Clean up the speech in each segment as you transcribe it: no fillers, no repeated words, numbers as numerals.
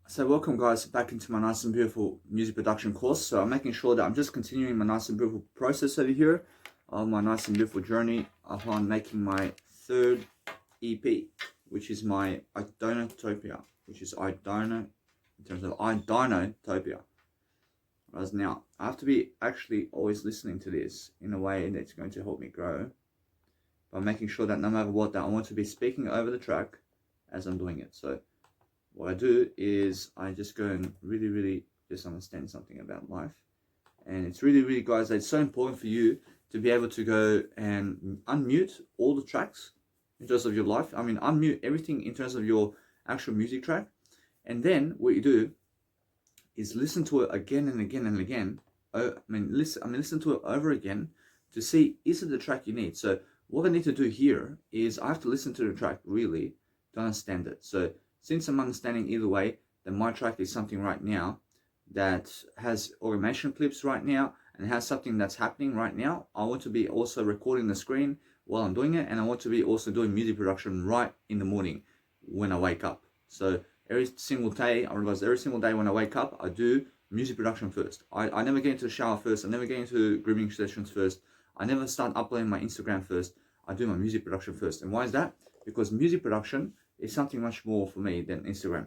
So welcome guys back into my nice and beautiful music production course. So I'm making sure that I'm just continuing my nice and beautiful process over here on my nice and beautiful journey upon making my third EP, which is my Idonotopia, which is Idono in terms of Idonotopia. Whereas now I have to be actually always listening to this in a way that's going to help me grow by making sure that no matter what, that I want to be speaking over the track as I'm doing it. So what I do is I just go and really just understand something about life. And it's really, guys, it's so important for you to be able to go and unmute all the tracks in terms of your life. I mean, unmute everything in terms of your actual music track. And then what you do is listen to it again and again and again. Listen to it over again to see, is it the track you need? So what I need to do here is I have to listen to the track really to understand it. So since I'm understanding either way that my track is something right now that has automation clips right now and has something that's happening right now, I want to be also recording the screen while I'm doing it, and I want to be also doing music production right in the morning when I wake up. So every single day, I realize every single day when I wake up, I do music production first. I never get into the shower first. I never get into grooming sessions first. I never start uploading my Instagram first. I do my music production first. And why is that? Because music production is something much more for me than Instagram.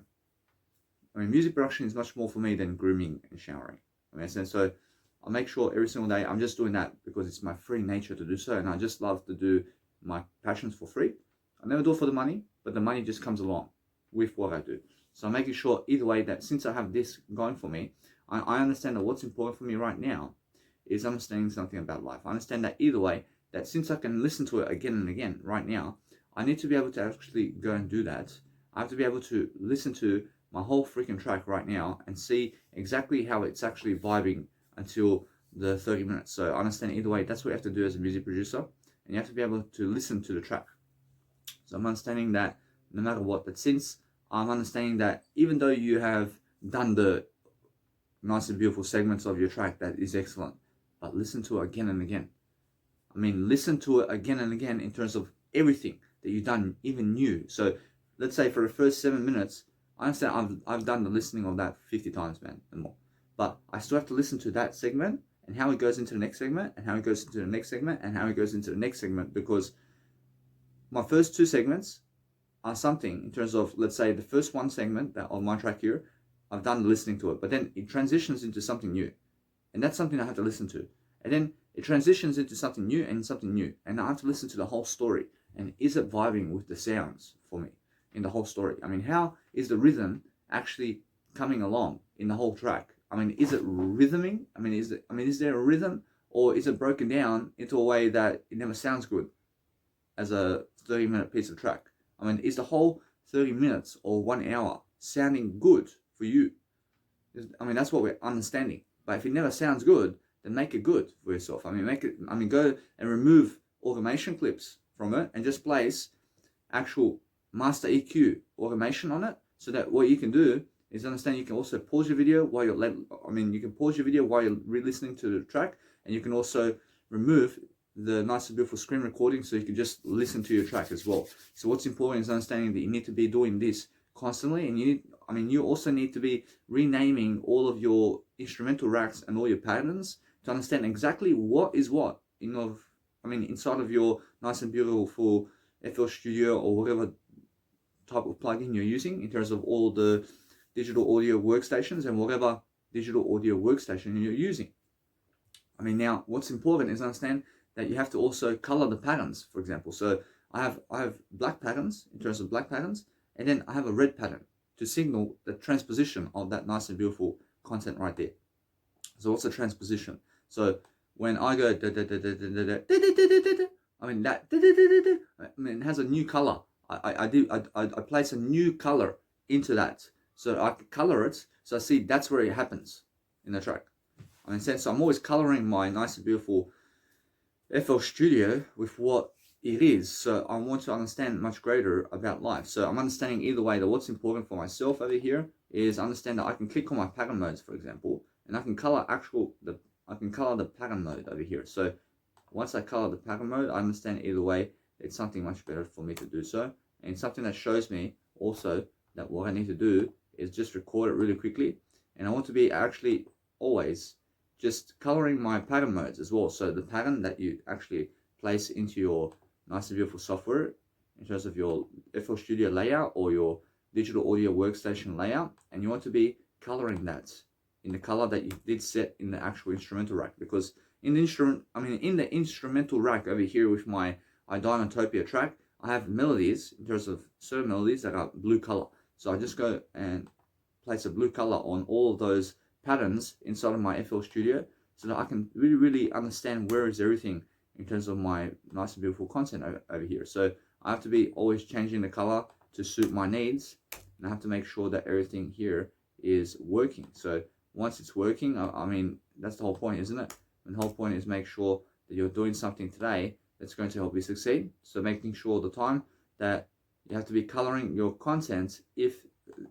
I mean, music production is much more for me than grooming and showering. So I make sure every single day I'm just doing that because it's my free nature to do so, and I just love to do my passions for free. I never do it for the money, but the money just comes along with what I do. So I'm making sure either way that since I have this going for me, I understand that what's important for me right now is understanding something about life. I understand that either way, that since I can listen to it again and again right now, I need to be able to actually go and do that. I have to be able to listen to my whole freaking track right now and see exactly how it's actually vibing until the 30 minutes. So I understand either way, that's what you have to do as a music producer. And you have to be able to listen to the track. So I'm understanding that no matter what, that since I'm understanding that even though you have done the nice and beautiful segments of your track, that is excellent, but listen to it again and again. I mean, listen to it again and again in terms of everything that you've done, even new. So let's say for the first 7 minutes, I understand I've done the listening of that 50 times, man, and more. But I still have to listen to that segment and how it goes into the next segment and how it goes into the next segment and how it goes into the next segment, because my first two segments are something in terms of, let's say the first one segment that on my track here, I've done listening to it, but then it transitions into something new. And that's something I have to listen to. And then it transitions into something new and something new. And I have to listen to the whole story. And is it vibing with the sounds for me in the whole story? I mean, how is the rhythm actually coming along in the whole track? I mean, is it rhythming? Is there a rhythm, or is it broken down into a way that it never sounds good as a 30-minute piece of track? I mean, is the whole 30 minutes or 1 hour sounding good for you? I mean, that's what we're understanding. But if it never sounds good, then make it good for yourself. Go and remove automation clips from it and just place actual master EQ automation on it, so that what you can do is understand you can also pause your video while you can pause your video while you're re-listening to the track, and you can also remove the nice and beautiful screen recording so you can just listen to your track as well. So what's important is understanding that you need to be doing this constantly, and you also need to be renaming all of your instrumental racks and all your patterns to understand exactly what is what inside of your nice and beautiful FL Studio or whatever type of plugin you're using in terms of all the digital audio workstations and whatever digital audio workstation you're using. I mean, now what's important is understand that you have to also color the patterns, for example. So I have black patterns in terms of black patterns, and then I have a red pattern to signal the transposition of that nice and beautiful content right there. So what's the transposition? So when I go, it has a new color. I place a new color into that, so I color it, so I see that's where it happens in the track. So I'm always coloring my nice and beautiful FL Studio with what it is. So I want to understand much greater about life. So I'm understanding either way that what's important for myself over here is understand that I can click on my pattern modes, for example, and I can color the pattern mode over here. So once I color the pattern mode, I understand either way it's something much better for me to do so, and something that shows me also that what I need to do is just record it really quickly. And I want to be actually always just coloring my pattern modes as well. So the pattern that you actually place into your nice and beautiful software in terms of your FL Studio layout or your digital audio workstation layout, and you want to be coloring that in the color that you did set in the actual instrumental rack. Because in the instrumental rack over here with my Idynotopia track, I have melodies, in terms of certain melodies that are blue color. So I just go and place a blue color on all of those patterns inside of my FL Studio, so that I can really understand where is everything in terms of my nice and beautiful content over here. So I have to be always changing the color to suit my needs, and I have to make sure that everything here is working. So once it's working, I mean, that's the whole point, isn't it? And the whole point is make sure that you're doing something today that's going to help you succeed. So making sure all the time that you have to be coloring your content if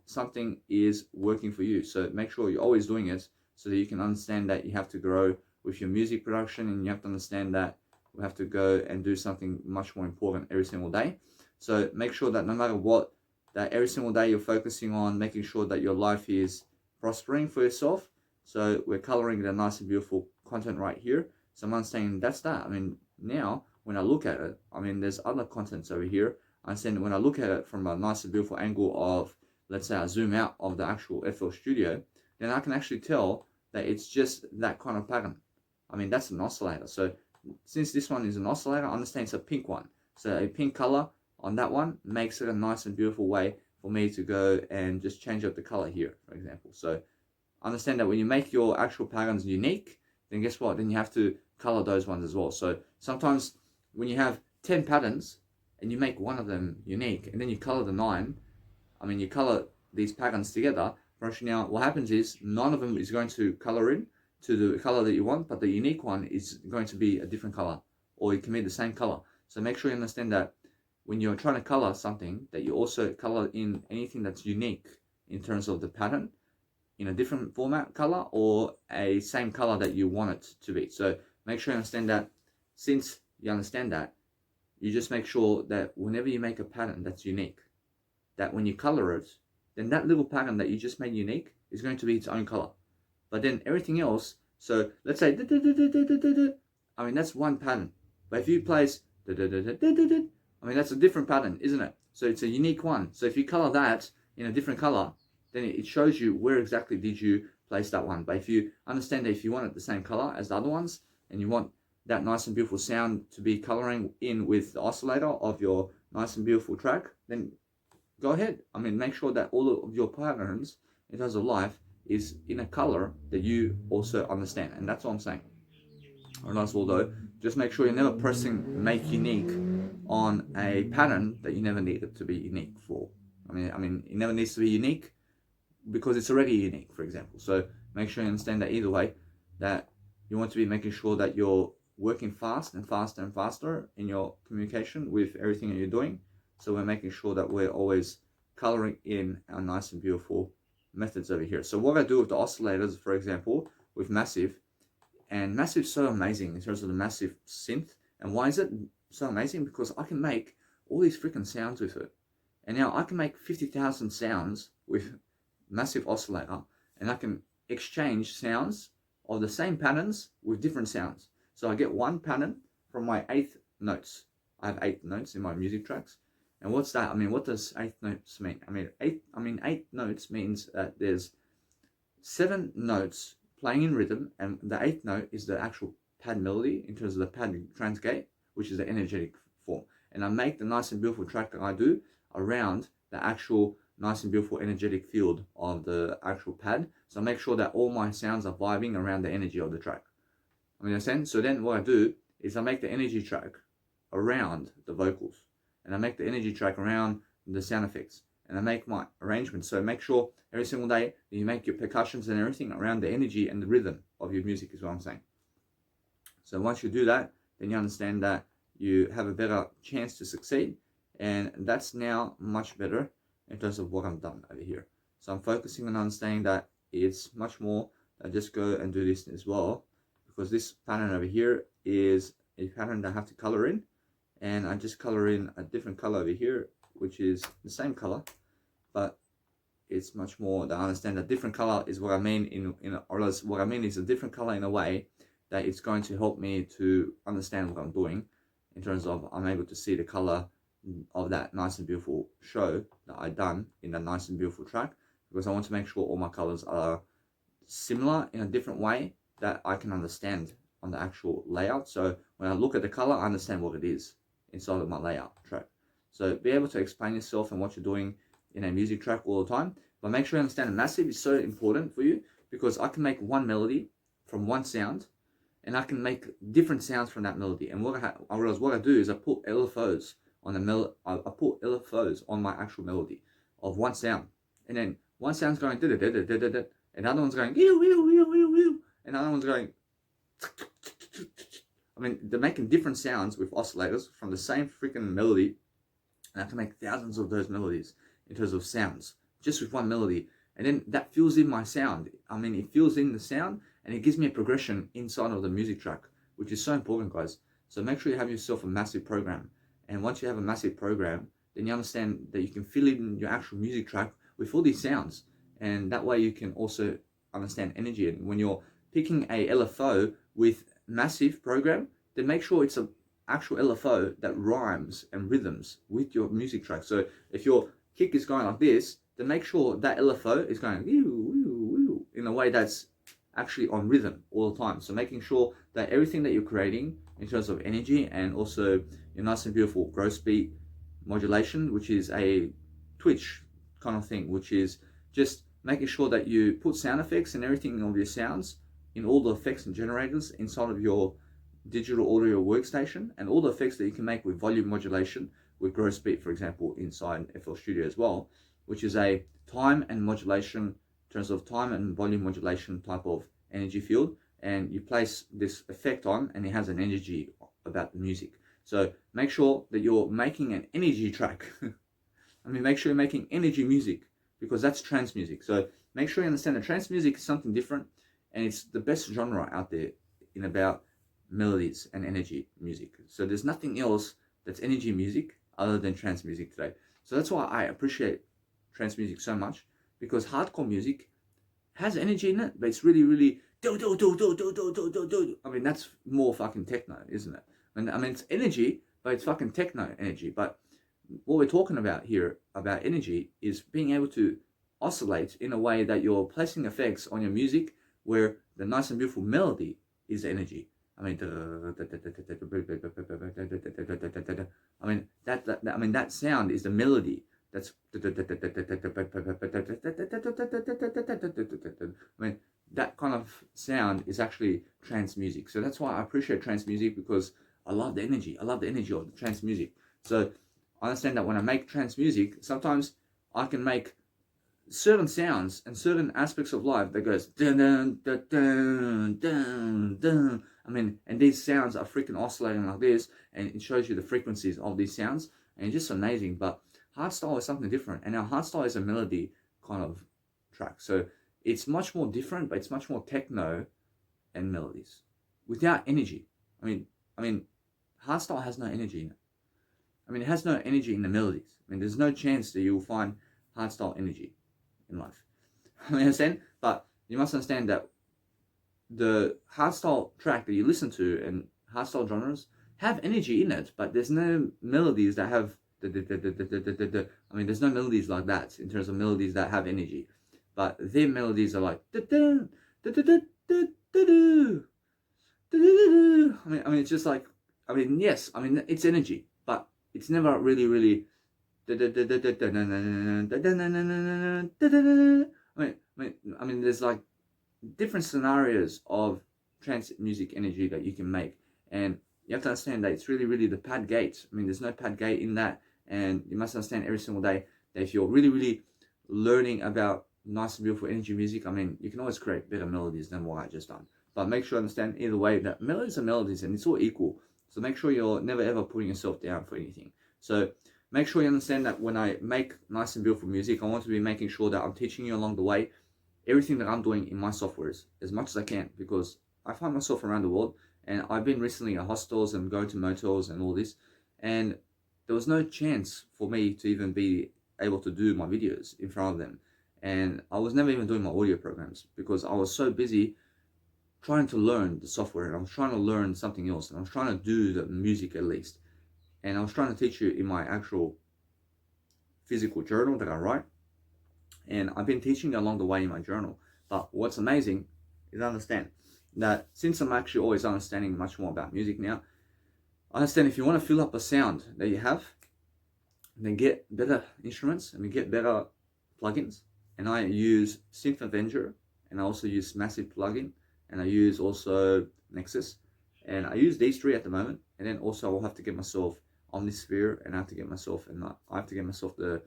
something is working for you. So make sure you're always doing it, so that you can understand that you have to grow with your music production, and you have to understand that we have to go and do something much more important every single day. So make sure that no matter what, that every single day you're focusing on making sure that your life is prospering for yourself. So we're coloring the nice and beautiful content right here. So I'm saying that's that. I mean, now when I look at it, I mean, there's other contents over here. I'm saying when I look at it from a nice and beautiful angle of, let's say I zoom out of the actual FL Studio, then I can actually tell that it's just that kind of pattern. I mean, that's an oscillator. So since this one is an oscillator, I understand it's a pink one. So a pink color on that one makes it a nice and beautiful way for me to go and just change up the color here, for example. So understand that when you make your actual patterns unique, then guess what? Then you have to color those ones as well. So sometimes when you have 10 patterns and you make one of them unique, and then you color the 9, I mean, you color these patterns together. Now, what happens is none of them is going to color in to the color that you want, but the unique one is going to be a different color, or it can be the same color. So make sure you understand that when you're trying to color something, that you also color in anything that's unique in terms of the pattern in a different format color, or a same color that you want it to be. So make sure you understand that. Since you understand that, you just make sure that whenever you make a pattern that's unique, that when you color it, then that little pattern that you just made unique is going to be its own color. But then everything else, so let's say, I mean, that's one pattern. But if you place, I mean, that's a different pattern, isn't it? So it's a unique one. So if you color that in a different color, then it shows you where exactly did you place that one. But if you understand that if you want it the same color as the other ones, and you want that nice and beautiful sound to be coloring in with the oscillator of your nice and beautiful track, then go ahead. I mean, make sure that all of your patterns in terms of life is in a color that you also understand. And that's all I'm saying. Or as well though, just make sure you're never pressing make unique on a pattern that you never need it to be unique for. I mean, it never needs to be unique because it's already unique, for example. So make sure you understand that either way, that you want to be making sure that you're working fast and faster and faster in your communication with everything that you're doing. So we're making sure that we're always coloring in our nice and beautiful methods over here. So what I do with the oscillators, for example, with Massive, and Massive's so amazing in terms of the Massive synth. And why is it so amazing? Because I can make all these freaking sounds with it. And now I can make 50,000 sounds with Massive oscillator, and I can exchange sounds of the same patterns with different sounds. So I get one pattern from my 8th notes. I have 8 notes in my music tracks. And what's that? I mean, what does 8 notes mean? I mean, 8 notes means that there's 7 notes playing in rhythm, and the 8th note is the actual pad melody in terms of the pad transgate, which is the energetic form. And I make the nice and beautiful track that I do around the actual nice and beautiful energetic field of the actual pad. So I make sure that all my sounds are vibing around the energy of the track. I mean, understand? So then what I do is I make the energy track around the vocals, and I make the energy track around the sound effects, and I make my arrangements. So make sure every single day that you make your percussions and everything around the energy and the rhythm of your music, is what I'm saying. So once you do that, then you understand that you have a better chance to succeed, and that's now much better in terms of what I've done over here. So I'm focusing on understanding that it's much more than just go and do this as well, because this pattern over here is a pattern that I have to color in, and I just color in a different color over here, which is the same color, but it's much more that I understand that different color is what I mean or else what I mean is a different color in a way that it's going to help me to understand what I'm doing, in terms of I'm able to see the color of that nice and beautiful show that I done in a nice and beautiful track, because I want to make sure all my colors are similar in a different way that I can understand on the actual layout. So when I look at the color, I understand what it is inside of my layout track. So be able to explain yourself and what you're doing in a music track all the time, but make sure you understand the massive is so important for you, because I can make one melody from one sound and I can make different sounds from that melody. And what I do is I put LFOs on the I put LFOs on my actual melody of one sound, and then one sound's going da da da da da da da, and another one's going ew ew ew ew ew, and another one's going. I mean, they're making different sounds with oscillators from the same freaking melody, and I can make thousands of those melodies in terms of sounds just with one melody, and then that fills in my sound. I mean, it fills in the sound and it gives me a progression inside of the music track, which is so important, guys. So make sure you have yourself a massive program, and once you have a massive program, then you understand that you can fill in your actual music track with all these sounds, and that way you can also understand energy. And when you're picking a LFO with massive program, then make sure it's an actual LFO that rhymes and rhythms with your music track. So if your kick is going like this, then make sure that LFO is going in a way that's actually on rhythm all the time. So making sure that everything that you're creating in terms of energy, and also your nice and beautiful gross beat modulation, which is a twitch kind of thing, which is just making sure that you put sound effects and everything of your sounds in all the effects and generators inside of your digital audio workstation, and all the effects that you can make with volume modulation with gross beat, for example, inside FL Studio as well, which is a time and modulation, in terms of time and volume modulation type of energy field, and you place this effect on and it has an energy about the music. So make sure that you're making an energy track. I mean, make sure you're making energy music, because that's trance music. So make sure you understand that trance music is something different, and it's the best genre out there in about melodies and energy music. So there's nothing else that's energy music other than trance music today. So that's why I appreciate trance music so much, because hardcore music has energy in it, but it's really, really do do do do do do do do do. I mean, that's more fucking techno, isn't it? I mean, it's energy, but it's fucking techno energy. But what we're talking about here about energy is being able to oscillate in a way that you're placing effects on your music where the nice and beautiful melody is energy. I mean, that sound is the melody. That's I mean, that kind of sound is actually trance music. So that's why I appreciate trance music, because I love the energy. I love the energy of the trance music. So I understand that when I make trance music, sometimes I can make certain sounds and certain aspects of life that goes dun dun dun dun dun dun. I mean, and these sounds are freaking oscillating like this, and it shows you the frequencies of these sounds, and it's just amazing. But hardstyle is something different, and now hardstyle is a melody kind of track, so it's much more different, but it's much more techno and melodies without energy. I mean, hardstyle has no energy in it. I mean, it has no energy in the melodies. I mean, there's no chance that you will find hardstyle energy in life. I mean, understand? But you must understand that the hardstyle track that you listen to and hardstyle genres have energy in it, but there's no melodies that have I mean, there's no melodies like that in terms of melodies that have energy, but their melodies are like I mean, it's just like, I mean, yes, I mean, it's energy, but it's never really I mean, there's like different scenarios of trance music energy that you can make, and you have to understand that it's really the pad gate. I mean, there's no pad gate in that, and you must understand every single day that if you're really learning about nice and beautiful energy music, I mean, you can always create better melodies than what I just done. But make sure you understand either way that melodies are melodies, and it's all equal. So make sure you're never ever putting yourself down for anything. So make sure you understand that when I make nice and beautiful music, I want to be making sure that I'm teaching you along the way everything that I'm doing in my softwares as much as I can, because I find myself around the world, and I've been recently at hostels and going to motels and all this, and there was no chance for me to even be able to do my videos in front of them. and I was never even doing my audio programs because I was so busy trying to learn the software, and I was trying to learn something else, and I was trying to do the music at least, and I was trying to teach you in my actual physical journal that I write, and I've been teaching you along the way in my journal. But what's amazing is understand that since I'm actually always understanding much more about music now, I understand if you want to fill up a sound that you have, then get better instruments and get better plugins. And I use Synth Avenger, and I also use Massive plugin, and I use also Nexus, and I use these three at the moment. And then also I'll have to get myself Omnisphere, and I have to get myself the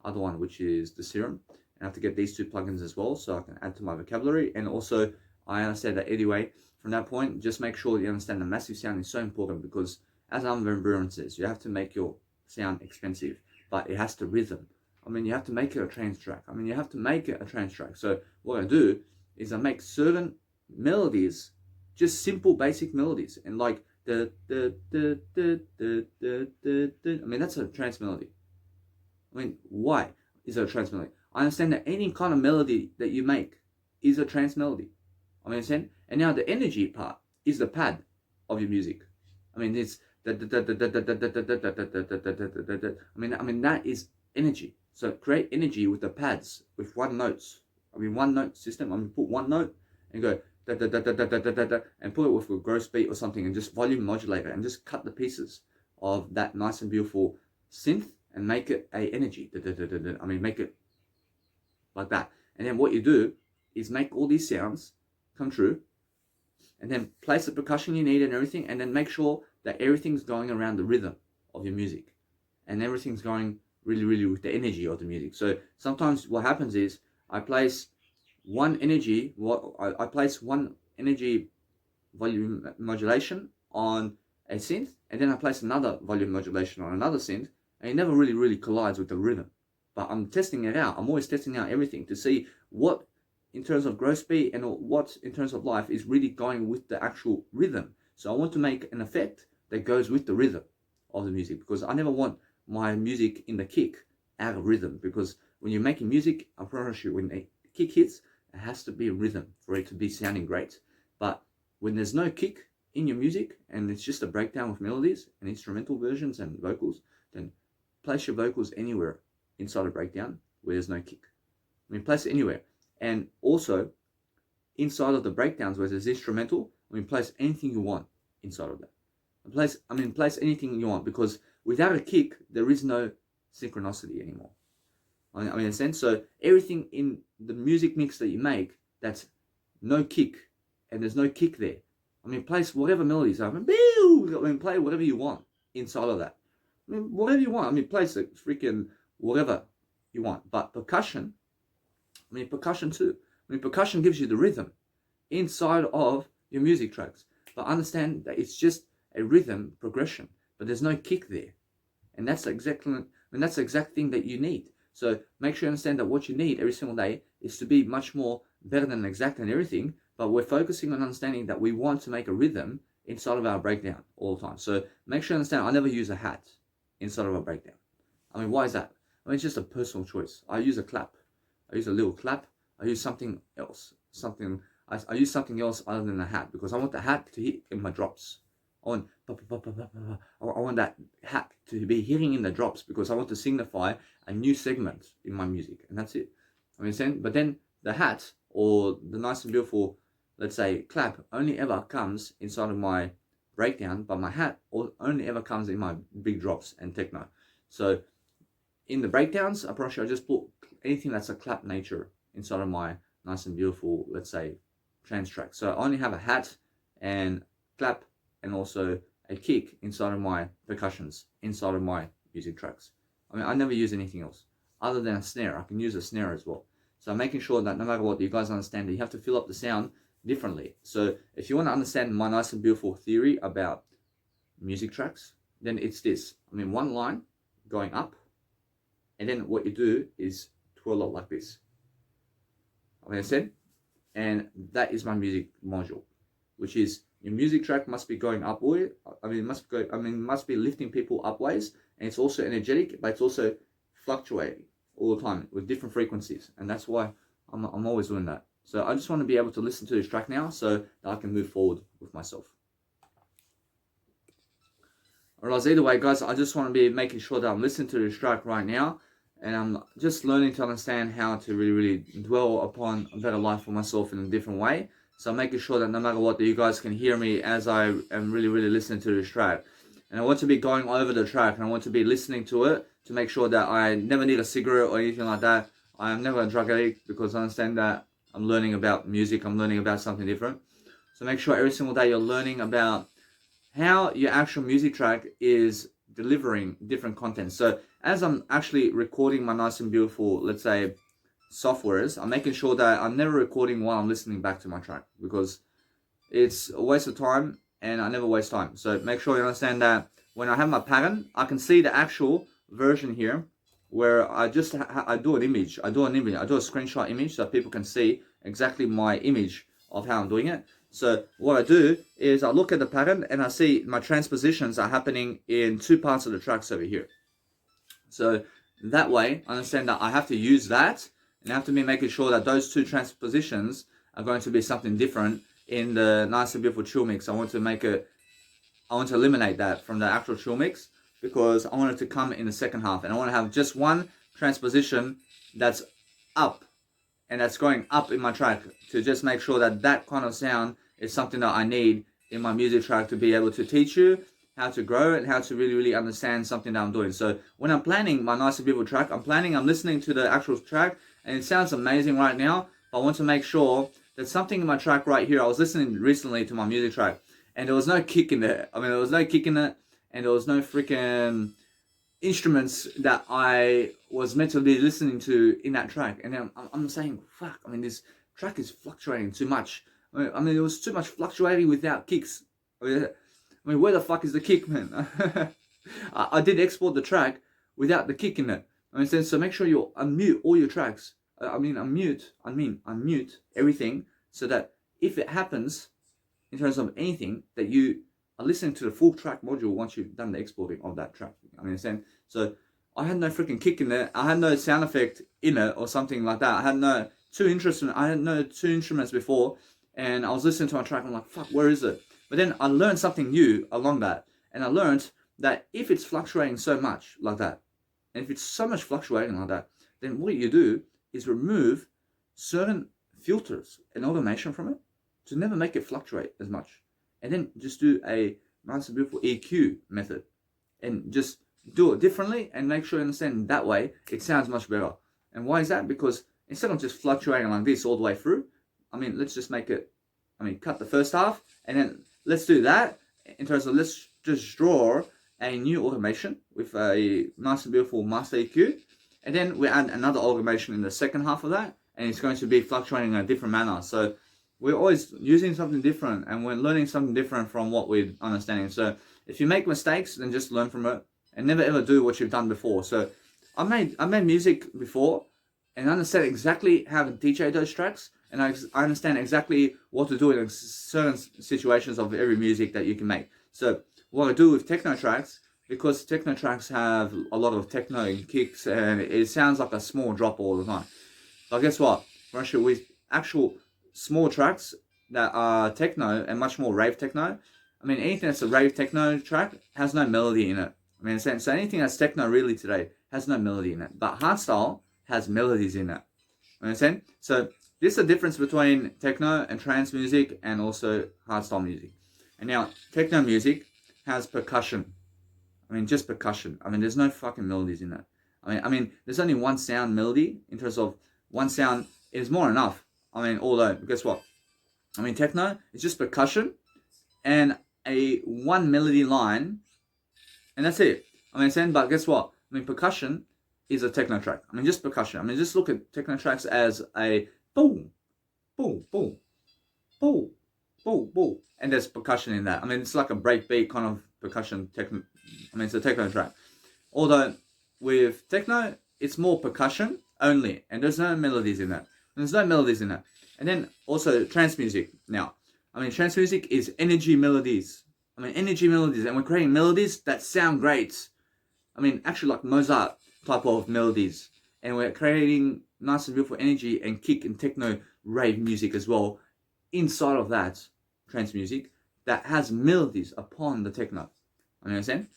other one, which is the Serum, and I have to get these two plugins as well so I can add to my vocabulary. And also I understand that anyway, from that point, just make sure you understand the massive sound is so important, because as Van Buren says, you have to make your sound expensive, but it has to rhythm. I mean, you have to make it a trance track. So what I do is I make certain melodies, just simple basic melodies, and like I mean, that's a trance melody. I mean, why is it a trance melody? I understand that any kind of melody that you make is a trance melody. I understand. And now the energy part is the pad of your music. I mean, it's I mean that is energy. So create energy with the pads, with one note system. I mean, put one note and go and put it with a gross beat or something, and just volume modulate it, and just cut the pieces of that nice and beautiful synth and make it a energy. I mean, make it like that. And then what you do is make all these sounds come true, and then place the percussion you need and everything, and then make sure that everything's going around the rhythm of your music, and everything's going really with the energy of the music. So sometimes what happens is I place one energy volume modulation on a synth, and then I place another volume modulation on another synth, and it never really collides with the rhythm. But I'm testing it out. I'm always testing out everything to see what in terms of gross beat and what in terms of life is really going with the actual rhythm. So I want to make an effect that goes with the rhythm of the music, because I never want my music in the kick out of rhythm, because when you're making music, I promise you, when the kick hits, it has to be a rhythm for it to be sounding great. But when there's no kick in your music and it's just a breakdown with melodies and instrumental versions and vocals, then place your vocals anywhere inside a breakdown where there's no kick. I mean, place it anywhere. And also inside of the breakdowns where there's instrumental, I mean, place anything you want inside of that. Place anything you want, because without a kick, there is no synchronicity anymore. I mean, in a sense, so everything in the music mix that you make that's no kick, and there's no kick there, I mean, place whatever melodies. I mean, play whatever you want inside of that. I mean, whatever you want. I mean, place it freaking whatever you want. But percussion, I mean, percussion too. I mean, percussion gives you the rhythm inside of your music tracks. But understand that it's just a rhythm progression, but there's no kick there. And that's the exact thing that you need. So make sure you understand that what you need every single day is to be much more better than exact and everything, but we're focusing on understanding that we want to make a rhythm inside of our breakdown all the time. So make sure you understand, I never use a hat inside of a breakdown. I mean, why is that? I mean, it's just a personal choice. I use a clap. I use a little clap. I use something else. I use something else other than a hat, because I want the hat to hit in my drops. I want that hat to be hitting in the drops, because I want to signify a new segment in my music, and that's it. I mean, but then the hat or the nice and beautiful, let's say, clap only ever comes inside of my breakdown, but my hat only ever comes in my big drops and techno. So in the breakdowns, I promise you, I just put anything that's a clap nature inside of my nice and beautiful, let's say, trance track. So I only have a hat and clap and also a kick inside of my percussions, inside of my music tracks. I mean, I never use anything else other than a snare. I can use a snare as well. So I'm making sure that no matter what, you guys understand that you have to fill up the sound differently. So if you want to understand my nice and beautiful theory about music tracks, then it's this. I mean, one line going up, and then what you do is twirl it like this. I mean, I said, and that is my music module, which is your music track must be going upward. Must be lifting people upways, and it's also energetic, but it's also fluctuating all the time with different frequencies, and that's why I'm always doing that. So I just want to be able to listen to this track now so that I can move forward with myself. Alright, either way, guys, I just want to be making sure that I'm listening to this track right now, and I'm just learning to understand how to really dwell upon a better life for myself in a different way. So I'm making sure that no matter what, that you guys can hear me as I am really listening to this track. And I want to be going over the track, and I want to be listening to it to make sure that I never need a cigarette or anything like that. I am never a drug addict, because I understand that I'm learning about music, I'm learning about something different. So make sure every single day you're learning about how your actual music track is delivering different content. So as I'm actually recording my nice and beautiful, let's say, softwares, I'm making sure that I'm never recording while I'm listening back to my track, because it's a waste of time and I never waste time. So make sure you understand that when I have my pattern, I can see the actual version here where I do an image, I do a screenshot image so people can see exactly my image of how I'm doing it. So what I do is I look at the pattern and I see my transpositions are happening in two parts of the tracks over here. So that way, I understand that I have to use that, and I have to be making sure that those two transpositions are going to be something different in the nice and beautiful chill mix. I want to eliminate that from the actual chill mix, because I want it to come in the second half, and I want to have just one transposition that's up, and that's going up in my track, to just make sure that that kind of sound is something that I need in my music track to be able to teach you how to grow and how to really understand something that I'm doing. So when I'm planning my nice and beautiful track, I'm listening to the actual track, and it sounds amazing right now, but I want to make sure that something in my track right here, I was listening recently to my music track, and there was no kick in there. I mean, there was no kick in it, and there was no freaking instruments that I was meant to be listening to in that track. And then I'm saying, fuck, I mean, this track is fluctuating too much. I mean, it was too much fluctuating without kicks. I mean, where the fuck is the kick, man? I did export the track without the kick in it. I mean, so make sure you unmute all your tracks. Unmute everything, so that if it happens, in terms of anything, that you are listening to the full track module once you've done the exporting of that track. I mean, so I had no freaking kick in there. I had no sound effect in it or something like that. I had no two instruments before, and I was listening to my track. I'm like, fuck, where is it? But then I learned something new along that, and I learned that if it's fluctuating so much like that, and if it's so much fluctuating like that, then what you do is remove certain filters and automation from it to never make it fluctuate as much. And then just do a nice and beautiful EQ method, and just do it differently, and make sure you understand that way it sounds much better. And why is that? Because instead of just fluctuating like this all the way through, I mean, let's just make it, cut the first half, and then let's do that in terms of, let's just draw a new automation with a nice and beautiful master EQ, and then we add another automation in the second half of that, and it's going to be fluctuating in a different manner. So we're always using something different, and we're learning something different from what we're understanding. So if you make mistakes, then just learn from it, and never ever do what you've done before. So I made music before, and I understand exactly how to DJ those tracks, and I understand exactly what to do in certain situations of every music that you can make. So what I do with techno tracks, because techno tracks have a lot of techno kicks, and it sounds like a small drop all the time. But guess what? With actual small tracks that are techno and much more rave techno, anything that's a rave techno track has no melody in it. So anything that's techno really today has no melody in it. But hardstyle has melodies in it. Understand? So this is the difference between techno and trance music, and also hardstyle music. And now techno music has percussion. Just percussion. There's no fucking melodies in it. There's only one sound melody. In terms of one sound is more enough. Although, guess what? Techno is just percussion and a one melody line, and that's it. But guess what? Percussion is a techno track. Just percussion. Just look at techno tracks as a boom, boom, boom, boom, boom, boom, and there's percussion in that. It's like a breakbeat kind of percussion techno. It's a techno track. Although with techno, it's more percussion only, and there's no melodies in that. And then also trance music. Now, trance music is energy melodies. Energy melodies, and we're creating melodies that sound great. Actually like Mozart type of melodies. and we're creating nice and beautiful energy and kick and techno rave music as well inside of that trance music that has melodies upon the techno. Understand?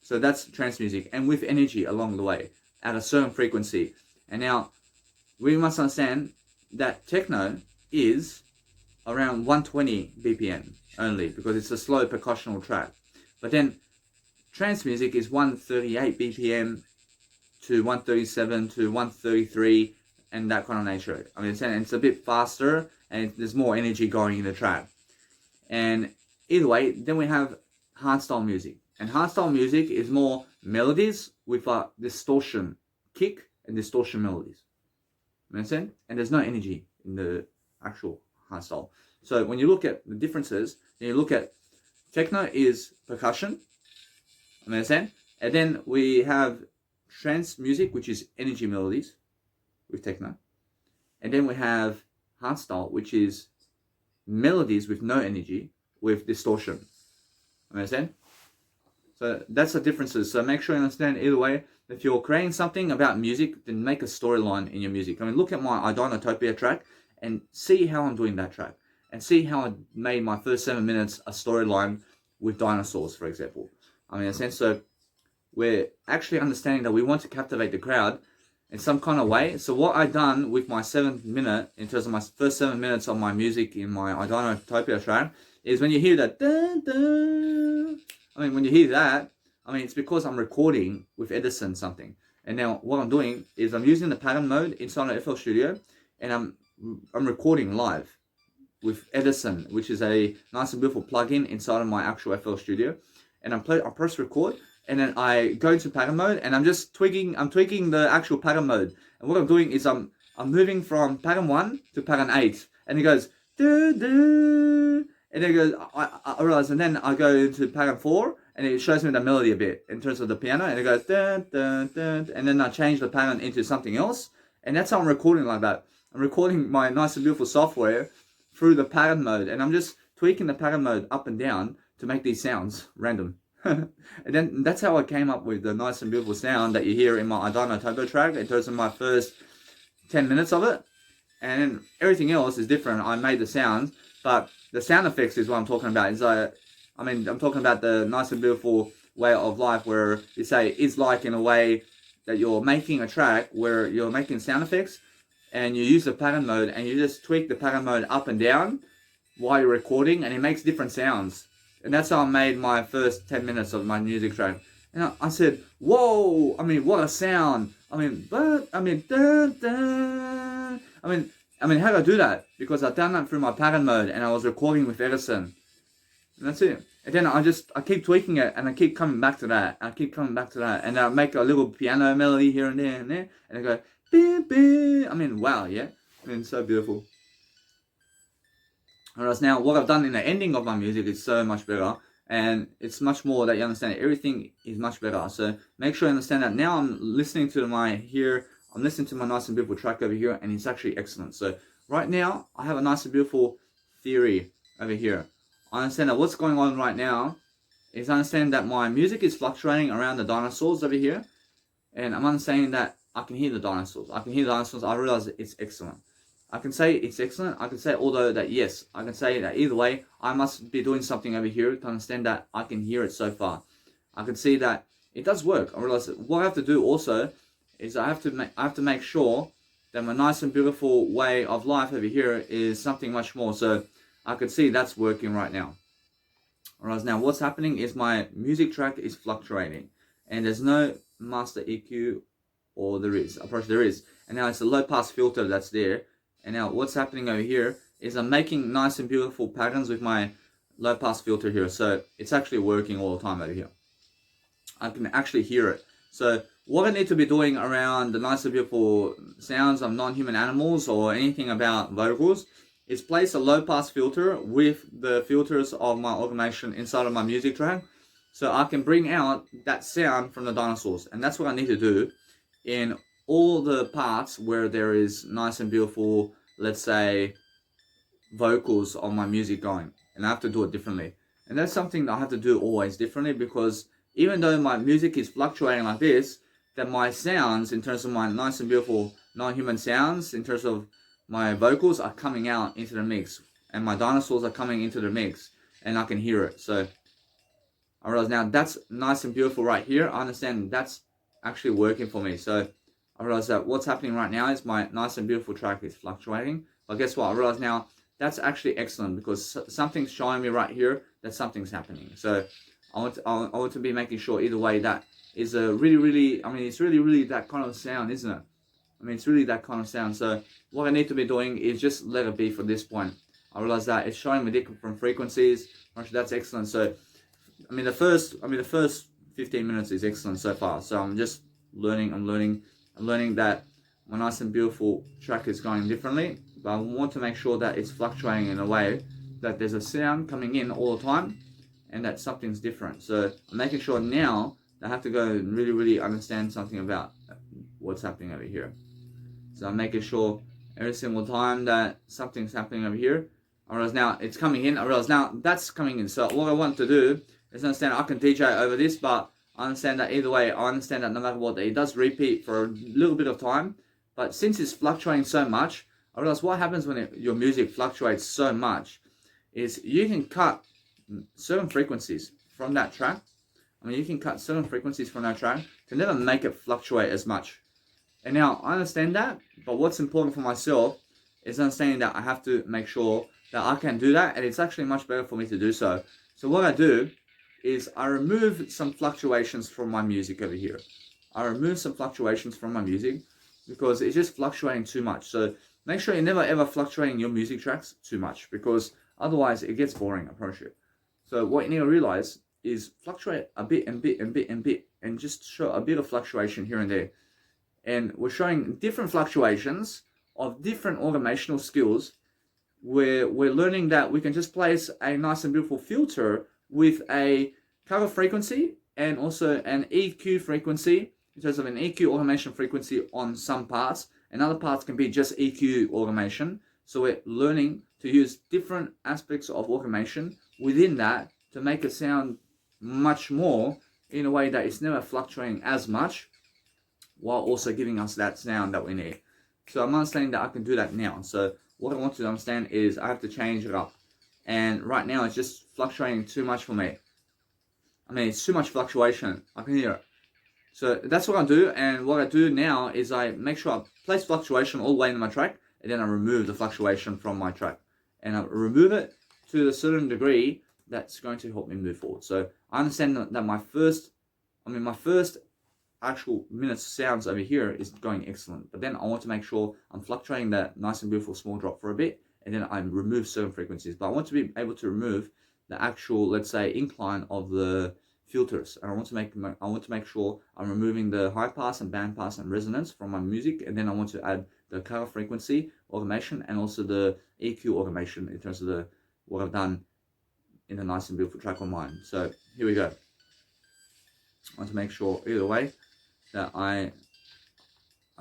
So that's trance music, and with energy along the way at a certain frequency. And now we must understand that techno is around 120 BPM only because it's a slow percussional track. But then trance music is 138 BPM to 137 to 133 and that kind of nature. I mean, it's a bit faster and there's more energy going in the track. And either way, then we have hardstyle music. And hardstyle music is more melodies with a distortion kick and distortion melodies. Understand? And there's no energy in the actual hardstyle. So when you look at the differences, then you look at techno is percussion. Understand? And then we have trance music, which is energy melodies with techno. And then we have hardstyle, which is melodies with no energy with distortion. Understand? So that's the differences. So make sure you understand either way. If you're creating something about music, then make a storyline in your music. I mean, look at my Untitled track and see how I'm doing that track. And see how I made my first 7 minutes a storyline with dinosaurs, for example. I mean, in a sense, so we're actually understanding that we want to captivate the crowd in some kind of way. So what I done with my 7th minute, in terms of my first 7 minutes of my music in my Untitled track, is when you hear that, dun, dun, I mean, when you hear that, I mean, it's because I'm recording with Edison something. And now what I'm doing is I'm using the pattern mode inside of FL Studio, and I'm recording live with Edison, which is a nice and beautiful plugin inside of my actual FL Studio. And I press record, and then I go into pattern mode, and I'm tweaking the actual pattern mode. And what I'm doing is I'm moving from pattern 1 to pattern 8, and it goes doo doo, and then it goes I realize, and then I go into pattern 4, and it shows me the melody a bit in terms of the piano, and it goes dun dun dun, and then I change the pattern into something else, and that's how I'm recording like that. I'm recording my nice and beautiful software through the pattern mode, and I'm just tweaking the pattern mode up and down to make these sounds random. And then that's how I came up with the nice and beautiful sound that you hear in my Untitled track in terms of my first 10 minutes of it. And then everything else is different. I made the sounds, but the sound effects is what I'm talking about. I'm talking about the nice and beautiful way of life where you say it's like in a way that you're making a track where you're making sound effects and you use the pattern mode and you just tweak the pattern mode up and down while you're recording, and it makes different sounds. And that's how I made my first 10 minutes of my music track. And I said, whoa, I mean, what a sound. Dun, dun. How do I do that? Because I've done that through my pattern mode and I was recording with Edison. And that's it. And then I keep tweaking it and I keep coming back to that. And I make a little piano melody here and there. And I go, beep, beep. Wow, yeah. So beautiful. Whereas now what I've done in the ending of my music is so much better, and it's much more that you understand everything is much better. So make sure you understand that. Now I'm listening to my nice and beautiful track over here, and it's actually excellent. So right now I have a nice and beautiful theory over here. I understand that what's going on right now is I understand that my music is fluctuating around the dinosaurs over here, and I'm understanding that I can hear the dinosaurs. I realize it's excellent. I can say it's excellent. I can say yes. I can say that either way, I must be doing something over here to understand that I can hear it so far. I can see that it does work. I realize that what I have to do also is I have to make sure that my nice and beautiful way of life over here is something much more. So I can see that's working right now. Whereas now what's happening is my music track is fluctuating, and there's no master EQ, or there is. And now it's a low pass filter that's there. And now what's happening over here is I'm making nice and beautiful patterns with my low pass filter here. So it's actually working all the time over here. I can actually hear it. So what I need to be doing around the nice and beautiful sounds of non-human animals or anything about vocals is place a low pass filter with the filters of my automation inside of my music track, so I can bring out that sound from the dinosaurs. And that's what I need to do in all the parts where there is nice and beautiful, let's say, vocals on my music going. And I have to do it differently. And that's something that I have to do always differently, because even though my music is fluctuating like this, that my sounds, in terms of my nice and beautiful non-human sounds, in terms of my vocals, are coming out into the mix, and my dinosaurs are coming into the mix, and I can hear it. So I realize now that's nice and beautiful right here. I understand that's actually working for me. So I realize that what's happening right now is my nice and beautiful track is fluctuating. But guess what? I realize now that's actually excellent, because something's showing me right here that something's happening. So I want to be making sure either way that is a really, I mean, it's really that kind of sound, isn't it? I mean, it's really that kind of sound. So what I need to be doing is just let it be for this point. I realize that it's showing me different frequencies. Actually, that's excellent. So I mean, the first 15 minutes is excellent so far. So I'm just learning. I'm learning that my nice and beautiful track is going differently. But I want to make sure that it's fluctuating in a way that there's a sound coming in all the time, and that something's different. So I'm making sure now that I have to go and really understand something about what's happening over here. So I'm making sure every single time that something's happening over here, I realize now it's coming in. I realize now that's coming in. So what I want to do is understand I can DJ over this, but I understand that either way, I understand that no matter what, it does repeat for a little bit of time. But since it's fluctuating so much, I realize what happens when your music fluctuates so much is you can cut certain frequencies from that track. I mean, you can cut certain frequencies from that track to never make it fluctuate as much. And now I understand that, but what's important for myself is understanding that I have to make sure that I can do that, and it's actually much better for me to do so. So what I do is I remove some fluctuations from my music over here. I remove some fluctuations from my music because it's just fluctuating too much. So make sure you're never ever fluctuating your music tracks too much, because otherwise it gets boring, I promise you. So what you need to realize is fluctuate a bit and just show a bit of fluctuation here and there. And we're showing different fluctuations of different automational skills, where we're learning that we can just place a nice and beautiful filter with a cover frequency and also an EQ frequency, in terms of an EQ automation frequency on some parts, and other parts can be just EQ automation. So we're learning to use different aspects of automation within that to make it sound much more in a way that it's never fluctuating as much, while also giving us that sound that we need. So I'm understanding that I can do that now. So what I want to understand is I have to change it up. And right now it's just fluctuating too much for me. I mean, it's too much fluctuation. I can hear it. So that's what I do. And what I do now is I make sure I place fluctuation all the way in my track, and then I remove the fluctuation from my track. And I remove it to a certain degree that's going to help me move forward. So I understand that my first actual minutes sounds over here is going excellent, but then I want to make sure I'm fluctuating that nice and beautiful small drop for a bit, and then I remove certain frequencies. But I want to be able to remove the actual, let's say, incline of the filters, and I want to make sure I'm removing the high pass and band pass and resonance from my music, and then I want to add the cover frequency automation and also the EQ automation in terms of what I've done in the nice and beautiful track on mine. So here we go. I want to make sure either way that I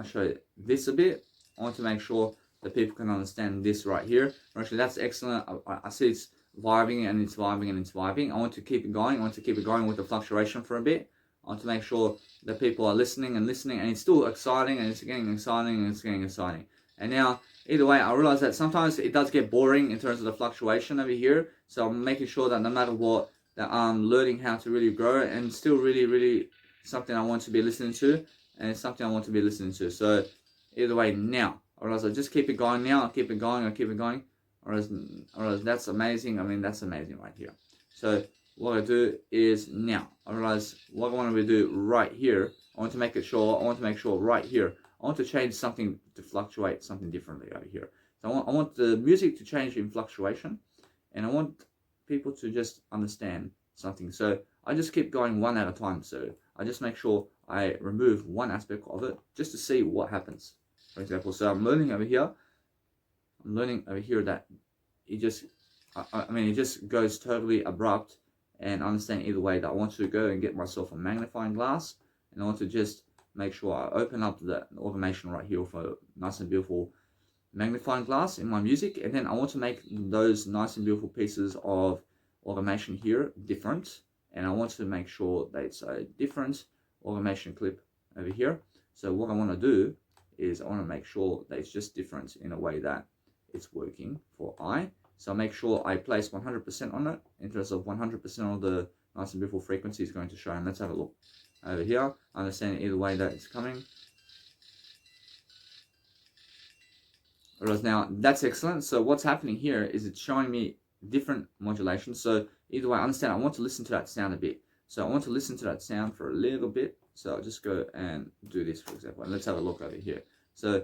show this a bit. I want to make sure that people can understand this right here. Actually, that's excellent. I see it's vibing and it's vibing and it's vibing. I want to keep it going. I want to keep it going with the fluctuation for a bit. I want to make sure that people are listening and listening, and it's still exciting, and it's getting exciting, and it's getting exciting. And now, either way, I realize that sometimes it does get boring in terms of the fluctuation over here. So I'm making sure that no matter what, that I'm learning how to really grow it, and still really something I want to be listening to, and it's something I want to be listening to. So either way, now, or else I just keep it going now, I keep it going, or else that's amazing. I mean, that's amazing right here. So what I do is now, I realize what I want to do right here, I want to make sure right here, I want to change something to fluctuate something differently over here. So I want the music to change in fluctuation, and I want people to just understand something. So I just keep going one at a time. So I just make sure I remove one aspect of it just to see what happens. For example, so I'm learning over here that it just, it just goes totally abrupt, and understand either way that I want to go and get myself a magnifying glass, and I want to just make sure I open up the automation right here for a nice and beautiful magnifying glass in my music, and then I want to make those nice and beautiful pieces of automation here different, and I want to make sure that it's a different automation clip over here. So what I want to do is I want to make sure that it's just different in a way that it's working for I. So I make sure I place 100% on it in terms of 100% of the nice and beautiful frequency is going to show. And let's have a look over here. Understand either way that it's coming. Whereas now that's excellent. So what's happening here is it's showing me different modulations. So either way, I understand I want to listen to that sound a bit. So I want to listen to that sound for a little bit. So I'll just go and do this, for example. And let's have a look over here. So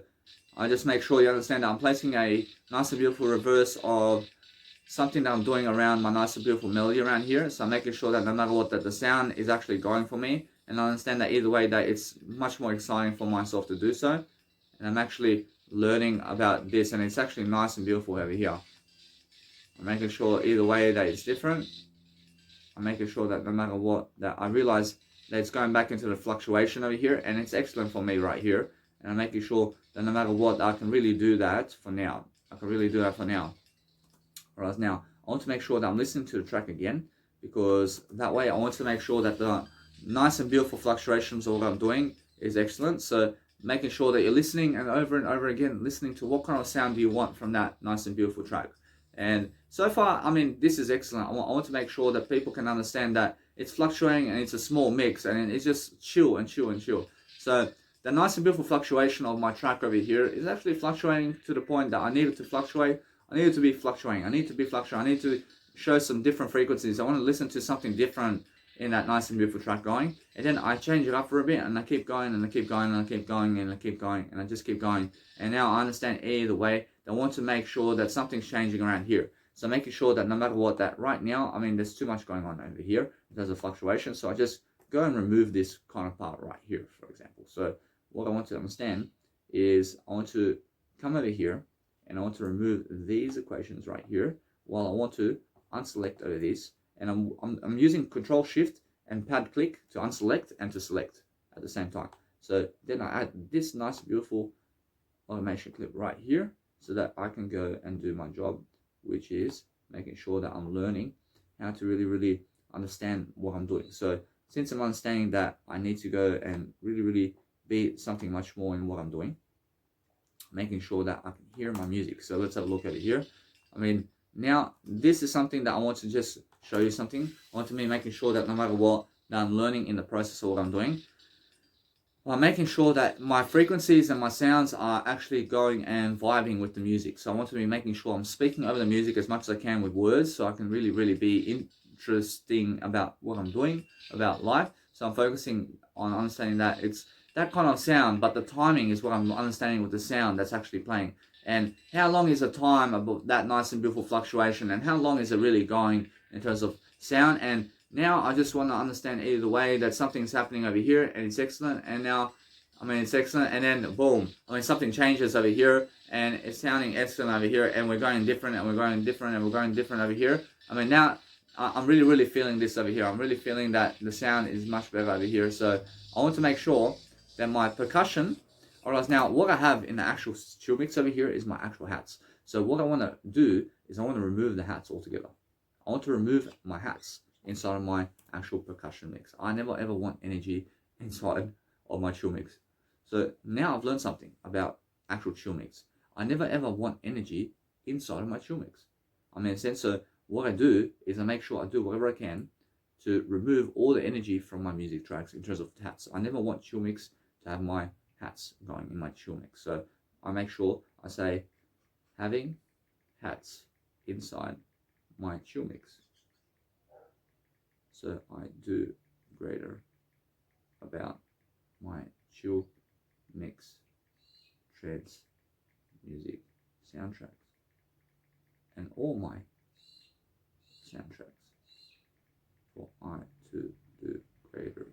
I just make sure you understand that I'm placing a nice and beautiful reverse of something that I'm doing around my nice and beautiful melody around here. So I'm making sure that no matter what, that the sound is actually going for me. And I understand that either way that it's much more exciting for myself to do so. And I'm actually learning about this, and it's actually nice and beautiful over here. I'm making sure either way that it's different. I'm making sure that no matter what, that I realize that it's going back into the fluctuation over here, and it's excellent for me right here. And I'm making sure that no matter what, I can really do that for now. I can really do that for now. Whereas now, I want to make sure that I'm listening to the track again, because that way I want to make sure that the nice and beautiful fluctuations of what I'm doing is excellent. So making sure that you're listening and over again, listening to what kind of sound do you want from that nice and beautiful track. And so far, I mean, this is excellent. I want to make sure that people can understand that it's fluctuating and it's a small mix and it's just chill and chill and chill. So the nice and beautiful fluctuation of my track over here is actually fluctuating to the point that I need it to fluctuate. I need it to be fluctuating. I need to be fluctuating. I need to show some different frequencies. I want to listen to something different in that nice and beautiful track going, and then I change it up for a bit, and I keep going, and I keep going, and I keep going, and I keep going, and I just keep going. And now I understand either way, I want to make sure that something's changing around here. So making sure that no matter what, that right now, I mean, there's too much going on over here in terms of fluctuation. So I just go and remove this kind of part right here, for example. So what I want to understand is I want to come over here, and I want to remove these equations right here, while I want to unselect over this. And I'm using Control Shift and Pad click to unselect and to select at the same time. So then I add this nice beautiful automation clip right here, so that I can go and do my job, which is making sure that I'm learning how to really understand what I'm doing. So since I'm understanding that I need to go and really be something much more in what I'm doing, making sure that I can hear my music. So let's have a look at it here. I mean, now this is something that I want to just show you something. I want to be making sure that no matter what, that I'm learning in the process of what I'm doing. I'm making sure that my frequencies and my sounds are actually going and vibing with the music. So I want to be making sure I'm speaking over the music as much as I can with words, so I can really be interesting about what I'm doing, about life. So I'm focusing on understanding that it's that kind of sound, but the timing is what I'm understanding with the sound that's actually playing. And how long is the time about that nice and beautiful fluctuation, and how long is it really going in terms of sound. And now I just want to understand either way that something's happening over here and it's excellent, and now I mean it's excellent, and then boom, I mean something changes over here and it's sounding excellent over here, and we're going different and we're going different and we're going different over here. I mean now I'm really feeling this over here. I'm really feeling that the sound is much better over here. So I want to make sure that my percussion, or else now what I have in the actual chill mix over here is my actual hats. So what I want to do is I want to remove the hats altogether. I want to remove my hats inside of my actual percussion mix. I never ever want energy inside of my chill mix. So now I've learned something about actual chill mix. I never ever want energy inside of my chill mix. I mean, in a sense, so what I do is I make sure I do whatever I can to remove all the energy from my music tracks in terms of hats. I never want chill mix to have my hats going in my chill mix. So I make sure I say having hats inside my chill mix. So I do greater about my chill mix trance music soundtracks and all my soundtracks for I to do greater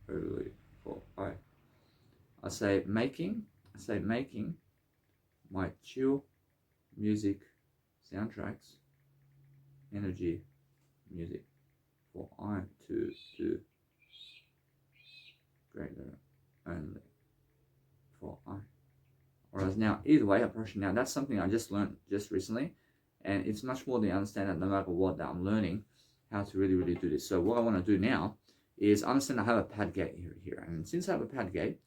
early for I say making my chill music soundtracks energy music for I to do greater only for I. Whereas now, either way, approaching now, that's something I just learned just recently, and it's much more to understand that no matter what that I'm learning how to really do this. So what I want to do now is understand I have a pad gate here. And since I have a pad gate,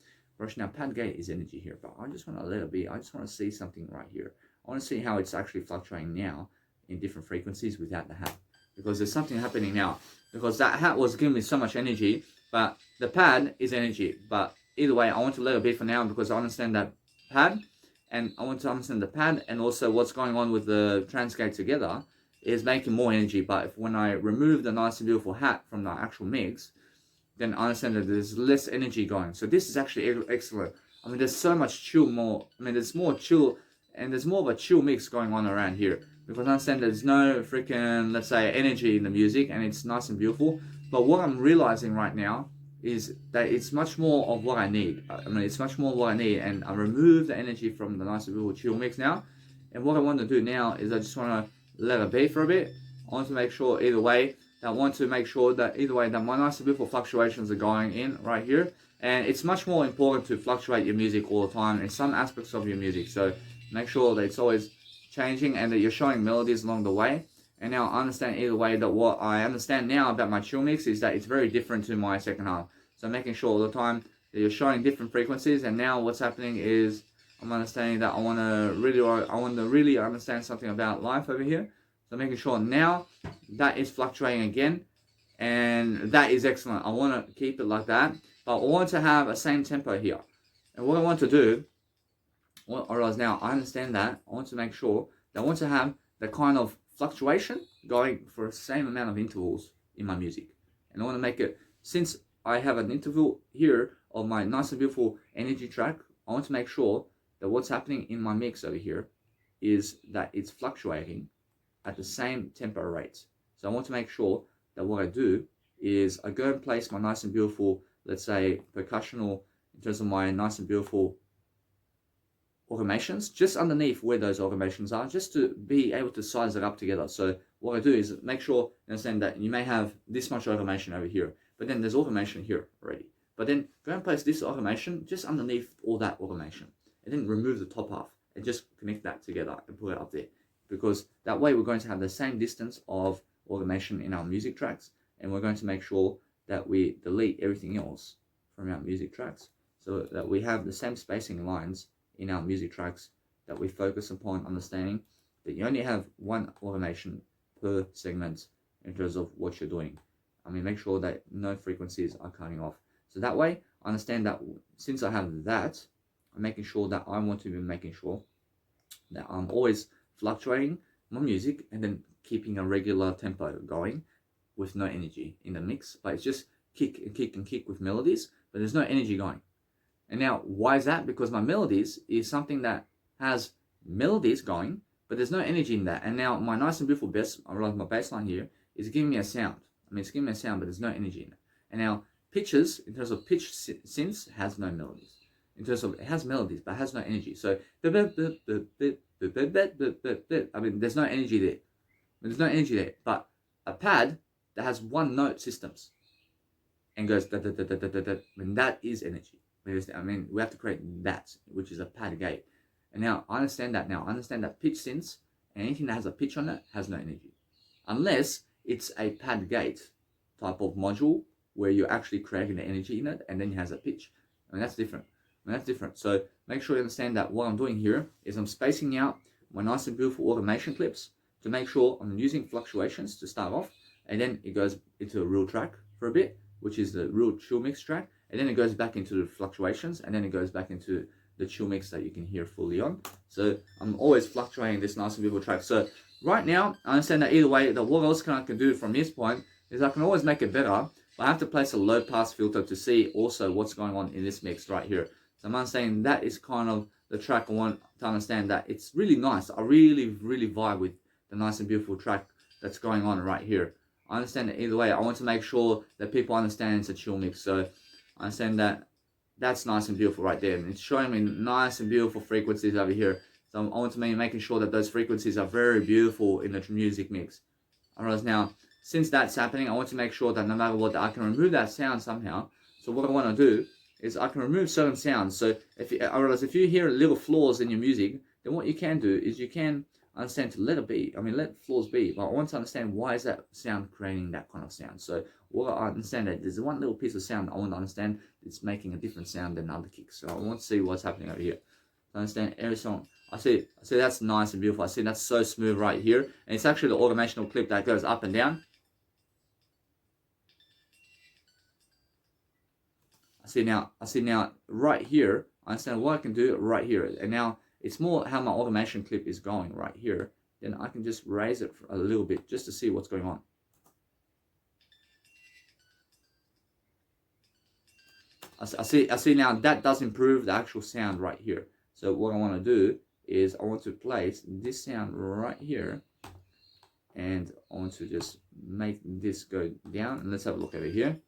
now pad gate is energy here, but I just want to let it be. I just want to see something right here. I want to see how it's actually fluctuating now in different frequencies without the hat. Because there's something happening now. Because that hat was giving me so much energy, but the pad is energy. But either way, I want to let it be for now because I understand that pad, and I want to understand the pad, and also what's going on with the transgate together is making more energy. But when I remove the nice and beautiful hat from the actual mix, then I understand that there's less energy going. So this is actually excellent. I mean, there's so much chill more. I mean, there's more chill, and there's more of a chill mix going on around here. Because I understand there's no freaking, let's say, energy in the music, and it's nice and beautiful. But what I'm realizing right now is that it's much more of what I need. I mean, it's much more what I need, and I remove the energy from the nice and beautiful chill mix now. And what I want to do now is I just want to let it be for a bit. I want to make sure either way, I want to make sure that either way that my nice and beautiful fluctuations are going in right here. And it's much more important to fluctuate your music all the time in some aspects of your music. So make sure that it's always changing and that you're showing melodies along the way. And now I understand either way that what I understand now about my chill mix is that it's very different to my second half. So making sure all the time that you're showing different frequencies. And now what's happening is I'm understanding that I want to really understand something about life over here. So making sure now that is fluctuating again, and that is excellent. I want to keep it like that, but I want to have a same tempo here. And what I want to do, or now I understand that, I want to make sure that I want to have the kind of fluctuation going for the same amount of intervals in my music. And I want to make it, since I have an interval here of my nice and beautiful energy track, I want to make sure that what's happening in my mix over here is that it's fluctuating at the same tempo rates. So I want to make sure that what I do is I go and place my nice and beautiful, let's say, percussional, in terms of my nice and beautiful automations, just underneath where those automations are, just to be able to size it up together. So what I do is make sure, understand that you may have this much automation over here, but then there's automation here already. But then go and place this automation just underneath all that automation, and then remove the top half and just connect that together and put it up there. Because that way we're going to have the same distance of automation in our music tracks, and we're going to make sure that we delete everything else from our music tracks so that we have the same spacing lines in our music tracks, that we focus upon understanding that you only have one automation per segment in terms of what you're doing. I mean, make sure that no frequencies are cutting off. So that way, I understand that since I have that, I'm making sure that I want to be making sure that I'm always fluctuating my music and then keeping a regular tempo going with no energy in the mix, but it's just kick and kick and kick with melodies, but there's no energy going. And now why is that? Because my melodies is something that has melodies going, but there's no energy in that. And now my nice and beautiful bass, I realize my bass line here is giving me a sound. I mean, it's giving me a sound, but there's no energy in it. And now pitches, in terms of pitch synths, has no melodies. In terms of, it has melodies, but it has no energy. So I mean, there's no energy there. There's no energy there. But a pad that has one note systems and goes da da da da da da da, I mean, that is energy. I mean, we have to create that, which is a pad gate. And now I understand that. Now I understand that pitch synths and anything that has a pitch on it has no energy, unless it's a pad gate type of module where you're actually creating the energy in it, and then it has a pitch. I mean, that's different. So make sure you understand that what I'm doing here is I'm spacing out my nice and beautiful automation clips to make sure I'm using fluctuations to start off, and then it goes into a real track for a bit, which is the real chill mix track, and then it goes back into the fluctuations, and then it goes back into the chill mix that you can hear fully on. So I'm always fluctuating this nice and beautiful track. So right now, I understand that either way, that what else I can do from this point is I can always make it better, but I have to place a low pass filter to see also what's going on in this mix right here. So I'm understanding that is kind of the track I want to understand, that it's really nice. I really vibe with the nice and beautiful track that's going on right here. I understand that either way, I want to make sure that people understand it's a chill mix. So I understand that that's nice and beautiful right there. And it's showing me nice and beautiful frequencies over here. So I want to be making sure that those frequencies are very beautiful in the music mix. Alright, now, since that's happening, I want to make sure that no matter what, I can remove that sound somehow. So what I want to do is I can remove certain sounds. So I realize if you hear little flaws in your music, then what you can do is you can understand to let it be. I mean, let flaws be. But I want to understand why is that sound creating that kind of sound. So what I understand that there's one little piece of sound I want to understand it's making a different sound than other kicks. So I want to see what's happening over here. To understand every song. I see that's nice and beautiful. I see that's so smooth right here. And it's actually the automational clip that goes up and down. I see now right here, I understand what I can do right here. And now it's more how my automation clip is going right here. Then I can just raise it a little bit just to see what's going on. I see now that does improve the actual sound right here. So what I want to do is I want to place this sound right here. And I want to just make this go down. And let's have a look over here.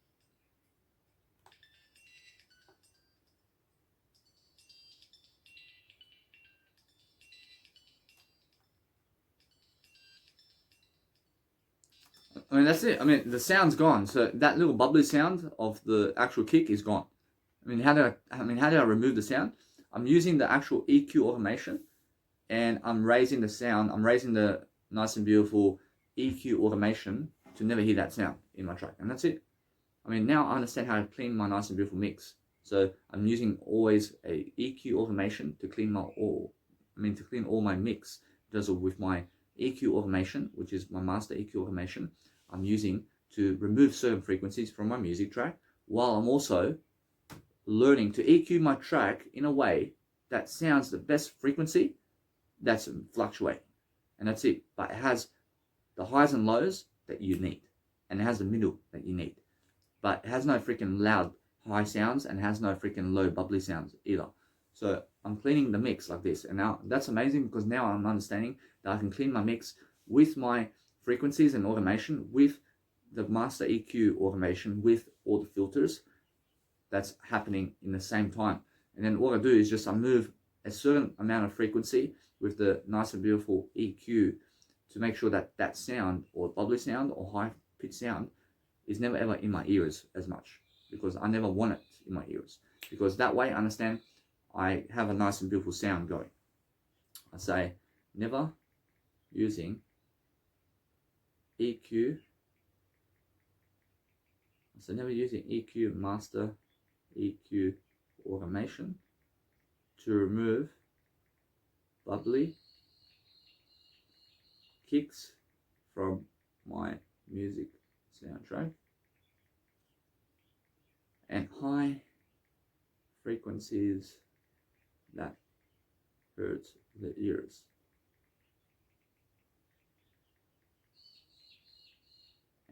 I mean, that's it. I mean, the sound's gone. So that little bubbly sound of the actual kick is gone. I mean, how did I remove the sound? I'm using the actual EQ automation, and I'm raising the sound. I'm raising the nice and beautiful EQ automation to never hear that sound in my track, and that's it. I mean, now I understand how to clean my nice and beautiful mix. So I'm using always a EQ automation to clean to clean all my mix. Because with my EQ automation, which is my master EQ automation, I'm using to remove certain frequencies from my music track, while I'm also learning to EQ my track in a way that sounds the best frequency that's fluctuating. And that's it. But it has the highs and lows that you need. And it has the middle that you need. But it has no freaking loud high sounds and has no freaking low bubbly sounds either. So I'm cleaning the mix like this. And now that's amazing because now I'm understanding that I can clean my mix with my frequencies and automation, with the master EQ automation, with all the filters. That's happening in the same time. And then what I do is just I move a certain amount of frequency with the nice and beautiful EQ to make sure that that sound or bubbly sound or high pitched sound is never ever in my ears as much, because I never want it in my ears, because that way I understand I have a nice and beautiful sound going. I say never using EQ. So never using EQ master EQ automation to remove bubbly kicks from my music soundtrack and high frequencies that hurts the ears.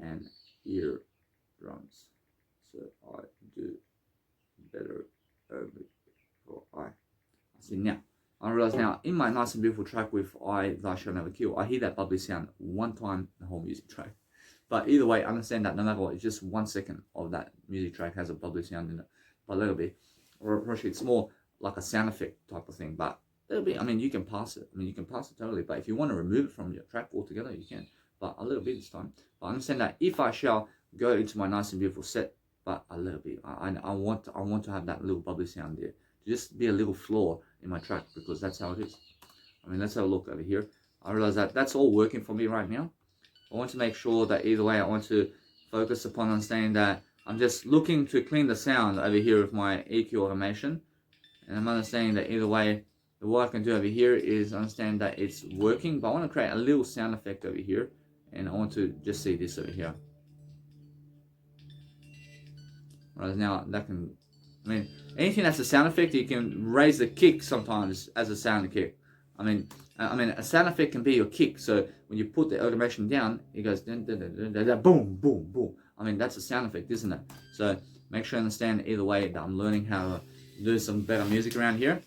And ear drums. So I do better for I see now. I realize now in my nice and beautiful track with I Thou Shalt Never Kill, I hear that bubbly sound one time the whole music track. But either way, I understand that no matter what, it's just 1 second of that music track has a bubbly sound in it. But a little bit. Or actually it's more like a sound effect type of thing. But it'll be, I mean, you can pass it. I mean, you can pass it totally. But if you want to remove it from your track altogether, you can. But a little bit this time. But I understand that if I shall go into my nice and beautiful set, but a little bit, I want to have that little bubbly sound there, to just be a little flaw in my track, because that's how it is. I mean, let's have a look over here. I realize that that's all working for me right now. I want to make sure that either way, I want to focus upon understanding that I'm just looking to clean the sound over here with my EQ automation, and I'm understanding that either way, what I can do over here is understand that it's working, but I want to create a little sound effect over here, and I want to just see this over here. Right now, that can, I mean, anything that's a sound effect, you can raise the kick sometimes as a sound kick. I mean, a sound effect can be your kick. So when you put the automation down, it goes dun, dun, dun, dun, dun, boom, boom, boom. I mean, that's a sound effect, isn't it? So make sure you understand either way that I'm learning how to do some better music around here.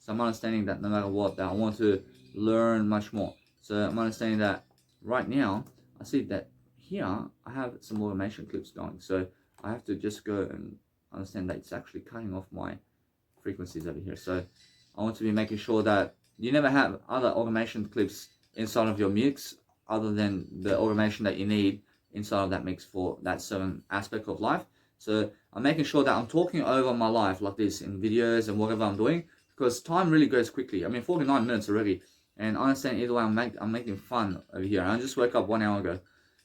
So I'm understanding that no matter what, that I want to learn much more. So I'm understanding that right now, I see that here I have some automation clips going. So I have to just go and understand that it's actually cutting off my frequencies over here. So I want to be making sure that you never have other automation clips inside of your mix other than the automation that you need inside of that mix for that certain aspect of life. So I'm making sure that I'm talking over my life like this in videos and whatever I'm doing, because time really goes quickly. I mean, 49 minutes already, And understand either way, I'm making fun over here. I just woke up 1 hour ago.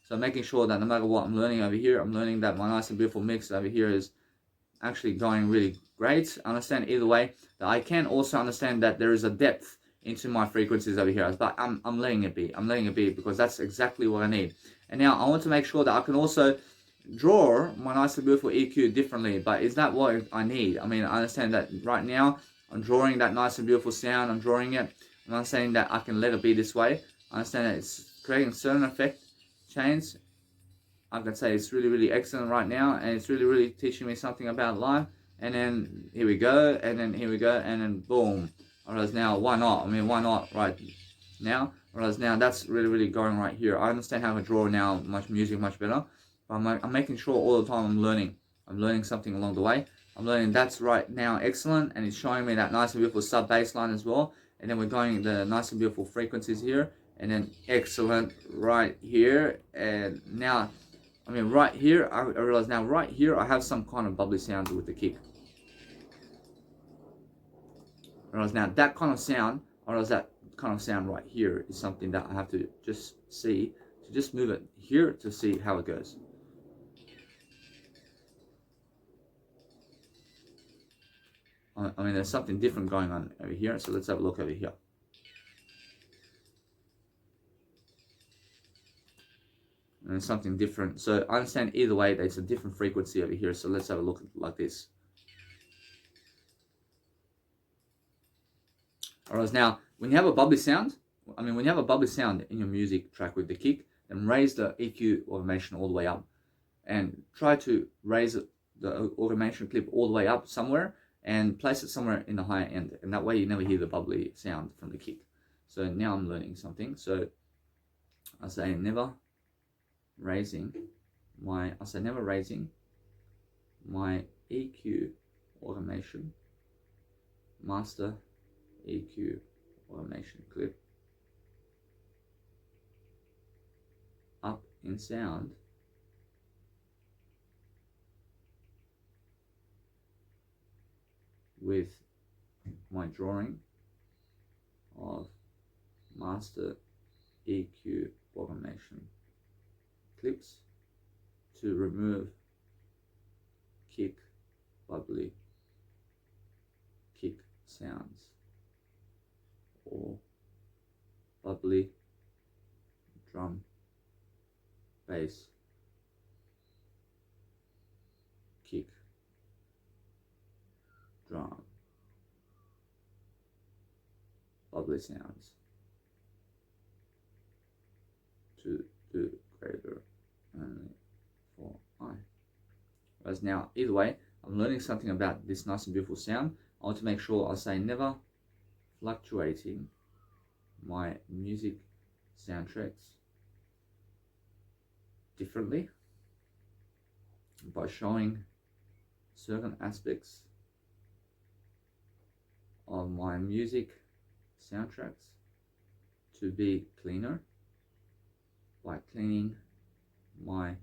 So I'm making sure that no matter what I'm learning over here, I'm learning that my nice and beautiful mix over here is actually going really great. Understand either way that I can also understand that there is a depth into my frequencies over here, but I'm letting it be. I'm letting it be because that's exactly what I need. And now I want to make sure that I can also draw my nice and beautiful EQ differently, but is that what I need? I mean, I understand that right now I'm drawing that nice and beautiful sound. I'm drawing it. I'm not saying that I can let it be this way. I understand that it's creating certain effect chains. I can say it's really, really excellent right now, and it's really, really teaching me something about life. And then here we go, and then here we go, and then boom. Whereas now, why not? I mean, why not right now? Whereas now, that's really, really going right here. I understand how to draw now, music much better. But I'm making sure all the time I'm learning. I'm learning something along the way. I'm learning that's right now excellent, and it's showing me that nice and beautiful sub bass line as well. And then we're going the nice and beautiful frequencies here, and then excellent right here. And now, I mean, right here, I realize now, right here, I have some kind of bubbly sounds with the kick. I realize now that kind of sound, I realize that kind of sound right here is something that I have to just see, to just move it here to see how it goes. I mean, there's something different going on over here, so let's have a look over here. And there's something different. So I understand either way, there's a different frequency over here, so let's have a look like this. Alright, now, when you have a bubbly sound, when you have a bubbly sound in your music track with the kick, then raise the EQ automation all the way up. And try to raise the automation clip all the way up somewhere, and place it somewhere in the higher end, and that way you never hear the bubbly sound from the kick. So now I'm learning something. So I say never raising my EQ automation master EQ automation clip up in sound with my drawing of master EQ automation clips to remove kick, bubbly kick sounds or bubbly drum bass kick drum bubbly sounds to do greater only for I. Whereas now, either way, I'm learning something about this nice and beautiful sound. I want to make sure I say never fluctuating my music soundtracks differently by showing certain aspects of my music soundtracks to be cleaner by cleaning my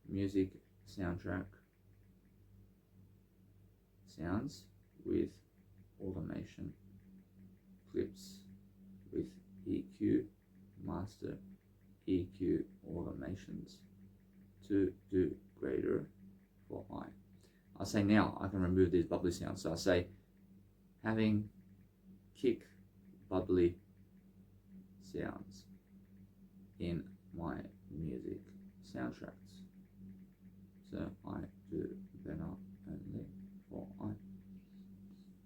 music soundtrack sounds with automation clips with EQ master EQ automations to do greater for I say now I can remove these bubbly sounds. So I say having kick bubbly sounds in my music soundtracks. So I do better only for I.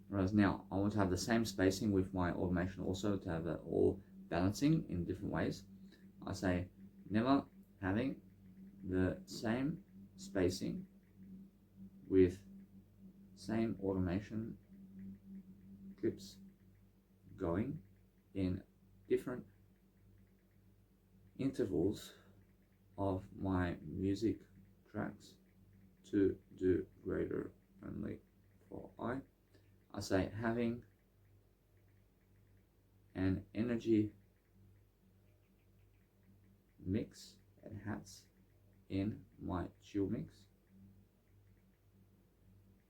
Whereas now I want to have the same spacing with my automation also, to have it all balancing in different ways. I say never having the same spacing with same automation clips going in different intervals of my music tracks to do greater only for I say having an energy mix and hats in my chill mix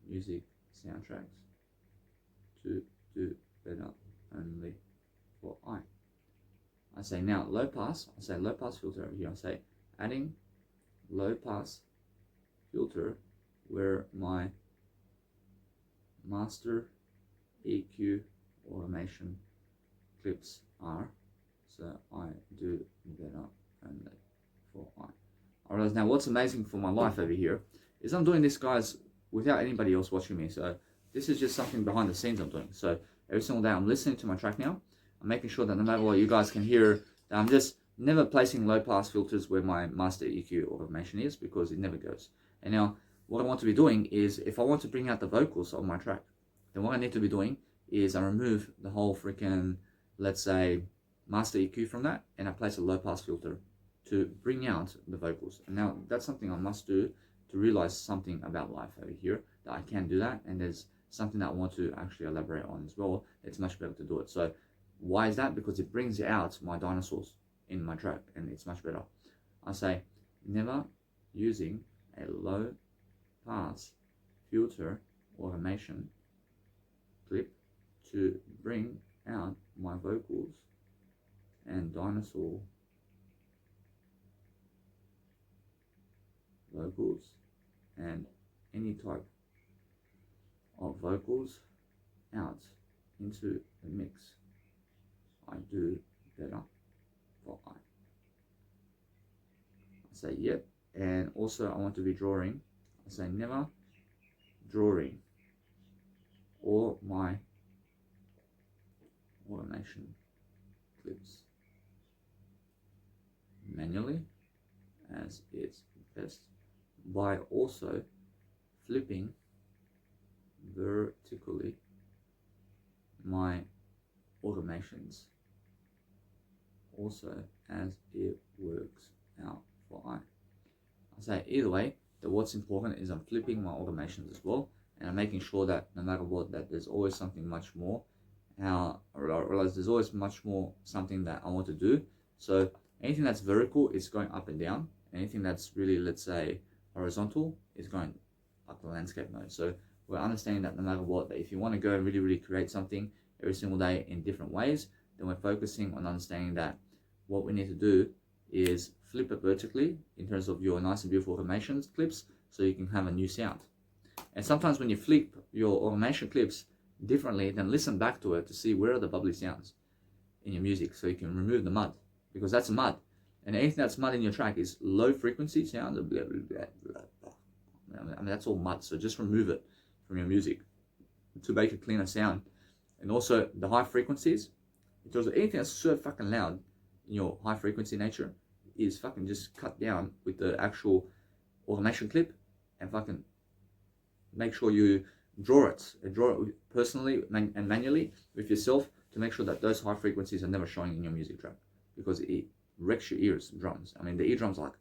music soundtracks to do better only for I. I say now low pass, I say low pass filter over here. I say adding low pass filter where my master EQ automation clips are. So I do better only for I. Alright, now what's amazing for my life over here is I'm doing this, guys, without anybody else watching me. So this is just something behind the scenes I'm doing. So every single day I'm listening to my track now. I'm making sure that no matter what, you guys can hear that I'm just never placing low pass filters where my master EQ automation is, because it never goes. And now what I want to be doing is, if I want to bring out the vocals on my track, then what I need to be doing is I remove the whole freaking, let's say, master EQ from that, and I place a low pass filter to bring out the vocals. And now that's something I must do to realize something about life over here, that I can do that, and there's something that I want to actually elaborate on as well. It's much better to do it. So why is that? Because it brings out my dinosaurs in my track, and it's much better. I say never using a low pass filter automation clip to bring out my vocals and dinosaur vocals and any type of vocals out into the mix. I do better for I. I say yep, and also I want to be drawing. I say never drawing all my automation clips manually as it's best, by also flipping vertically my automations also as it works out for I. I say either way that what's important is I'm flipping my automations as well, and I'm making sure that no matter what, that there's always something much more. I realize there's always much more something that I want to do. So anything that's vertical is going up and down. Anything that's really, let's say, horizontal is going up the landscape mode. So we're understanding that no matter what, that if you want to go and really create something every single day in different ways, then we're focusing on understanding that what we need to do is flip it vertically in terms of your nice and beautiful automations clips, so you can have a new sound. And sometimes when you flip your automation clips differently, then listen back to it to see where are the bubbly sounds in your music, so you can remove the mud, because that's mud. And anything that's mud in your track is low frequency sounds. Blah, blah, blah, blah, blah. I mean, that's all mud. So just remove it from your music to make a cleaner sound. And also the high frequencies, because anything that's so fucking loud in your high frequency nature is fucking just cut down with the actual automation clip, and fucking make sure you draw it personally and manually with yourself to make sure that those high frequencies are never showing in your music track, because it wrecks your ears, drums. I mean, the eardrums are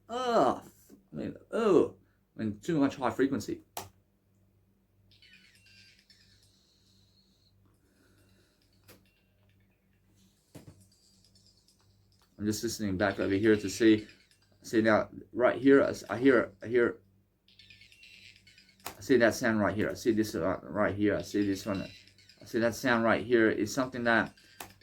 like, too much high frequency. I'm just listening back over here to see now, right here, I see that sound right here. I see this right here. I see this one. I see that sound right here is something that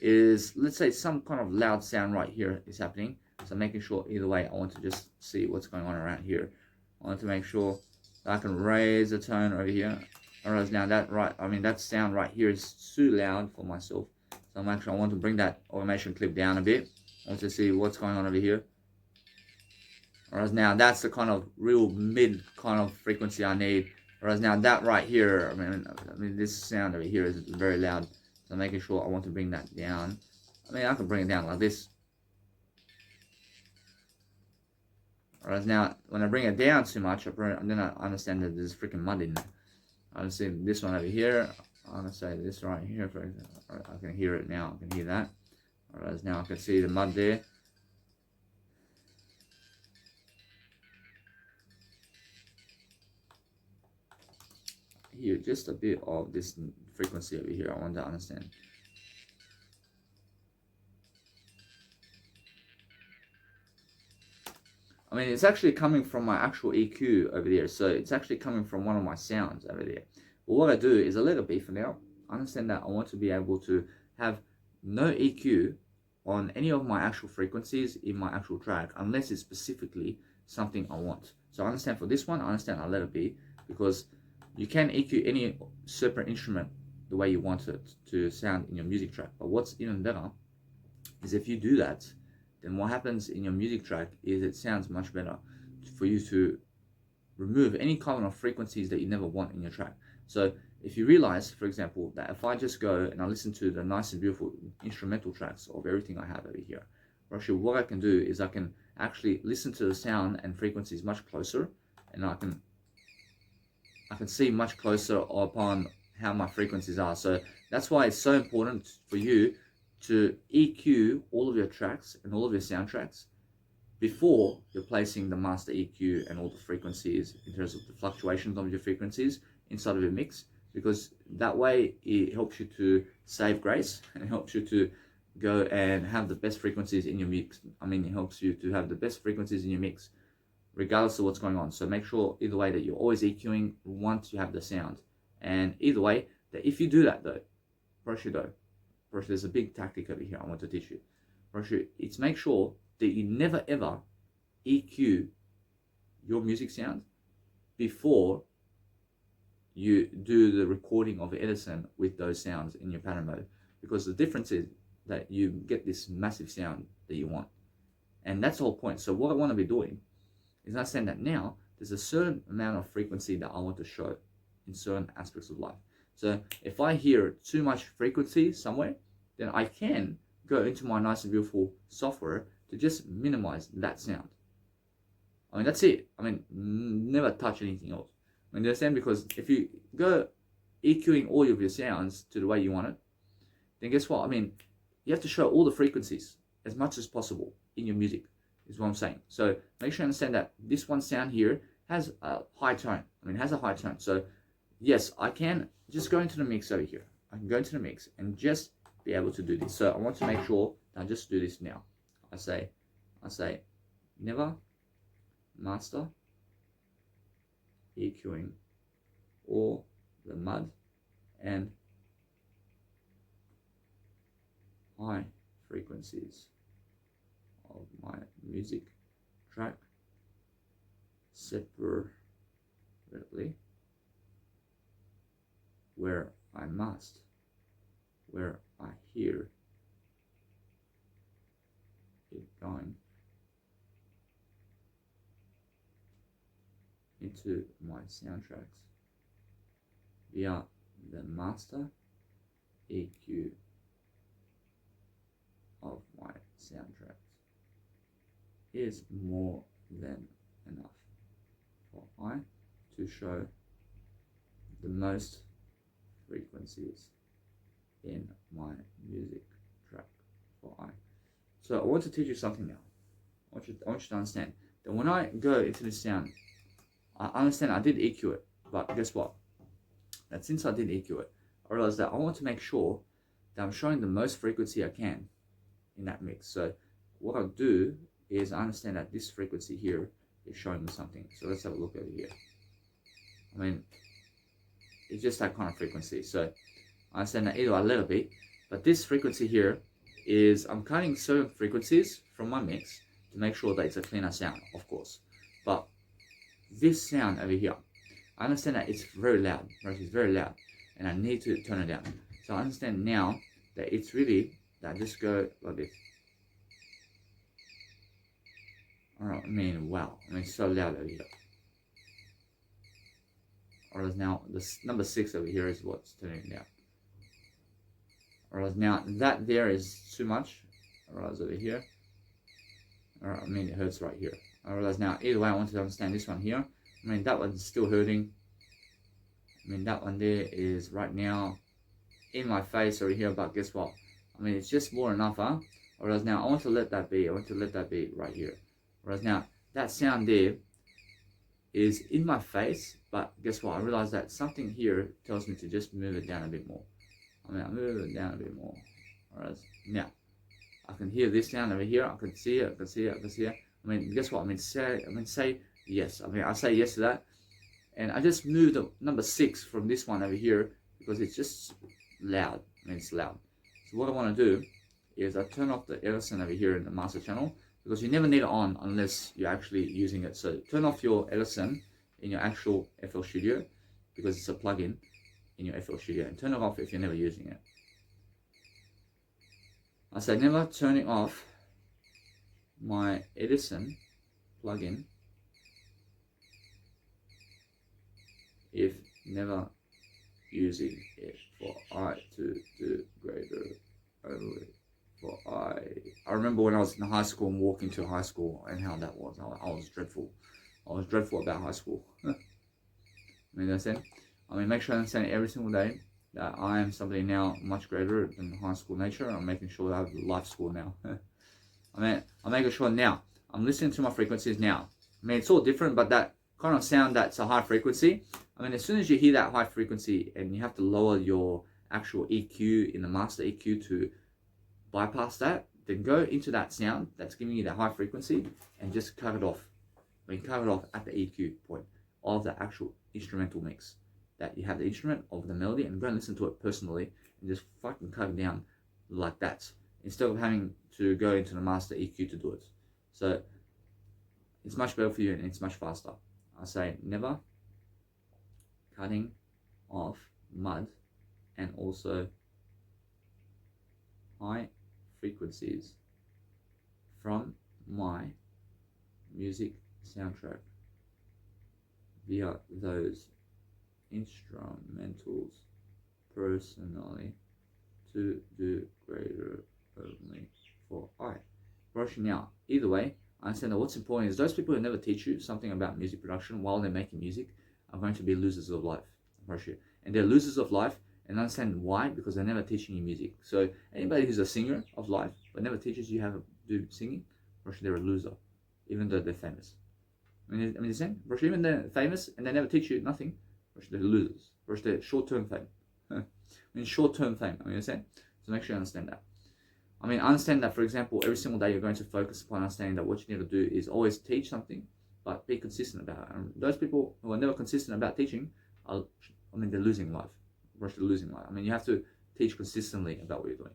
is, let's say, some kind of loud sound right here is happening. So I'm making sure either way, I want to just see what's going on around here. I want to make sure that I can raise the tone over here. Whereas now that sound right here is too loud for myself. So I want to bring that automation clip down a bit. I want to see what's going on over here. Whereas now that's the kind of real mid kind of frequency I need. Whereas now that right here, I mean this sound over here is very loud. So I'm making sure I want to bring that down. I mean, I can bring it down like this. Whereas now, when I bring it down too much, then I understand that there's freaking mud in there. I'll see this one over here. I'm gonna say this right here. For example. I can hear it now. I can hear that. Whereas now I can see the mud there. Here, just a bit of this frequency over here. I want to understand. I mean, it's actually coming from my actual EQ over there. So it's actually coming from one of my sounds over there. But what I do is I let it be for now. I understand that I want to be able to have no EQ on any of my actual frequencies in my actual track unless it's specifically something I want. So I understand for this one, I understand I'll let it be, because you can EQ any separate instrument the way you want it to sound in your music track. But what's even better is if you do that, then what happens in your music track is it sounds much better for you to remove any kind of frequencies that you never want in your track. So if you realize, for example, that if I just go and I listen to the nice and beautiful instrumental tracks of everything I have over here, actually what I can do is I can actually listen to the sound and frequencies much closer, and I can see much closer upon how my frequencies are. So that's why it's so important for you to EQ all of your tracks and all of your soundtracks before you're placing the master EQ and all the frequencies in terms of the fluctuations of your frequencies inside of your mix, because that way it helps you to save grace and it helps you to go and have the best frequencies in your mix. I mean, it helps you to have the best frequencies in your mix regardless of what's going on. So make sure either way that you're always EQing once you have the sound. And either way, that if you do that though, there's a big tactic over here I want to teach you. It's make sure that you never ever EQ your music sound before you do the recording of Edison with those sounds in your pattern mode, because the difference is that you get this massive sound that you want, and that's the whole point. So what I want to be doing is understand that now there's a certain amount of frequency that I want to show in certain aspects of life. So if I hear too much frequency somewhere, then I can go into my nice and beautiful software to just minimize that sound. I mean, that's it. I mean, never touch anything else. I mean, you understand? Because if you go EQing all of your sounds to the way you want it, then guess what? I mean, you have to show all the frequencies as much as possible in your music, is what I'm saying. So make sure you understand that this one sound here has a high tone. I mean, it has a high tone. So yes, I can just go into the mix over here. I can go into the mix and just be able to do this. So I want to make sure that I just do this now. I say never master EQing all the mud and high frequencies of my music track separately where I must, where I hear it going into my soundtracks via the master EQ of my soundtracks is more than enough for I to show the most frequencies in my music track for I. So I want to teach you something now. I want you to understand that when I go into this sound, I understand I did EQ it, but guess what? That since I did EQ it, I realized that I want to make sure that I'm showing the most frequency I can in that mix. So what I'll do is I understand that this frequency here is showing me something. So let's have a look over here. I mean, it's just that kind of frequency. So I understand that either I let it be, but this frequency here is, I'm cutting certain frequencies from my mix to make sure that it's a cleaner sound, of course. But this sound over here, I understand that it's very loud, right? It's very loud, and I need to turn it down. So I understand now that it's really that I just go like this. Alright, I mean, wow, I mean, it's so loud over here. Alright, now this number 6 over here is what's turning it down. Alright, now that there is too much. Alright, over here. Alright, I mean, it hurts right here. I realize now, either way, I want to understand this one here. I mean, that one's still hurting. I mean, that one there is right now in my face over here, but guess what? I mean, it's just more enough, huh? Whereas now, I want to let that be. I want to let that be right here. Whereas now, that sound there is in my face, but guess what? I realize that something here tells me to just move it down a bit more. I mean, I move it down a bit more. Whereas now, I can hear this sound over here. I can see it. I can see it. I can see it. I mean, guess what? I mean, say yes. I mean, I say yes to that, and I just move the number 6 from this one over here because it's just loud. I mean, it's loud. So So what I want to do is I turn off the Edison over here in the master channel, because you never need it on unless you're actually using it. So turn off your Edison in your actual FL Studio, because it's a plugin in your FL Studio, and turn it off if you're never using it. I say never turning off my Edison plugin if never using it, for I to do greater only for I remember when I was in high school and walking to high school and how that was. I was dreadful. I was dreadful about high school. I mean, make sure I understand every single day that I am somebody now much greater than high school nature. I'm making sure that I have life school now. I'm making sure now. I'm listening to my frequencies now. I mean, it's all different, but that kind of sound that's a high frequency. I mean, as soon as you hear that high frequency and you have to lower your actual EQ in the master EQ to bypass that, then go into that sound that's giving you that high frequency and just cut it off. I mean, cut it off at the EQ point of the actual instrumental mix. That you have the instrument of the melody, and go and listen to it personally and just fucking cut it down like that, instead of having to go into the master EQ to do it. So it's much better for you and it's much faster. I say never cutting off mud and also high frequencies from my music soundtrack via those instrumentals personally to do greater only for I. Rushing now. Either way, I understand that what's important is those people who never teach you something about music production while they're making music are going to be losers of life. And they're losers of life, and understand why, because they're never teaching you music. So anybody who's a singer of life but never teaches you how to do singing, they're a loser, even though they're famous. I mean, the same. Even they're famous and they never teach you nothing, they're losers. They're short-term fame. I mean, short-term fame. I mean, so make sure you understand that. I mean, understand that, for example, every single day you're going to focus upon understanding that what you need to do is always teach something, but be consistent about it. And those people who are never consistent about teaching, they're losing life. They're losing life. I mean, you have to teach consistently about what you're doing,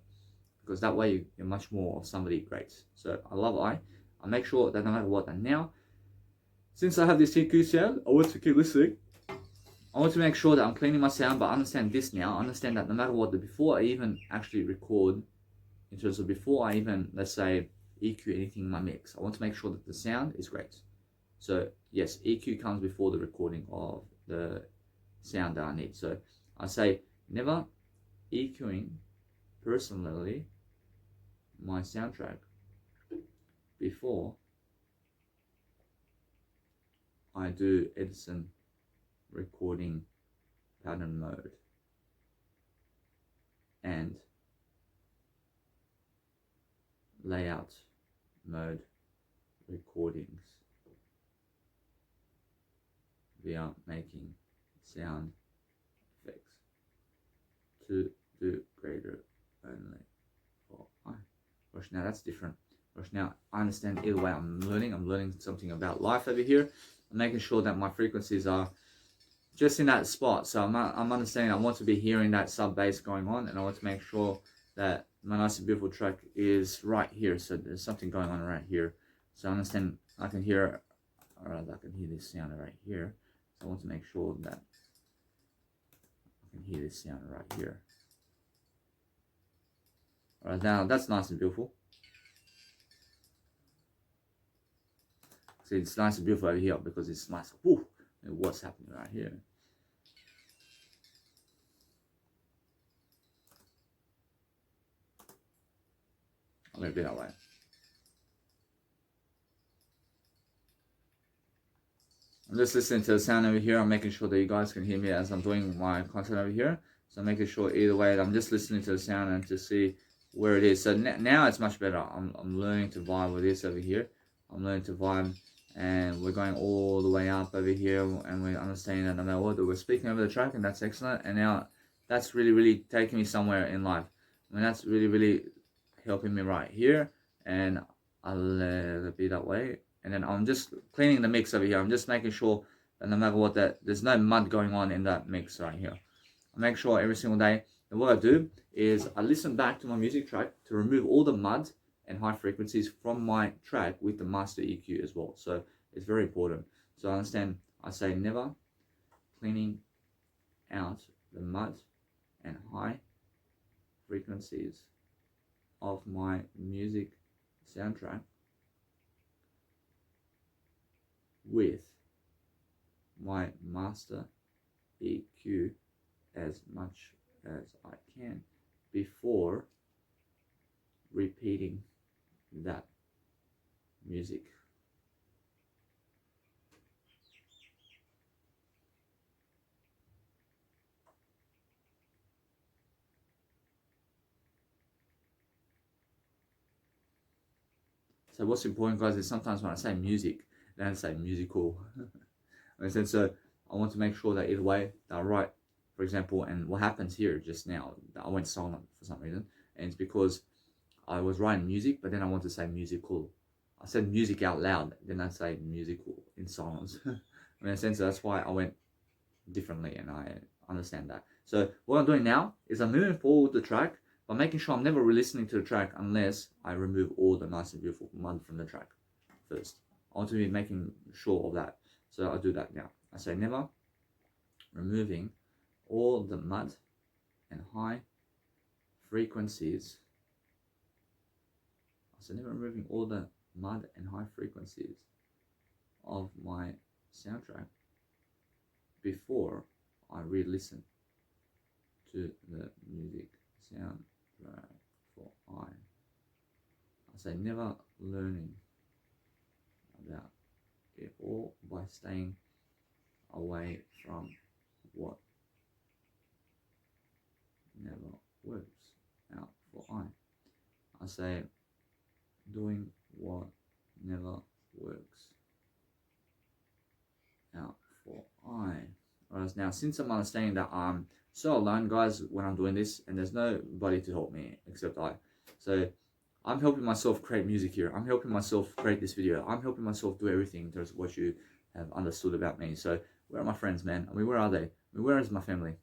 because that way you're much more of somebody great. So I love I make sure that no matter what, and now, since I have this EQ sound, I want to keep listening. I want to make sure that I'm cleaning my sound, but understand this now. Understand that no matter what, before I even actually record, in terms of before I even, let's say, EQ anything in my mix, I want to make sure that the sound is great. So yes, EQ comes before the recording of the sound that I need. So I say never EQing personally my soundtrack before I do Edison recording pattern mode and layout mode recordings via making sound effects to do greater only for I. Now that's different. Now I understand either way. I'm learning something about life over here. I'm making sure that my frequencies are just in that spot. So I'm understanding I want to be hearing that sub bass going on, and I want to make sure that my nice and beautiful track is right here. So there's something going on right here. So I understand I can hear, or I can hear this sound right here. So I want to make sure that I can hear this sound right here. Alright, now that's nice and beautiful. See, it's nice and beautiful over here because it's nice. Woo, and what's happening right here? I'm gonna be that way. I'm just listening to the sound over here. I'm making sure that you guys can hear me as I'm doing my content over here. So I'm making sure either way that I'm just listening to the sound and to see where it is. So now it's much better. I'm learning to vibe with this over here. I'm learning to vibe, and we're going all the way up over here, and we're understanding that no matter what, we're speaking over the track, and that's excellent. And now that's really taking me somewhere in life. I mean, that's really helping me right here, and I'll let it be that way. And then I'm just cleaning the mix over here. I'm just making sure that no matter what, that there's no mud going on in that mix right here. I make sure every single day then what I do is I listen back to my music track to remove all the mud and high frequencies from my track with the master EQ as well. So it's very important. So I understand, I say never cleaning out the mud and high frequencies of my music soundtrack with my master EQ as much as I can before repeating that music. So what's important, guys, is sometimes when I say music, I don't say musical. And so I want to make sure that either way that I write, for example, and what happens here just now, I went silent for some reason, and it's because I was writing music, but then I want to say musical. I said music out loud, then I say musical in silence. In a sense, that's why I went differently, and I understand that. So what I'm doing now is I'm moving forward the track, but making sure I'm never re-listening to the track unless I remove all the nice and beautiful mud from the track first. I want to be making sure of that. So I'll do that now. I say never removing all the mud and high frequencies. I say never removing all the mud and high frequencies of my soundtrack before I re-listen to the music soundtrack for I say never learning about it all by staying away from what never works out for I say doing what never works out for I. Whereas now, since I'm understanding that I'm so alone, guys, when I'm doing this, and there's nobody to help me except I. So I'm helping myself create music here. I'm helping myself create this video. I'm helping myself do everything in terms of what you have understood about me. So where are my friends, man? I mean, where are they? I mean, where is my family?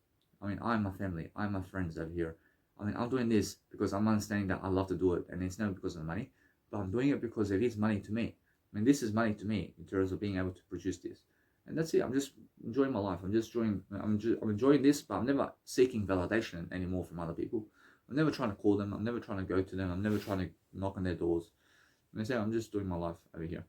I mean, I'm my family. I'm my friends over here. I mean, I'm doing this because I'm understanding that I love to do it, and it's not because of the money, but I'm doing it because it is money to me. I mean, this is money to me in terms of being able to produce this. And that's it. I'm just enjoying my life. I'm enjoying this, but I'm never seeking validation anymore from other people. I'm never trying to call them. I'm never trying to go to them. I'm never trying to knock on their doors. I'm just doing my life over here.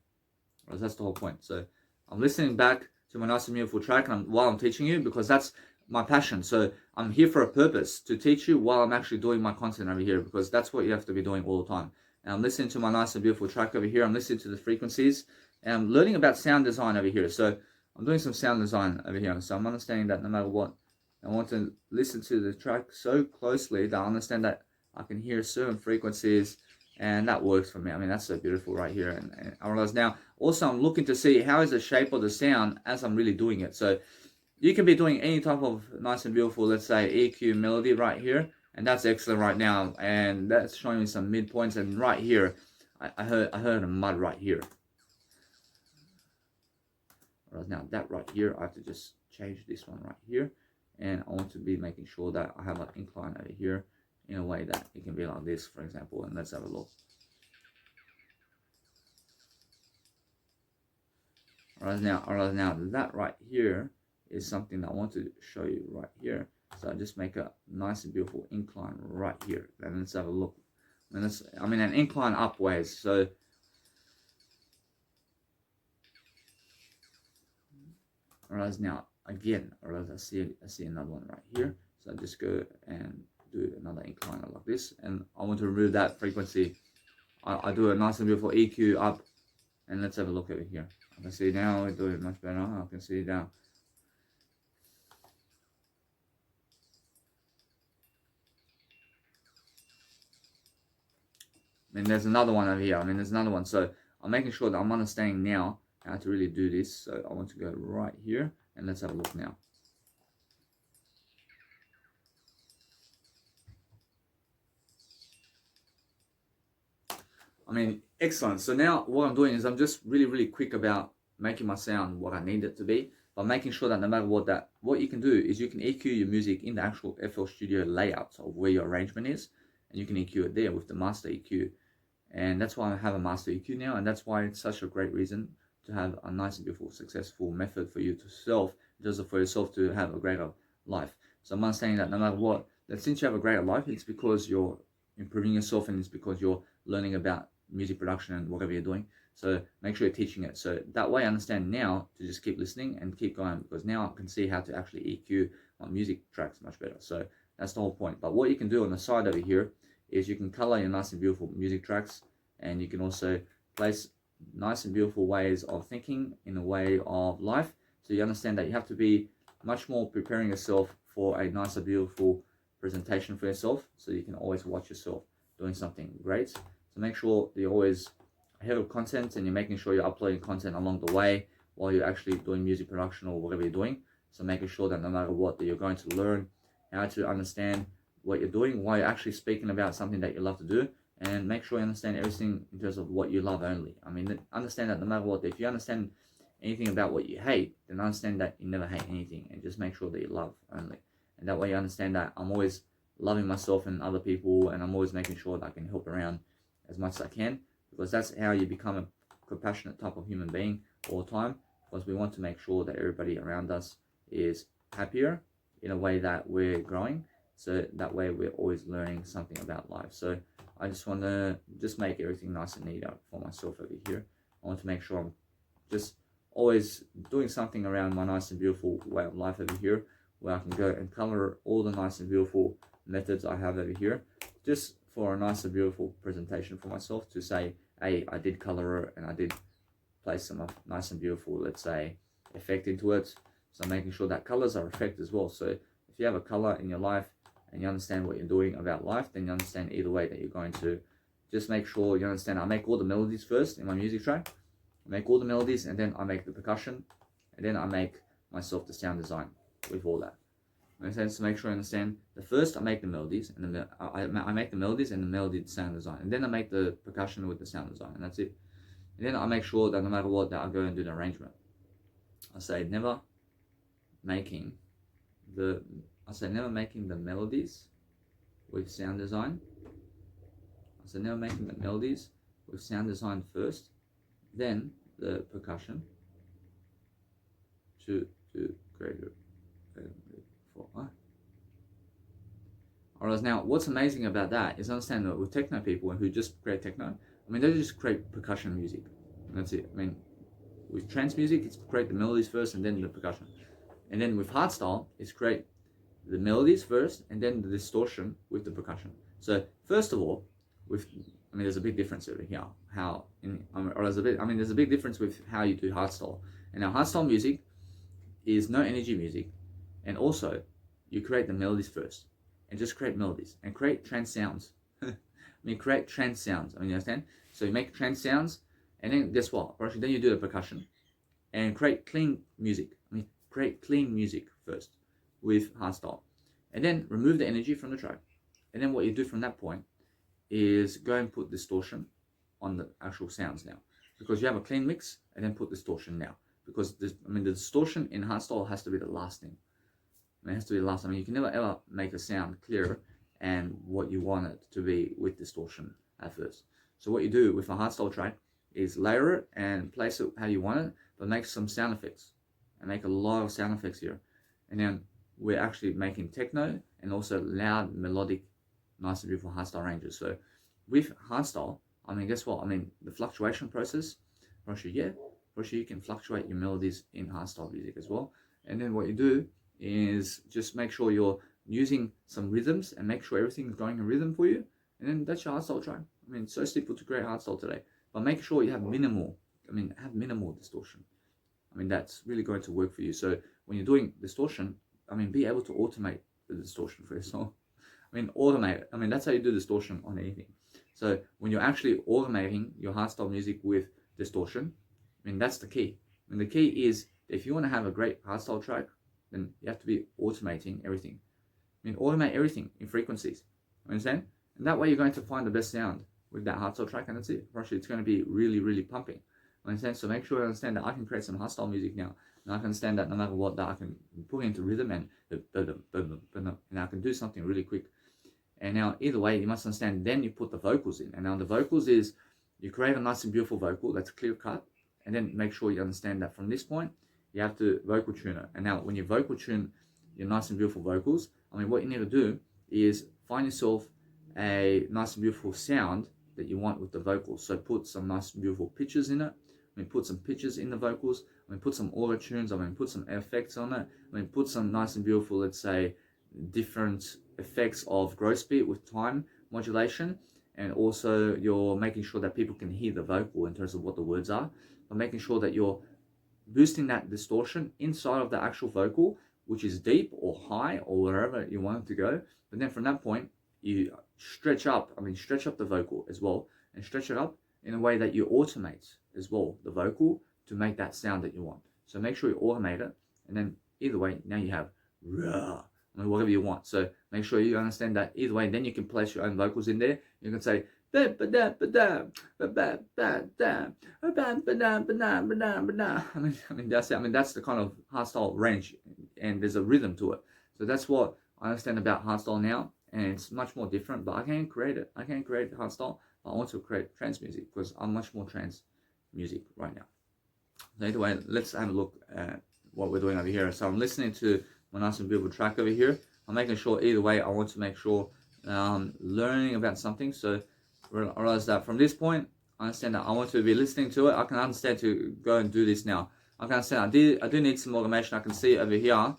Right, that's the whole point. So I'm listening back to my nice and beautiful track while I'm teaching you, because that's my passion. So I'm here for a purpose, to teach you while I'm actually doing my content over here, because that's what you have to be doing all the time. And I'm listening to my nice and beautiful track over here. I'm listening to the frequencies, and I'm learning about sound design over here. So I'm doing some sound design over here. So I'm understanding that no matter what, I want to listen to the track so closely that I understand that I can hear certain frequencies, and that works for me. I mean, that's so beautiful right here. And I realize now, also I'm looking to see how is the shape of the sound as I'm really doing it. So you can be doing any type of nice and beautiful, let's say EQ melody right here, and that's excellent right now. And that's showing me some midpoints. And right here, I heard a mud right here. Right now, that right here, I have to just change this one right here, and I want to be making sure that I have an incline over here in a way that it can be like this, for example. And let's have a look. Alright, now that right here is something that I want to show you right here. So I just make a nice and beautiful incline right here, and let's have a look. And that's, I mean, an incline upways. So alright, now again, alright, I see another one right here. So I just go and do another incline like this, and I want to remove that frequency. I do a nice and beautiful EQ up, and let's have a look over here. I can see now we're doing much better. I can see now. I mean, there's another one over here. I mean, there's another one. So I'm making sure that I'm understanding now how to really do this. So I want to go right here, and let's have a look now. I mean, excellent. So now what I'm doing is I'm just really quick about making my sound what I need it to be. But making sure that no matter what you can do is you can EQ your music in the actual FL Studio layout of where your arrangement is, and you can EQ it there with the master EQ. And that's why I have a master EQ now, and that's why it's such a great reason to have a nice and beautiful, successful method for you to just for yourself to have a greater life. So I'm not saying that no matter what, that since you have a greater life, it's because you're improving yourself and it's because you're learning about music production and whatever you're doing. So make sure you're teaching it. So that way I understand now to just keep listening and keep going, because now I can see how to actually EQ my music tracks much better. So that's the whole point. But what you can do on the side over here is you can color your nice and beautiful music tracks, and you can also place nice and beautiful ways of thinking in a way of life. So you understand that you have to be much more preparing yourself for a nice and beautiful presentation for yourself, so you can always watch yourself doing something great. So make sure that you're always ahead of content, and you're making sure you're uploading content along the way while you're actually doing music production or whatever you're doing. So making sure that no matter what, that you're going to learn how to understand what you're doing while you're actually speaking about something that you love to do, and make sure you understand everything in terms of what you love only. I mean, understand that no matter what, if you understand anything about what you hate, then understand that you never hate anything, and just make sure that you love only. And that way you understand that I'm always loving myself and other people, and I'm always making sure that I can help around as much as I can, because that's how you become a compassionate type of human being all the time, because we want to make sure that everybody around us is happier in a way that we're growing, so that way we're always learning something about life. So I just want to make everything nice and neat for myself over here. I want to make sure I'm just always doing something around my nice and beautiful way of life over here, where I can go and color all the nice and beautiful methods I have over here, just for a nice and beautiful presentation for myself, to say, hey, I did color it and I did place some nice and beautiful, let's say, effect into it. So making sure that colors are effect as well. So if you have a color in your life and you understand what you're doing about life, then you understand either way that you're going to just make sure you understand. I make all the melodies first in my music track. I make all the melodies, and then I make the percussion, and then I make myself the sound design with all that. Makes sense? To make sure I understand. The first I make the melodies, and I make the melodies and the melody sound design, and then I make the percussion with the sound design, and that's it. And then I make sure that no matter what, that I go and do the arrangement. I say never making the melodies with sound design. I say never making the melodies with sound design first, then the percussion to create it. Alright, now what's amazing about that is understand that with techno people who just create techno, I mean, they just create percussion music, and that's it. I mean, with trance music, it's create the melodies first and then the percussion. And then with hardstyle, it's create the melodies first and then the distortion with the percussion. So first of all, there's a big difference over here. There's a big difference with how you do hardstyle. And now hardstyle music is no energy music, and also you create the melodies first, and just create melodies and create trance sounds. Create trance sounds. You understand? So you make trance sounds, and then guess what? Then you do the percussion and create clean music. Create clean music first with hardstyle, and then remove the energy from the track. And then what you do from that point is go and put distortion on the actual sounds now, because you have a clean mix, and then put distortion now, because the distortion in hardstyle has to be the last thing. It has to be the last. You can never ever make a sound clear and what you want it to be with distortion at first. So what you do with a hardstyle track is layer it and place it how you want it, but make some sound effects, and make a lot of sound effects here. And then we're actually making techno and also loud, melodic, nice and beautiful hardstyle ranges. So with hardstyle, guess what? The fluctuation process, you can fluctuate your melodies in hardstyle music as well. And then what you do is just make sure you're using some rhythms and make sure everything is going in rhythm for you. And then that's your hardstyle track. It's so simple to create hardstyle today. But make sure you have minimal distortion. That's really going to work for you. So when you're doing distortion, be able to automate the distortion for yourself. Automate it. That's how you do distortion on anything. So when you're actually automating your hardstyle music with distortion, that's the key. The key is, if you want to have a great hardstyle track, then you have to be automating everything. Automate everything in frequencies. Understand? And that way you're going to find the best sound with that hardstyle track, and that's it. It's going to be really, really pumping. Understand? So make sure you understand that I can create some hardstyle music now. And I can understand that no matter what, that I can put into rhythm and I can do something really quick. And now, either way, you must understand, then you put the vocals in. And now the vocals is, you create a nice and beautiful vocal that's clear cut. And then make sure you understand that from this point, you have to vocal tune it. And now when you vocal tune your nice and beautiful vocals, I mean, what you need to do is find yourself a nice and beautiful sound that you want with the vocals. So put some nice and beautiful pitches in it. I mean, put some pitches in the vocals. I mean, put some auto tunes. I mean, put some effects on it. I mean, put some nice and beautiful, let's say, different effects of growth speed with time modulation. And also you're making sure that people can hear the vocal in terms of what the words are, but making sure that you're boosting that distortion inside of the actual vocal, which is deep or high or wherever you want it to go. But then from that point, you stretch up the vocal as well, and stretch it up in a way that you automate as well the vocal to make that sound that you want. So make sure you automate it, and then either way, now you have rah, I mean, whatever you want. So make sure you understand that either way, then you can place your own vocals in there. You can say I mean that's it. I mean that's the kind of hardstyle range, and there's a rhythm to it. So that's what I understand about hardstyle now, and it's much more different. But I can't create it. I can't create hardstyle. I want to create trance music because I'm much more trance music right now. So either way, let's have a look at what we're doing over here. So I'm listening to my nice and beautiful track over here. I'm making sure either way, I want to make sure learning about something. So I realize that from this point, I understand that I want to be listening to it. I can understand to go and do this now. I can understand I do need some automation. I can see over here. I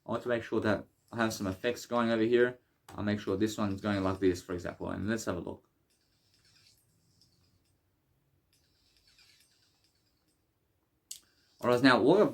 want to make sure that I have some effects going over here. I'll make sure this one's going like this, for example. And let's have a look. Alright, now what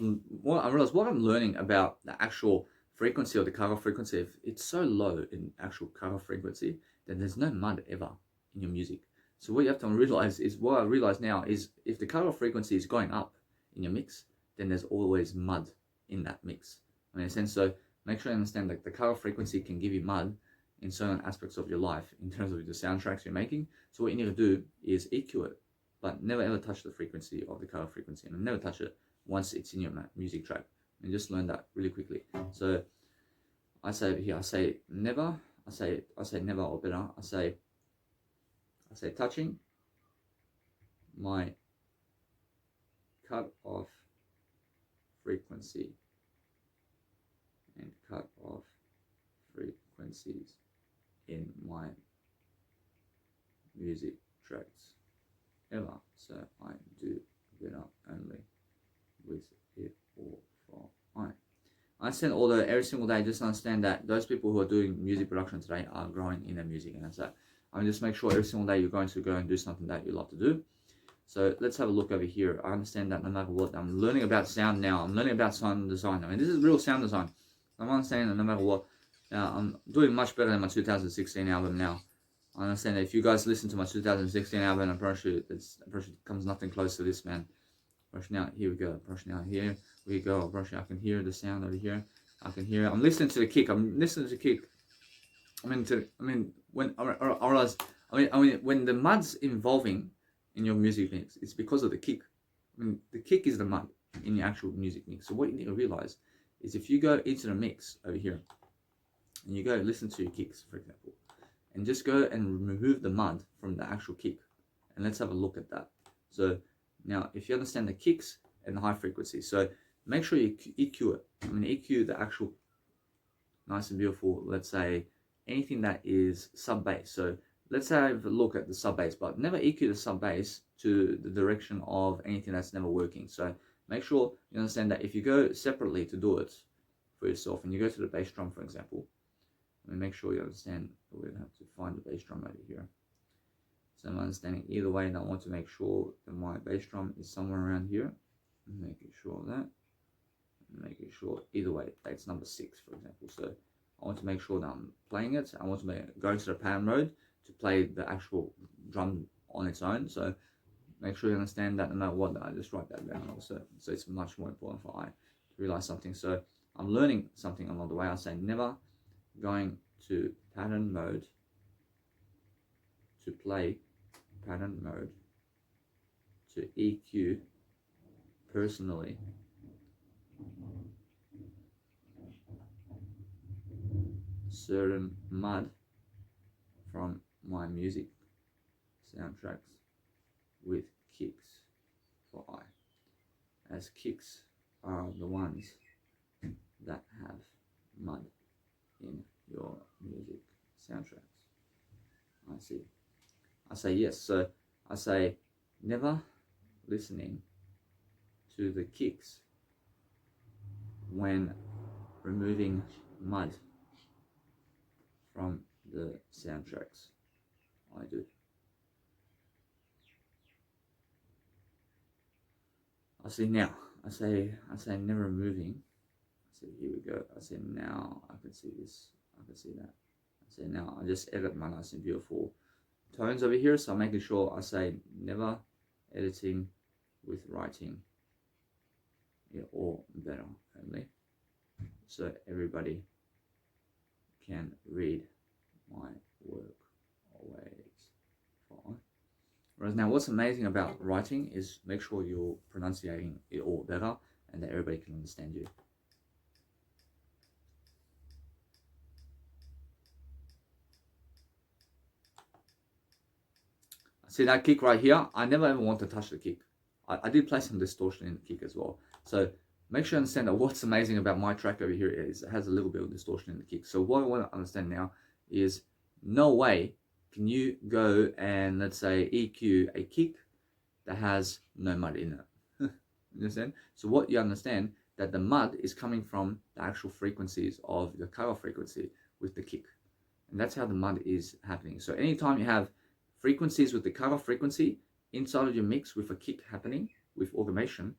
I'm learning about the actual frequency or the cutoff frequency, if it's so low in actual cutoff frequency, then there's no mud ever in your music. So what you have to realize is, what I realize now is, if the cutoff frequency is going up in your mix, then there's always mud in that mix. I mean, in a sense, so make sure you understand that the cutoff frequency can give you mud in certain aspects of your life in terms of the soundtracks you're making. So what you need to do is EQ it, but never ever touch the frequency of the cutoff frequency, and never touch it once it's in your music track. And just learn that really quickly. So I say over here, I say never, I say never, or better, I say touching my cut off frequency and cut off frequencies in my music tracks ever. So I do better only with it or for I. I understand, although every single day, just understand that those people who are doing music production today are growing in their music, and that's that. I mean, just make sure every single day you're going to go and do something that you love to do. So let's have a look over here. I understand that no matter what, I'm learning about sound now. I'm learning about sound design. I mean, this is real sound design. I'm understanding that no matter what, I'm doing much better than my 2016 album now. I understand that if you guys listen to my 2016 album, I promise you, it comes nothing close to this, man. Brushing out, here we go. Brushing out, here we go. Brushing, I can hear the sound over here. I can hear. I'm listening to the kick. I'm listening to the kick. When the mud's involving in your music mix, it's because of the kick. I mean, the kick is the mud in your actual music mix. So what you need to realize is, if you go into the mix over here and you go listen to your kicks, for example, and just go and remove the mud from the actual kick, and let's have a look at that. So now, if you understand the kicks and the high frequency, so make sure you EQ it. I mean, EQ the actual nice and beautiful, let's say, anything that is sub bass. So let's have a look at the sub bass, but never EQ the sub bass to the direction of anything that's never working. So make sure you understand that if you go separately to do it for yourself, and you go to the bass drum, for example, I mean, make sure you understand that we're going to have to find the bass drum over here. So I'm understanding either way, and I want to make sure that my bass drum is somewhere around here. Making sure that, making sure either way, it's number 6, for example. So I want to make sure that I'm playing it. I want to go into the pattern mode to play the actual drum on its own. So make sure you understand that no matter what, I just write that down also. So it's much more important for I to realize something. So I'm learning something along the way. I say never going to pattern mode to play pattern mode to EQ personally certain mud from my music soundtracks with kicks for I, as kicks are the ones that have mud in your music soundtracks. I see. I say yes. So I say never listening to the kicks when removing mud from the soundtracks. I do. I say now. I say never removing. I say here we go. I say now I can see this. I can see that. I say now I just edit my nice and beautiful tones over here. So I'm making sure I say never editing with writing, yeah, or better only, so everybody can read my work always. Fine. Whereas now what's amazing about writing is make sure you're pronunciating it all better and that everybody can understand you. See that kick right here? I never ever want to touch the kick. I did play some distortion in the kick as well. So make sure you understand that what's amazing about my track over here is it has a little bit of distortion in the kick. So what I want to understand now is no way can you go and let's say EQ a kick that has no mud in it. You understand? So what you understand that the mud is coming from the actual frequencies of the cutoff frequency with the kick. And that's how the mud is happening. So anytime you have frequencies with the cutoff frequency inside of your mix with a kick happening with automation,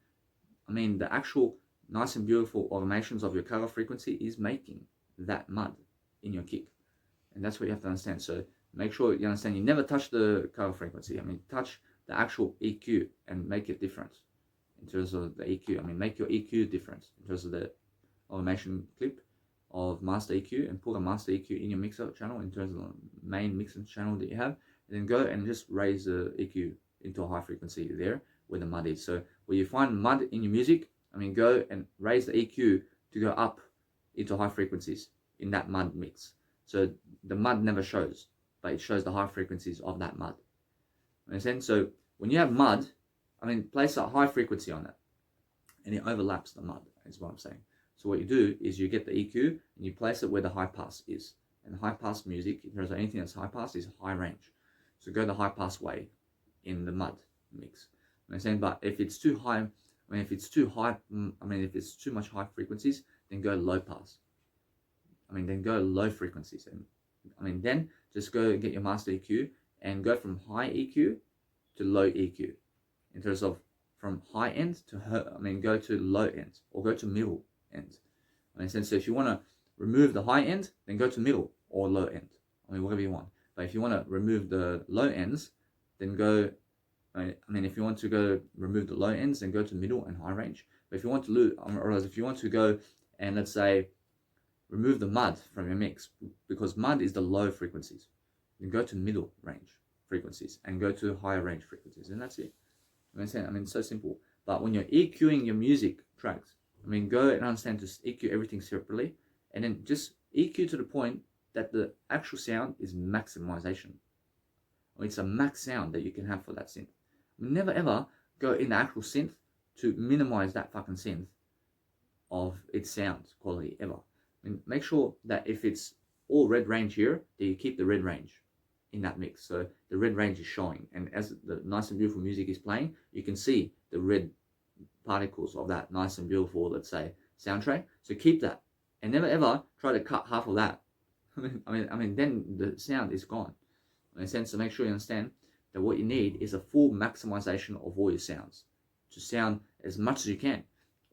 I mean the actual nice and beautiful automations of your cutoff frequency is making that mud in your kick. And that's what you have to understand. So make sure you understand you never touch the cutoff frequency. I mean touch the actual EQ and make it different in terms of the EQ. I mean make your EQ different in terms of the automation clip of master EQ and put a master EQ in your mixer channel in terms of the main mixing channel that you have. And then go and just raise the EQ into a high frequency there where the mud is. So where you find mud in your music, I mean go and raise the EQ to go up into high frequencies in that mud mix. So the mud never shows, but it shows the high frequencies of that mud. Understand? So when you have mud, I mean place a high frequency on it and it overlaps the mud, is what I'm saying. So what you do is you get the EQ and you place it where the high pass is. And high pass music, in terms of anything that's high pass, is high range. So go the high pass way in the mud mix. I'm saying, but if it's too high, if it's too much high frequencies, then go low pass. Then go low frequencies, and then just go get your master EQ and go from high EQ to low EQ. In terms of from high end to go to low end or go to middle end. So if you want to remove the high end, then go to middle or low end. Whatever you want. But if you want to remove the low ends, then go, if you want to go remove the low ends, then go to middle and high range. But if you want to if you want to go and let's say remove the mud from your mix, because mud is the low frequencies, then go to middle range frequencies and go to higher range frequencies, and that's it. It's so simple. But when you're EQing your music tracks, go and understand to EQ everything separately, and then just EQ to the point that the actual sound is maximization. It's a max sound that you can have for that synth. Never ever go in the actual synth to minimize that fucking synth of its sound quality ever. Make sure that if it's all red range here, that you keep the red range in that mix. So the red range is showing, and as the nice and beautiful music is playing, you can see the red particles of that nice and beautiful, let's say, soundtrack. So keep that, and never ever try to cut half of that. Then the sound is gone. So make sure you understand that what you need is a full maximization of all your sounds to sound as much as you can,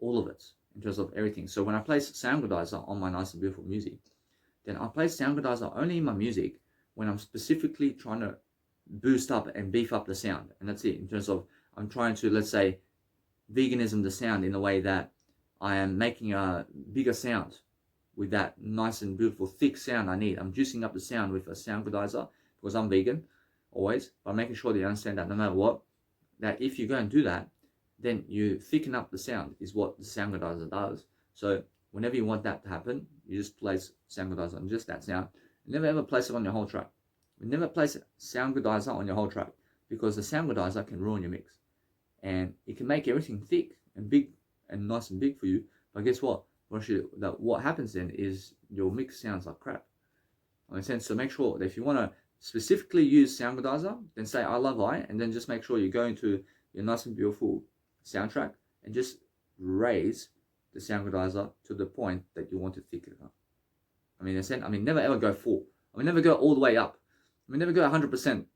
all of it, in terms of everything. So when I place sound gradizer on my nice and beautiful music, then I place sound gradizer only in my music when I'm specifically trying to boost up and beef up the sound. And that's it, in terms of I'm trying to, let's say, veganism the sound in a way that I am making a bigger sound with that nice and beautiful thick sound I need. I'm juicing up the sound with a sound gradizer because I'm vegan always, but I'm making sure that you understand that no matter what, that if you go and do that, then you thicken up the sound, is what the sound glider does. So whenever you want that to happen, you just place sound glider on just that sound. Never ever place it on your whole track. Never place sound glider on your whole track, because the sound glider can ruin your mix. And it can make everything thick and big and nice and big for you. But guess what? What happens then is your mix sounds like crap. So make sure that if you want to specifically use sound glider, then say I love I, and then just make sure you go into your nice and beautiful soundtrack and just raise the sound glider to the point that you want to thicken it up. Never ever go full. Never go all the way up. Never go 100%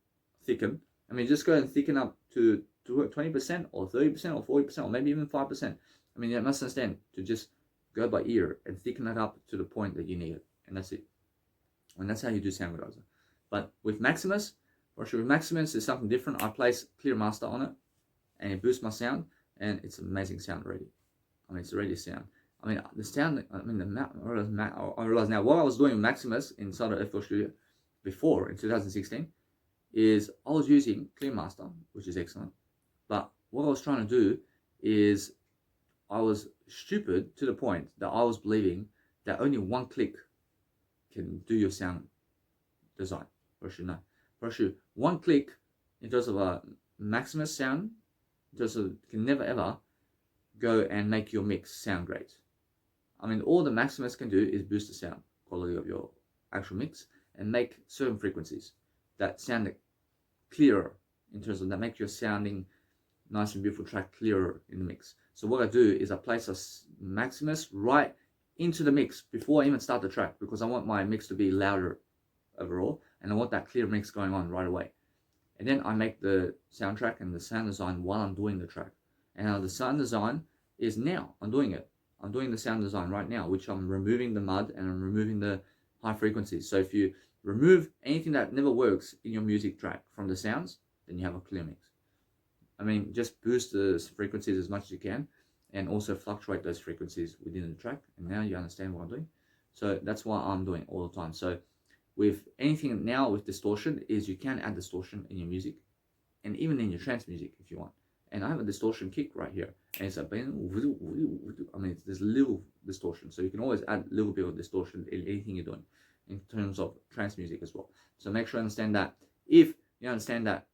thicken. Just go and thicken up to 20% or 30% or 40% or maybe even 5%. You must understand to just go by ear and thicken it up to the point that you need it, and that's it. And that's how you do sound glider. But with Maximus, is something different. I place Clear Master on it, and it boosts my sound, and it's an amazing sound already. It's already a sound. The sound. I realize now what I was doing with Maximus inside of FL Studio before in 2016 is I was using Clear Master, which is excellent. But what I was trying to do is I was stupid to the point that I was believing that only one click can do your sound design. One click in terms of a Maximus sound, can never ever go and make your mix sound great. All the Maximus can do is boost the sound quality of your actual mix and make certain frequencies that sound clearer in terms of that make your sounding nice and beautiful track clearer in the mix. So what I do is I place a Maximus right into the mix before I even start the track, because I want my mix to be louder overall, and I want that clear mix going on right away. And then I make the soundtrack and the sound design while I'm doing the track. And the sound design is now, I'm doing it. I'm doing the sound design right now, which I'm removing the mud and I'm removing the high frequencies. So if you remove anything that never works in your music track from the sounds, then you have a clear mix. Just boost the frequencies as much as you can, and also fluctuate those frequencies within the track. And now you understand what I'm doing. So that's what I'm doing all the time. So with anything now with distortion is you can add distortion in your music, and even in your trance music if you want. And I have a distortion kick right here, and it's there's little distortion, so you can always add a little bit of distortion in anything you're doing in terms of trance music as well. So make sure you understand that. If you understand that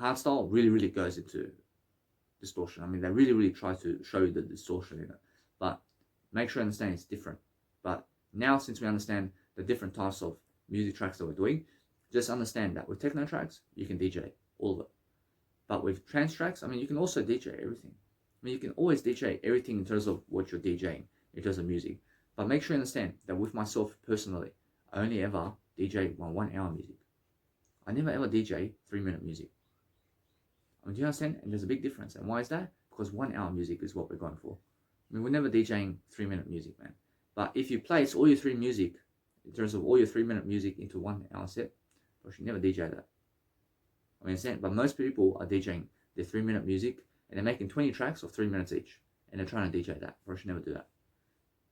hardstyle really goes into distortion, they really try to show you the distortion in it, but make sure you understand it's different. But now, since we understand the different types of music tracks that we're doing, just understand that with techno tracks you can DJ all of it, but with trance tracks you can also DJ everything. You can always DJ everything in terms of what you're DJing in terms of music. But make sure you understand that with myself personally, I only ever DJ 1 hour music. I never ever DJ 3-minute music. Do you understand? And there's a big difference. And why is that? Because 1 hour music is what we're going for. We're never DJing 3-minute music, man. But if you place all your 3 music in terms of all your 3-minute music into 1 hour set, you should never DJ that. But most people are DJing their 3-minute music, and they're making 20 tracks of 3 minutes each, and they're trying to DJ that. You should never do that.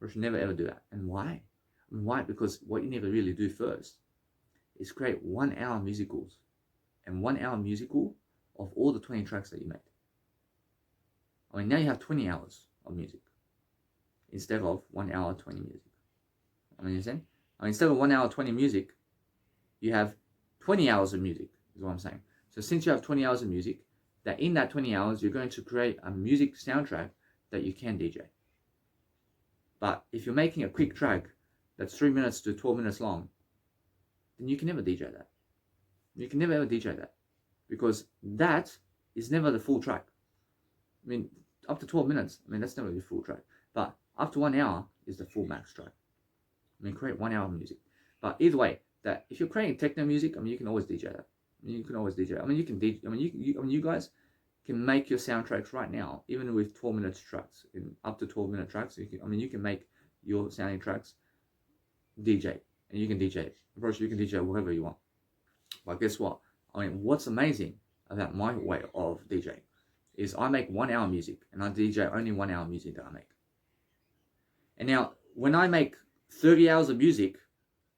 You should never ever do that. And why? Why? Because what you need to really do first is create 1 hour musicals, and 1 hour musical of all the 20 tracks that you made. Now you have 20 hours of music instead of 1 hour 20 music. You understand? Instead of 1 hour 20 music, you have 20 hours of music, is what I'm saying. So since you have 20 hours of music, that in that 20 hours, you're going to create a music soundtrack that you can DJ. But if you're making a quick track that's 3 minutes to 12 minutes long, then you can never DJ that. You can never ever DJ that, because that is never the full track. Up to 12 minutes, that's never the full track. But up to 1 hour is the full max track. Create 1 hour of music. But either way, that if you're creating techno music, you can always DJ that. You can always DJ. You can DJ. You guys can make your soundtracks right now, even with 12-minute tracks, in up to 12-minute tracks. You can make your sounding tracks DJ, and you can DJ it. Of course, you can DJ whatever you want. But guess what? What's amazing about my way of DJing is I make 1 hour music, and I DJ only 1 hour music that I make. And now, when I make 30 hours of music,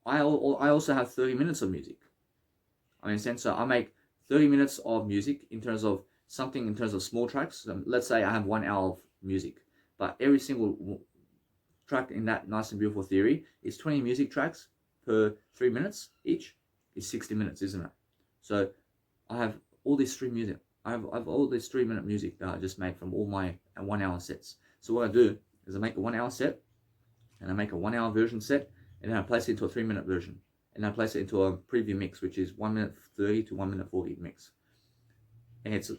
I also have 30 minutes of music. So I make 30 minutes of music in terms of something in terms of small tracks. Let's say I have 1 hour of music, but every single track in that nice and beautiful theory is 20 music tracks per 3 minutes each, is 60 minutes, isn't it? So I have all this stream music. I have all this 3-minute music that I just made from all my 1 hour sets. So what I do is I make a 1 hour set, and I make a 1 hour version set, and then I place it into a 3-minute version, and I place it into a preview mix, which is 1 minute 30 to 1 minute 40 mix, and it's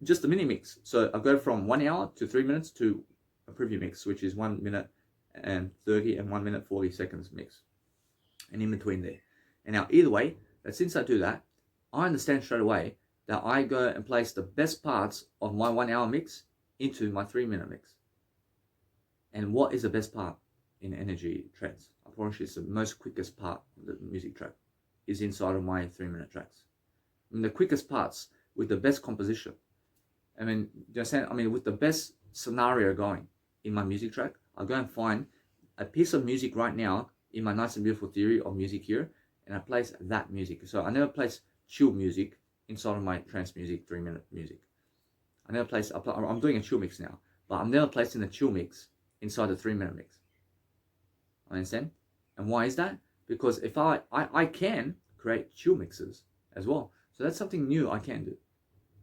just a mini mix. So I go from 1 hour to 3 minutes to a preview mix, which is 1 minute and 30 and 1 minute 40 seconds mix, and in between there. And now either way, that since I do that, I understand straight away that I go and place the best parts of my 1 hour mix into my 3-minute mix. And what is the best part in energy trance? I promise you it's the most quickest part of the music track is inside of my 3-minute tracks. I mean, the quickest parts with the best composition. I mean, do you understand? I mean, with the best scenario going in my music track, I'll go and find a piece of music right now in my nice and beautiful theory of music here, and I place that music. So I never place chill music inside of my trance music, 3-minute music. I never place, I'm doing a chill mix now, but I'm never placing the chill mix inside the 3-minute mix. Understand? And why is that? Because if I can create chill mixes as well. So that's something new I can do.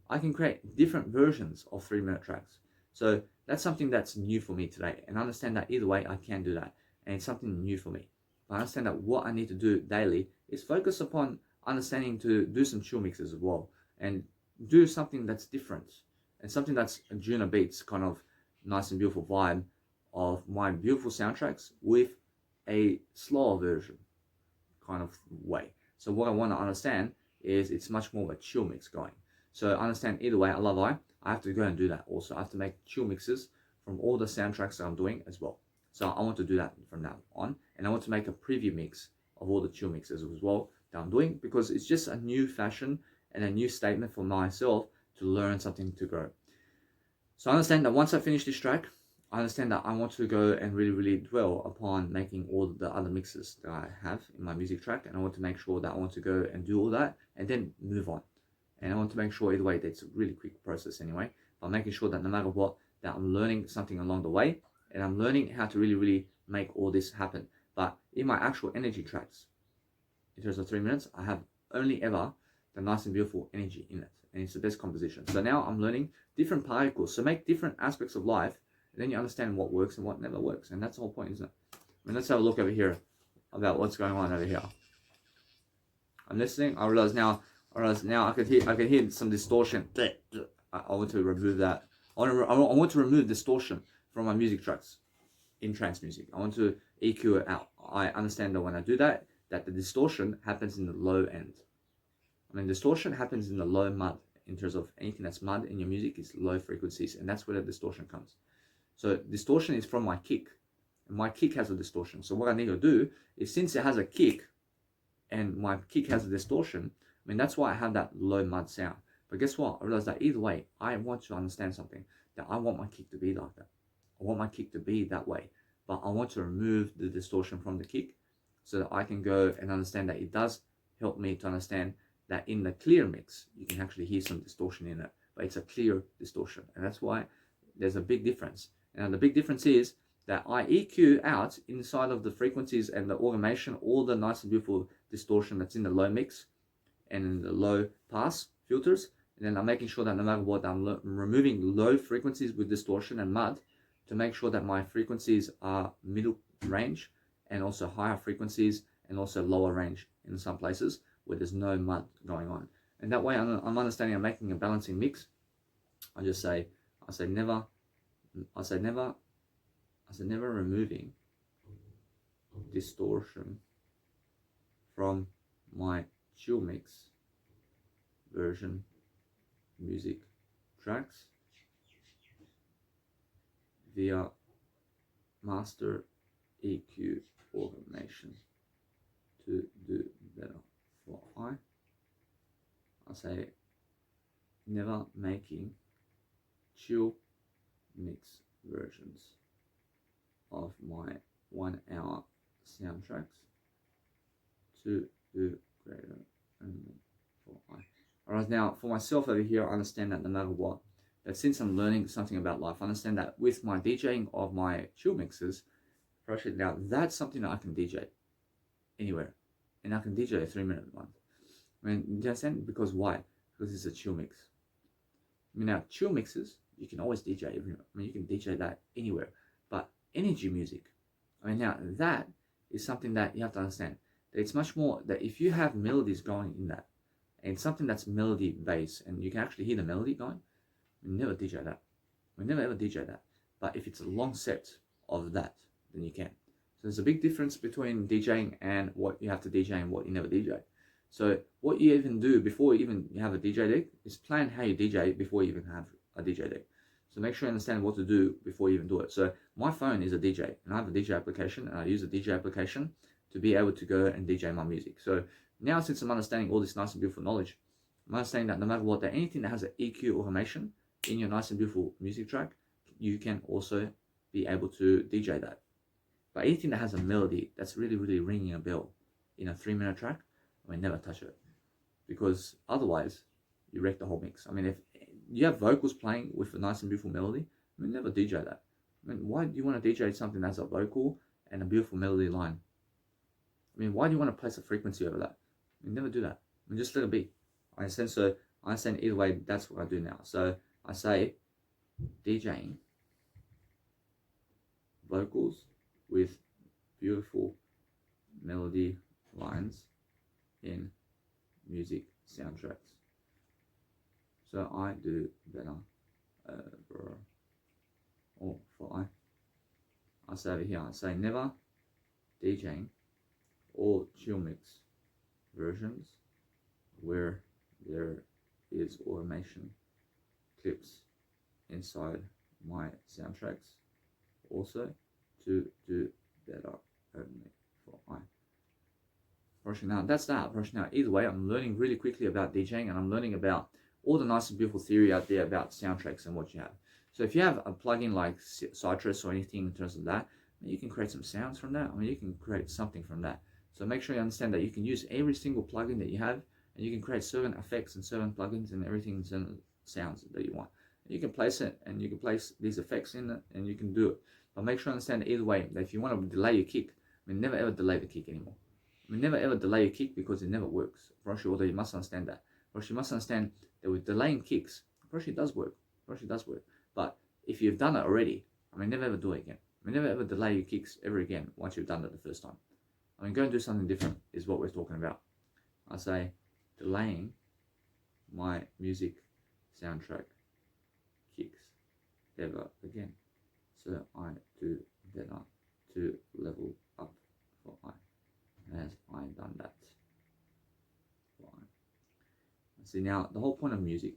I can create different versions of 3-minute tracks. So that's something that's new for me today. And I understand that either way I can do that. And it's something new for me. But I understand that what I need to do daily is focus upon understanding to do some chill mixes as well. And do something that's different. And something that's a Juno Beats kind of nice and beautiful vibe of my beautiful soundtracks with a slower version kind of way. So what I want to understand is it's much more of a chill mix going. So I understand either way, I have to go and do that also. I have to make chill mixes from all the soundtracks that I'm doing as well. So I want to do that from now on. And I want to make a preview mix of all the chill mixes as well that I'm doing, because it's just a new fashion and a new statement for myself to learn something to grow. So I understand that once I finish this track, I understand that I want to go and really dwell upon making all the other mixes that I have in my music track, and I want to make sure that I want to go and do all that and then move on. And I want to make sure either way that it's a really quick process anyway, by making sure that no matter what, that I'm learning something along the way, and I'm learning how to really make all this happen. But in my actual energy tracks, in terms of 3 minutes, I have only ever the nice and beautiful energy in it, and it's the best composition. So now I'm learning different particles, so make different aspects of life, and then you understand what works and what never works. And that's the whole point, isn't it? I mean, let's have a look over here about what's going on over here. I'm listening. I realize now I can hear some distortion. I want to remove that. I want to remove distortion from my music tracks in trance music. I want to EQ it out. I understand that when I do that, that the distortion happens in the low end. I mean, distortion happens in the low mud. In terms of anything that's mud in your music, is low frequencies, and that's where the distortion comes. So distortion is from my kick, and my kick has a distortion. So what I need to do is, since it has a kick, and my kick has a distortion, I mean, that's why I have that low mud sound. But guess what? I realized that either way, I want to understand something, that I want my kick to be like that. I want my kick to be that way, but I want to remove the distortion from the kick so that I can go and understand that it does help me to understand that in the clear mix, you can actually hear some distortion in it, but it's a clear distortion. And that's why there's a big difference. And the big difference is that I EQ out inside of the frequencies and the automation, all the nice and beautiful distortion that's in the low mix and in the low pass filters. And then I'm making sure that no matter what, I'm removing low frequencies with distortion and mud to make sure that my frequencies are middle range, and also higher frequencies and also lower range in some places where there's no mud going on. And that way I'm understanding I'm making a balancing mix. I say never removing distortion from my chill mix version music tracks via master EQ automation to do better for I say never making chill mix versions of my 1 hour soundtracks to do greater only for I Alright, now for myself over here, I understand that no matter what, that since I'm learning something about life, I understand that with my DJing of my chill mixes, now that's something that I can DJ anywhere. And I can DJ a 3-minute one. I mean, you understand? Because why? Because it's a chill mix. I mean, now, chill mixes, you can always DJ everywhere. I mean, you can DJ that anywhere. But energy music, I mean, now, that is something that you have to understand. That it's much more that if you have melodies going in that, and something that's melody based, and you can actually hear the melody going, we never DJ that. We never ever DJ that. But if it's a long set of that, then you can. So there's a big difference between DJing and what you have to DJ and what you never DJ. So what you even do before you even have a DJ deck is plan how you DJ before you even have a DJ deck. So make sure you understand what to do before you even do it. So my phone is a DJ, and I have a DJ application, and I use a DJ application to be able to go and DJ my music. So now, since I'm understanding all this nice and beautiful knowledge, I'm understanding that no matter what, that anything that has an EQ automation in your nice and beautiful music track, you can also be able to DJ that. But anything that has a melody that's really, really ringing a bell in a 3-minute track, I mean, never touch it. Because otherwise, you wreck the whole mix. I mean, if you have vocals playing with a nice and beautiful melody, I mean, never DJ that. I mean, why do you want to DJ something that's a vocal and a beautiful melody line? I mean, why do you want to place a frequency over that? I mean, never do that. I mean, just let it be. I understand. So I understand either way, that's what I do now. So I say DJing vocals with beautiful melody lines in music soundtracks. So I do better I say over here, I say never DJing or chill mix versions where there is automation clips inside my soundtracks, also to do better only for I. Approaching now, that's that approach now. Either way, I'm learning really quickly about DJing, and I'm learning about all the nice and beautiful theory out there about soundtracks and what you have. So if you have a plugin like Citrus or anything in terms of that, you can create some sounds from that. I mean, you can create something from that. So make sure you understand that you can use every single plugin that you have, and you can create certain effects and certain plugins and everything and certain sounds that you want. You can place it, and you can place these effects in it, and you can do it. But make sure you understand either way that if you want to delay your kick, I mean, never ever delay the kick anymore. I mean, never ever delay your kick because it never works. Although you must understand that. You must understand that with delaying kicks, it does work. It does work. But if you've done it already, I mean, never ever do it again. I mean, never ever delay your kicks ever again once you've done it the first time. I mean, go and do something different is what we're talking about. I say delaying my music soundtrack kicks ever again. So I do better to level up for I. As I done that. Fine. See, now the whole point of music,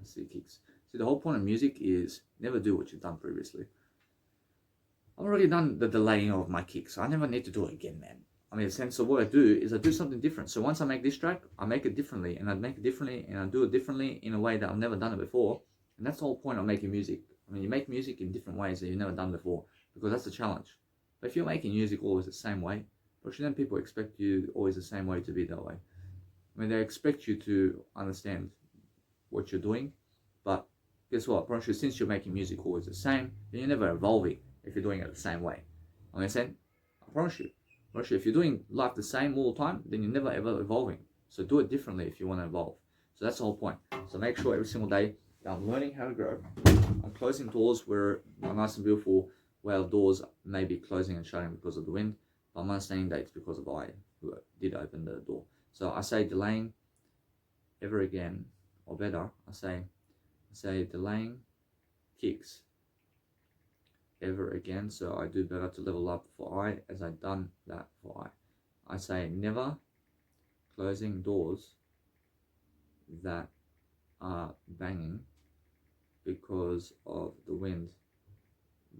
I see kicks. See, the whole point of music is never do what you've done previously. I've already done the delaying of my kicks. I never need to do it again, man. I mean, in the sense of what I do is I do something different. So once I make this track, I make it differently, and I make it differently, and I do it differently in a way that I've never done it before. And that's the whole point of making music. I mean, you make music in different ways that you've never done before, because that's the challenge. But if you're making music always the same way, but then people expect you always the same way to be that way. I mean, they expect you to understand what you're doing, but guess what? Since you're making music always the same, then you're never evolving if you're doing it the same way. Understand? I promise you. If you're doing life the same all the time, then you're never ever evolving. So do it differently if you want to evolve. So that's the whole point. So make sure every single day that I'm learning how to grow. I'm closing doors where my nice and beautiful way of doors may be closing and shutting because of the wind. I'm understanding that it's because of I who did open the door. So I say delaying ever again, or better, I say delaying kicks ever again. So I do better to level up for I as I've done that for I. I say never closing doors that are banging because of the wind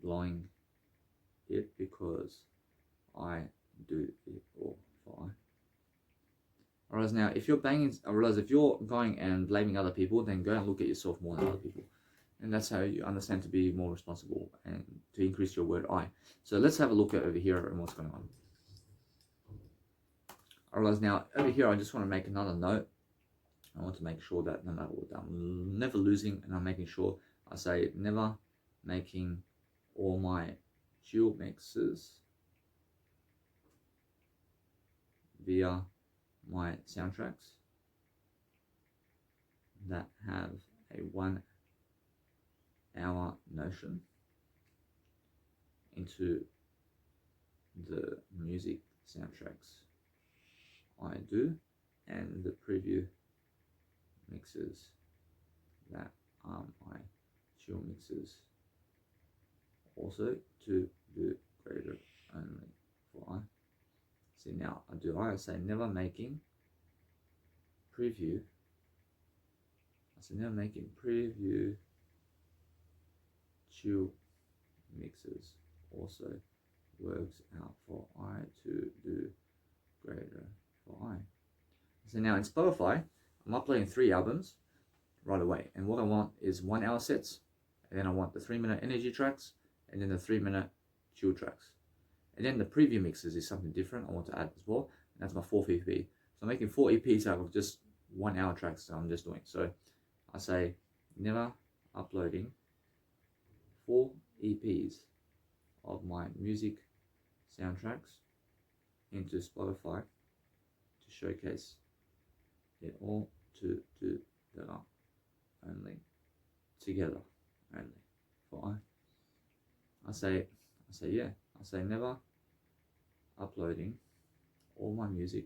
blowing it, because I do it all for I. Whereas now, if you're banging, I realize if you're going and blaming other people, then go and look at yourself more than other people. And that's how you understand to be more responsible and to increase your word I. So let's have a look at over here and what's going on. I realize now, over here, I just want to make another note I want to make sure that no matter what, I'm never losing, and I'm making sure I say never making all my dual mixes via my soundtracks that have a 1 hour notion into the music soundtracks I do, and the preview mixes that are my dual mixes also to do greater only for I. See, now I say never making preview. I say never making preview dual mixes also works out for I to do greater for I. So now in Spotify, I'm uploading 3 albums right away, and what I want is 1 hour sets, and then I want the 3-minute energy tracks, and then the 3-minute chill tracks, and then the preview mixes is something different I want to add as well, and that's my 4th EP. So I'm making 4 EPs out of just 1 hour tracks that I'm just doing. So I say never uploading 4 EPs of my music soundtracks into Spotify to showcase it all to do better only together only for I say yeah, I say never uploading all my music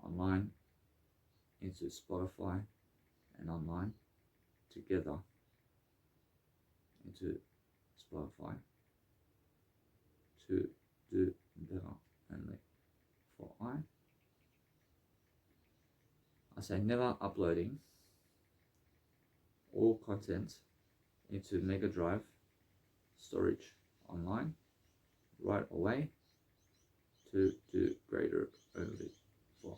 online into Spotify and online together into Spotify to do better only for I say never uploading all content into Mega Drive storage online right away to do greater only for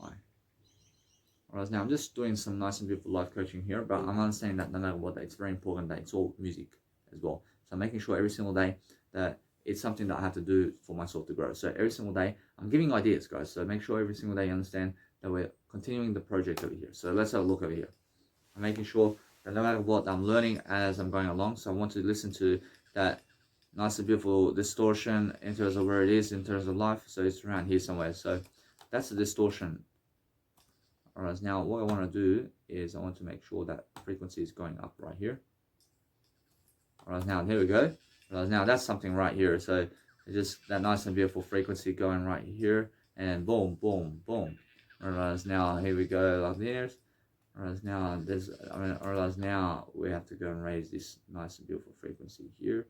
Alright, now I'm just doing some nice and beautiful life coaching here, but I'm understanding that no matter what, it's very important that it's all music as well. So I'm making sure every single day that it's something that I have to do for myself to grow. So every single day I'm giving ideas, guys. So make sure every single day you understand that we're continuing the project over here. So let's have a look over here. I'm making sure that no matter what, I'm learning as I'm going along. So I want to listen to that nice and beautiful distortion in terms of where it is in terms of life. So it's around here somewhere. So that's the distortion. Alright, now what I want to do is I want to make sure that frequency is going up right here. Alright, now here we go. Alright, now that's something right here. So it's just that nice and beautiful frequency going right here, and boom, boom, boom. Alright, now here we go like this. Alright, now now we have to go and raise this nice and beautiful frequency here.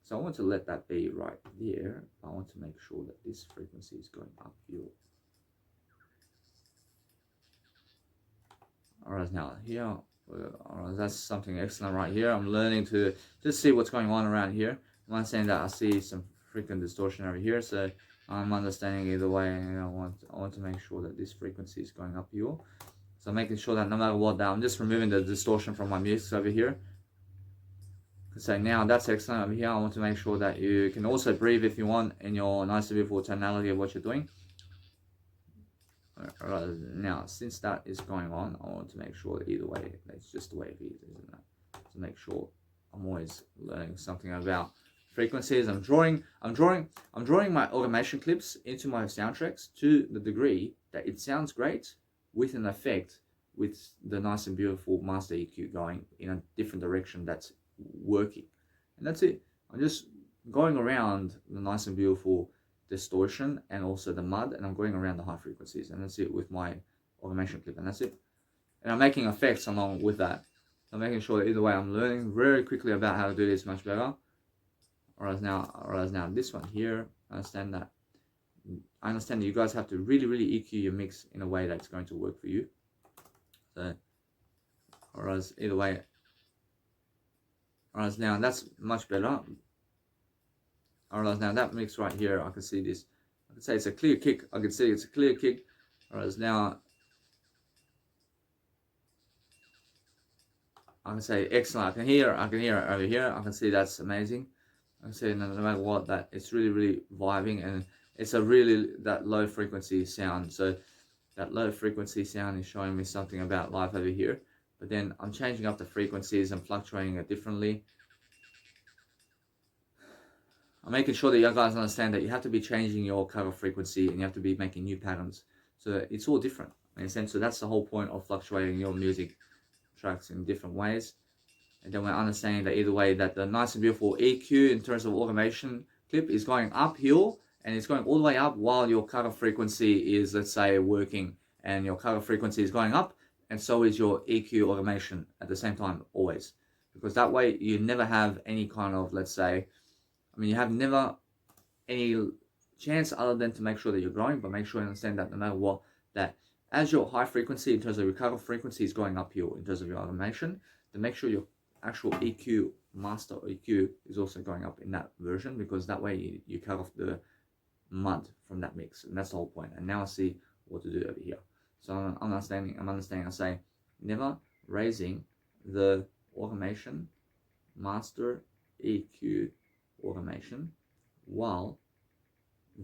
So I want to let that be right there. I want to make sure that this frequency is going up here. Alright, now here, that's something excellent right here. I'm learning to just see what's going on around here. I'm understanding that I see some frequent distortion over here, so I'm understanding either way. And I want to make sure that this frequency is going up here. So I'm making sure that no matter what, I'm just removing the distortion from my music over here. So now that's excellent over here. I want to make sure that you can also breathe if you want in your nice and beautiful tonality of what you're doing. Alright, now since that is going on, I want to make sure that either way, that's just the way it is, isn't it? To make sure I'm always learning something about frequencies. I'm drawing my automation clips into my soundtracks to the degree that it sounds great with an effect with the nice and beautiful master EQ going in a different direction that's working. And that's it. I'm just going around the nice and beautiful distortion and also the mud, and I'm going around the high frequencies, and that's it with my automation clip, and that's it. And I'm making effects along with that. I'm making sure that either way I'm learning very quickly about how to do this much better. Whereas now this one here, I understand that you guys have to really EQ your mix in a way that's going to work for you. So whereas either way, whereas now that's much better. Alright, now that mix right here, I can see this. I can say it's a clear kick. I can see it's a clear kick. Alright, now I can say excellent. I can hear it over here. I can see that's amazing. I can see no matter what, that it's really vibing, and it's a really that low frequency sound. So that low frequency sound is showing me something about life over here, but then I'm changing up the frequencies and fluctuating it differently. I'm making sure that you guys understand that you have to be changing your cutoff frequency and you have to be making new patterns. So it's all different in a sense. So that's the whole point of fluctuating your music tracks in different ways. And then we're understanding that either way that the nice and beautiful EQ in terms of automation clip is going uphill and it's going all the way up while your cutoff frequency is, let's say, working, and your cutoff frequency is going up and so is your EQ automation at the same time always. Because that way you never have any kind of, let's say, you have never any chance other than to make sure that you're growing, but make sure you understand that no matter what, that as your high frequency in terms of your cutoff frequency is going uphill in terms of your automation, then make sure your actual EQ, master EQ, is also going up in that version, because that way you cut off the mud from that mix, and that's the whole point. And now I see what to do over here. So I'm understanding, I say never raising the automation, master EQ automation, while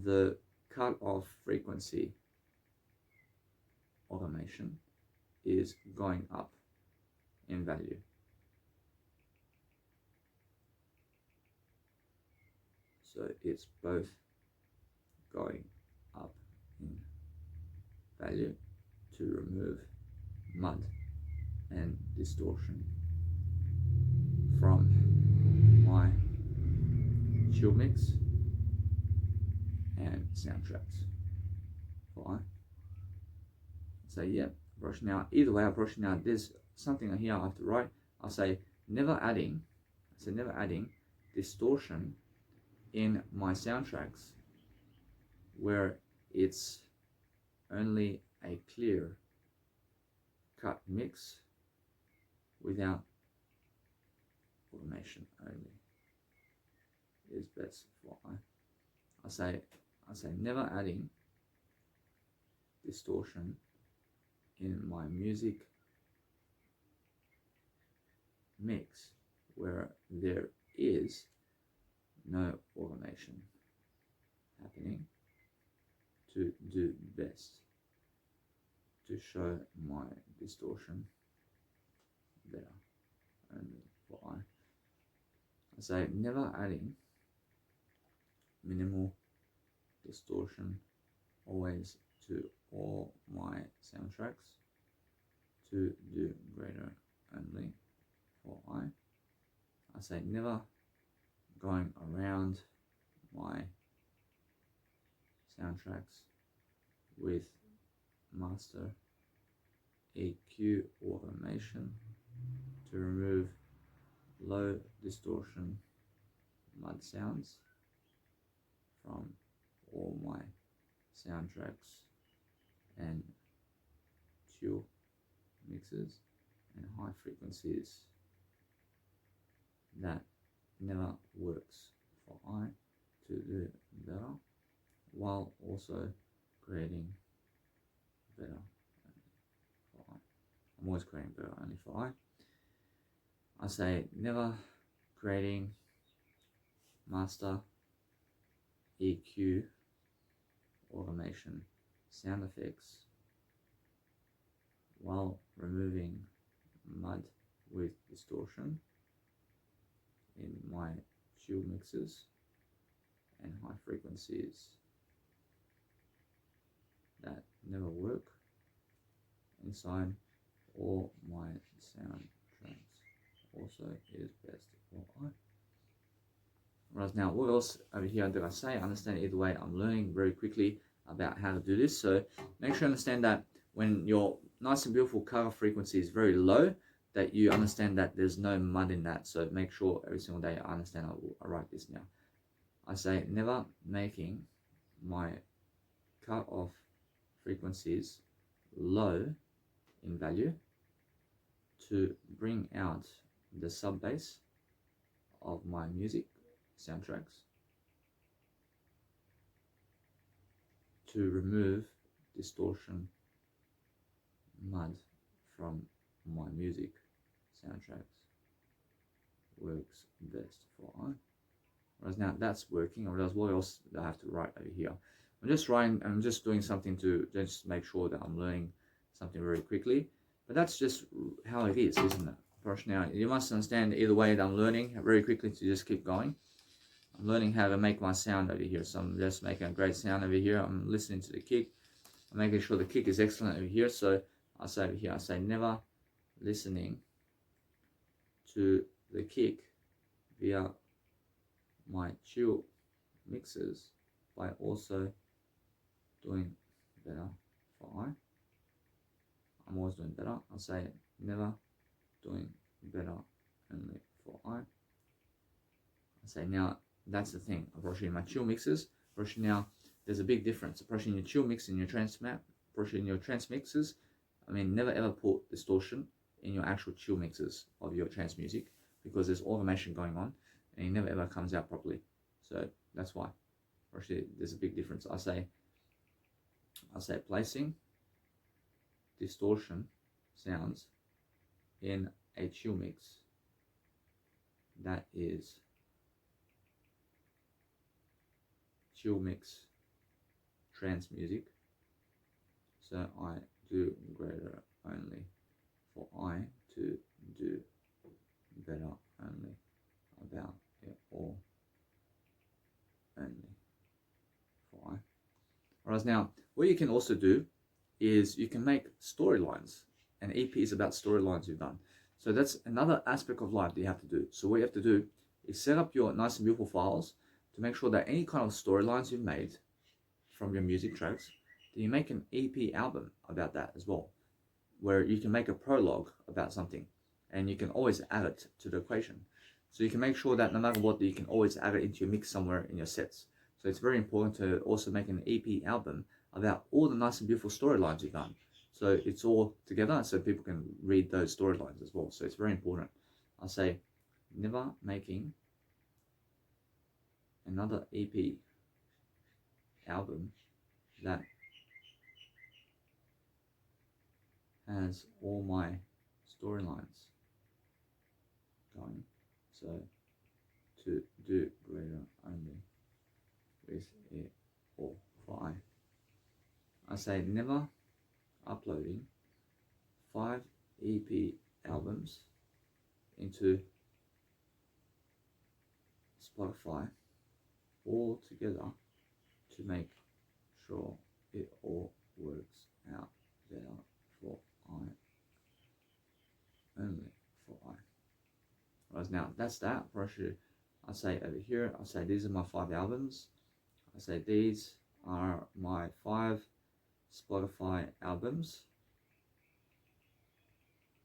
the cut-off frequency automation is going up in value. So it's both going up in value to remove mud and distortion from my chill mix and soundtracks. Fine. So yeah, brushing out. Either way, I'm brushing out. There's something here I have to write. I'll say never adding. Never adding distortion in my soundtracks where it's only a clear cut mix without automation only is best for I say never adding distortion in my music mix where there is no automation happening to do best to show my distortion better only for I say never adding minimal distortion always to all my soundtracks to do greater only for I say never going around my soundtracks with master EQ automation to remove low distortion mud sounds from all my soundtracks and chill mixes and high frequencies. That never works for to do better, while also creating better for I'm always creating better only for I say never creating master EQ automation sound effects while removing mud with distortion in my chill mixes and high frequencies. That never work inside all my soundtracks. Also is best for Right, now what else over here did I say? I understand either way. I'm learning very quickly about how to do this, so make sure you understand that when your nice and beautiful cutoff frequency is very low, that you understand that there's no mud in that. So make sure every single day I understand. I write this now. I say never making my cut-off frequencies low in value to bring out the sub bass of my music soundtracks to remove distortion mud from my music soundtracks works best for Whereas now that's working. I realize what else do I have to write over here? I'm just doing something to just make sure that I'm learning something very quickly. But that's just how it is, isn't it? Now, you must understand either way that I'm learning very quickly to just keep going. I'm learning how to make my sound over here. So I'm just making a great sound over here. I'm listening to the kick. I'm making sure the kick is excellent over here. So I say over here, I say never listening to the kick via my chill mixes by also doing better for I. I'm always doing better. I'll say never doing better only for I. I say now that's the thing. Approaching my chill mixes. Approaching now, there's a big difference. Approaching your chill mix and your approaching your trance mixes. I mean, never ever put distortion in your actual chill mixes of your trance music because there's automation going on and it never ever comes out properly. So that's why. Actually, there's a big difference. I say placing distortion sounds in a chill mix that is chill mix trance music. So I do greater only for I to do better only about it all only for I. Whereas now, what you can also do is you can make storylines. An EP is about storylines you've done. So that's another aspect of life that you have to do. So what you have to do is set up your nice and beautiful files to make sure that any kind of storylines you've made from your music tracks, that you make an EP album about that as well, where you can make a prologue about something and you can always add it to the equation. So you can make sure that no matter what, you can always add it into your mix somewhere in your sets. So it's very important to also make an EP album about all the nice and beautiful storylines you've done. So it's all together so people can read those storylines as well. So it's very important. I'll say never making another EP album that has all my storylines going. So to do greater only with it all for I say never uploading 5 EP albums into Spotify all together to make sure it all works out better for I only for I. Whereas now that's that. I say over here, I say these are my 5 albums. I say these are my 5 Spotify albums.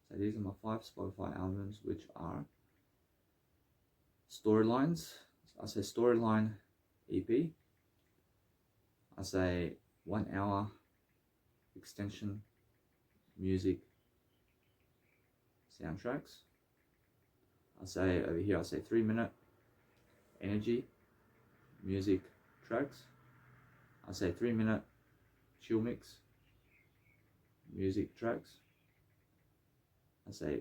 So these are my 5 Spotify albums, which are storylines. I say storyline EP. I say 1 hour extension music soundtracks. I say over here, I say 3-minute energy music tracks. I say 3-minute chill mix music tracks. I say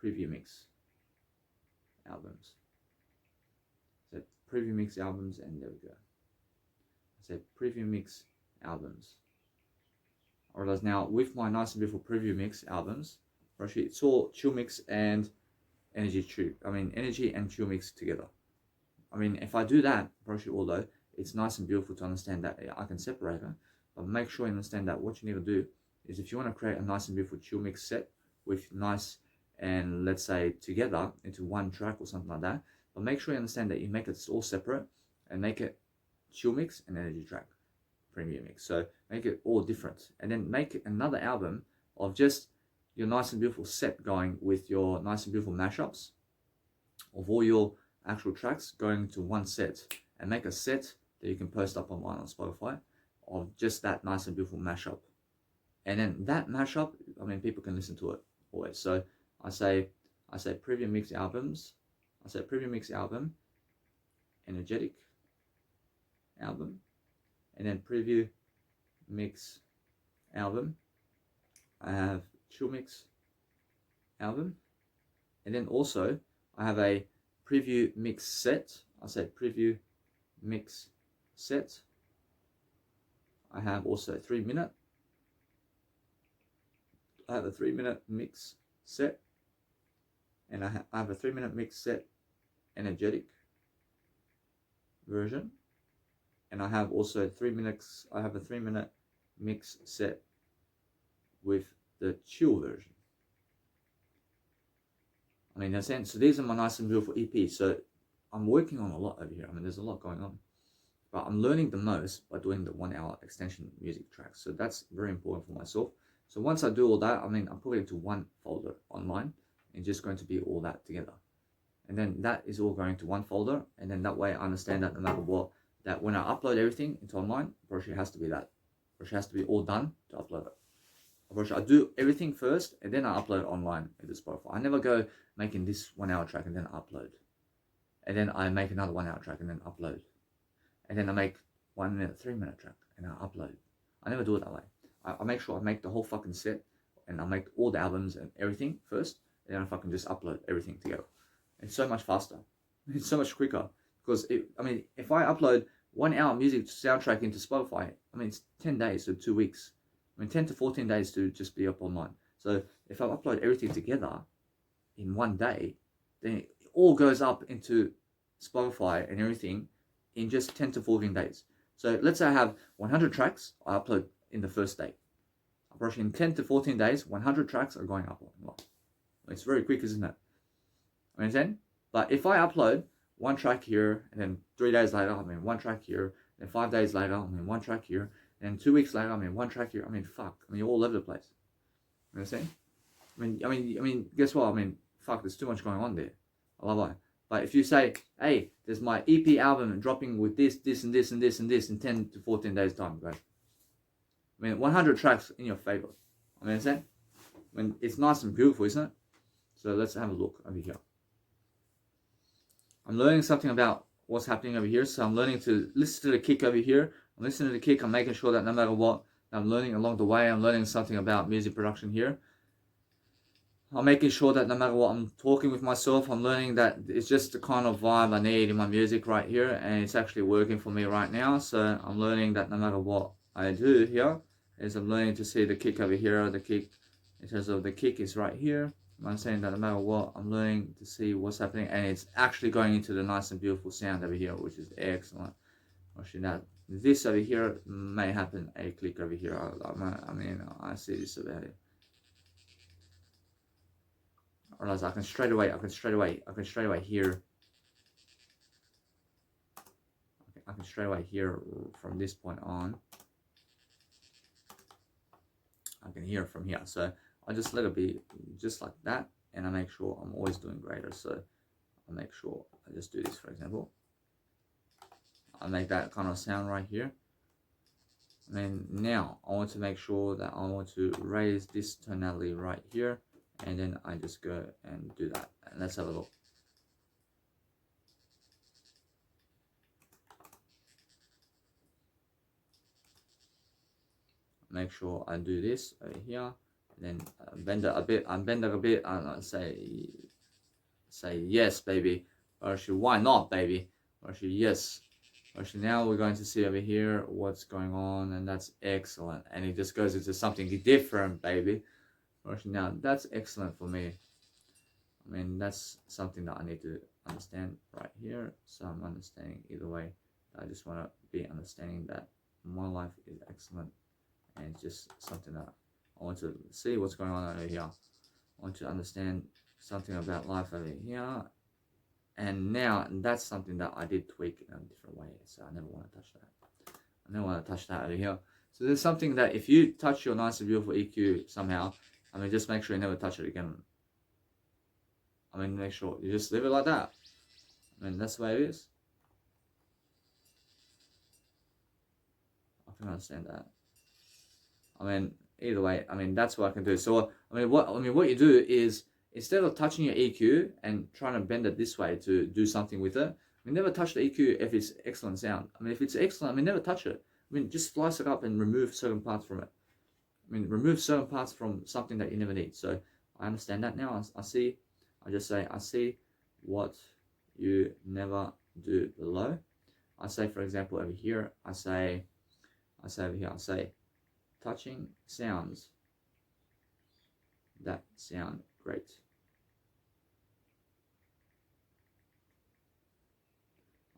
preview mix albums. So preview mix albums, and there we go. I say preview mix albums. Whereas now with my nice and beautiful preview mix albums, actually it's all chill mix and energy and chill mix together. I mean, if I do that, although it's nice and beautiful to understand that I can separate it, but make sure you understand that what you need to do is if you want to create a nice and beautiful chill mix set with nice and let's say together into one track or something like that, but make sure you understand that you make it all separate and make it chill mix and energy track, premium mix. So make it all different and then make another album of just your nice and beautiful set going with your nice and beautiful mashups of all your actual tracks going to one set, and make a set that you can post up online on Spotify of just that nice and beautiful mashup. And then that mashup, I mean, people can listen to it always. So I say preview mix albums. I say preview mix album, energetic album, and then preview mix album. I have chill mix album, and then also I have a preview mix set. I say preview mix set, I have also 3 minute. I have a 3 minute mix set, and I have a 3 minute mix set energetic version, and I have also 3 minutes. I have a 3 minute mix set with the chill version. I mean, in a sense, so these are my nice and beautiful EPs. So I'm working on a lot over here. I mean, there's a lot going on, but I'm learning the most by doing the 1 hour extension music tracks. So that's very important for myself. So once I do all that, I mean, I'm putting it into one folder online, and just going to be all that together. And then that is all going to one folder, and then that way I understand that no matter what, that when I upload everything into online, it has to be that. It has to be all done to upload it. I do everything first, and then I upload it online into Spotify. I never go making this 1 hour track and then upload. And then I make another 1 hour track and then upload. And then I make 1 minute, 3 minute track and I upload. I never do it that way. I make sure I make the whole fucking set, and I make all the albums and everything first, and then I fucking just upload everything together. It's so much faster. It's so much quicker. Because, I mean, if I upload 1 hour music soundtrack into Spotify, I mean, it's 10 days to 2 weeks. I mean, 10 to 14 days to just be up online. So if I upload everything together in 1 day, then it all goes up into Spotify and everything in just 10 to 14 days. So let's say I have 100 tracks I upload in the first day. In 10 to 14 days, 100 tracks are going up online. It's very quick, isn't it? Understand? But if I upload 1 track here, and then 3 days later, I mean 1 track here, then 5 days later, I mean 1 track here, and 2 weeks later, I mean 1 track here, I mean fuck, I mean all over the place. You understand? I mean, guess what? I mean, fuck, there's too much going on there. I love it. But if you say, hey, there's my EP album dropping with this, and this, and this, and this in 10 to 14 days time, guys. I mean, 100 tracks in your favor. I mean, understand? I mean, it's nice and beautiful, isn't it? So let's have a look over here. I'm learning something about what's happening over here. So I'm learning to listen to the kick over here. I'm listening to the kick. I'm making sure that no matter what I'm learning along the way, I'm learning something about music production here. I'm making sure that no matter what I'm talking with myself, I'm learning that it's just the kind of vibe I need in my music right here. And it's actually working for me right now. So I'm learning that no matter what I do here, is I'm learning to see the kick over here. The kick, in terms of the kick, is right here. I'm saying that no matter what, I'm learning to see what's happening, and it's actually going into the nice and beautiful sound over here, which is excellent. Actually, now this over here may happen a click over here. I mean, I see this over here. Or else I can straight away here. I can straight away here from this point on. I can hear from here. So I just let it be just like that, and I make sure I'm always doing greater. So I make sure I just do this, for example. I make that kind of sound right here. And then now I want to make sure that I want to raise this tonality right here, and then I just go and do that. And let's have a look. Make sure I do this over here, and then bend it a bit. I'm bending a bit, and I say yes, baby. Or actually, why not, baby? Or actually, yes. Or actually, now we're going to see over here what's going on, and that's excellent. And it just goes into something different, baby. Or actually, now that's excellent for me. I mean, that's something that I need to understand right here. So I'm understanding either way. I just want to be understanding that my life is excellent. And it's just something that I want to see what's going on over here. I want to understand something about life over here. And now that's something that I did tweak in a different way. So I never want to touch that. I never want to touch that over here. So there's something that if you touch your nice and beautiful EQ somehow, I mean, just make sure you never touch it again. I mean, make sure you just leave it like that. I mean, that's the way it is. I can understand that. I mean, either way, I mean, that's what I can do. So, I mean, what you do is, instead of touching your EQ and trying to bend it this way to do something with it, I mean, never touch the EQ if it's excellent sound. I mean, if it's excellent, I mean, never touch it. I mean, just slice it up and remove certain parts from it. I mean, remove certain parts from something that you never need. So, I understand that now. I just say, I see what you never do below. I say, for example, over here, I say, I say over here, I say touching sounds that sound great.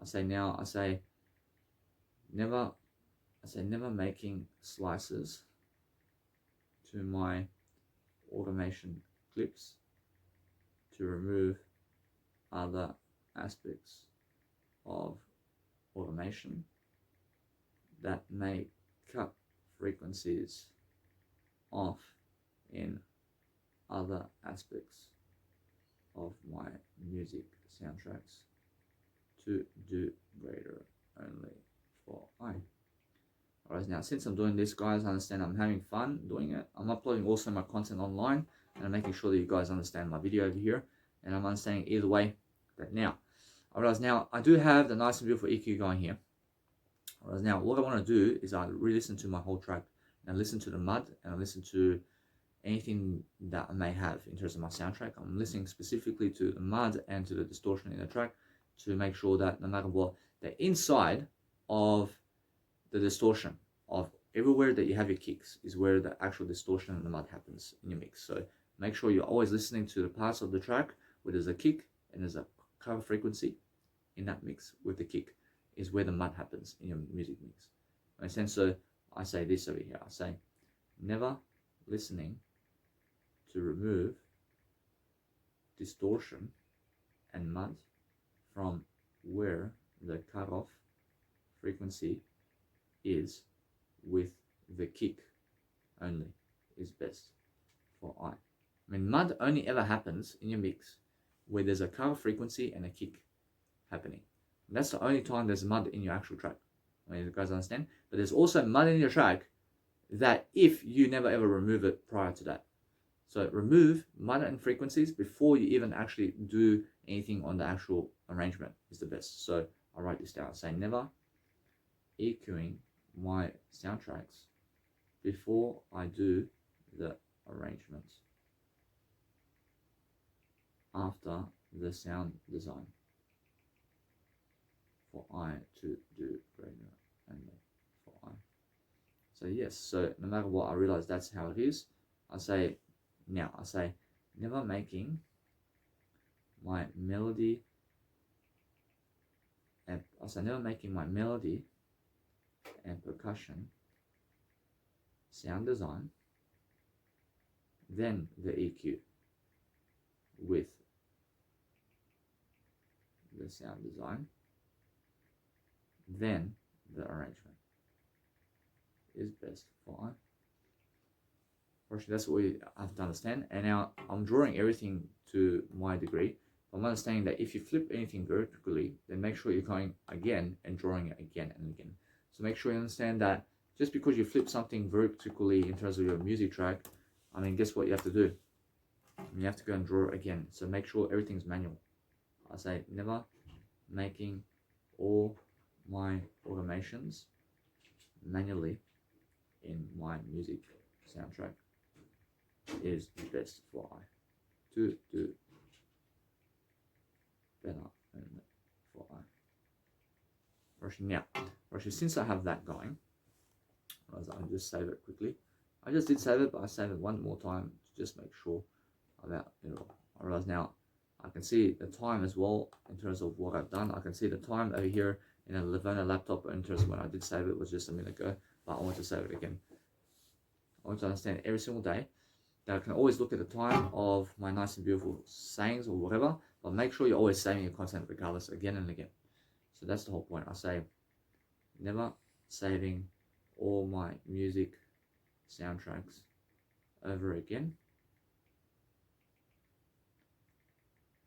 I say never making slices to my automation clips to remove other aspects of automation that may cut frequencies off in other aspects of my music soundtracks to do greater only for I. Alright, now since I'm doing this, guys, I understand I'm having fun doing it. I'm uploading also my content online, and I'm making sure that you guys understand my video over here, and I'm understanding either way that now. Alright, now I do have the nice and beautiful EQ going here. Alright, now what I want to do is I re-listen to my whole track, and I listen to the mud, and I listen to anything that I may have in terms of my soundtrack. I'm listening specifically to the mud and to the distortion in the track to make sure that no matter what, the inside of the distortion of everywhere that you have your kicks is where the actual distortion and the mud happens in your mix. So make sure you're always listening to the parts of the track where there's a kick and there's a cover frequency in that mix with the kick is where the mud happens in your music mix. Makes sense? So I say this over here. I say never listening to remove distortion and mud from where the cutoff frequency is with the kick only is best for I. I mean, mud only ever happens in your mix where there's a cover frequency and a kick happening. And that's the only time there's mud in your actual track. I mean, you guys understand? But there's also mud in your track that if you never ever remove it prior to that. So remove mud and frequencies before you even actually do anything on the actual arrangement is the best. So I'll write this down. Say never EQing my soundtracks before I do the arrangements after the sound design for I to do greater only for I. So yes, so no matter what, I realize that's how it is. I say never making my melody and percussion sound design, then the EQ with the sound design, then the arrangement is best for I. Fortunately, that's what we have to understand. And now I'm drawing everything to my degree. I'm understanding that if you flip anything vertically, then make sure you're going again and drawing it again and again. So make sure you understand that just because you flip something vertically in terms of your music track, I mean, guess what you have to do? You have to go and draw it again. So make sure everything's manual. I say never making all my automations manually in my music soundtrack is the best for I to do better only for I. Now, since I have that going, I'll just save it quickly. I just did save it, but I save it one more time to just make sure about it all. I realize now I can see the time as well in terms of what I've done. I can see the time over here in a Livono laptop in terms of when I did save it was just a minute ago, but I want to save it again. I want to understand every single day that I can always look at the time of my nice and beautiful sayings or whatever, but make sure you're always saving your content regardless again and again. So that's the whole point. I say never saving all my music soundtracks over again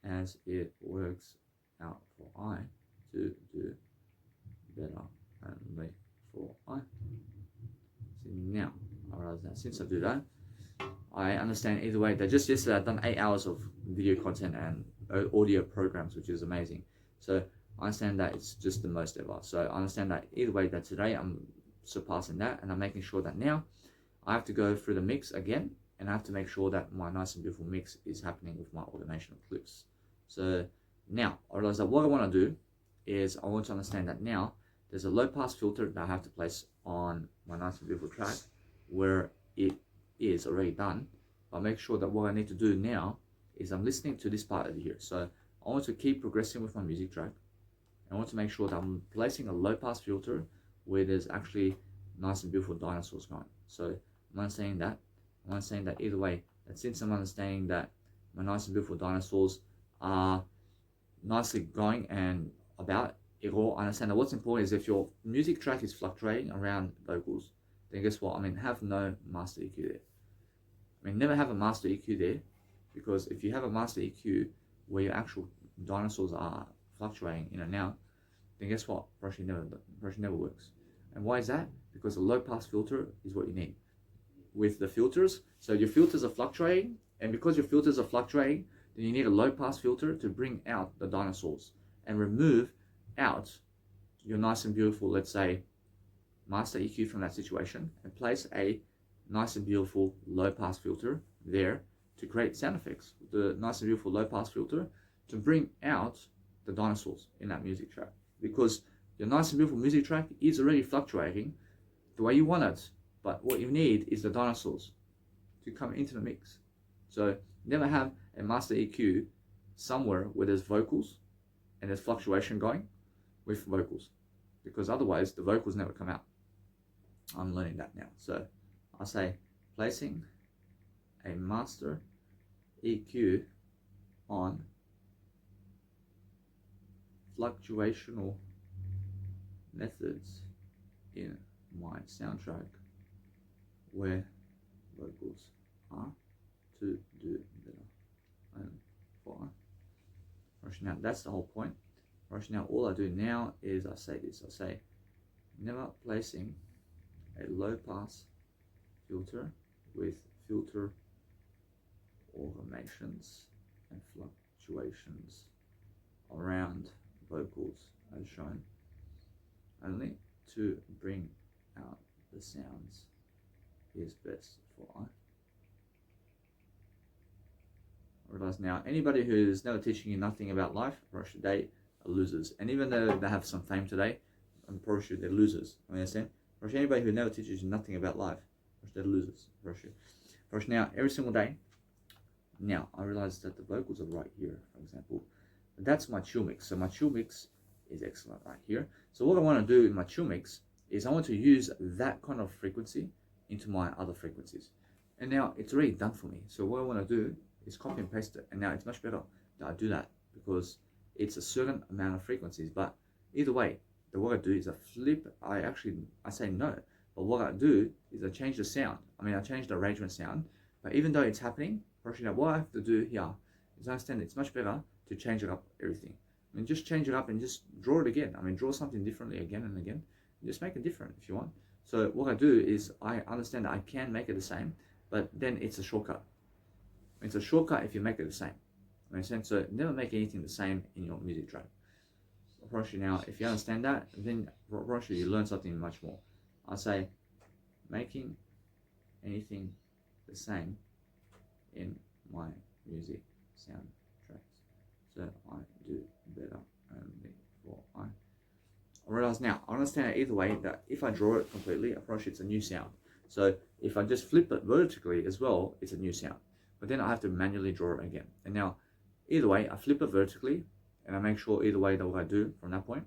as it works out for I to do better only for I. So now, I realize that since I do that, I understand either way that just yesterday I've done 8 hours of video content and audio programs, which is amazing. So I understand that it's just the most ever. So I understand that either way that today I'm surpassing that, and I'm making sure that now I have to go through the mix again, and I have to make sure that my nice and beautiful mix is happening with my automation clips. So now I realize that what I want to do is I want to understand that now there's a low pass filter that I have to place on my nice and beautiful track where it is already done. I'll make sure that what I need to do now is I'm listening to this part over here. So I want to keep progressing with my music track. I want to make sure that I'm placing a low pass filter where there's actually nice and beautiful dinosaurs going. So I'm understanding that. I'm understanding that either way, that since I'm understanding that my nice and beautiful dinosaurs are nicely going and about, it all understand that what's important is if your music track is fluctuating around vocals, then guess what? I mean, have no master EQ there. I mean, never have a master EQ there, because if you have a master EQ where your actual dinosaurs are fluctuating in and out, then guess what? Brushing never works. And why is that? Because a low pass filter is what you need. With the filters, so your filters are fluctuating, and because your filters are fluctuating, then you need a low pass filter to bring out the dinosaurs and remove out your nice and beautiful, let's say, master EQ from that situation, and place a nice and beautiful low pass filter there to create sound effects. The nice and beautiful low pass filter to bring out the dinosaurs in that music track, because your nice and beautiful music track is already fluctuating the way you want it, but what you need is the dinosaurs to come into the mix. So never have a master EQ somewhere where there's vocals and there's fluctuation going with vocals, because otherwise the vocals never come out. I'm learning that now. So I say placing a master EQ on fluctuational methods in my soundtrack where vocals are to do better. And for now, that's the whole point. Now, all I do now is I say this. I say never placing a low pass filter with filter automations and fluctuations around vocals as shown, only to bring out the sounds is best for I. Realize now, anybody who's never teaching you nothing about life, they are losers. And even though they have some fame today, I'm pretty sure they're losers. I understand? Anybody who never teaches you nothing about life, they're losers. Now, every single day, now I realize that the vocals are right here, for example. That's my chill mix. So my chill mix is excellent right here. So what I want to do in my chill mix is I want to use that kind of frequency into my other frequencies. And now it's already done for me. So what I want to do is copy and paste it. And now it's much better that I do that, because it's a certain amount of frequencies. But either way, what I do is I flip, I say no. But what I do is I change the sound. I mean, I change the arrangement sound. But even though it's happening, what I have to do here is understand it's much better to change it up everything. I mean, just change it up and just draw it again. I mean, draw something differently again and again. And just make it different if you want. So what I do is I understand that I can make it the same, but then it's a shortcut. It's a shortcut if you make it the same. Understand? So never make anything the same in your music track. Now, if you understand that, then you learn something much more. I say making anything the same in my music sound tracks, so I do better only for I. Realize now, I understand it either way, that if I draw it completely, it's a new sound. So if I just flip it vertically as well, it's a new sound. But then I have to manually draw it again. And now, either way, I flip it vertically, and I make sure either way that what I do from that point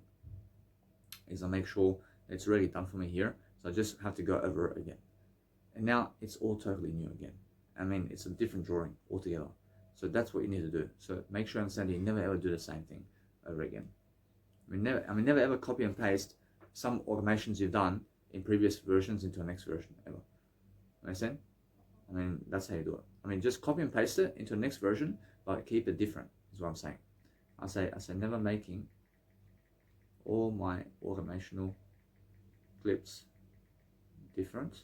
is I make sure it's already done for me here. So I just have to go over it again. And now it's all totally new again. I mean, it's a different drawing altogether. So that's what you need to do. So make sure you understand that you never ever do the same thing over again. Never ever copy and paste some automations you've done in previous versions into the next version ever. Understand? I mean, that's how you do it. I mean, just copy and paste it into the next version, but keep it different, is what I'm saying. I say never making all my automational clips different,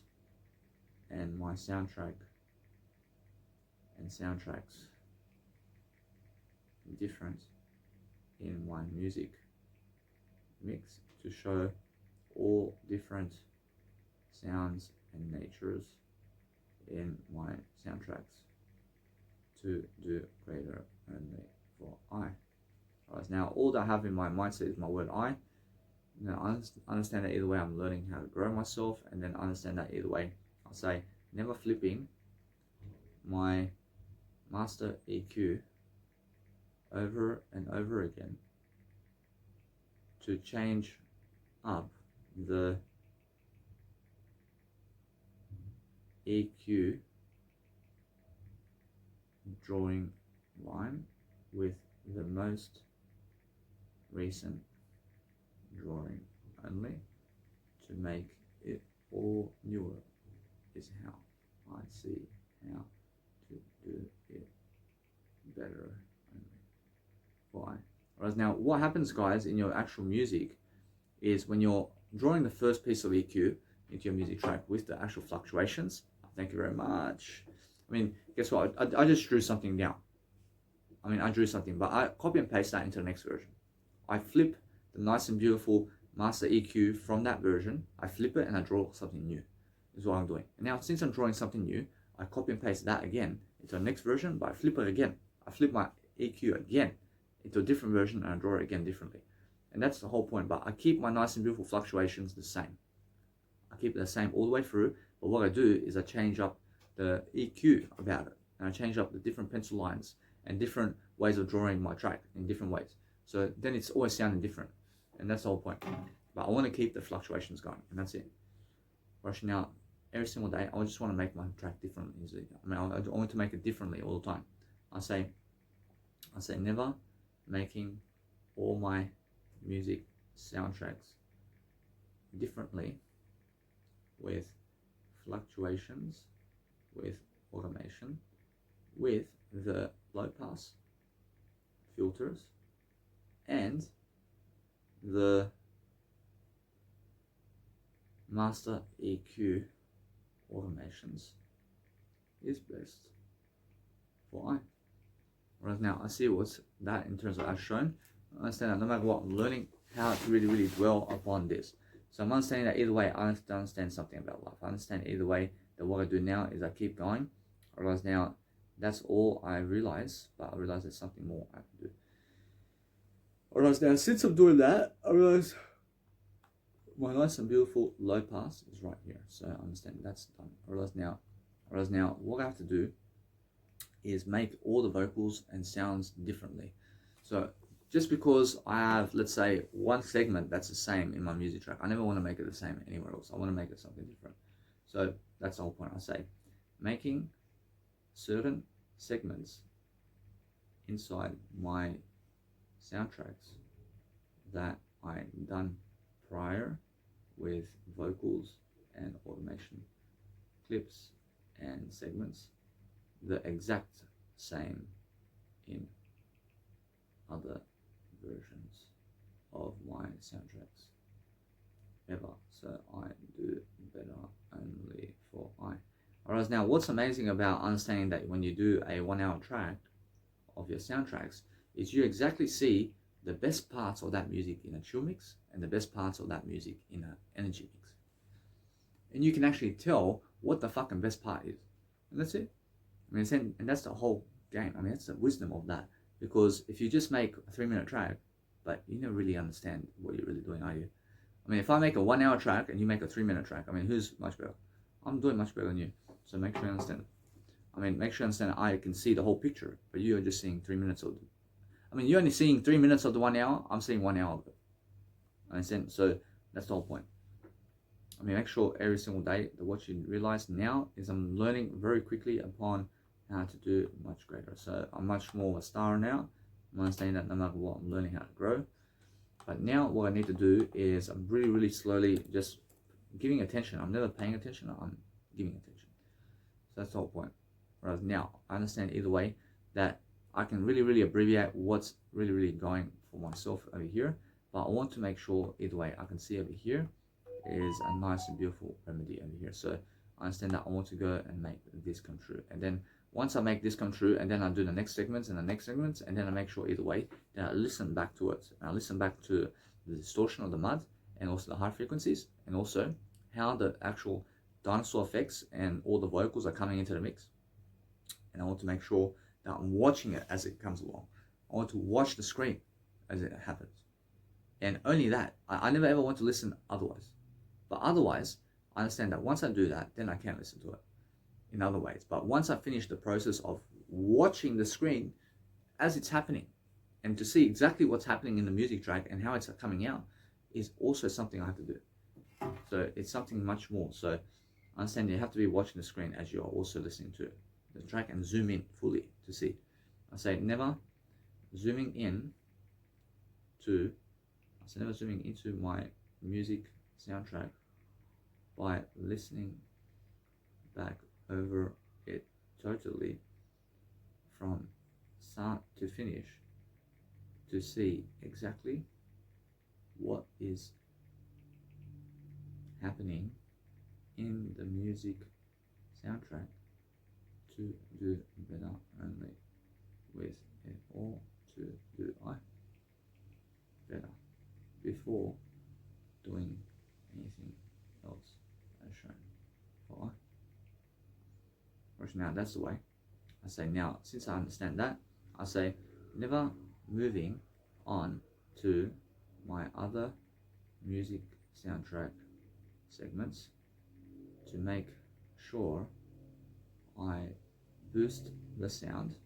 and my soundtrack and soundtracks different in my music mix to show all different sounds and natures in my soundtracks to do greater only for I. Alright, now all that I have in my mindset is my word I. understand that either way I'm learning how to grow myself, and then understand that either way I'll say never flipping my master EQ over and over again to change up the EQ drawing line with the most recent drawing only to make it all newer is how I see how to do it better only. Why? Whereas now what happens, guys, in your actual music is when you're drawing the first piece of EQ into your music track with the actual fluctuations. Thank you very much. I mean, guess what? I just drew something down. I mean, I drew something, but I copy and paste that into the next version. I flip the nice and beautiful master EQ from that version. I flip it and I draw something new. Is what I'm doing. And now, since I'm drawing something new, I copy and paste that again into the next version, but I flip it again. I flip my EQ again into a different version and I draw it again differently. And that's the whole point. But I keep my nice and beautiful fluctuations the same. I keep it the same all the way through. But what I do is I change up the EQ about it. And I change up the different pencil lines and different ways of drawing my track in different ways. So then it's always sounding different. And that's the whole point. But I want to keep the fluctuations going. And that's it. Whereas now, every single day, I just want to make my track differently. I mean, I want to make it differently all the time. I say never making all my music soundtracks differently with fluctuations, with automation, with the low pass filters and the master EQ automations is best for I. Whereas now I see what's that in terms of as shown. I understand that no matter what, I'm learning how to really dwell upon this. So I'm understanding that either way I understand something about life. I understand either way that what I do now is I keep going. I realize now that's all I realize, but I realize there's something more I can do. I realize now since I'm doing that, I realize my nice and beautiful low pass is right here. So I understand that's done. I realize now what I have to do is make all the vocals and sounds differently. So just because I have, let's say, one segment that's the same in my music track, I never want to make it the same anywhere else. I want to make it something different. So that's the whole point. I say making certain segments inside my soundtracks that I done prior with vocals and automation, clips and segments, the exact same in other versions of my soundtracks ever. So I do better only for I. Whereas now what's amazing about understanding that when you do a 1 hour track of your soundtracks is you exactly see the best parts of that music in a chill mix and the best parts of that music in an energy mix. And you can actually tell what the fucking best part is. And that's it. I mean, and that's the whole game. I mean, that's the wisdom of that. Because if you just make a 3-minute track, but you don't really understand what you're really doing, are you? I mean, if I make a 1 hour track and you make a 3-minute track, I mean, who's much better? I'm doing much better than you. So make sure you understand. I mean, make sure you understand I can see the whole picture, but you are just seeing 3 minutes of it. I mean, you're only seeing 3 minutes of the 1 hour. I'm seeing 1 hour of it. Understand? So that's the whole point. I mean, make sure every single day that what you realize now is I'm learning very quickly upon how to do much greater. So I'm much more a star now. I'm understanding that no matter what, I'm learning how to grow. But now what I need to do is I'm really slowly just giving attention. I'm never paying attention. I'm giving attention. So that's the whole point. Whereas now I understand either way that I can really abbreviate what's really going for myself over here. But I want to make sure either way I can see over here is a nice and beautiful remedy over here. So I understand that I want to go and make this come true. And then once I make this come true, and then I do the next segments and the next segments, and then I make sure either way that I listen back to it. And I listen back to the distortion of the mud and also the high frequencies and also how the actual dinosaur effects and all the vocals are coming into the mix. And I want to make sure that I'm watching it as it comes along. I want to watch the screen as it happens. And only that. I never ever want to listen otherwise. But otherwise, I understand that once I do that, then I can listen to it in other ways. But once I finish the process of watching the screen as it's happening, and to see exactly what's happening in the music track and how it's coming out, is also something I have to do. So it's something much more. So understand you have to be watching the screen as you are also listening to the track, and zoom in fully to see. I say never zooming in to, never zooming into my music soundtrack by listening back over it totally from start to finish to see exactly what is happening in the music soundtrack to do better only with it, or to do I better before doing anything else as shown for I. Right, now that's the way I say. Now since I understand that, I say never moving on to my other music soundtrack segments to make sure I boost the sound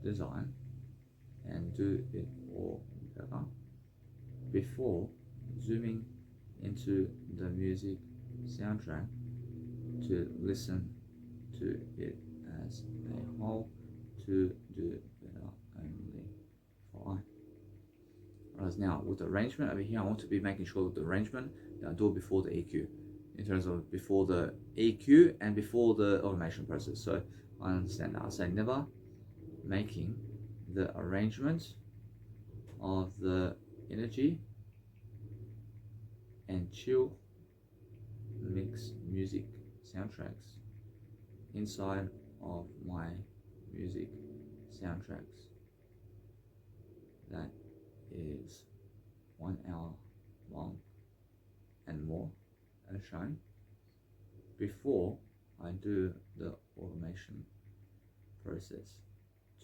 design and do it all better before zooming into the music soundtrack to listen to it as a whole to do better only for I. Whereas now with the arrangement over here, I want to be making sure that the arrangement that I do it before the EQ, in terms of before the EQ and before the automation process. So I understand that. I say never making the arrangement of the energy and chill mix music soundtracks inside of my music soundtracks that is 1 hour long and more as shown before I do the automation process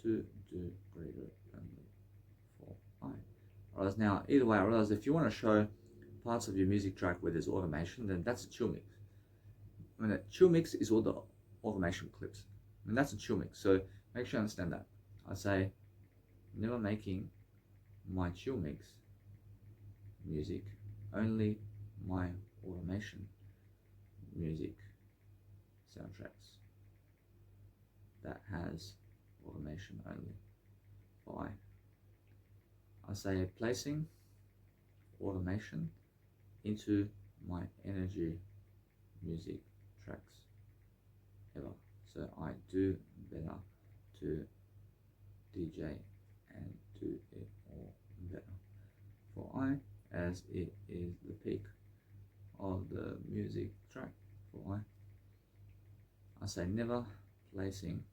to do greater only for I. Whereas now, either way, I realize if you want to show parts of your music track where there's automation, then that's a chill mix. I mean, a chill mix is all the automation clips. I mean, that's a chill mix. So make sure you understand that. I say never making my chill mix music, only my automation music soundtracks that has automation only for I say placing automation into my energy music tracks ever. So I do better to DJ and do it all better for I, as it is the peak of the music track for I say never placing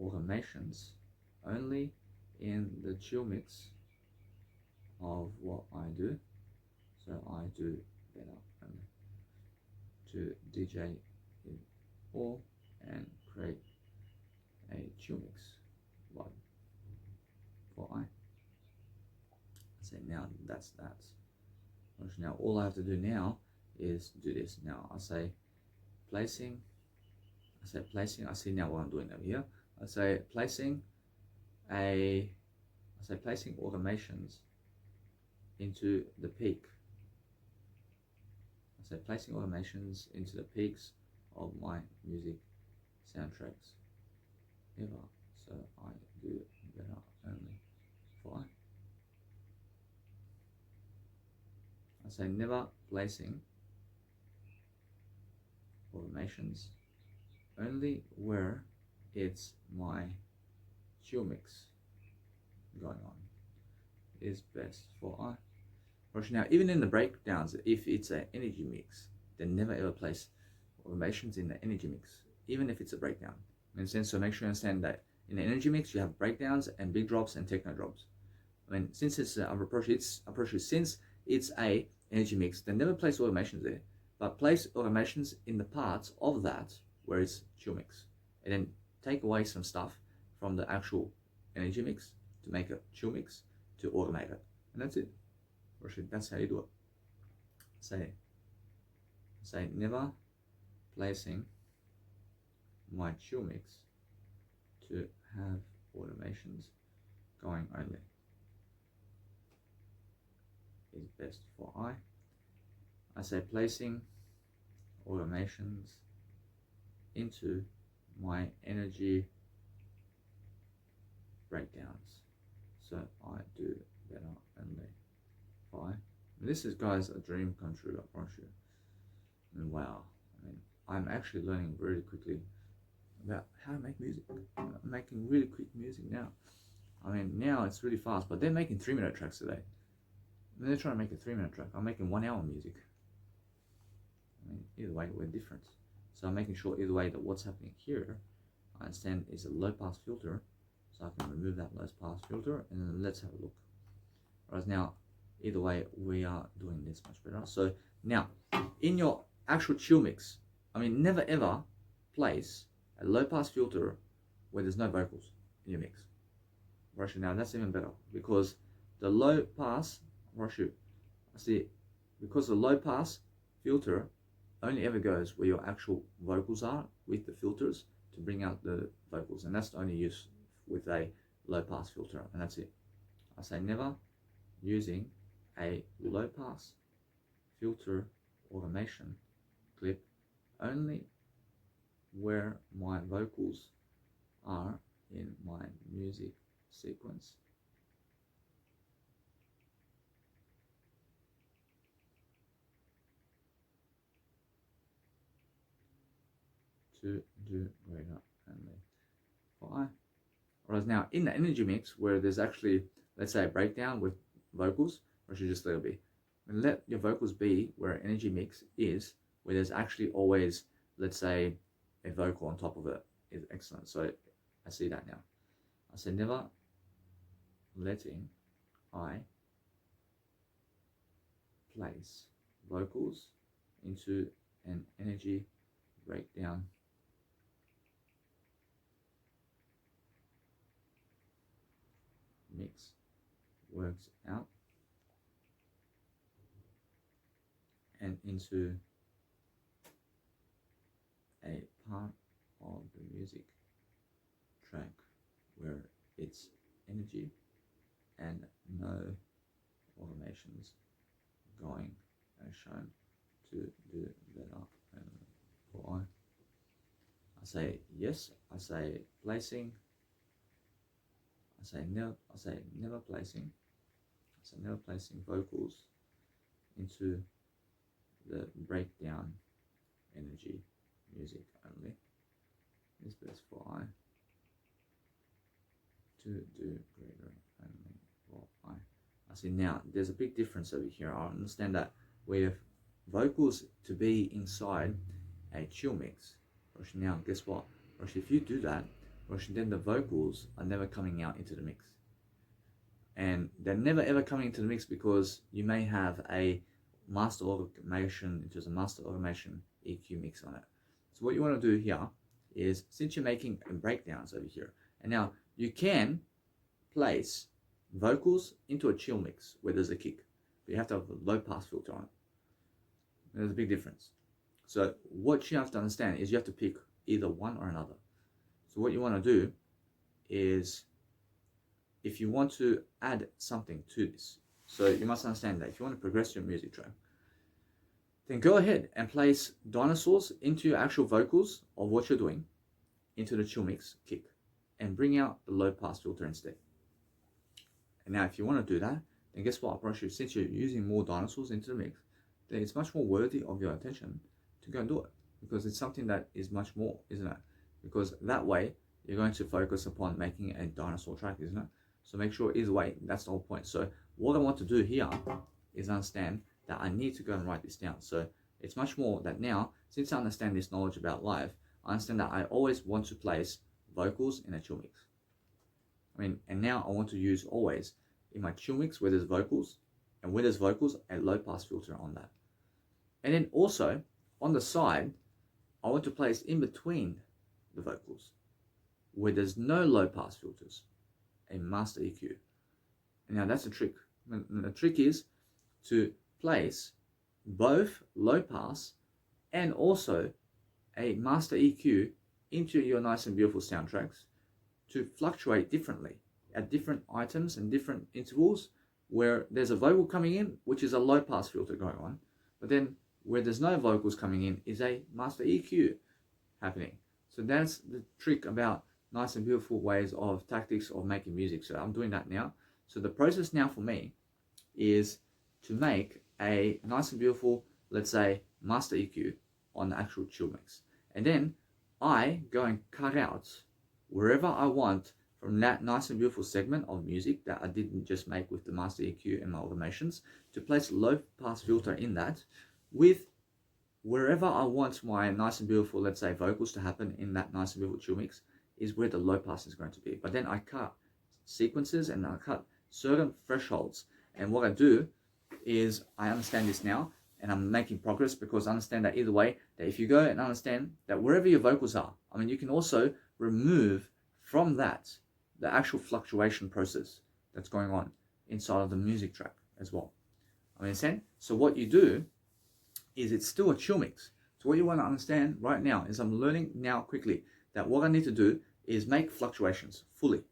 automations only in the chill mix of what I do. So I do better only to DJ it all and create a chill mix vibe for I. Say now that's that. Now all I have to do now is do this. Now I say placing, I see now what I'm doing over here. I say placing automations into the peak. I say placing automations into the peaks of my music soundtracks ever. So I do better only for I say never placing automations only where it's my chill mix going on is best for I. Now, even in the breakdowns, if it's an energy mix, then never ever place automations in the energy mix, even if it's a breakdown. Makes sense? So make sure you understand that in the energy mix, you have breakdowns and big drops and techno drops. I mean, since it's since it's a energy mix, then never place automations there, but place automations in the parts of that where it's chill mix, and then take away some stuff from the actual energy mix to make a chill mix to automate it. And that's it. That's how you do it. Say never placing my chill mix to have automations going only is best for I say placing automations into my energy breakdowns, so I do better only for This is, guys, a dream come true, I promise you. And wow, I mean, I'm actually learning very quickly about how to make music. I'm making really quick music now. I mean, now it's really fast, but they're making 3-minute tracks today. And they're trying to make a 3-minute track. I'm making 1 hour music. I mean, either way, we're different. So I'm making sure either way that what's happening here, I understand, is a low pass filter. So I can remove that low pass filter, and then let's have a look. Whereas now, either way, we are doing this much better. So now, in your actual chill mix, I mean, never ever place a low pass filter where there's no vocals in your mix. Right now, that's even better, because the low pass, because the low pass filter only ever goes where your actual vocals are with the filters to bring out the vocals, and that's the only use with a low pass filter, and that's it. I say never using a low pass filter automation clip only where my vocals are in my music sequence. To do greater only for I. Whereas now in the energy mix, where there's actually, let's say, a breakdown with vocals, or should just let it be. And let your vocals be where energy mix is, where there's actually always, let's say, a vocal on top of it is excellent. So I see that now. I say never letting I place vocals into an energy breakdown mix works out and into a part of the music track where it's energy and no automations going as shown to do better for I say yes, I say placing, I say never placing vocals into the breakdown energy music only is best for I to do greater only for I see now there's a big difference over here. I understand that we have vocals to be inside a chill mix. Now guess what? If you do that, then the vocals are never coming out into the mix. And they're never ever coming into the mix because you may have a master automation, which is a master automation EQ mix on it. So what you want to do here is, since you're making breakdowns over here, and now you can place vocals into a chill mix where there's a kick, but you have to have a low pass filter on it. There's a big difference. So what you have to understand is you have to pick either one or another. So what you want to do is, if you want to add something to this, so you must understand that if you want to progress your music track, then go ahead and place dinosaurs into your actual vocals of what you're doing into the chill mix kick and bring out the low pass filter instead. And now if you want to do that, then guess what? Since you're using more dinosaurs into the mix, then it's much more worthy of your attention to go and do it, because it's something that is much more, isn't it? Because that way you're going to focus upon making a dinosaur track, isn't it? So make sure either way, that's the whole point. So what I want to do here is understand that I need to go and write this down. So it's much more that now, since I understand this knowledge about live, I understand that I always want to place vocals in a chill mix. And now I want to use always in my chill mix where there's vocals, and where there's vocals, a low pass filter on that. And then also on the side, I want to place in between the vocals where there's no low pass filters, a master EQ. And now that's the trick. And the trick is to place both low pass and also a master EQ into your nice and beautiful soundtracks to fluctuate differently at different items and different intervals, where there's a vocal coming in, which is a low pass filter going on, but then where there's no vocals coming in is a master EQ happening. So that's the trick about nice and beautiful ways of tactics of making music. So I'm doing that now. So the process now for me is to make a nice and beautiful, let's say, master EQ on the actual chill mix. And then I go and cut out wherever I want from that nice and beautiful segment of music that I didn't just make with the master EQ and my automations, to place a low pass filter in that with wherever I want my nice and beautiful, let's say, vocals to happen in that nice and beautiful chill mix is where the low pass is going to be. But then I cut sequences and I cut certain thresholds. And what I do is I understand this now, and I'm making progress because I understand that either way, that if you go and understand that wherever your vocals are, I mean, you can also remove from that the actual fluctuation process that's going on inside of the music track as well. I understand? So what you do is it's still a chill mix. So what you want to understand right now is I'm learning now quickly that what I need to do is make fluctuations fully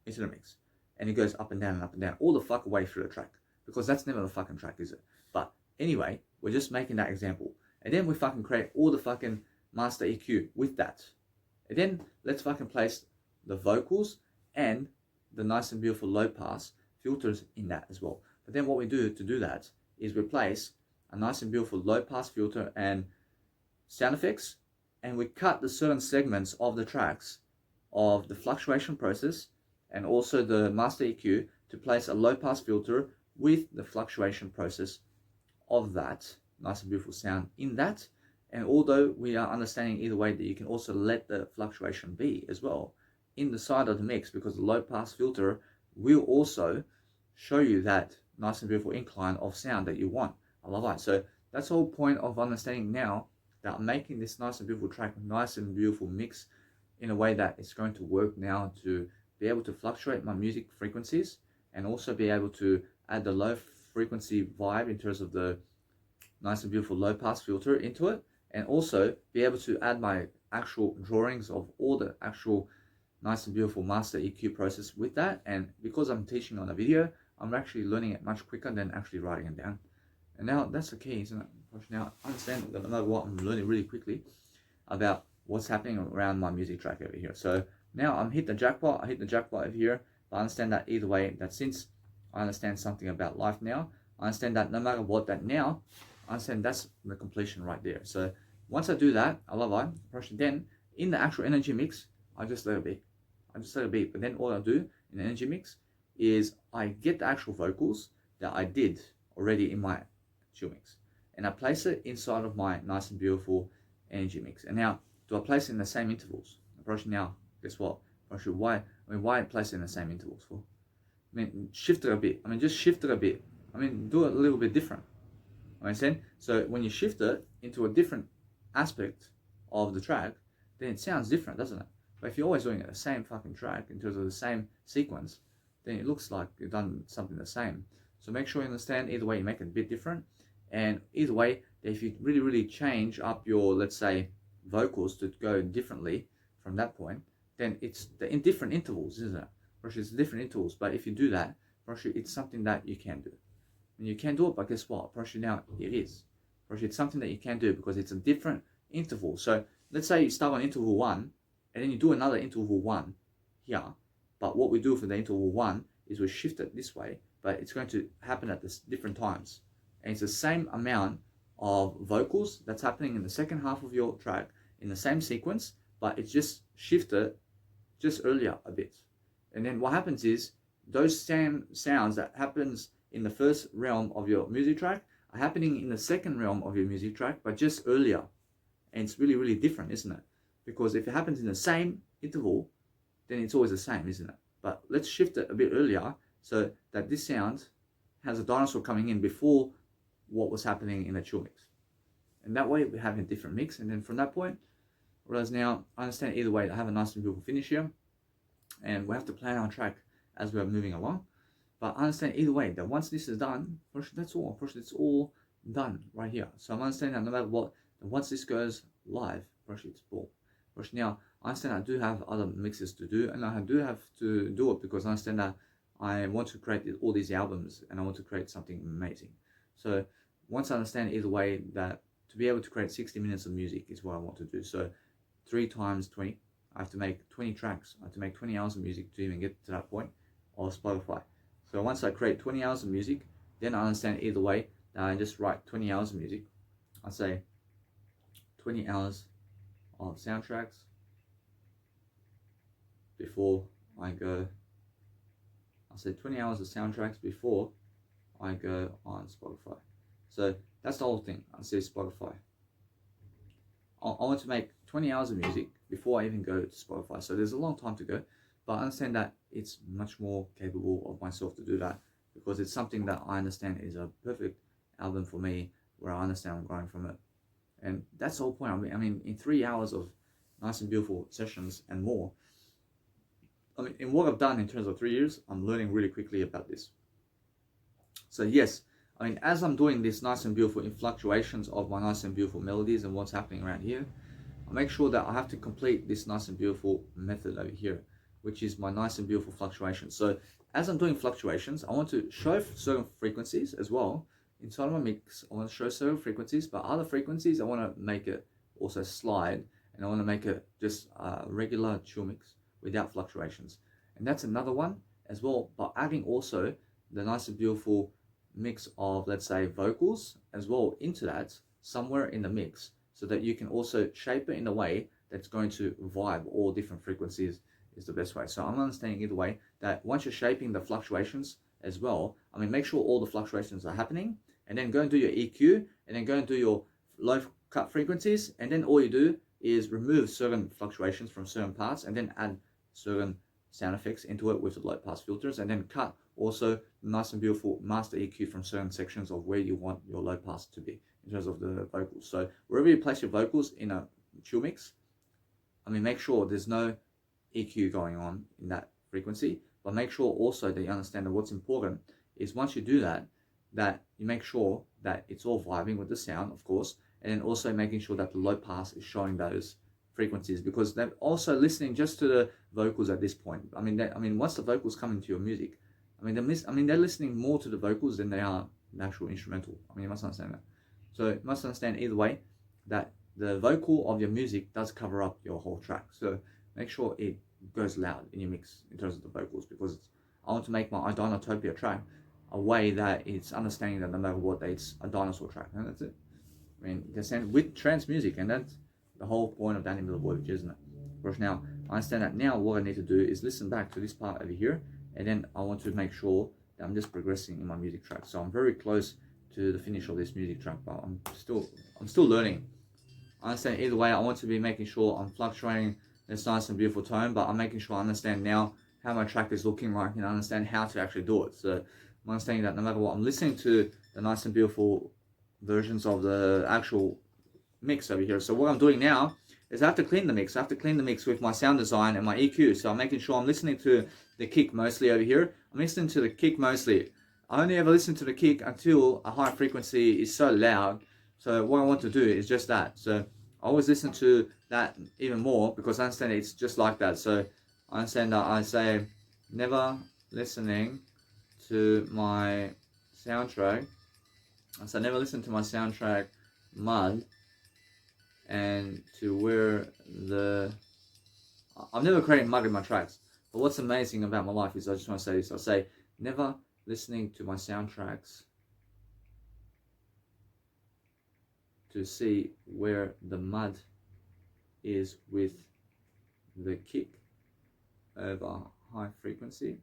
into the mix. And it goes up and down all the fuck way through the track, because that's never the fucking track, is it? But anyway, we're just making that example. And then we fucking create all the fucking master EQ with that. And then let's fucking place the vocals and the nice and beautiful low pass filters in that as well. But then what we do to do that is we place a nice and beautiful low pass filter and sound effects, and we cut the certain segments of the tracks of the fluctuation process and also the master EQ to place a low pass filter with the fluctuation process of that nice and beautiful sound in that. And although we are understanding either way that you can also let the fluctuation be as well in the side of the mix, because the low pass filter will also show you that nice and beautiful incline of sound that you want. I love that. So that's the whole point of understanding now that I'm making this nice and beautiful track, nice and beautiful mix in a way that it's going to work now to be able to fluctuate my music frequencies and also be able to add the low frequency vibe in terms of the nice and beautiful low pass filter into it, and also be able to add my actual drawings of all the actual nice and beautiful master EQ process with that. And because I'm teaching on a video, I'm actually learning it much quicker than actually writing it down. And now that's the key, isn't it? Now I understand that no matter what, I'm learning really quickly about what's happening around my music track over here. So now I'm hit the jackpot. I hit the jackpot over here. But I understand that either way, that since I understand something about life now, I understand that no matter what, that now I understand that's the completion right there. So once I do that, I love it. Then in the actual energy mix, I just let it be. But then all I do in the energy mix is I get the actual vocals that I did already in my chill mix, and I place it inside of my nice and beautiful energy mix. And now, do I place it in the same intervals? Now, guess what? Why place it in the same intervals for? I mean, shift it a bit. Just shift it a bit. Do it a little bit different. Understand? So when you shift it into a different aspect of the track, then it sounds different, doesn't it? But if you're always doing it the same fucking track in terms of the same sequence, then it looks like you've done something the same. So make sure you understand either way you make it a bit different. And either way, if you really change up your, let's say, vocals to go differently from that point, then it's in different intervals, isn't it? It's different intervals, but if you do that, it's something that you can do. And you can do it, but guess what? Now it is. It's something that you can do because it's a different interval. So let's say you start on interval 1, and then you do another interval 1 here. But what we do for the interval 1 is we shift it this way, but it's going to happen at this different times. And it's the same amount of vocals that's happening in the second half of your track in the same sequence, but it's just shifted just earlier a bit. And then what happens is those same sounds that happens in the first realm of your music track are happening in the second realm of your music track, but just earlier. And it's really different, isn't it? Because if it happens in the same interval, then it's always the same, isn't it? But let's shift it a bit earlier so that this sound has a dinosaur coming in before what was happening in the chill mix. And that way we're having a different mix. And then from that point, whereas now I understand either way, I have a nice and beautiful finish here. And we have to plan our track as we're moving along. But I understand either way that once this is done, that's all. It's all done right here. So I'm understanding that no matter what, once this goes live, it's boom. Now I understand I do have other mixes to do, and I do have to do it because I understand that I want to create all these albums and I want to create something amazing. So once I understand either way that to be able to create 60 minutes of music is what I want to do. So 3 times 20, I have to make 20 tracks. I have to make 20 hours of music to even get to that point of Spotify. So once I create 20 hours of music, then I understand either way that I just write 20 hours of music. I say 20 hours of soundtracks before I go. I say 20 hours of soundtracks before I go on Spotify. So that's the whole thing. I say Spotify. I want to make 20 hours of music before I even go to Spotify. So there's a long time to go, but I understand that it's much more capable of myself to do that because it's something that I understand is a perfect album for me where I understand I'm growing from it. And that's the whole point. I mean, in 3 hours of nice and beautiful sessions and more, I mean, in what I've done in terms of 3 years, I'm learning really quickly about this. So yes, I mean, as I'm doing this nice and beautiful in fluctuations of my nice and beautiful melodies and what's happening around here, I make sure that I have to complete this nice and beautiful method over here, which is my nice and beautiful fluctuations. So as I'm doing fluctuations, I want to show certain frequencies as well. Inside of my mix, I want to show certain frequencies, but other frequencies, I want to make it also slide, and I want to make it just a regular chill mix without fluctuations. And that's another one as well, but adding also the nice and beautiful mix of, let's say, vocals as well into that somewhere in the mix, so that you can also shape it in a way that's going to vibe all different frequencies is the best way. So I'm understanding either way that once you're shaping the fluctuations as well, I mean, make sure all the fluctuations are happening, and then go and do your EQ, and then go and do your low cut frequencies, and then all you do is remove certain fluctuations from certain parts, and then add certain sound effects into it with the low pass filters, and then cut also nice and beautiful master EQ from certain sections of where you want your low pass to be in terms of the vocals. So wherever you place your vocals in a chill mix, I mean, make sure there's no EQ going on in that frequency, but make sure also that you understand that what's important is once you do that, that you make sure that it's all vibing with the sound, of course, and then also making sure that the low pass is showing those frequencies, because they're also listening just to the vocals at this point. I mean, once the vocals come into your music, they're listening more to the vocals than they are the actual instrumental. I mean, you must understand that. So you must understand either way that the vocal of your music does cover up your whole track. So make sure it goes loud in your mix in terms of the vocals, because I want to make my Dinotopia track a way that it's understanding that no matter what, it's a dinosaur track, and that's it. I mean, you can send with trance music, and that's the whole point of Danny Miller Voyage, isn't it? Whereas now, I understand that now what I need to do is listen back to this part over here, and then I want to make sure that I'm just progressing in my music track. So I'm very close to the finish of this music track, but I'm still learning. I understand either way, I want to be making sure I'm fluctuating this nice and beautiful tone, but I'm making sure I understand now how my track is looking like, and I understand how to actually do it. So I'm understanding that no matter what, I'm listening to the nice and beautiful versions of the actual mix over here. So what I'm doing now is I have to clean the mix. I have to clean the mix with my sound design and my EQ. So I'm making sure I'm listening to the kick mostly over here. I'm listening to the kick mostly. I only ever listen to the kick until a high frequency is so loud. So what I want to do is just that. So I always listen to that even more because I understand it's just like that. So I understand that I say never listening to my soundtrack. I say never listen to my soundtrack mud, and to where I'm never creating mud in my tracks. But what's amazing about my life is, I just want to say this, I say never listening to my soundtracks to see where the mud is with the kick over high frequency.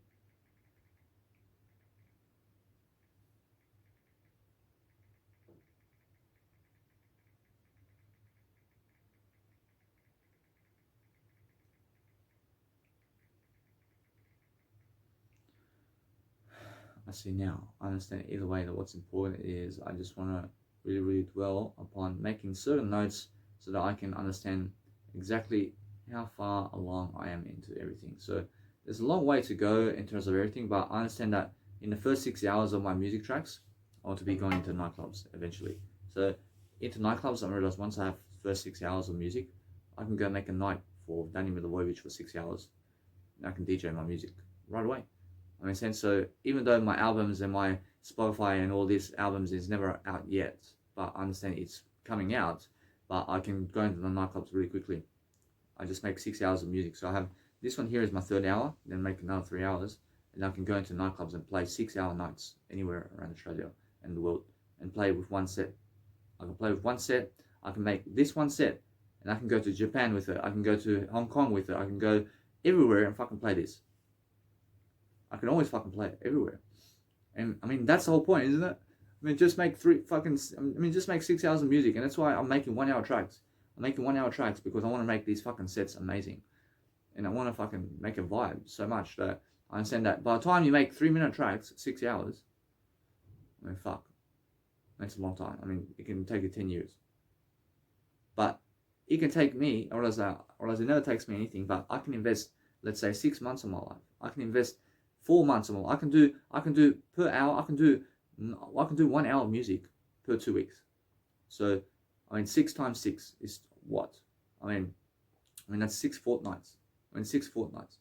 I see now. I understand either way that what's important is I just want to really dwell upon making certain notes so that I can understand exactly how far along I am into everything. So there's a long way to go in terms of everything, but I understand that in the first 6 hours of my music tracks, I want to be going into nightclubs eventually. So into nightclubs, I realized once I have first 6 hours of music, I can go make a night for Danny Milivojevic for 6 hours. And I can DJ my music right away. I mean, so even though my albums and my Spotify and all these albums is never out yet, but I understand it's coming out, but I can go into the nightclubs really quickly. I just make 6 hours of music. So I have, this one here is my 3rd hour, then make another 3 hours, and I can go into nightclubs and play 6-hour nights anywhere around Australia and the world, and play with one set. I can play with one set, I can make this one set, and I can go to Japan with it, I can go to Hong Kong with it, I can go everywhere and fucking play this. I can always fucking play it everywhere. And I mean, that's the whole point, isn't it? I mean, just make just make 6 hours of music, and that's why I'm making 1 hour tracks. I'm making 1 hour tracks because I want to make these fucking sets amazing. And I want to fucking make a vibe so much that I understand that by the time you make 3-minute tracks, 6 hours, I mean, fuck. That's a long time. I mean, it can take you 10 years. But it can take me, or as it never takes me anything, but I can invest, let's say, 6 months of my life. I can invest 4 months of my life. I can do per hour, I can do 1 hour of music per 2 weeks. So, I mean, 6 times 6 is what? I mean, that's 6 fortnights. 6 fortnights.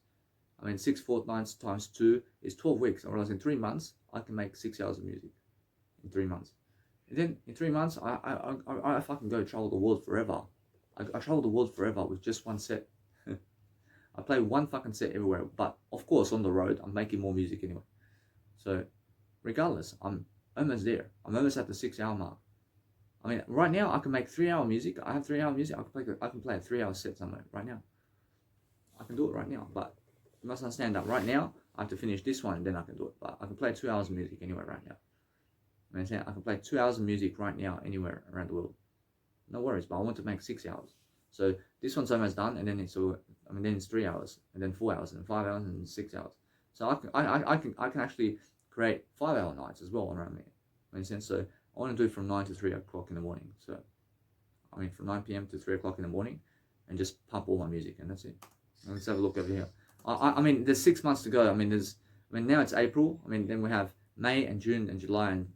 6 fortnights times 2 is 12 weeks. I realize in 3 months, I can make 6 hours of music. In 3 months. And then in 3 months, I fucking go travel the world forever. I travel the world forever with just one set. I play one fucking set everywhere. But of course, on the road, I'm making more music anyway. So, regardless, I'm almost there. I'm almost at the 6-hour mark. I mean, right now, I can make 3-hour music. I have 3-hour music. I can play a 3-hour set somewhere right now. I can do it right now. But you must understand that right now, I have to finish this one and then I can do it. But I can play 2 hours of music anywhere right now. I can play 2 hours of music right now anywhere around the world. No worries, but I want to make 6 hours. So this one's almost done, and then it's 3 hours, and then 4 hours, and 5 hours, and 6 hours. So I can actually create 5-hour nights as well around me. Makes sense? So I want to do from 9 to 3 o'clock in the morning. So from 9 p.m. to 3 o'clock in the morning, and just pump all my music, and that's it. And let's have a look over here. There's 6 months to go. Now it's April. Then we have May and June and July and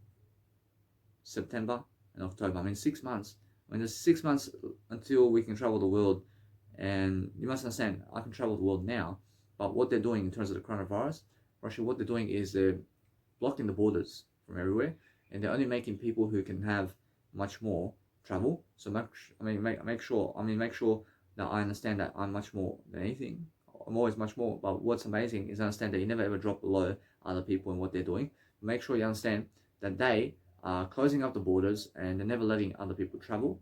September and October. 6 months. There's 6 months until we can travel the world. And you must understand, I can travel the world now, but what they're doing in terms of the coronavirus, Russia, what they're doing is they're blocking the borders from everywhere, and they're only making people who can have much more travel. So make sure that I understand that I'm much more than anything. I'm always much more, but what's amazing is understand that you never ever drop below other people and what they're doing. Make sure you understand that they are closing up the borders and they're never letting other people travel.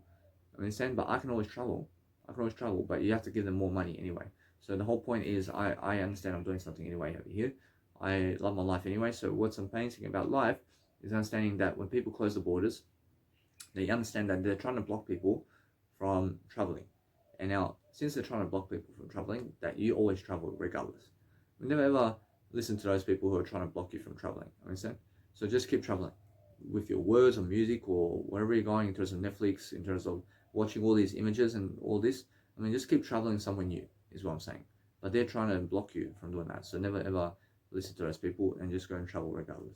But I can always travel, but you have to give them more money anyway. So the whole point is I understand I'm doing something anyway over here. I love my life anyway. So what's amazing about life is understanding that when people close the borders, they understand that they're trying to block people from traveling. And now, since they're trying to block people from traveling, that you always travel regardless. We never ever listen to those people who are trying to block you from traveling. Understand? So just keep traveling with your words or music or wherever you're going in terms of Netflix, in terms of watching all these images and all this. Just keep traveling somewhere new is what I'm saying. But they're trying to block you from doing that. So never ever listen to those people and just go and travel regardless.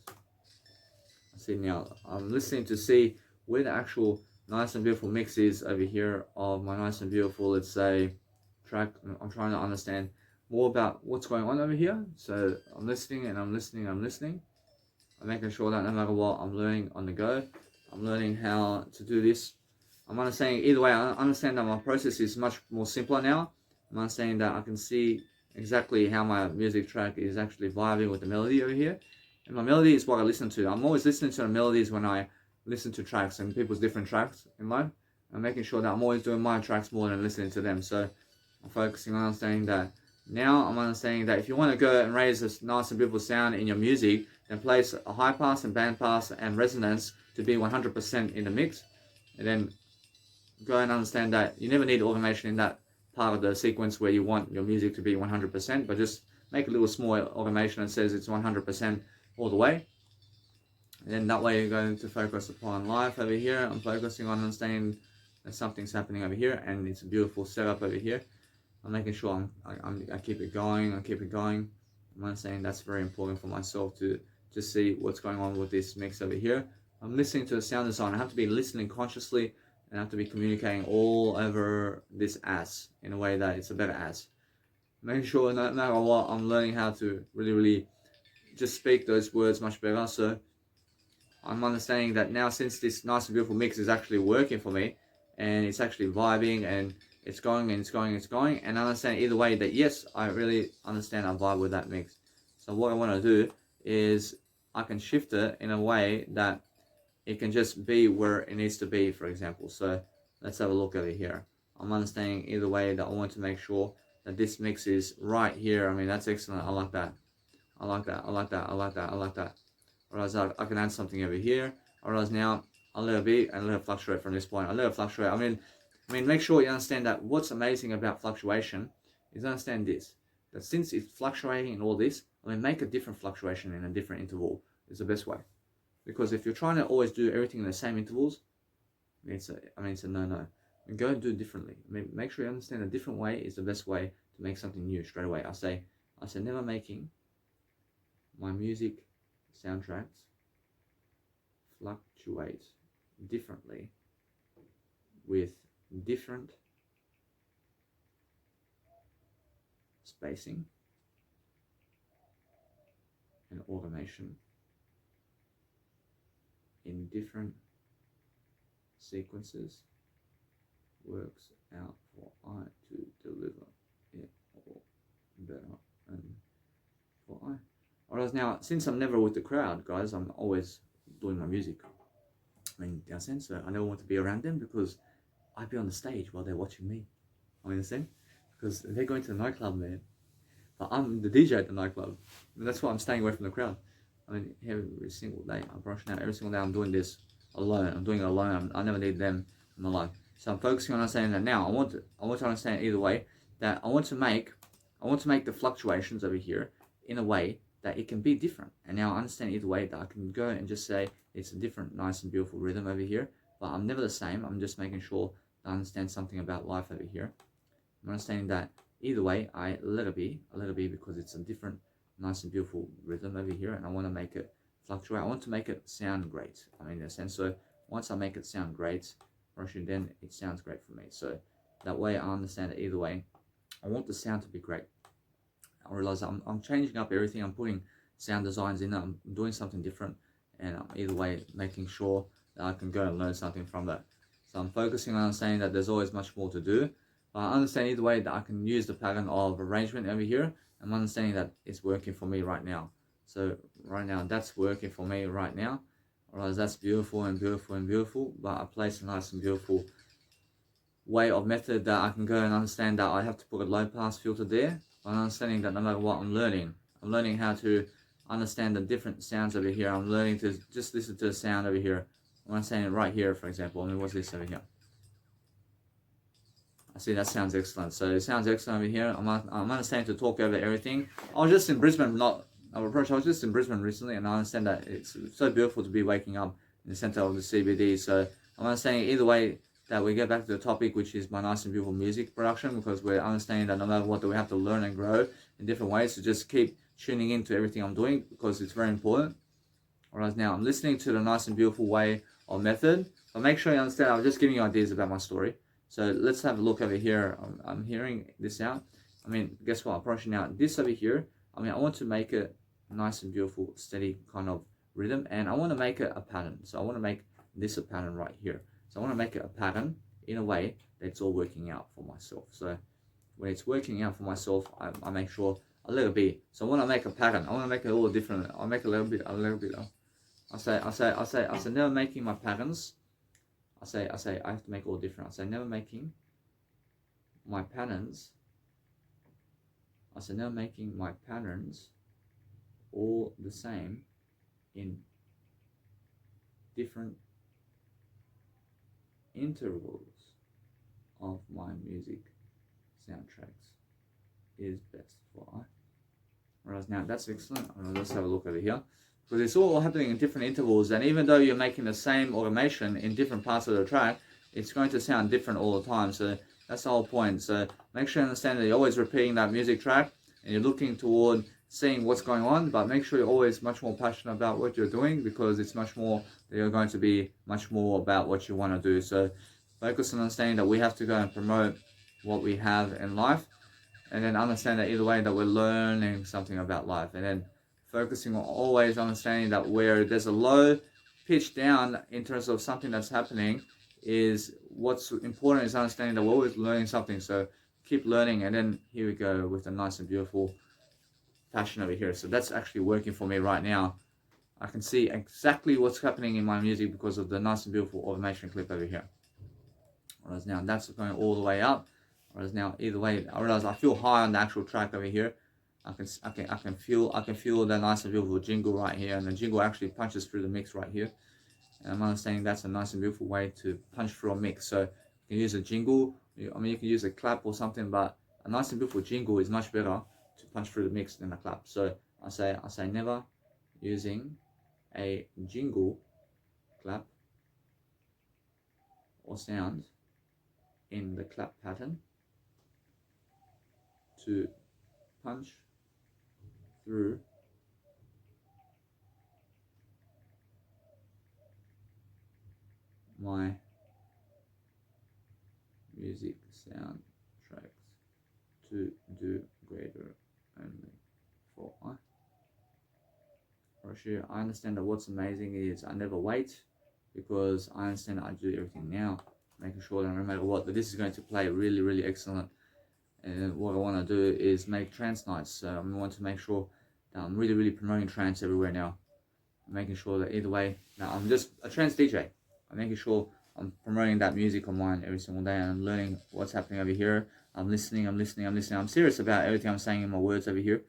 See, now I'm listening to see where the actual nice and beautiful mix is over here of my nice and beautiful, let's say, track. I'm trying to understand more about what's going on over here. So I'm listening and I'm listening and I'm listening. I'm making sure that no matter what, I'm learning on the go. I'm learning how to do this. I'm understanding either way. I understand that my process is much more simpler now. I'm understanding that I can see exactly how my music track is actually vibing with the melody over here. And my melody is what I listen to. I'm always listening to the melodies when I listen to tracks and people's different tracks in life. I'm making sure that I'm always doing my tracks more than listening to them. So I'm focusing on understanding that. Now I'm understanding that if you want to go and raise this nice and beautiful sound in your music, then place a high pass and band pass and resonance to be 100% in the mix. And then go and understand that you never need automation in that part of the sequence where you want your music to be 100%, but just make a little small automation that says it's 100% all the way. And then that way you're going to focus upon life over here. I'm focusing on understanding that something's happening over here and it's a beautiful setup over here. I'm making sure I keep it going, I keep it going. I'm understanding that's very important for myself to just see what's going on with this mix over here. I'm listening to the sound design. I have to be listening consciously, and I have to be communicating all over this as in a way that it's a better as. Making sure no matter what, I'm learning how to really just speak those words much better. So I'm understanding that now, since this nice and beautiful mix is actually working for me, and it's actually vibing, and it's going and it's going and it's going, and I understand either way that yes, I really understand I vibe with that mix. So what I want to do is I can shift it in a way that it can just be where it needs to be, for example. So let's have a look over here. I'm understanding either way that I want to make sure that this mix is right here. I mean, that's excellent. I like that. I like that. I like that. I like that. I like that. Whereas I can add something over here. Whereas now I'll let it be and let it fluctuate from this point. I'll let it fluctuate. I mean, make sure you understand that what's amazing about fluctuation is understand this. That since it's fluctuating in all this, make a different fluctuation in a different interval is the best way. Because if you're trying to always do everything in the same intervals, it's a no-no. Go and do it differently. Make sure you understand a different way is the best way to make something new straight away. I say never making my music soundtracks fluctuate differently with different spacing and automation in different sequences works out for I to deliver it all better and for I. Whereas now, since I'm never with the crowd, guys, I'm always doing my music. In a sense, I never want to be around them because I'd be on the stage while they're watching me. In a sense, because they're going to the nightclub, man. But I'm the DJ at the nightclub. And that's why I'm staying away from the crowd. Every single day, I'm brushing out. Every single day, I'm doing this alone. I'm doing it alone. I never need them in my life. So I'm focusing on understanding that now. I want to understand either way that I want to make the fluctuations over here in a way that it can be different. And now I understand either way that I can go and just say it's a different, nice and beautiful rhythm over here. But I'm never the same. I'm just making sure that I understand something about life over here. I'm understanding that either way, I let it be because it's a different, nice and beautiful rhythm over here, and I want to make it fluctuate. I want to make it sound great. In a sense, so once I make it sound great, then it sounds great for me. So that way, I understand it either way. I want the sound to be great. I realize I'm changing up everything. I'm putting sound designs in. I'm doing something different, and either way, making sure that I can go and learn something from that. So I'm focusing on understanding that there's always much more to do. But I understand either way that I can use the pattern of arrangement over here. I'm understanding that it's working for me right now. So right now, that's working for me right now. Whereas that's beautiful and beautiful and beautiful. But I place a nice and beautiful way of method that I can go and understand that I have to put a low pass filter there. But I'm understanding that no matter what, I'm learning how to understand the different sounds over here. I'm learning to just listen to the sound over here. I'm understanding it right here, for example. What's this over here? I see that sounds excellent. So it sounds excellent over here. I'm understanding to talk over everything. I was just in Brisbane, I was just in Brisbane recently, and I understand that it's so beautiful to be waking up in the center of the CBD. So I'm understanding either way that we get back to the topic, which is my nice and beautiful music production, because we're understanding that no matter what, that we have to learn and grow in different ways. So just keep tuning into everything I'm doing because it's very important. Whereas now I'm listening to the nice and beautiful way or method. But make sure you understand, I'm just giving you ideas about my story. So let's have a look over here. I'm hearing this out. Guess what? I'm approaching out this over here. I want to make it nice and beautiful, steady kind of rhythm. And I want to make it a pattern. So I want to make this a pattern right here. So I want to make it a pattern in a way that it's all working out for myself. So when it's working out for myself, I make sure I let it be. So when I make a pattern, I want to make it all different. I'll make a little bit. I say, never making my patterns. I say, I have to make all different. I say, never making my patterns. I say, never making my patterns all the same in different intervals of my music soundtracks is best for I. Whereas now that's excellent. Let's have a look over here. Because it's all happening in different intervals, and even though you're making the same automation in different parts of the track, it's going to sound different all the time. So that's the whole point. So make sure you understand that you're always repeating that music track, and you're looking toward seeing what's going on, but make sure you're always much more passionate about what you're doing, because it's much more, you're going to be much more about what you want to do. So focus on understanding that we have to go and promote what we have in life, and then understand that either way that we're learning something about life, and then focusing on always understanding that where there's a low pitch down in terms of something that's happening, is what's important is understanding that we're always learning something. So keep learning, and then here we go with a nice and beautiful passion over here. So that's actually working for me right now. I can see exactly what's happening in my music because of the nice and beautiful automation clip over here. Whereas now that's going all the way up. Whereas now either way, I realize I feel high on the actual track over here. I can feel the nice and beautiful jingle right here, and the jingle actually punches through the mix right here. And I'm understanding that's a nice and beautiful way to punch through a mix. So you can use a jingle. I mean, you can use a clap or something, but a nice and beautiful jingle is much better to punch through the mix than a clap. So I say never using a jingle, clap, or sound in the clap pattern to punch through my music sound tracks to do greater only for I. Or I understand that what's amazing is I never wait, because I understand that I do everything now, making sure that no matter what, that this is going to play really, really excellent. And what I want to do is make trance nights. So I want to make sure that I'm really, really promoting trance everywhere now. I'm making sure that either way, now I'm just a trance DJ. I'm making sure I'm promoting that music of mine every single day, and I'm learning what's happening over here. I'm listening. I'm serious about everything I'm saying in my words over here.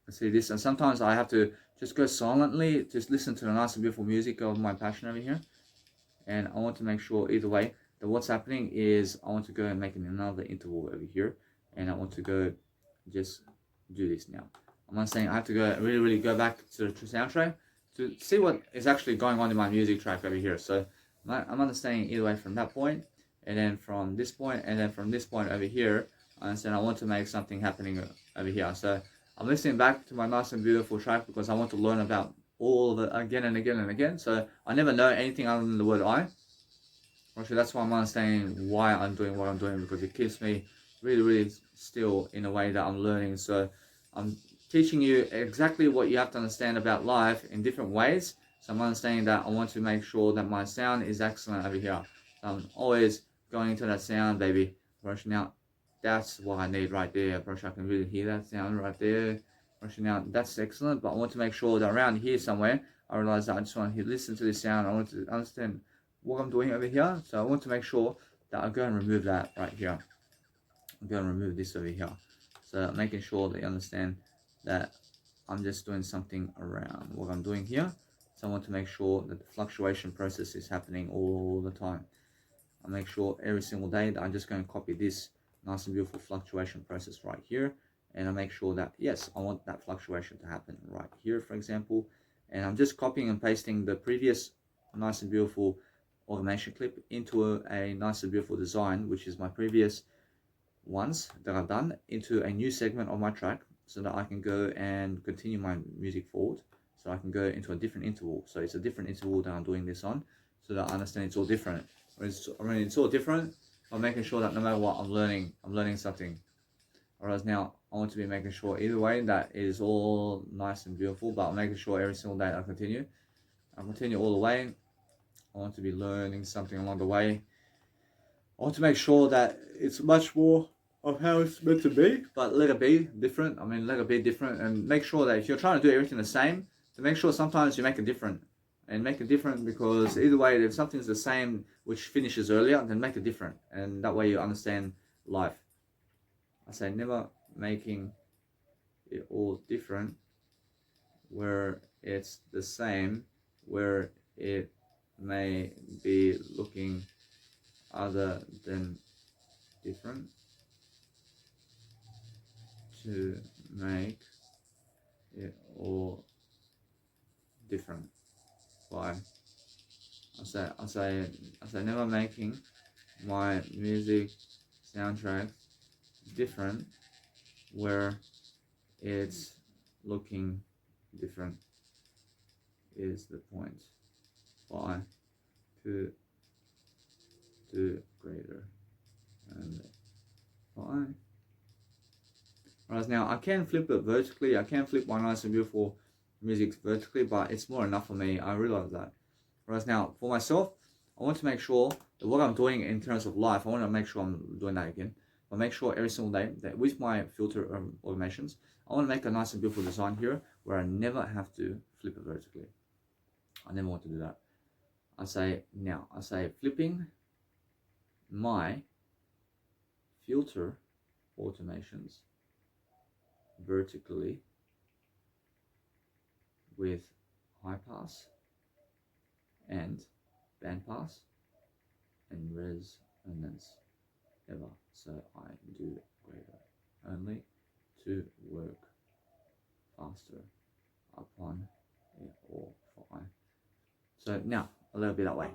I see this, and sometimes I have to just go silently, just listen to the nice and beautiful music of my passion over here. And I want to make sure either way that what's happening is I want to go and make another interval over here, and I want to go just do this now. I'm not saying I have to go really go back to the soundtrack to see what is actually going on in my music track over here. So I'm understanding either way from that point, and then from this point, and then from this point over here. I understand I want to make something happening over here. So I'm listening back to my nice and beautiful track because I want to learn about all of it again and again and again. So I never know anything other than the word I. Actually, that's why I'm understanding why I'm doing what I'm doing, because it keeps me really still in a way that I'm learning. So I'm teaching you exactly what you have to understand about life in different ways. So I'm understanding that I want to make sure that my sound is excellent over here. So I'm always going into that sound, baby. Now, that's what I need right there. I can really hear that sound right there. Now, that's excellent, but I want to make sure that around here somewhere, I realize that I just want to listen to this sound. I want to understand what I'm doing over here. So I want to make sure that I go and remove that right here. I'm going to remove this over here. So making sure that you understand that I'm just doing something around what I'm doing here. So I want to make sure that the fluctuation process is happening all the time. I make sure every single day that I'm just going to copy this nice and beautiful fluctuation process right here. And I make sure that, yes, I want that fluctuation to happen right here, for example. And I'm just copying and pasting the previous nice and beautiful automation clip into a nice and beautiful design, which is my previous ones that I've done, into a new segment of my track, so that I can go and continue my music forward. So I can go into a different interval. So it's a different interval that I'm doing this on, so that I understand it's all different. It's all different. I'm making sure that no matter what I'm learning something. Whereas now I want to be making sure either way that it is all nice and beautiful, but I'm making sure every single day I continue all the way. I want to be learning something along the way. I want to make sure that it's much more of how it's meant to be, but let it be different. Let it be different, and make sure that if you're trying to do everything the same, to make sure sometimes you make it different. And make it different, because either way, if something's the same which finishes earlier, then make it different. And that way you understand life. I say never making it all different where it's the same, where it may be looking other than different, to make it all different. Why? I say never making my music soundtracks different where it's looking different is the point. Phi could do greater and phi. Whereas now I can flip it vertically. I can flip my nice and beautiful music vertically, but it's more enough for me. I realize that. Whereas now for myself, I want to make sure that what I'm doing in terms of life, I want to make sure I'm doing that again. I make sure every single day that with my filter automations, I want to make a nice and beautiful design here where I never have to flip it vertically. I never want to do that. I say flipping my filter automations vertically with high pass and band pass and resonance ever. So I do greater only to work faster upon it or for I. So now a little bit that way.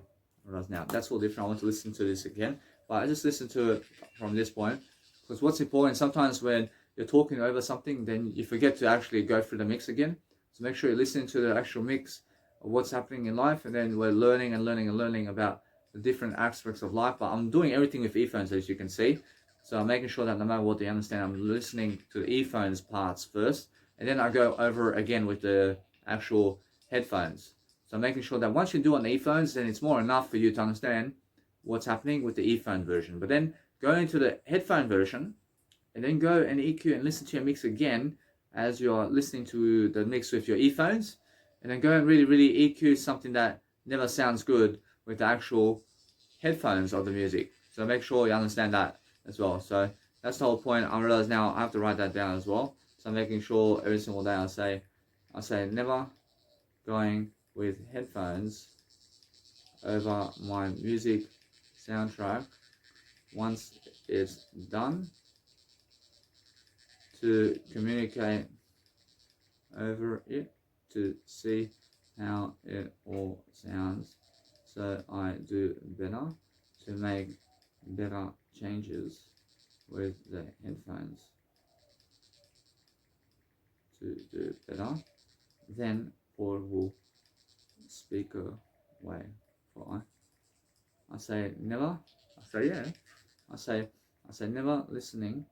Whereas now that's all different. I want to listen to this again, but I just listen to it from this point because what's important sometimes when you're talking over something, then you forget to actually go through the mix again. So make sure you're listening to the actual mix of what's happening in life, and then we're learning about the different aspects of life. But I'm doing everything with earphones, as you can see. So I'm making sure that no matter what they understand, I'm listening to the earphones parts first, and then I go over again with the actual headphones. So I'm making sure that once you do on the earphones, then it's more enough for you to understand what's happening with the earphone version. But then go into the headphone version, and then go and EQ and listen to your mix again as you're listening to the mix with your earphones, and then go and really EQ something that never sounds good with the actual headphones of the music. So make sure you understand that as well. So that's the whole point. I realize now I have to write that down as well. So I'm making sure every single day I say never going with headphones over my music soundtrack once it's done, to communicate over it to see how it all sounds, so I do better to make better changes with the headphones to do better than portable speaker way. For I say never. I say yeah. I say never listening.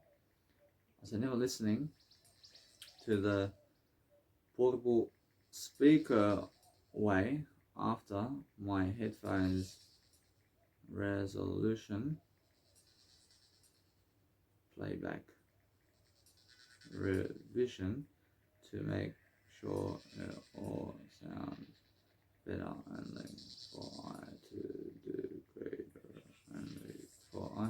I say never listening to the portable speaker way after my headphones resolution playback revision to make sure it all sounds better only for I to do greater only for I.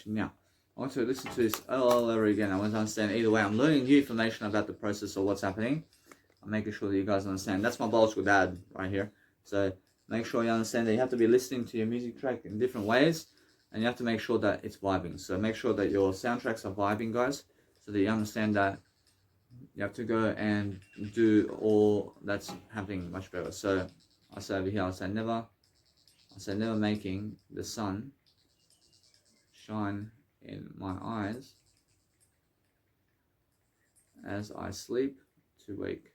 Now, I want to listen to this all over again. I want to understand either way. I'm learning new information about the process of what's happening. I'm making sure that you guys understand. That's my biological dad right here. So make sure you understand that you have to be listening to your music track in different ways, and you have to make sure that it's vibing. So make sure that your soundtracks are vibing, guys, so that you understand that you have to go and do all that's happening much better. So I say over here, I say never making the sun shine in my eyes as I sleep to wake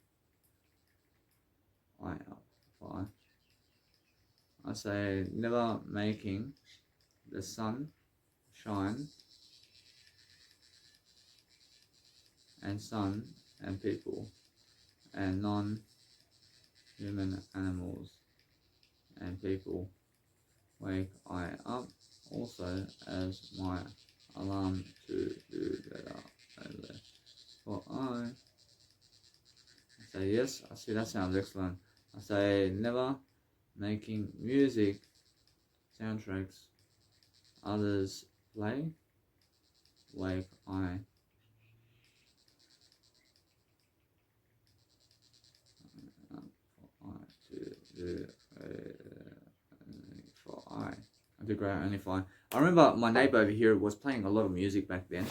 I up. Fine. I say never making the sun shine and sun and people and non-human animals and people wake I up also as my alarm to do better over. For I say yes. I see, that sounds excellent. I say never making music soundtracks others play wake I I do great only for I remember my neighbor over here was playing a lot of music back then,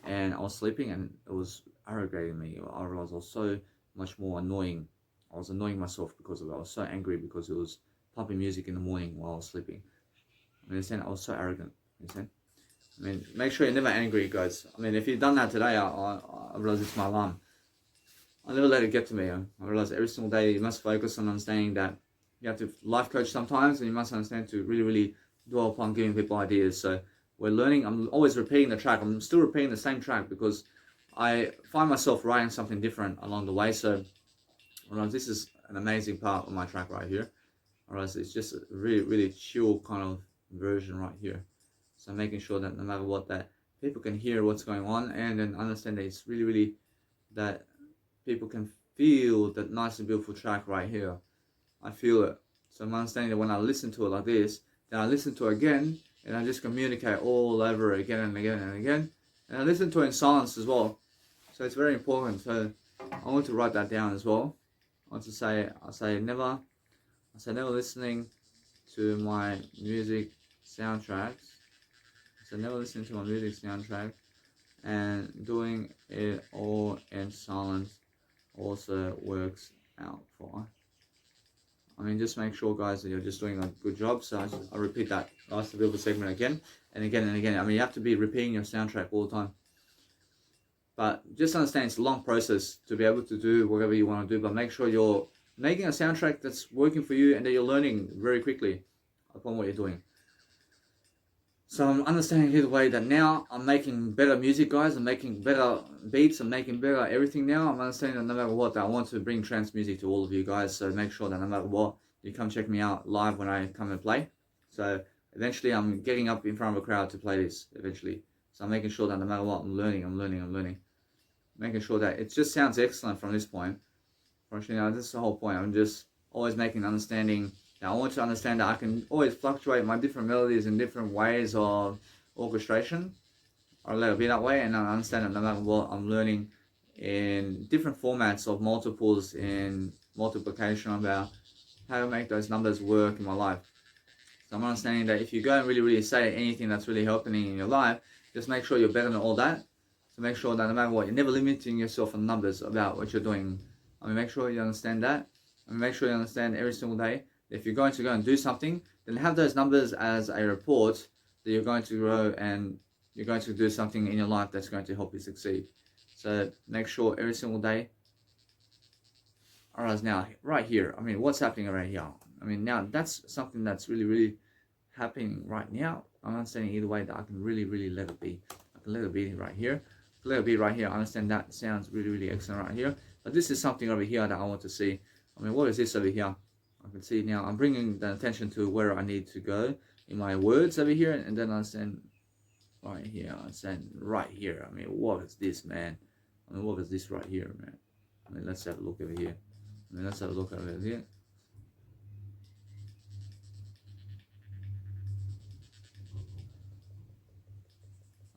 and I was sleeping and it was aggravating me. I realized I was so much more annoying. I was annoying myself because of it. I was so angry because it was pumping music in the morning while I was sleeping. You understand? I was so arrogant. You understand? I mean, make sure you're never angry, guys. I mean, if you've done that today, I realize it's my alarm. I never let it get to me. I realize every single day you must focus on understanding that you have to life coach sometimes, and you must understand to really, really dwell upon giving people ideas. So we're learning. I'm always repeating the track. I'm still repeating the same track because I find myself writing something different along the way. So this is an amazing part of my track right here. Alright, so it's just a really, really chill kind of version right here. So I'm making sure that no matter what, that people can hear what's going on and then understand that it's really, really that people can feel that nice and beautiful track right here. I feel it. So I'm understanding that when I listen to it like this, then I listen to it again and I just communicate all over it again and again and again. And I listen to it in silence as well. So it's very important. So I want to write that down as well. I want to say, I say never listening to my music soundtracks. So never listening to my music soundtrack and doing it all in silence also works out fine. I mean, just make sure, guys, that you're just doing a good job. So I repeat that last little segment again and again and again. I mean, you have to be repeating your soundtrack all the time. But just understand it's a long process to be able to do whatever you want to do. But make sure you're making a soundtrack that's working for you and that you're learning very quickly upon what you're doing. So I'm understanding either way that now I'm making better music, guys. I'm making better beats. I'm making better everything now. I'm understanding that no matter what, that I want to bring trance music to all of you guys. So make sure that no matter what, you come check me out live when I come and play. So eventually I'm getting up in front of a crowd to play this eventually. So I'm making sure that no matter what, I'm learning. Making sure that it just sounds excellent from this point. Unfortunately, now this is the whole point. I'm just always making understanding. Now I want to understand that I can always fluctuate my different melodies in different ways of orchestration. Or let it be that way, and I understand that no matter what, I'm learning in different formats of multiples in multiplication about how to make those numbers work in my life. So I'm understanding that if you go and really say anything that's really helping in your life, just make sure you're better than all that. So make sure that no matter what, you're never limiting yourself on numbers about what you're doing. I mean, make sure you understand that. And make sure you understand every single day that if you're going to go and do something, then have those numbers as a report that you're going to grow and you're going to do something in your life that's going to help you succeed. So make sure every single day. Alright, now, right here, I mean, what's happening right here? I mean, now that's something that's really happening right now. I'm understanding either way that I can really let it be. I can let it be right here. Let it be right here. I understand that sounds really excellent right here. But this is something over here that I want to see. I mean, what is this over here? I can see now I'm bringing the attention to where I need to go in my words over here, and then I understand right here. I understand right here. I mean, what is this, man? I mean, what is this right here, man? I mean, let's have a look over here. I mean, let's have a look over here.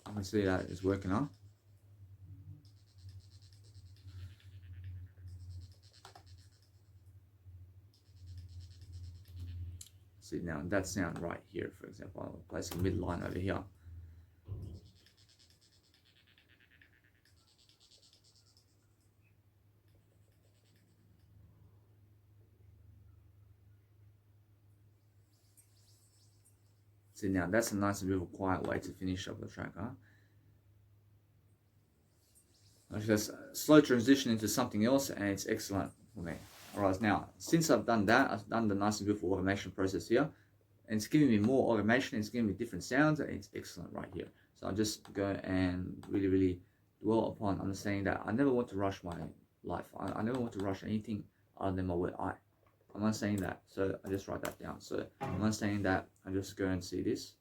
I can see that it's working on. See now that sound right here, for example, I'll place a midline over here. See now that's a nice and beautiful quiet way to finish up the track, huh? I just slow transition into something else and it's excellent for me. Alright, now since I've done that, I've done the nice and beautiful automation process here. And it's giving me more automation, it's giving me different sounds, and it's excellent right here. So I'll just go and really dwell upon understanding that I never want to rush my life. I never want to rush anything other than my word I. I'm understanding that, so I just write that down. So I'm understanding that, I just go and see this.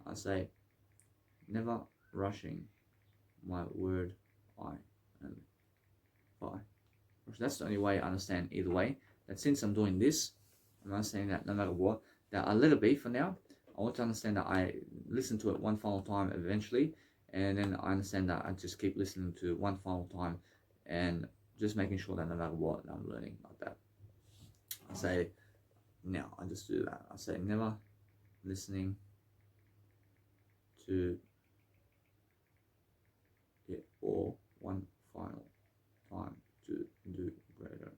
I say, never rushing my word I and I. That's the only way I understand either way. That since I'm doing this, I'm understanding that no matter what, that I let it be for now. I want to understand that I listen to it one final time eventually, and then I understand that I just keep listening to it one final time and just making sure that no matter what, I'm learning like that. I say, now I just do that. I say never listening to it all one final time to do greater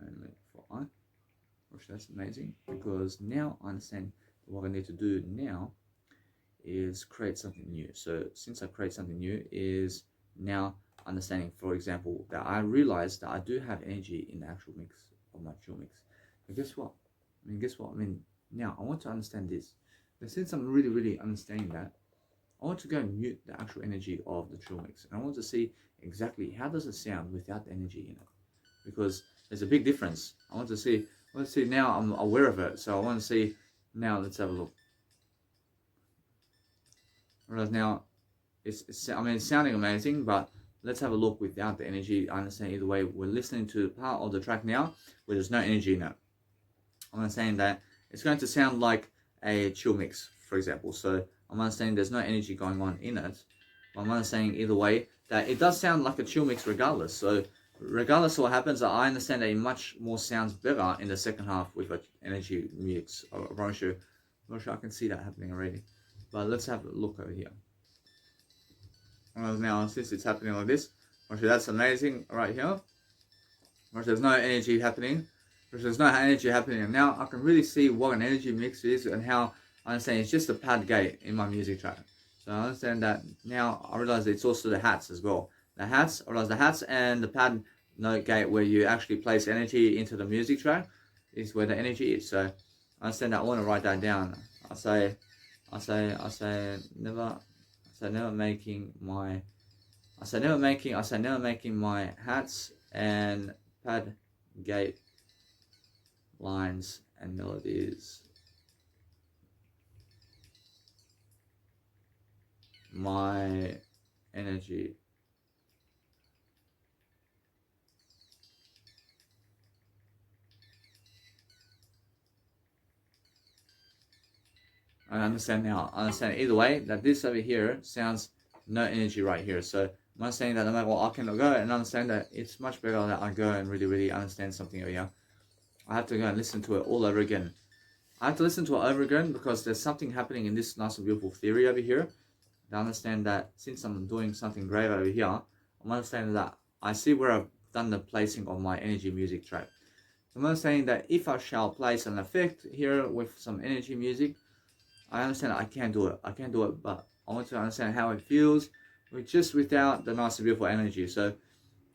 only for I. Which that's amazing, because now I understand what I need to do now is create something new. So since I create something new is now understanding, for example, that I realized that I do have energy in the actual mix of my chill mix. But guess what? I mean, now I want to understand this. But since I'm really understanding that, I want to go and mute the actual energy of the chill mix. And I want to see exactly how does it sound without the energy in it. Because there's a big difference. I want to see now I'm aware of it. So I want to see now, let's have a look. Whereas now, it's sounding amazing, but let's have a look without the energy. I understand either way. We're listening to the part of the track now where there's no energy in it. I'm understanding that it's going to sound like a chill mix, for example. So I'm understanding there's no energy going on in it. But I'm understanding either way that it does sound like a chill mix regardless. So regardless of what happens, I understand that it much more sounds better in the second half with an energy mix. I'm not sure I can see that happening already. But let's have a look over here. Now, since it's happening like this, that's amazing right here. There's no energy happening. And now I can really see what an energy mix is and how I understand it's just a pad gate in my music track. So I understand that now. I realize it's also the hats as well. The hats and the pad note gate where you actually place energy into the music track is where the energy is. So I understand that. I want to write that down. I say never making my hats and pad gate lines and melodies my energy. I understand now. I understand either way that this over here sounds no energy right here. So I'm understanding that no matter what, I can go and understand that it's much better that I go and really understand something over here. I have to go and listen to it all over again. I have to listen to it over again because there's something happening in this nice and beautiful theory over here. I understand that since I'm doing something great over here, I'm understanding that I see where I've done the placing of my energy music track. So I'm understanding that if I shall place an effect here with some energy music, I understand I can't do it. But I want to understand how it feels without the nice and beautiful energy. So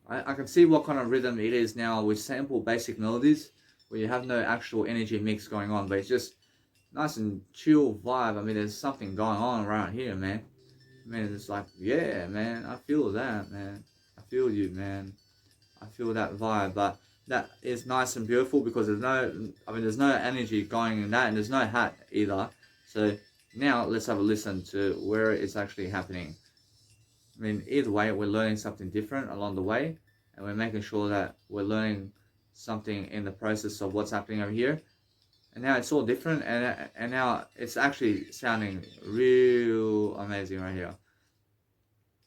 I can see what kind of rhythm it is now with simple basic melodies where you have no actual energy mix going on, but it's just nice and chill vibe. I mean, there's something going on around here, man. I mean, it's like, yeah, man, I feel that, man. I feel you, man. I feel that vibe, but that is nice and beautiful because there's no energy going in that, and there's no hat either. So now let's have a listen to where it's actually happening. I mean, either way, we're learning something different along the way, and we're making sure that we're learning something in the process of what's happening over here. And now it's all different, and now it's actually sounding real amazing right here.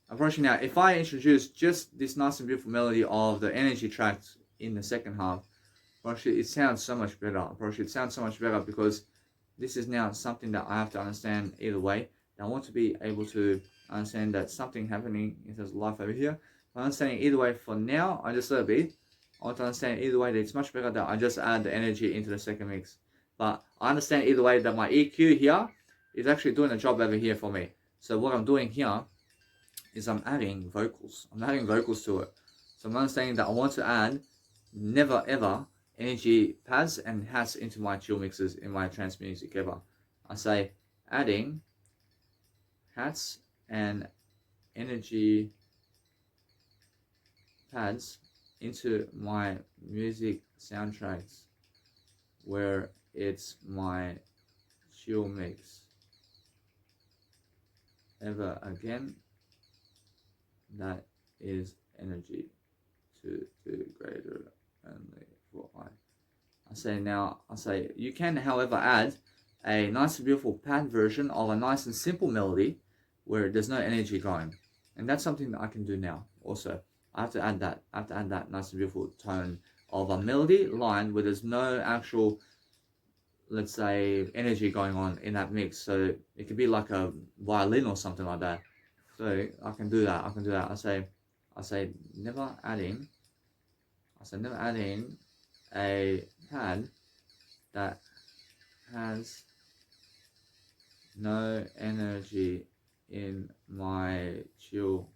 Approaching now, if I introduce just this nice and beautiful melody of the energy tracks in the second half, it sounds so much better. It sounds so much better because this is now something that I have to understand either way. I want to be able to understand that something happening in terms of life over here. I'm understanding either way for now, I just let it be. I want to understand either way that it's much better that I just add the energy into the second mix. But I understand either way that my EQ here is actually doing a job over here for me. So what I'm doing here is I'm adding vocals. I'm adding vocals to it. So I'm understanding that I want to add never ever energy pads and hats into my chill mixes in my trance music ever. I say adding hats and energy pads into my music soundtracks where it's my chill mix ever again. That is energy to greater only for I say you can however add a nice and beautiful pad version of a nice and simple melody where there's no energy going, and that's something that I can do now. Also, I have to add that nice and beautiful tone of a melody line where there's no actual, let's say, energy going on in that mix. So it could be like a violin or something like that. So I can do that. I say never adding a pad that has no energy in my chill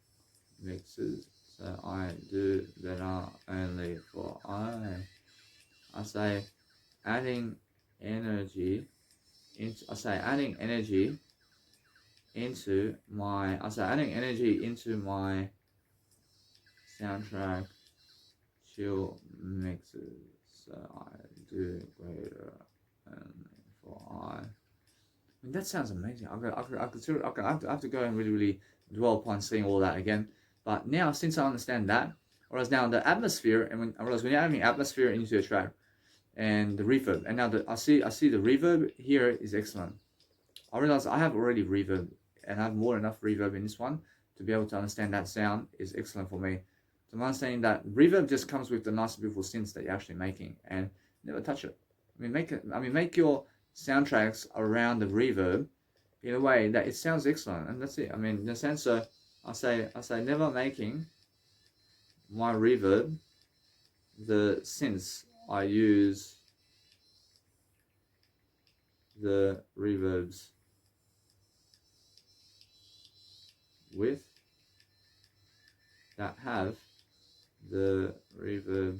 mixes, so I do better only for I say adding energy into adding energy into my soundtrack chill mixes, so I do greater for I mean, that sounds amazing. I have to go and really dwell upon seeing all that again. But now, since I understand that, whereas now the atmosphere, and I realize when you're adding atmosphere into a track, and the reverb, and now I see the reverb here is excellent. I realize I have already reverb, and I have more than enough reverb in this one to be able to understand that sound is excellent for me. So I'm understanding that reverb just comes with the nice beautiful synths that you're actually making, and never touch it. Make your soundtracks around the reverb in a way that it sounds excellent, and that's it. I mean, in a sense, so I say never making my reverb the synths I use the reverbs with that have the reverb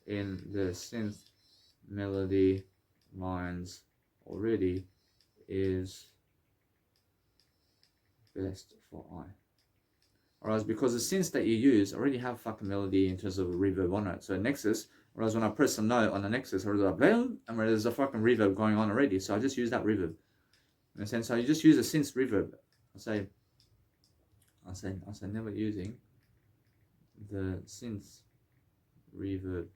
in the synth melody lines already is best for I. Whereas because the synths that you use already have fucking melody in terms of a reverb on it. So Nexus, whereas when I press a note on the Nexus, or there's a fucking reverb going on already. So I just use that reverb. In a sense, so you just use a synth reverb. I say never using the synth reverb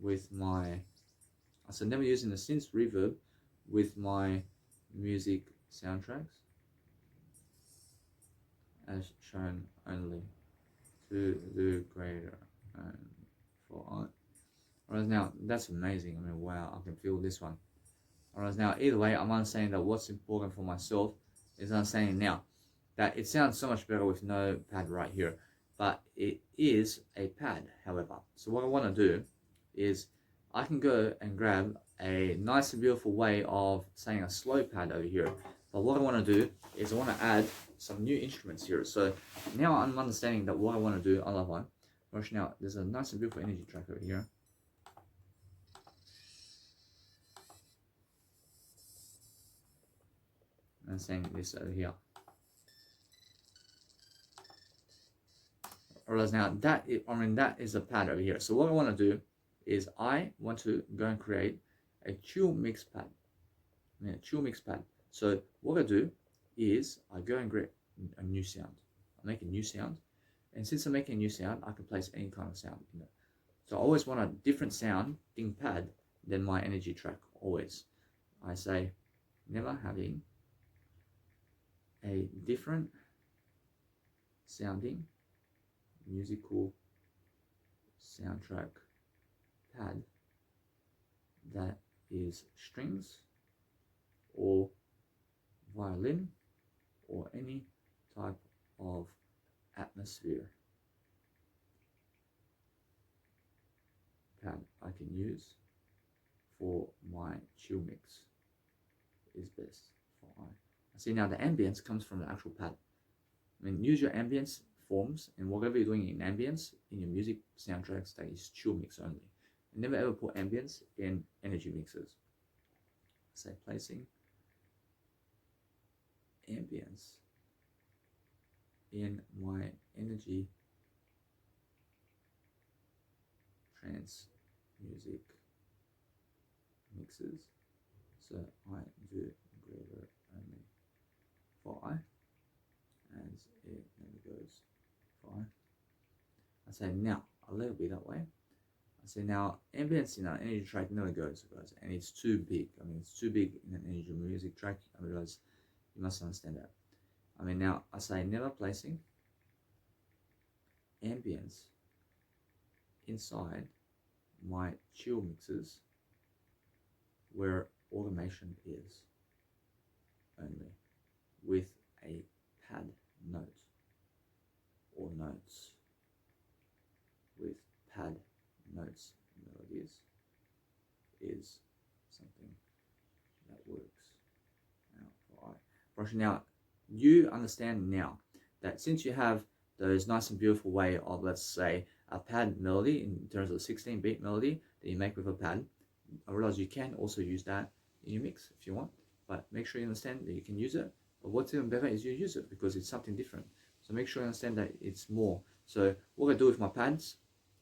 with my never using the synth reverb with my music soundtracks as shown only to the greater for I. Whereas now that's amazing. I mean, wow, I can feel this one. Whereas now either way, I'm understanding that what's important for myself is understanding now that it sounds so much better with no pad right here, but it is a pad, however. So what I want to do is I can go and grab a nice and beautiful way of saying a slow pad over here. But what I want to do is I want to add some new instruments here. So now I'm understanding that what I want to do, I love one. Now there's a nice and beautiful energy track over here. And saying this over here. Whereas now that is a pad over here. So what I want to do is I want to go and create a chill mix pad. So what I do is I go and create a new sound. I make a new sound, and since I'm making a new sound, I can place any kind of sound in it. So I always want a different sounding pad than my energy track. Always, I say never having a different sounding musical soundtrack pad that is strings or violin or any type of atmosphere pad I can use for my chill mix is best for I. See now the ambience comes from the actual pad. I mean, use your ambience forms and whatever you're doing in ambience in your music soundtracks that is chill mix only. And never ever put ambience in energy mixes. Say placing ambience in my energy trance music mixes, so I do greater only for I, as it never goes for I. I say now, I'll let it be that way. I say now, ambience in an energy track never goes, guys, and it's too big. I mean, it's too big in an energy music track. I realize you must understand that. I mean, now I say never placing ambience inside my chill mixes where automation is only with a pad note or notes with pad notes melodies is something that works out for I. Now, you understand now that since you have those nice and beautiful way of, let's say, a pad melody in terms of 16-beat melody that you make with a pad, I realize you can also use that in your mix if you want, but make sure you understand that you can use it. But what's even better is you use it because it's something different. So make sure you understand that it's more. So what I do with my pads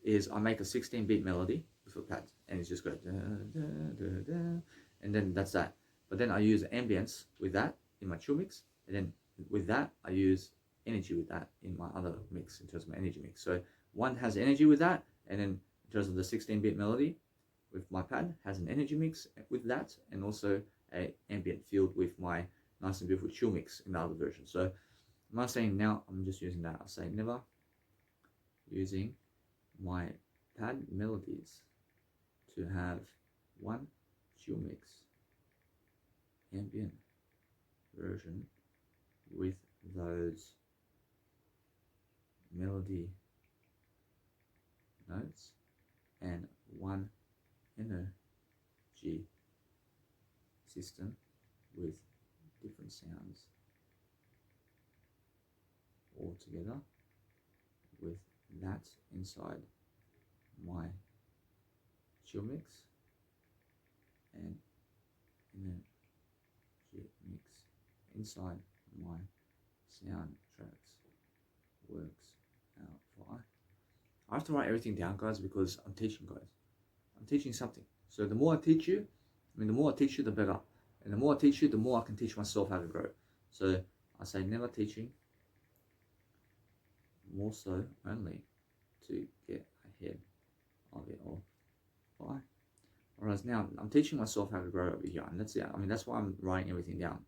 is I make a 16-beat melody with a pad, and it's just go da, da, da, da, and then that's that. But then I use ambience with that in my chill mix, and then with that I use energy with that in my other mix in terms of my energy mix. So one has energy with that, and then in terms of the 16-beat melody with my pad has an energy mix with that, and also a ambient field with my nice and beautiful chill mix in the other version. So I'm not saying now I'm just using that. I'll say never using my pad melodies to have one chill mix ambient version with those melody notes and one energy system with different sounds all together with that inside my chill mix and energy mix inside my soundtracks works out for I have to write everything down, guys, because I'm teaching, guys. I'm teaching something. So the more I teach you, the more I teach you, the better. And the more I teach you, the more I can teach myself how to grow. So I say never teaching, more so only to get ahead of it all. Why? Whereas now I'm teaching myself how to grow over here, and that's it. I mean, that's why I'm writing everything down.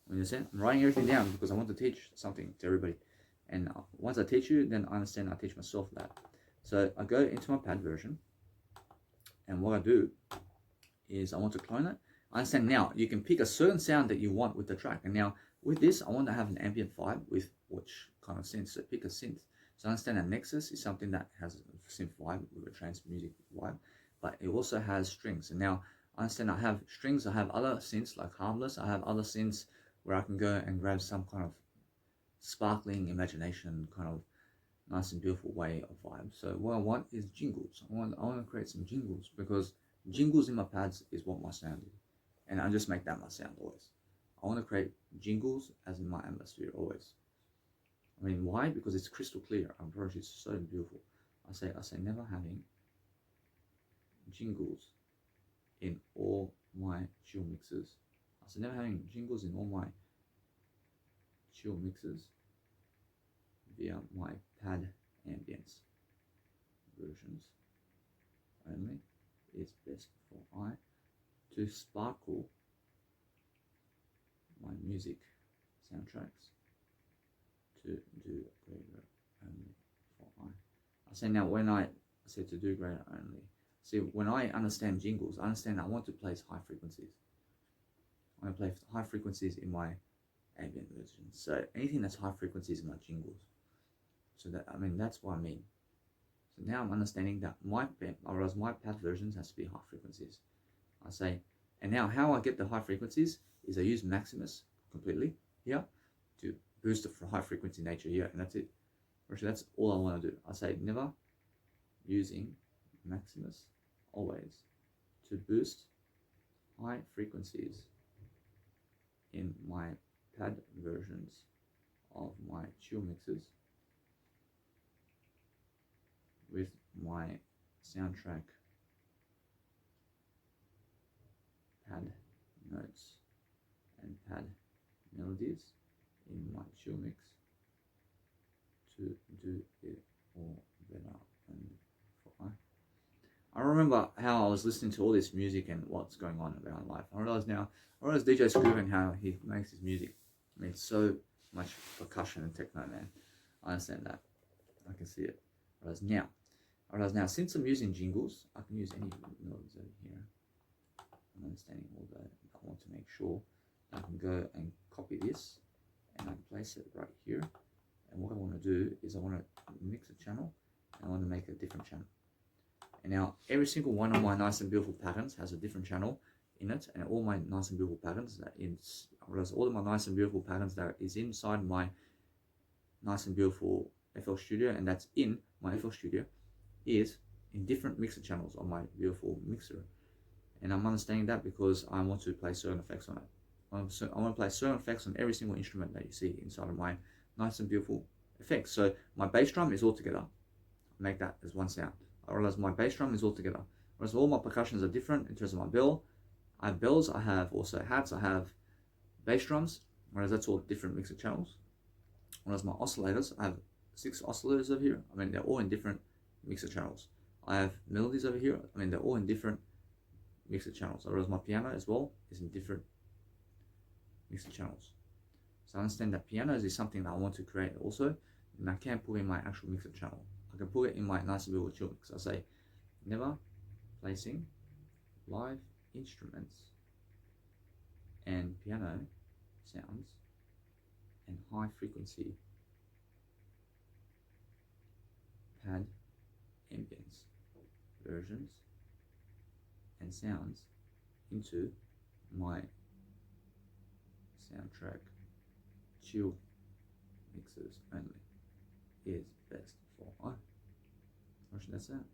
You understand? I'm writing everything down because I want to teach something to everybody. And once I teach you, then I understand I teach myself that. So I go into my pad version, and what I do is I want to clone it. I understand now you can pick a certain sound that you want with the track. And now with this, I want to have an ambient vibe with which kind of synth. So pick a synth. So I understand that Nexus is something that has a synth vibe with a trance music vibe, but it also has strings. And now I understand I have strings. I have other synths like Harmless. I have other synths where I can go and grab some kind of sparkling imagination, kind of nice and beautiful way of vibe. So what I want is jingles. I want to create some jingles because jingles in my pads is what my sound is, and I just make that my sound always. I want to create jingles as in my atmosphere always. I mean, why? Because it's crystal clear. Our approach is so beautiful. I say never having jingles in all my chill mixes. I say never having jingles in all my chill mixes via my pad ambience versions only is best for I to sparkle my music soundtracks to do greater only for I say now when I say to do greater only, see when I understand jingles, I understand I want to place high frequencies. I want to play high frequencies in my ambient version. So anything that's high frequencies in my jingles. So that, I mean, that's what I mean. So now I'm understanding that my pad versions has to be high frequencies. I say, and now how I get the high frequencies is I use Maximus completely here to boost the high frequency nature here, and that's it. Actually, that's all I want to do. I say never using Maximus always to boost high frequencies in my pad versions of my chill mixes with my soundtrack pad notes and pad melodies in my chill mix to do it all better. And for I remember how I was listening to all this music and what's going on around life. I realize DJ Scoob and how he makes his music. I mean, so much percussion and techno, man. I understand that. I can see it. I realize now, since I'm using jingles, I can use any melodies over here. I'm understanding all that. I want to make sure I can go and copy this and I place it right here. And what I want to do is I want to mix a channel and I want to make a different channel. And now every single one of my nice and beautiful patterns has a different channel in it, and all my nice and beautiful patterns that realize all of my nice and beautiful patterns that is inside my nice and beautiful FL Studio, and that's in my FL Studio, is in different mixer channels on my beautiful mixer. And I'm understanding that because I want to play certain effects on it. I want to play certain effects on every single instrument that you see inside of my nice and beautiful effects. So my bass drum is all together. Make that as one sound. I realize my bass drum is all together. Whereas all my percussions are different in terms of my bell. I have bells, I have also hats, I have bass drums, whereas that's all different mixer channels. Whereas my oscillators, I have 6 oscillators over here. I mean, they're all in different mixer channels. I have melodies over here. I mean, they're all in different mixer channels. Whereas my piano as well is in different mixer channels. So I understand that pianos is something that I want to create also, and I can't put in my actual mixer channel. I can put it in my nice and beautiful chill mix. I say, never placing live instruments and piano sounds and high frequency pad ambience versions and sounds into my soundtrack chill mixes only is best for that's that.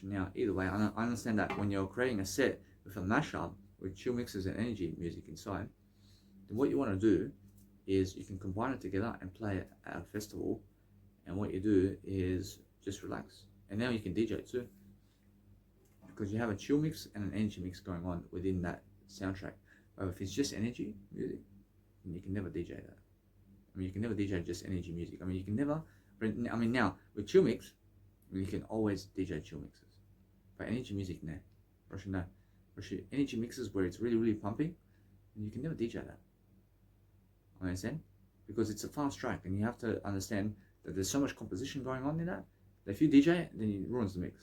Now, either way, I understand that when you're creating a set with a mashup with chill mixes and energy music inside, then what you want to do is you can combine it together and play it at a festival, and what you do is just relax. And now you can DJ too, because you have a chill mix and an energy mix going on within that soundtrack. But if it's just energy music, then you can never DJ that. I mean, you can never DJ just energy music. I mean, you can never, I mean, now with chill mix, you can always DJ chill mixes. But energy music, nah. Russian, no. Russian energy mixes where it's really, really pumping, and you can never DJ that. I understand? Because it's a fast track, and you have to understand that there's so much composition going on in that if you DJ it, then it ruins the mix.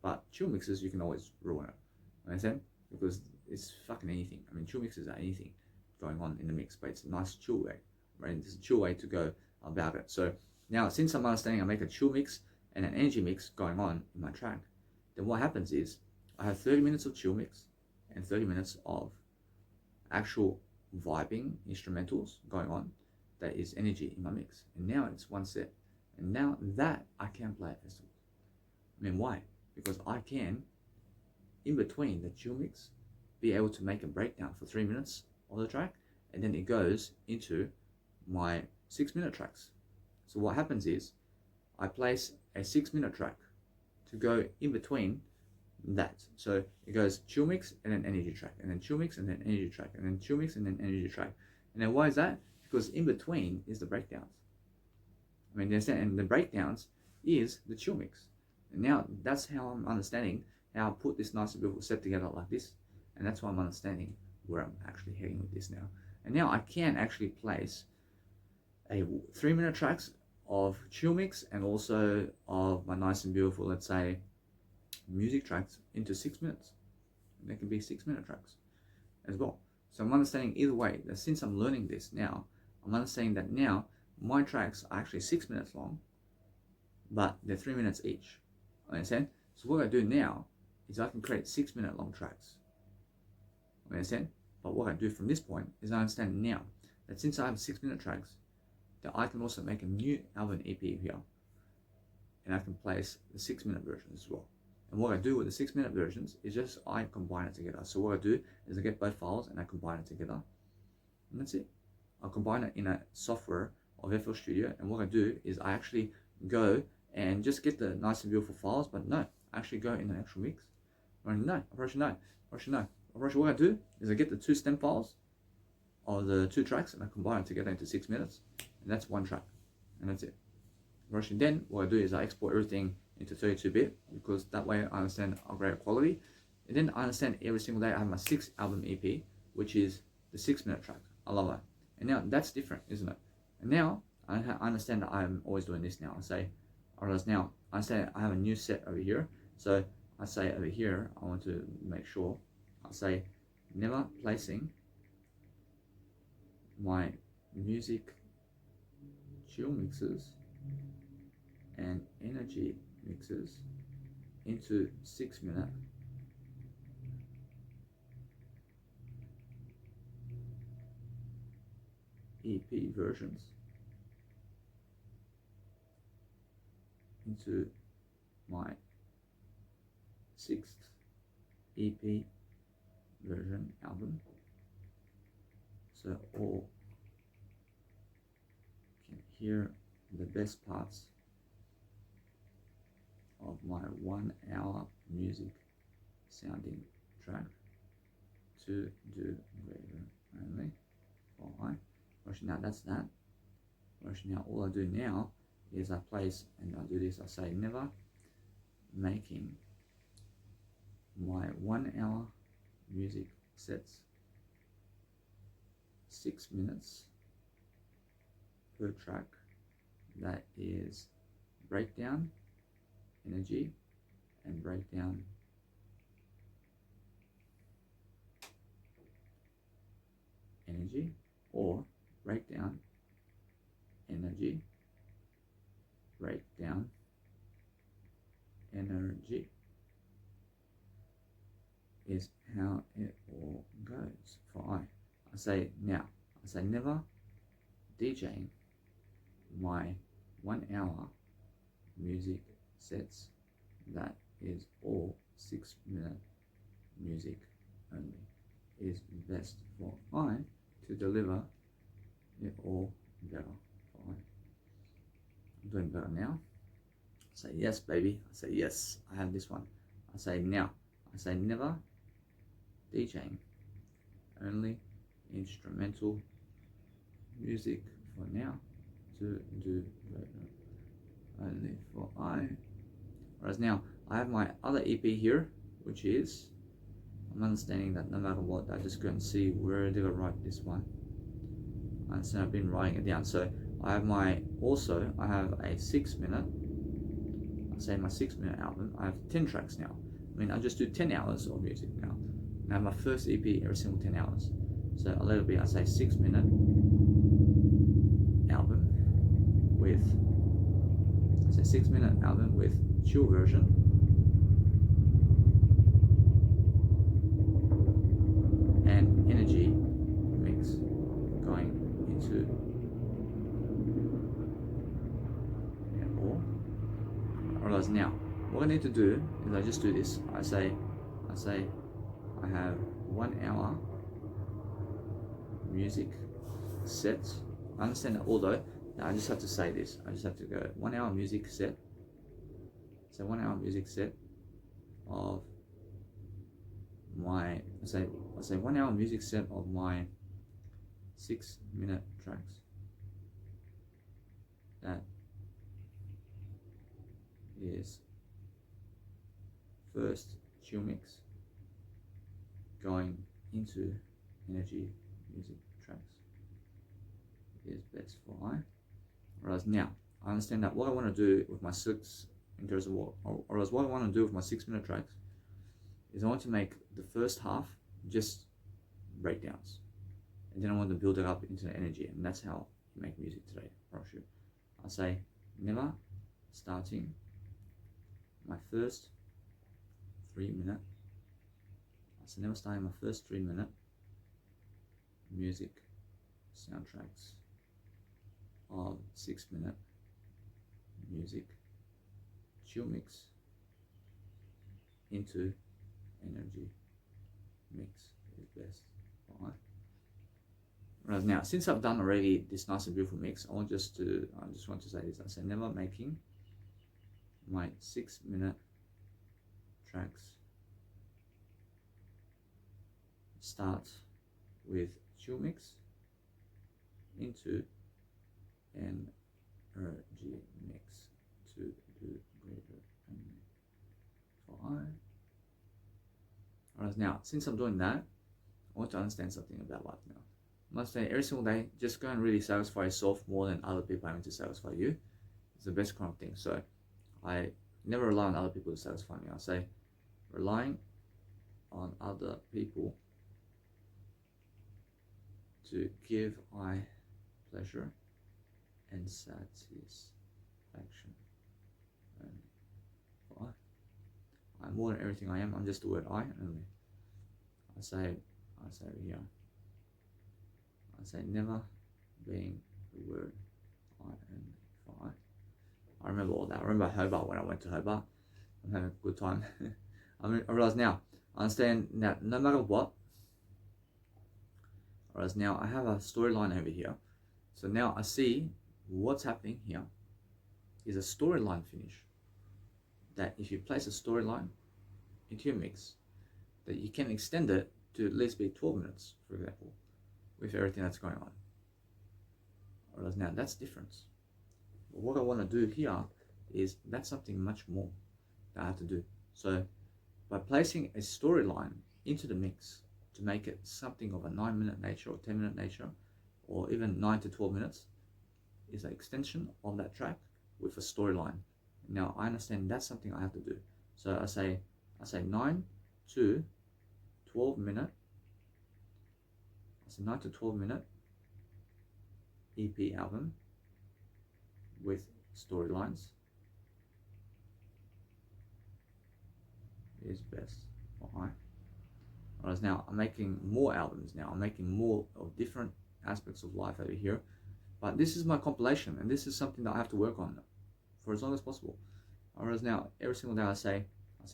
But chill mixes, you can always ruin it. Understand? Because it's fucking anything. I mean, chill mixes are anything going on in the mix, but it's a nice chill way, right? It's a chill way to go about it. So now, since I'm understanding I make a chill mix and an energy mix going on in my track, then what happens is I have 30 minutes of chill mix and 30 minutes of actual vibing instrumentals going on that is energy in my mix. And now it's one set. And now that I can play at festivals. I mean, why? Because I can, in between the chill mix, be able to make a breakdown for 3 minutes of the track, and then it goes into my 6-minute tracks. So what happens is I place a 6-minute track to go in between that. So it goes chill mix and then energy track, and then chill mix and then energy track, and then chill mix and then energy track. And then why is that? Because in between is the breakdowns. I mean, and the breakdowns is the chill mix. And now that's how I'm understanding how I put this nice and beautiful set together like this. And that's why I'm understanding where I'm actually heading with this now. And now I can actually place a 3-minute tracks of chill mix and also of my nice and beautiful, let's say, music tracks into 6 minutes. And they can be 6-minute tracks as well. So I'm understanding either way that since I'm learning this now, I'm understanding that now my tracks are actually 6 minutes long, but they're 3 minutes each. Understand? So what I do now is I can create 6-minute long tracks. Understand? But what I do from this point is I understand now that since I have 6-minute tracks, that I can also make a new album EP here, and I can place the 6-minute versions as well. And what I do with the 6-minute versions is just I combine it together. So what I do is I get both files and I combine it together, and that's it. I'll combine it in a software of FL Studio, and what I do is I actually go and just get the nice and beautiful files, but no, I actually go in an actual mix. What I do is I get the 2 stem files of the 2 tracks and I combine it together into 6 minutes, and that's one track, and that's it. Then what I do is I export everything into 32-bit, because that way I understand a greater quality, and then I understand every single day I have my 6 album EP, which is the 6-minute track. I love that. And now that's different, isn't it? And now I understand that I'm always doing this now. I say, alright, now I say I have a new set over here. So I say over here, I want to make sure, I say never placing my music chill mixes and energy mixes into 6-minute EP versions into my 6th EP version album, so all can hear the best parts of my 1 hour music sounding track to do greater only for I. Now that's that. Now all I do now is I place and I do this. I say never making my 1 hour music sets 6 minutes per track. That is breakdown, energy, and breakdown energy, or breakdown energy, breakdown energy is how it all goes for I. I say now, I say never DJing my 1 hour music sets. That is all 6 minute music only is best for I to deliver it all better for I. I'm doing better now. I say yes, baby. I say yes, I have this one. I say now. I say never DJing, only instrumental music for now to do only for I. Whereas now I have my other EP here, which is, I'm understanding that no matter what, I just go and see where did I write this one. And so I've been writing it down. So I have my, also I have a 6 minute, I say my 6 minute album. I have 10 tracks now. I mean, I just do 10 hours of music now. And I have my first EP every single 10 hours. So a little bit, I say 6 minute album with, I say 6 minute album with chill version, and energy mix going into Alright, now what I need to do is I just do this. I say I have 1 hour music set. I understand that, although I just have to say this. I just have to go 1 hour music set. So 1 hour music set of my, I say 1 hour music set of my 6 minute tracks. That is first chill mix going into energy music tracks is best for I. Whereas now I understand that what I want to do with my 6 in terms of what I want to do with my 6 minute tracks is I want to make the first half just breakdowns, and then I want to build it up into the energy, and that's how you make music today. I say never starting my first 3 minute. I say never starting my first 3 minute music soundtracks of 6 minute music chill mix into energy mix is best. Alright. Whereas now, since I've done already this nice and beautiful mix, I just want to say this. I say never making my 6 minute tracks start with chill mix into energy mix to do greater only for I. Whereas now, since I'm doing that, I want to understand something about life now. I must say, every single day, just go and really satisfy yourself more than other people having to satisfy you. It's the best kind of thing. So I never rely on other people to satisfy me. I say relying on other people to give I pleasure and satisfaction only for I. I'm more than everything I am. I'm just the word I only. I say here. I say never being the word identify. I remember all that. I remember Hobart when I went to Hobart. I'm having a good time. I realize now, I understand that no matter what, whereas now I have a storyline over here. So now I see what's happening here is a storyline finish. That if you place a storyline into your mix, that you can extend it to at least be 12 minutes, for example, with everything that's going on. Whereas now that's difference. But what I want to do here is that's something much more that I have to do. So by placing a storyline into the mix to make it something of a 9-minute nature or 10-minute nature, or even 9 to 12 minutes, is an extension of that track with a storyline. Now I understand that's something I have to do. So I say 9 to 12 minute. I say 9 to 12 minute EP album with storylines is best for I. Whereas now I'm making more albums now. I'm making more of different aspects of life over here. But this is my compilation, and this is something that I have to work on for as long as possible. Whereas now every single day I say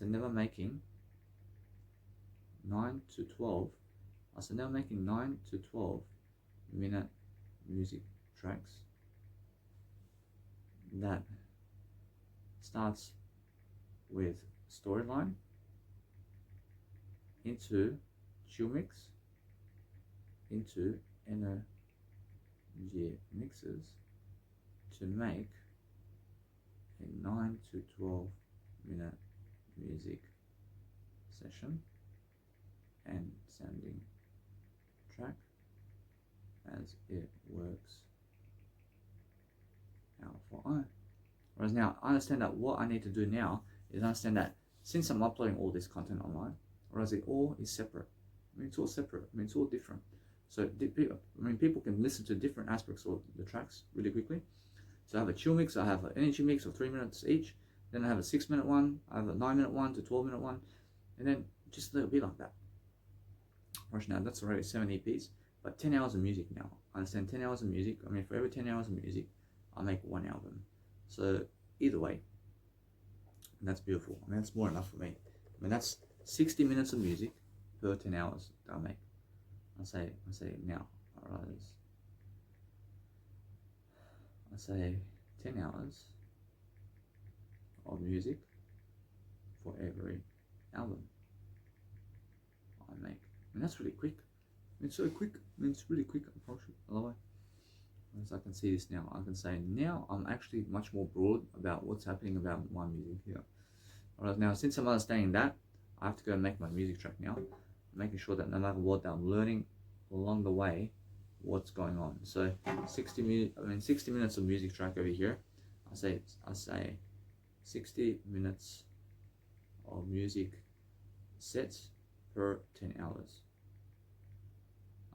never making 9 to 12. I say never making 9 to 12 minute music tracks that starts with storyline into chill mix into energy mixes to make a 9 to 12 minute music session and sounding track as it works out for I. Whereas now I understand that what I need to do now is understand that since I'm uploading all this content online, whereas it all is separate. I mean, it's all separate. I mean, it's all different. So people can listen to different aspects of the tracks really quickly. So I have a chill mix, I have an energy mix of 3 minutes each, then I have a 6-minute one, I have a 9-minute one to 12-minute one, and then just a little bit like that. Right now, that's already 7 EPs, but 10 hours of music now. I understand 10 hours of music. I mean, for every 10 hours of music, I make one album. So either way, that's beautiful. I mean, that's more enough for me. I mean, that's 60 minutes of music per 10 hours that I make. I say now, I say 10 hours of music for every album I make. I mean, that's really quick. I mean, it's so quick. I mean, it's really quick approach. I love it. As I can see this now, I can say now I'm actually much more broad about what's happening about my music here. Alright, now since I'm understanding that, I have to go and make my music track now, making sure that no matter what, that I'm learning along the way what's going on. So 60 minutes of music track over here. I say 60 minutes of music sets per 10 hours.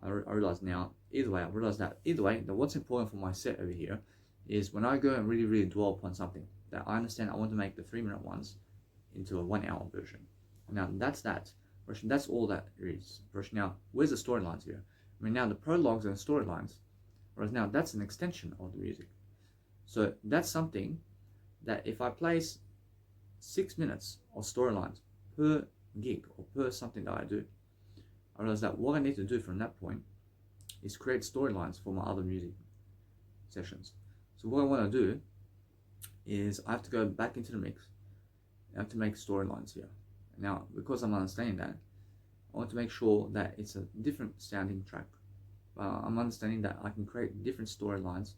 I realize now, either way, that what's important for my set over here is when I go and really dwell upon something, that I understand I want to make the 3-minute ones into a 1-hour version. Now that's that. That's all that is. Now, where's the storylines here? I mean, now the prologues and storylines, whereas now that's an extension of the music. So that's something that if I place 6 minutes of storylines per gig or per something that I do, I realize that what I need to do from that point is create storylines for my other music sessions. So what I want to do is I have to go back into the mix. I have to make storylines here. Now, because I'm understanding that, I want to make sure that it's a different sounding track. I'm understanding that I can create different storylines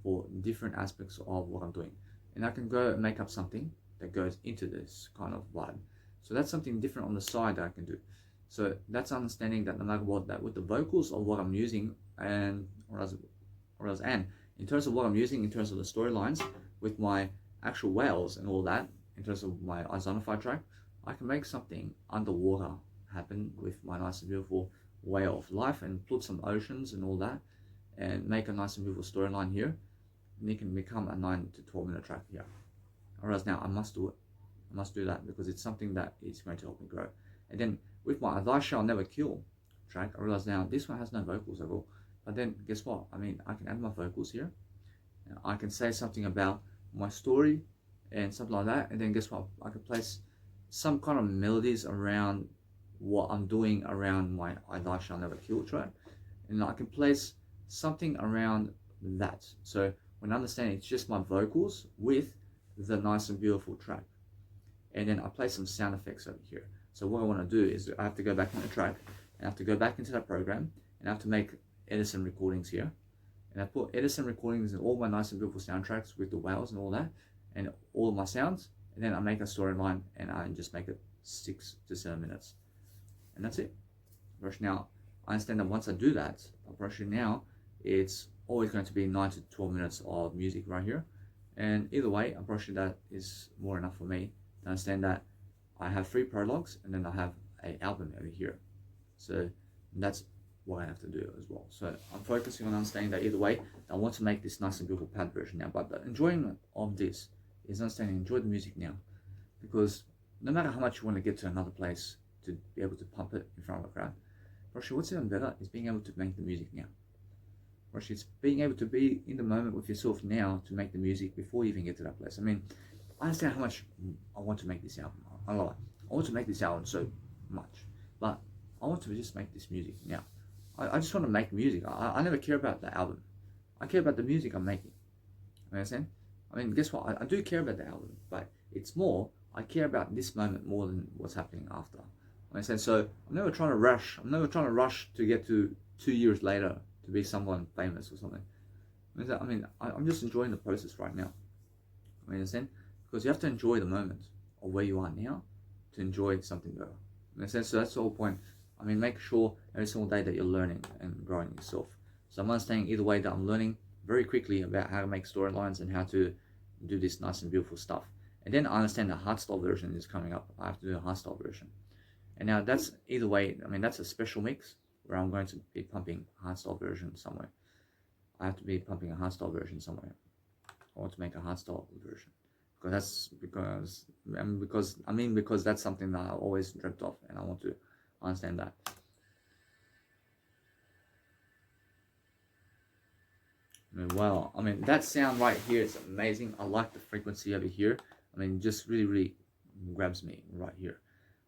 for different aspects of what I'm doing. And I can go and make up something that goes into this kind of vibe. So that's something different on the side that I can do. So that's understanding that no matter what, that with the vocals of what I'm using and in terms of what I'm using, in terms of the storylines, with my actual whales and all that, in terms of my isonified track, I can make something underwater happen with my nice and beautiful way of life and put some oceans and all that and make a nice and beautiful storyline here, and it can become a 9 to 12 minute track here. Whereas now I must do it. I must do that because it's something that is going to help me grow. And then with my Thy Shall Never Kill track, I realize now this one has no vocals at all. But then guess what? I mean, I can add my vocals here. And I can say something about my story and something like that. And then guess what? I can place some kind of melodies around what I'm doing around my I Die Shall Never Kill track. And I can place something around that. So when I understand it's just my vocals with the nice and beautiful track. And then I play some sound effects over here. So what I want to do is I have to go back into the track, and I have to go back into that program, and I have to make Edison recordings here. And I put Edison recordings in all my nice and beautiful soundtracks with the whales and all that, and all of my sounds, and then I make a storyline, and I just make it 6 to 7 minutes. And that's it. Now, I understand that once I do that, now it's always going to be 9 to 12 minutes of music right here. And either way, that is more enough for me to understand that I have 3 prologues, and then I have an album over here. So that's what I have to do as well. So I'm focusing on understanding that either way, I want to make this nice and beautiful pad version now. But the enjoyment of this is understanding, enjoy the music now. Because no matter how much you want to get to another place to be able to pump it in front of a crowd, what's even better is being able to make the music now. It's being able to be in the moment with yourself now to make the music before you even get to that place. I mean, I understand how much I want to make this album. I want to make this album so much, but I want to just make this music now. I just want to make music. I never care about the album. I care about the music I'm making. You understand? I mean, guess what? I do care about the album, but it's more, I care about this moment more than what's happening after. You understand? So I'm never trying to rush. I'm never trying to rush to get to 2 years later to be someone famous or something. I mean, I'm just enjoying the process right now. You understand? Because you have to enjoy the moment of where you are now to enjoy something better. You understand? So that's the whole point. I mean, make sure every single day that you're learning and growing yourself. So I'm understanding either way that I'm learning very quickly about how to make storylines and how to do this nice and beautiful stuff. And then I understand the hardstyle version is coming up. I have to do a hardstyle version. And now that's either way, I mean, that's a special mix where I'm going to be pumping a hardstyle version somewhere. I have to be pumping a hardstyle version somewhere. I want to make a hardstyle version. Because that's something that I always dreamt of, and I want to understand that. Wow, I mean, that sound right here is amazing. I like the frequency over here. I mean, just really grabs me right here.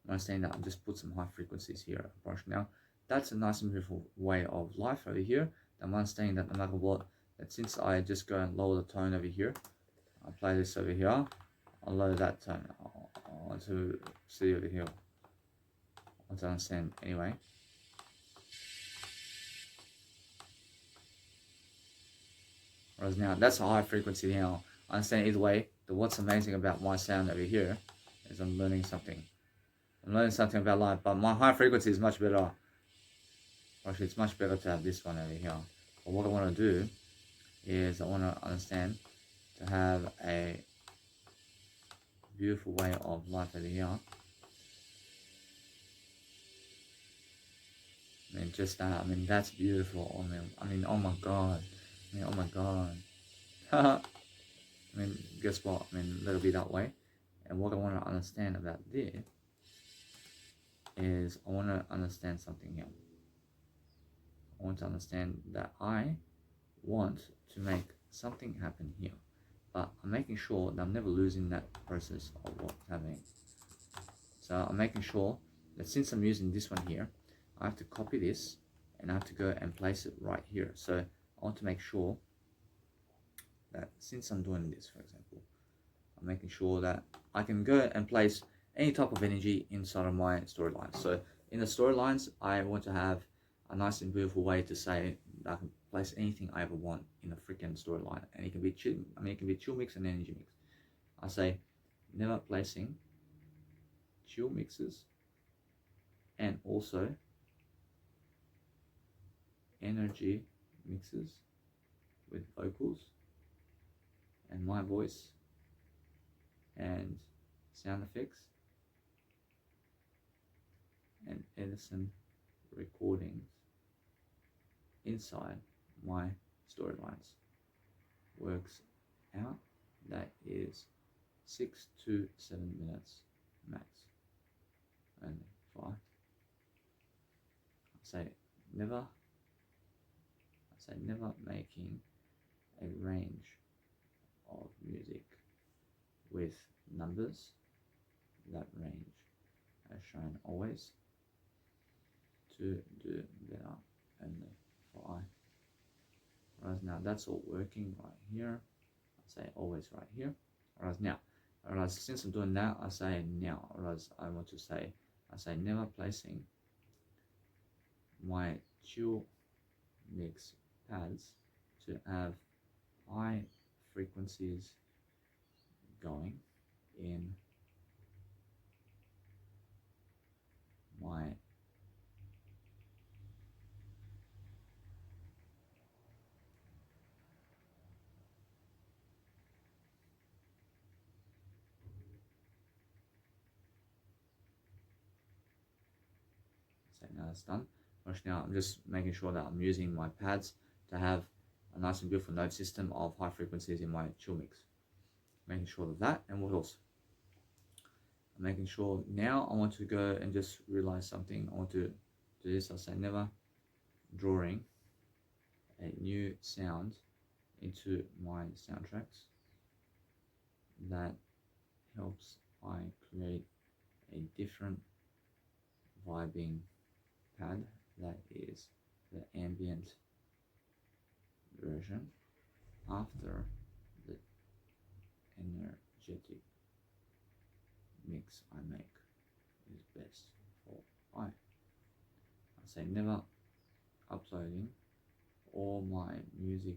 I'm understanding that. I'll just put some high frequencies here. Now, that's a nice and beautiful way of life over here. I'm understanding that no matter what, that since I just go and lower the tone over here, I'll play this over here, I'll lower that tone. I want to see over here. I want to understand anyway. Whereas now, that's a high frequency now. I understand either way, that what's amazing about my sound over here is I'm learning something. I'm learning something about life, but my high frequency is much better. Actually, it's much better to have this one over here. But what I want to do is I want to understand to have a beautiful way of life over here. I mean, just that. I mean, that's beautiful. I mean, oh my god. I mean, oh my god. I mean, guess what? I mean, let it be that way. And what I want to understand about this is I want to understand something here. I want to understand that I want to make something happen here. But I'm making sure that I'm never losing that process of what's happening. So I'm making sure that since I'm using this one here, I have to copy this and I have to go and place it right here. So I want to make sure that since I'm doing this, for example, I'm making sure that I can go and place any type of energy inside of my storylines. So in the storylines, I want to have a nice and beautiful way to say that I can place anything I ever want in a freaking storyline, and it can be chill. I mean, it can be chill mix and energy mix. I say never placing chill mixes and also energy mixes with vocals and my voice and sound effects and Edison recordings inside my storylines. Works out that is 6 to 7 minutes max. And 5. Say never say never making a range of music with numbers. That range as shown always to do better only for I. Whereas now that's all working right here. I say always right here. Whereas now, since I'm doing that, I say now. Whereas I want to say, I say never placing my chill mix pads to have high frequencies going in my now that's done. Now I'm just making sure that I'm using my pads to have a nice and beautiful note system of high frequencies in my chill mix. Making sure of that, and what else? I'm making sure now I want to go and just realize something. I want to do this. I'll say never drawing a new sound into my soundtracks that helps I create a different vibing pad that is the ambient version after the energetic mix I make is best for I say never uploading all my music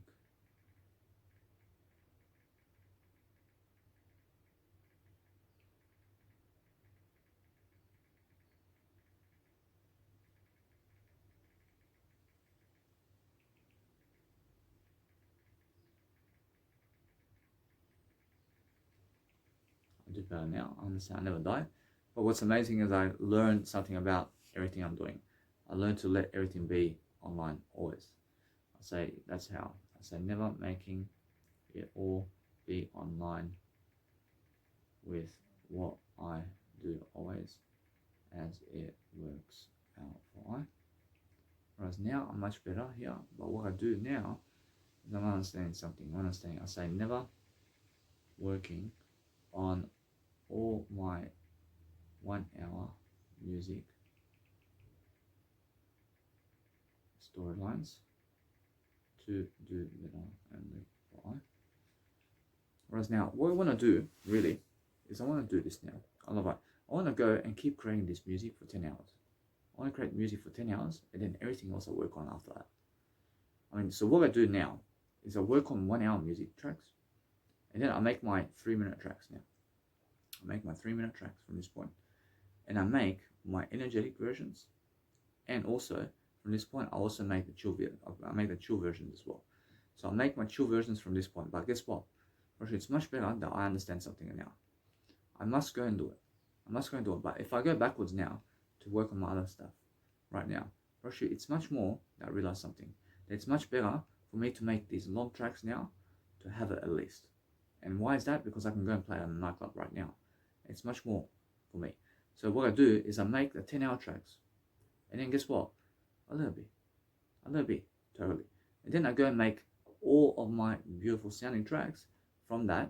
do better now. I understand I never die. But what's amazing is I learned something about everything I'm doing. I learned to let everything be online always. I say that's how. I say never making it all be online with what I do always as it works out for I. Whereas now I'm much better here. But what I do now is I'm understanding something. I'm understanding. I say never working on all my 1 hour music storylines to do better only for I. Whereas now, what I want to do really is I want to do this now. I love it. I want to go and keep creating this music for 10 hours. I want to create music for 10 hours and then everything else I work on after that. I mean, so what I do now is I work on 1 hour music tracks and then I make my 3-minute tracks now. I make my 3-minute tracks from this point, and I make my energetic versions, and also from this point I also make the chill I make the chill versions as well. So I make my chill versions from this point. But guess what? Actually, it's much better that I understand something now. I must go and do it. I must go and do it. But if I go backwards now to work on my other stuff right now, actually it's much more that I realize something. It's much better for me to make these long tracks now to have it at least. And why is that? Because I can go and play at a nightclub right now. It's much more for me. So what I do is I make the 10-hour tracks, and then guess what? A little bit, totally. And then I go and make all of my beautiful sounding tracks from that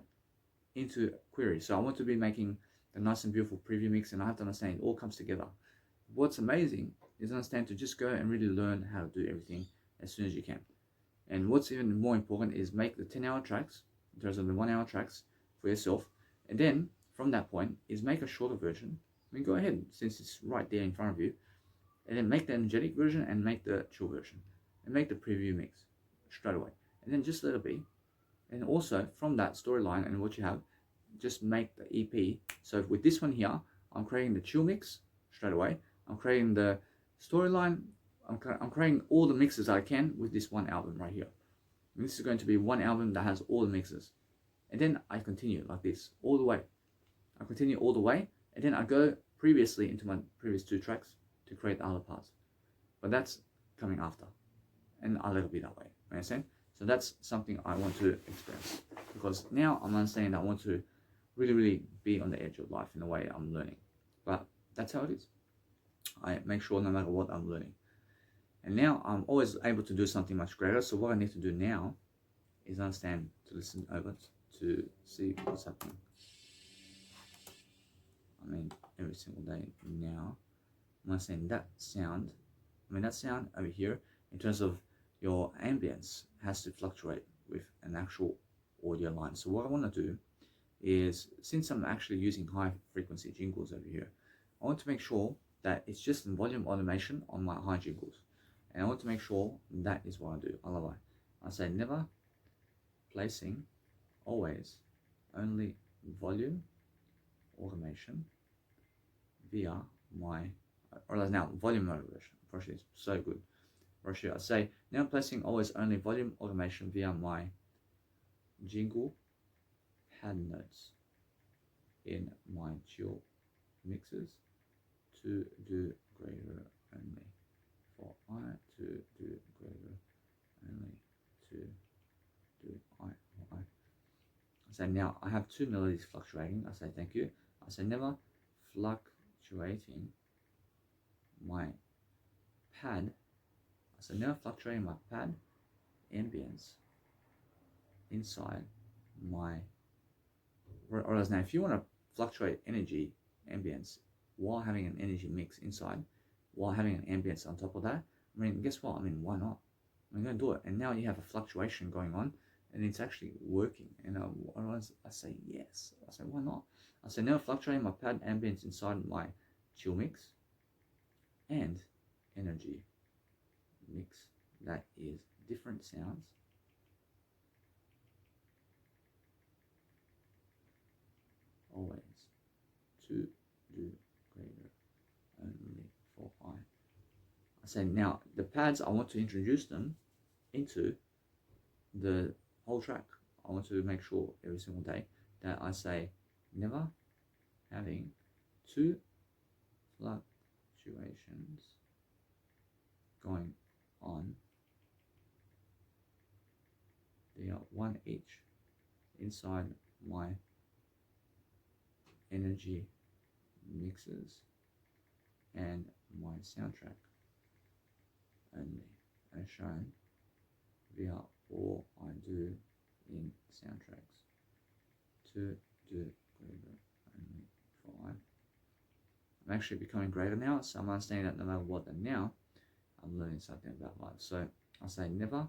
into queries. So I want to be making the nice and beautiful preview mix, and I have to understand it all comes together. What's amazing is understand to just go and really learn how to do everything as soon as you can. And what's even more important is make the 10-hour tracks in terms of the 1 hour tracks for yourself, and then from that point is make a shorter version. I mean, go ahead, since it's right there in front of you, and then make the energetic version and make the chill version and make the preview mix straight away, and then just let it be. And also from that storyline and what you have, just make the EP. So with this one here, I'm creating the chill mix straight away. I'm creating the storyline. I'm creating all the mixes I can with this one album right here. And this is going to be one album that has all the mixes. And then I continue like this all the way. I continue all the way, and then I go previously into my previous 2 tracks to create the other parts. But that's coming after, and I let it be that way. You understand? So that's something I want to experience, because now I'm understanding that I want to really, really be on the edge of life in the way I'm learning. But that's how it is. I make sure no matter what I'm learning. And now I'm always able to do something much greater. So what I need to do now is understand, to listen over, to see what's happening. I mean, every single day now, I'm understanding that sound. I mean, that sound over here, in terms of your ambience, has to fluctuate with an actual audio line. So what I want to do is, since I'm actually using high frequency jingles over here, I want to make sure that it's just in volume automation on my high jingles. And I want to make sure that is what I do. Otherwise, I say never placing, always, only volume automation via my, or now volume automation is so good. Russia, I say now placing always only volume automation via my jingle pad notes in my chill mixes to do greater only for I, to do greater only to do I for I. I say now I have two melodies fluctuating. I say thank you. I say never fluctuating my pad. I say never fluctuating my pad ambience inside my, or as now, if you want to fluctuate energy ambience while having an energy mix inside, while having an ambience on top of that, I mean, guess what? I mean, why not? I'm going to do it. And now you have a fluctuation going on, and it's actually working. And I say yes. I say, why not? I say never fluctuating my pad ambience inside my chill mix and energy mix that is different sounds always to do greater only for I. I say now the pads, I want to introduce them into the whole track. I want to make sure every single day that I say never having two fluctuations going on. They are one each inside my energy mixes and my soundtrack only, as shown via all I do in soundtracks to do greater only for I. I'm actually becoming greater now, so I'm understanding that no matter what, and now I'm learning something about life. So I say never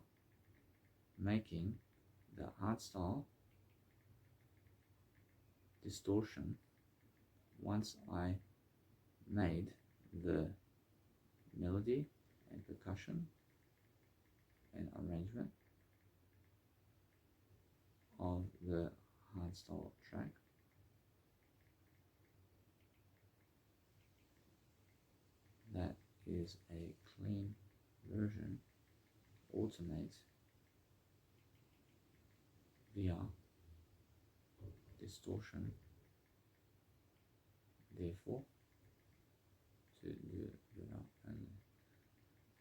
making the art style distortion once I made the melody and percussion and arrangement of the hardstyle track. That is a clean version, alternate via distortion, therefore to do without only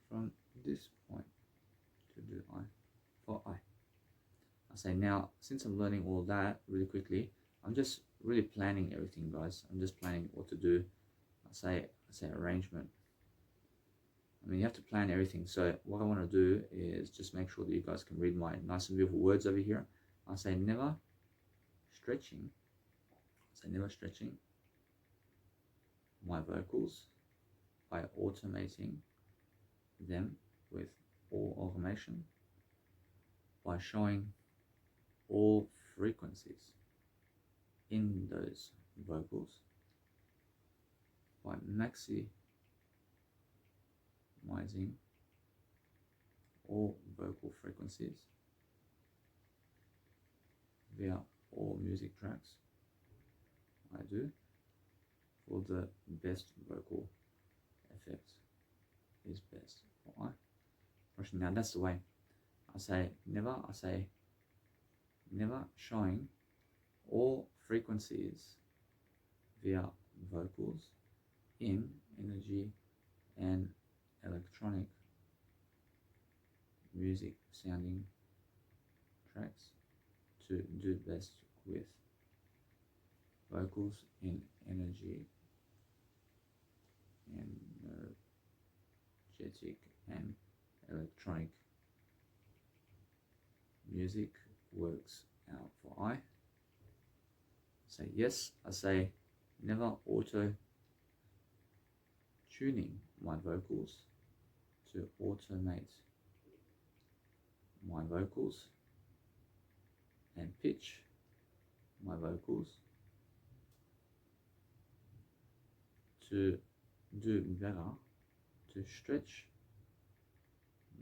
from this point to do I for I. I say now, since I'm learning all that really quickly, I'm just really planning everything, guys. I'm just planning what to do. I say arrangement. I mean, you have to plan everything. So what I want to do is just make sure that you guys can read my nice and beautiful words over here. I say never stretching. I say never stretching my vocals by automating them with all automation, by showing all frequencies in those vocals, by maximizing all vocal frequencies via all music tracks I do for the best vocal effects is best for I. Now that's the way. I say never showing all frequencies via vocals in energy and electronic music sounding tracks to do best with vocals in energy energetic and electronic music works out for I. Say yes. I say never auto tuning my vocals to automate my vocals and pitch my vocals to do better, to stretch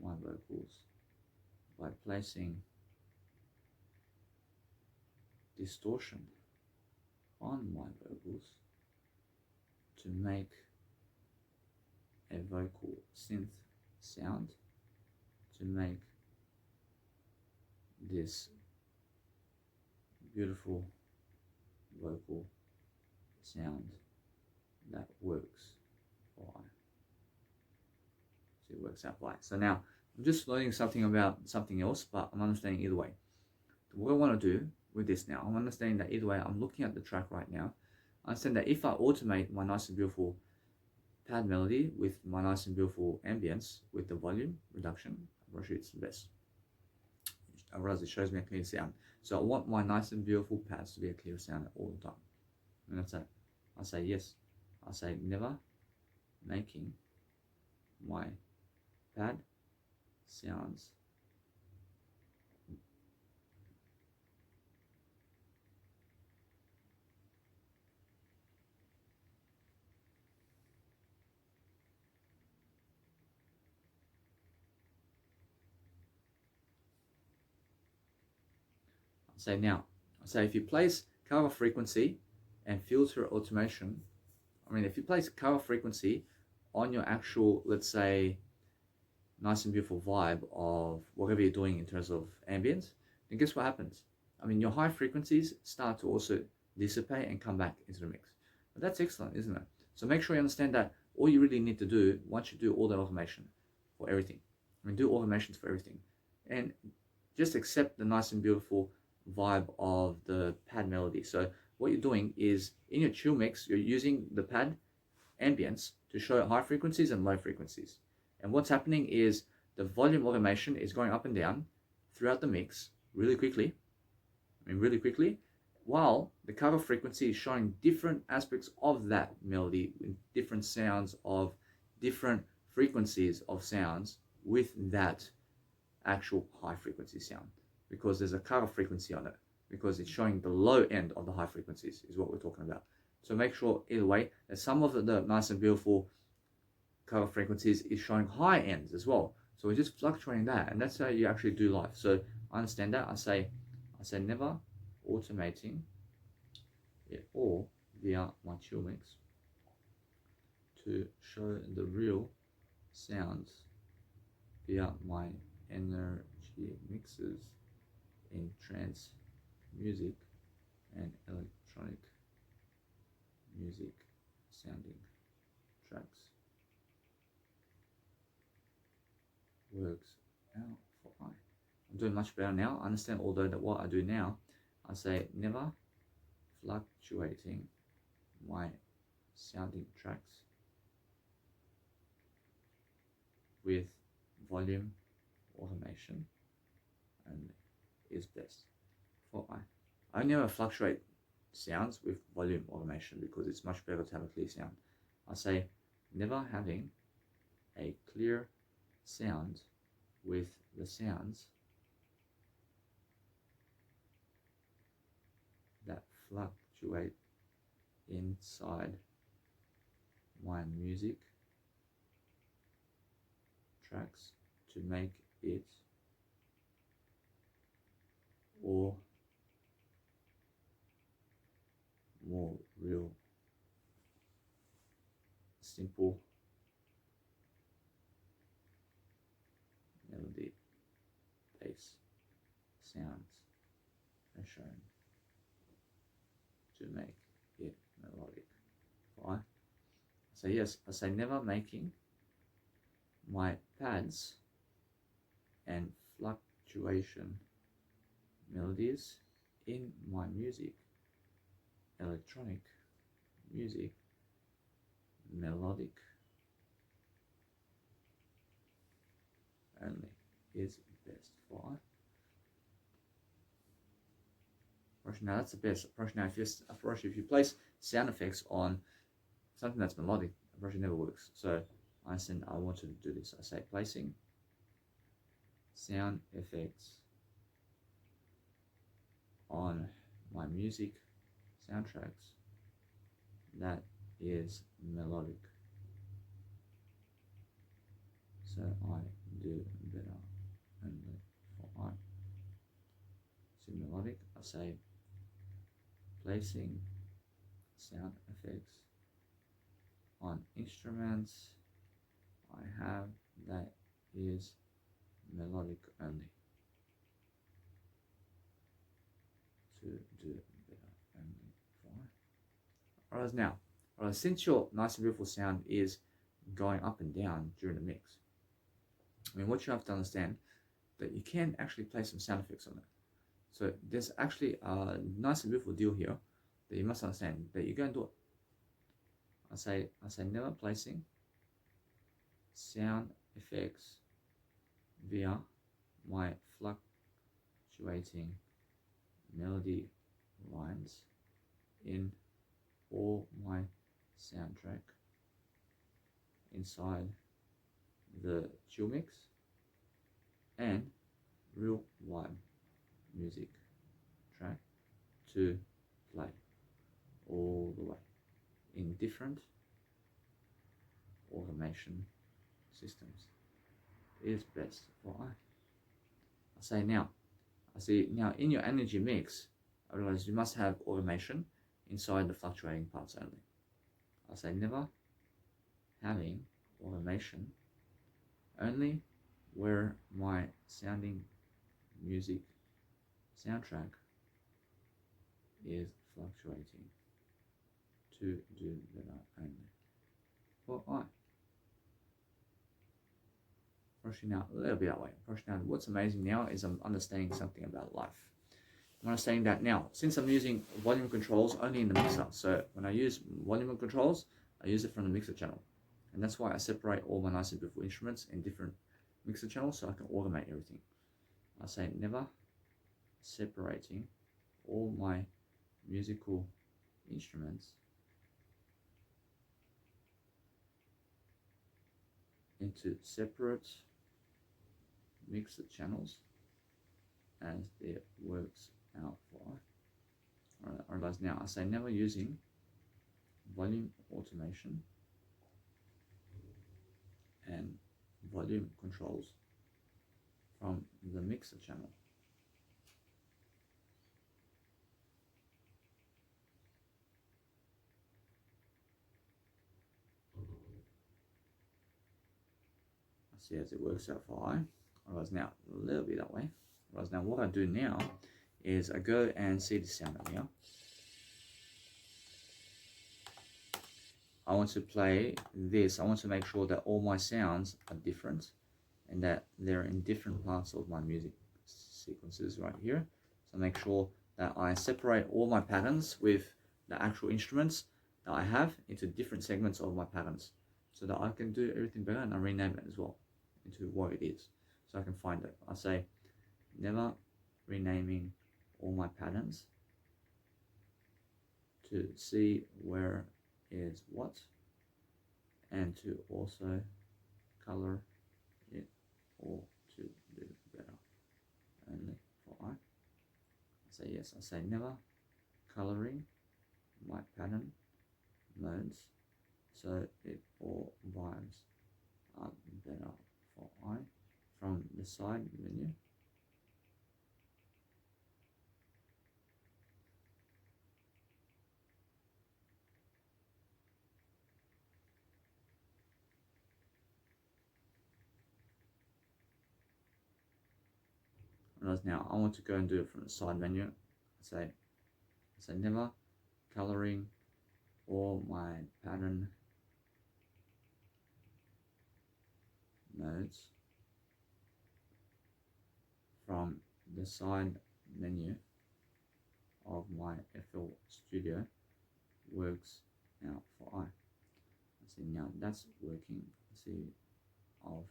my vocals by placing distortion on my vocals to make a vocal synth sound, to make this beautiful vocal sound that works for I. So it works out right. So now I'm just learning something about something else, but I'm understanding either way. What I want to do with this now, I'm understanding that either way, I'm looking at the track right now. I understand that if I automate my nice and beautiful pad melody with my nice and beautiful ambience with the volume reduction, actually it's the best. I realize it shows me a clear sound. So I want my nice and beautiful pads to be a clear sound all the time. And that's it. I say yes. I say never making my pad sounds say now. I say if you place color frequency and filter automation, if you place color frequency on your actual, let's say, nice and beautiful vibe of whatever you're doing in terms of ambience, then guess what happens? Your high frequencies start to also dissipate and come back into the mix. But that's excellent, isn't it? So make sure you understand that all you really need to do, once you do all the automation for everything, do automations for everything, and just accept the nice and beautiful vibe of the pad melody. So what you're doing is in your chill mix, you're using the pad ambience to show high frequencies and low frequencies. And what's happening is the volume automation is going up and down throughout the mix really quickly, while the cutoff frequency is showing different aspects of that melody, with different sounds of different frequencies of sounds with that actual high frequency sound, because there's a cutoff frequency on it, because it's showing the low end of the high frequencies is what we're talking about. So make sure either way that some of the nice and beautiful cutoff frequencies is showing high ends as well. So we're just fluctuating that, and that's how you actually do life. So I understand that. I say never automating it all via my chill mix to show the real sounds via my energy mixes in trance music and electronic music sounding tracks works out for I. I'm doing much better now. I understand, although that what I do now, I say never fluctuating my sounding tracks with volume automation and is best for I never fluctuate sounds with volume automation because it's much better to have a clear sound. I say never having a clear sound with the sounds that fluctuate inside my music tracks to make it or more real, simple melody, bass, sounds are shown to make it melodic. Right? So yes, I say never making my pads and fluctuation melodies in my music, electronic music, melodic is best for I. Now that's the best approach. Now if you place sound effects on something that's melodic, approach never works. So I want to do this. I say placing sound effects on my music soundtracks that is melodic. So I do better only for I. So melodic, I say placing sound effects on instruments I have that is melodic only. To do better only for I. Alright, since your nice and beautiful sound is going up and down during the mix, I mean, what you have to understand that you can actually play some sound effects on it. So there's actually a nice and beautiful deal here that you must understand, that you go and do it. I say never placing sound effects via my fluctuating melody lines in all my soundtrack inside the chill mix and real vibe music track to play all the way in different automation systems is best for I. I say now in your energy mix, I realize you must have automation inside the fluctuating parts only. I say never having automation only where my sounding music soundtrack is fluctuating to do better only for I. Approaching now a little bit that way. Approaching now, what's amazing now is I'm understanding something about life. I'm understanding that now, since I'm using volume controls only in the mixer, so when I use volume controls, I use it from the mixer channel. And that's why I separate all my nice and beautiful instruments in different mixer channels so I can automate everything. I say never separating all my musical instruments into separate mixer channels as it works out for. Alright, now I say never using volume automation and volume controls from the mixer channel. See as it works out for I. Alright, now a little bit that way. Alright, now what I do now is I go and see the sound here. I want to play this. I want to make sure that all my sounds are different and that they're in different parts of my music sequences right here. So make sure that I separate all my patterns with the actual instruments that I have into different segments of my patterns so that I can do everything better, and I rename it as well into what it is so I can find it. I say never renaming all my patterns to see where is what, and to also color it all to do better only for I. Say yes. I say never coloring my pattern modes so it all vibes are better for I from the side menu. Whereas now I want to go and do it from the side menu. I say never coloring all my pattern nodes from the side menu of my FL Studio works out for I. See now that's working. See of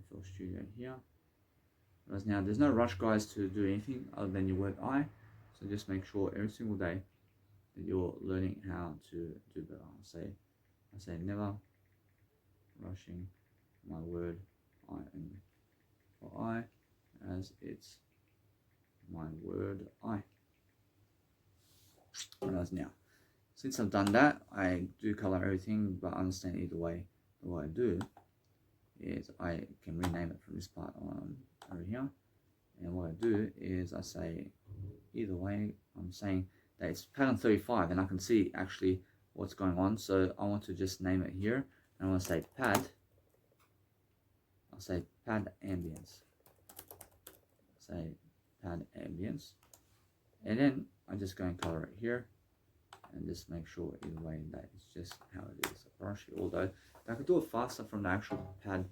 FL Studio here Whereas now there's no rush, guys, to do anything other than your word I. So just make sure every single day that you're learning how to do better. I say never rushing my word I only. For I, as it's my word I. Whereas now, since I've done that, I do color everything, but understand either way. What I do is I can rename it from this part on over here. And what I do is I say, either way, I'm saying that it's pattern 35 and I can see actually what's going on. So I want to just name it here. And I want to say pad. I'll say pad ambience. Say pad ambience. And then I'm just going to color it here. And just make sure either way that it's just how it is. Although I could do it faster from the actual pad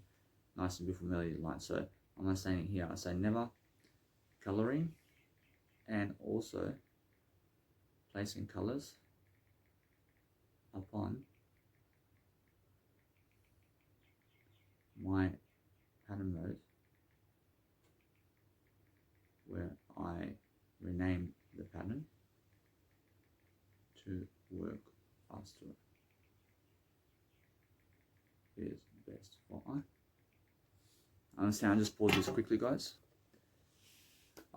nice and beautiful melody line. So I'm not saying it here. I say never coloring and also placing colors upon my pattern mode where I rename the pattern to work faster is best for I understand. I just pause this quickly, guys.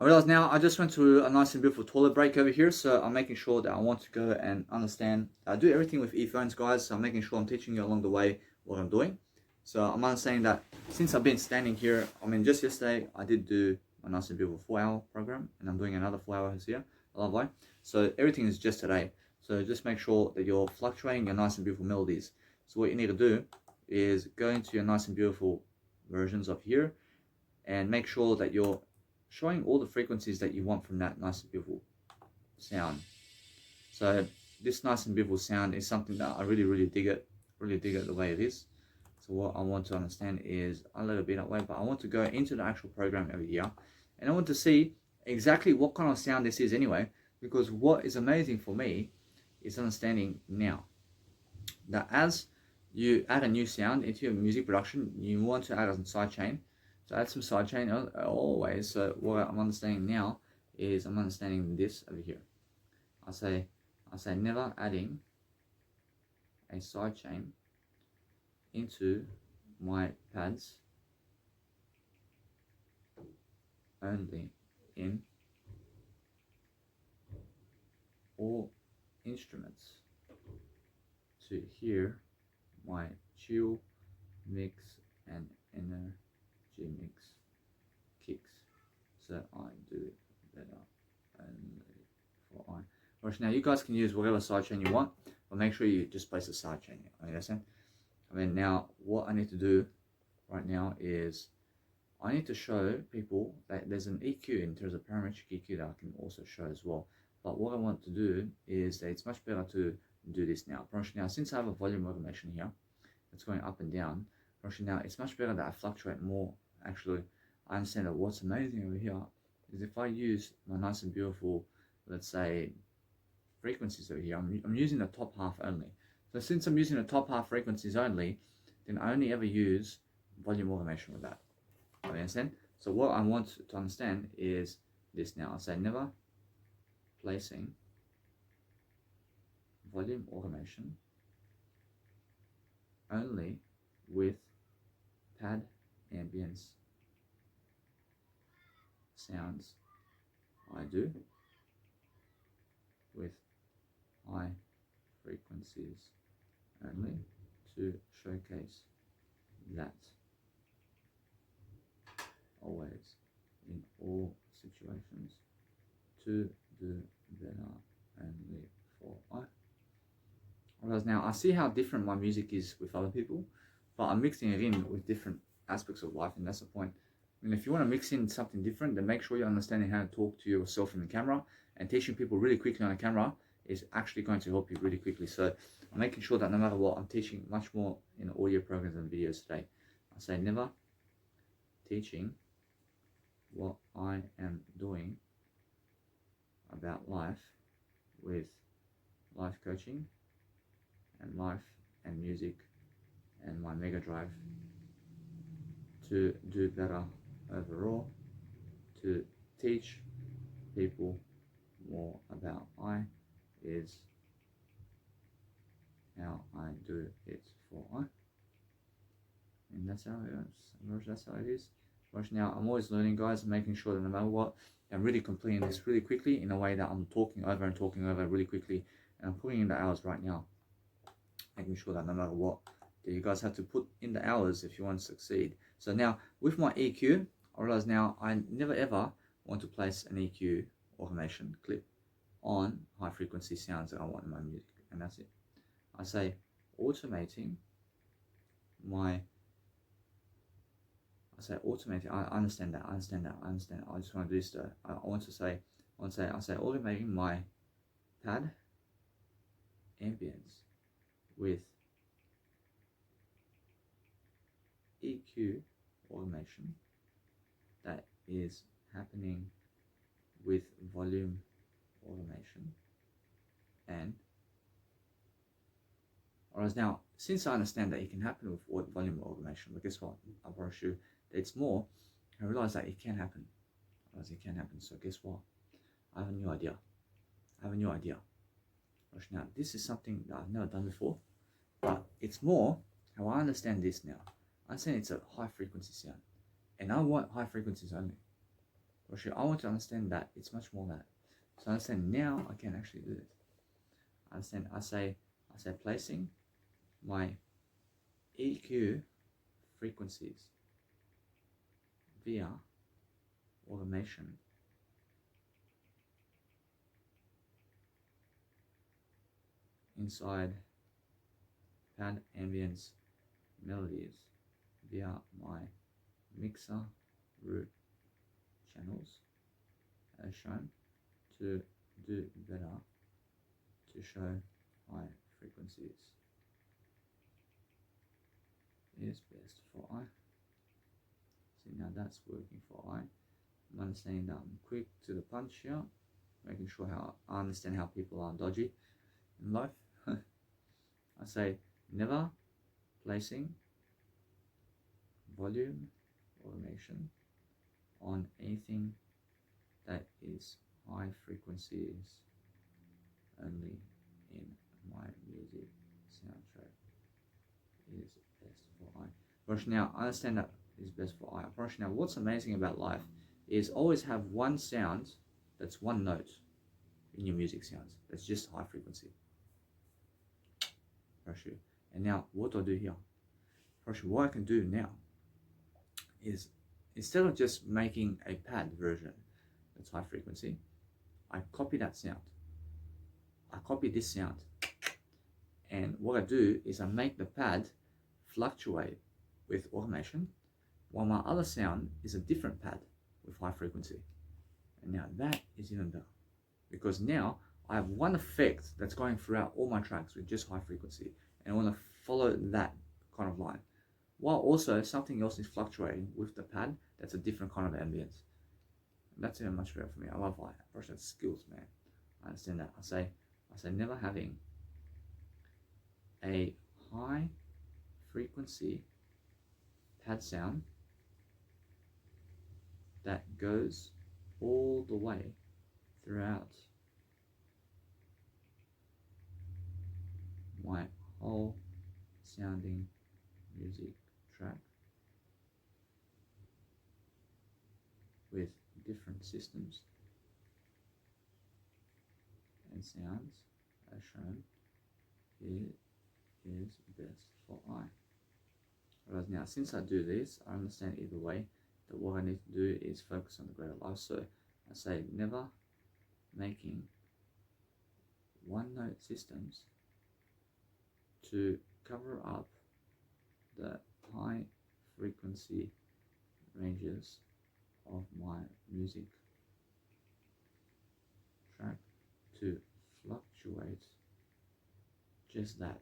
I realize now I just went to a nice and beautiful toilet break over here, so I'm making sure that I want to go and understand. I do everything with earphones, guys, so I'm making sure I'm teaching you along the way what I'm doing. So I'm understanding that since I've been standing here, I mean, just yesterday I did do a nice and beautiful 4-hour program, and I'm doing another 4 hours here. I love why. So everything is just today. So just make sure that you're fluctuating your nice and beautiful melodies. So what you need to do is go into your nice and beautiful versions of here and make sure that you're showing all the frequencies that you want from that nice and beautiful sound. So this nice and beautiful sound is something that I really dig it the way it is. So what I want to understand is I let it be that way, but I want to go into the actual program over here and I want to see exactly what kind of sound this is anyway, because what is amazing for me is understanding now that as you add a new sound into your music production, you want to add a sidechain. So add some sidechain always. So what I'm understanding now is I'm understanding this over here. I say never adding a sidechain into my pads, only in all instruments to hear my chill mix and energy mix kicks. So I do better only for I. Whereas now you guys can use whatever sidechain you want, but make sure you just place a sidechain. Understand? I mean, now what I need to do right now is I need to show people that there's an EQ in terms of parametric EQ that I can also show as well. But what I want to do is that it's much better to do this now. Now, since I have a volume automation here, it's going up and down. Now, it's much better that I fluctuate more. Actually, I understand that what's amazing over here is if I use my nice and beautiful, let's say, frequencies over here, I'm using the top half only. So since I'm using the top half frequencies only, then I only ever use volume automation with that. You understand? So what I want to understand is this now. I say never placing volume automation only with pad ambience sounds I do with high frequencies only to showcase that always in all situations to do better only for I. Whereas now I see how different my music is with other people, but I'm mixing it in with different aspects of life, and that's the point. I mean, if you want to mix in something different, then make sure you're understanding how to talk to yourself in the camera, and teaching people really quickly on the camera is actually going to help you really quickly. So I'm making sure that no matter what, I'm teaching much more in audio programs and videos today. I say never teaching what I am doing about life with life coaching and life and music and my mega drive to do better overall to teach people more about I is how I do it for I. And that's how it is. Right now, I'm always learning, guys, making sure that no matter what, I'm really completing this really quickly in a way that I'm talking over really quickly. And I'm putting in the hours right now, making sure that no matter what, that you guys have to put in the hours if you want to succeed. So now, with my EQ, I realize now I never ever want to place an EQ automation clip on high frequency sounds that I want in my music, and that's it. I say automating my I understand that. I just want to do this though. I say automating my pad ambience with EQ automation that is happening with volume automation. And whereas now, since I understand that it can happen with volume automation, but guess what? I promise you that it's more. I realize that it can happen. So guess what? I have a new idea. Now, this is something that I've never done before, but it's more how I understand this now. I understand it's a high frequency sound, and I want high frequencies only. I want to understand that it's much more than that. So I understand now I can actually do this. I say placing my EQ frequencies via automation inside pad ambience melodies via my mixer root channels as shown to do better to show high frequencies is best for I. See, now that's working for I. I'm understanding that I'm quick to the punch here, making sure how I understand how people are dodgy in life. I say never placing volume automation on anything that is high frequencies only in my music soundtrack is best for I. But now I understand that is best for I. But now what's amazing about life is always have one sound that's one note in your music sounds. That's just high frequency. And now what do I do here? What I can do now is instead of just making a pad version that's high frequency, I copy that sound. I copy this sound. And what I do is I make the pad fluctuate with automation, while my other sound is a different pad with high frequency. And now that is even better, because now I have one effect that's going throughout all my tracks with just high frequency, and I want to follow that kind of line, while also something else is fluctuating with the pad that's a different kind of ambience. And that's even much better for me. I love high brush that skills, man. I understand that. I say never having a high frequency pad sound that goes all the way throughout my whole sounding music track with different systems and sounds as shown. It is best for I. Whereas now, since I do this, I understand either way that what I need to do is focus on the greater life. So I say never making one note systems to cover up the high frequency ranges of my music track to fluctuate just that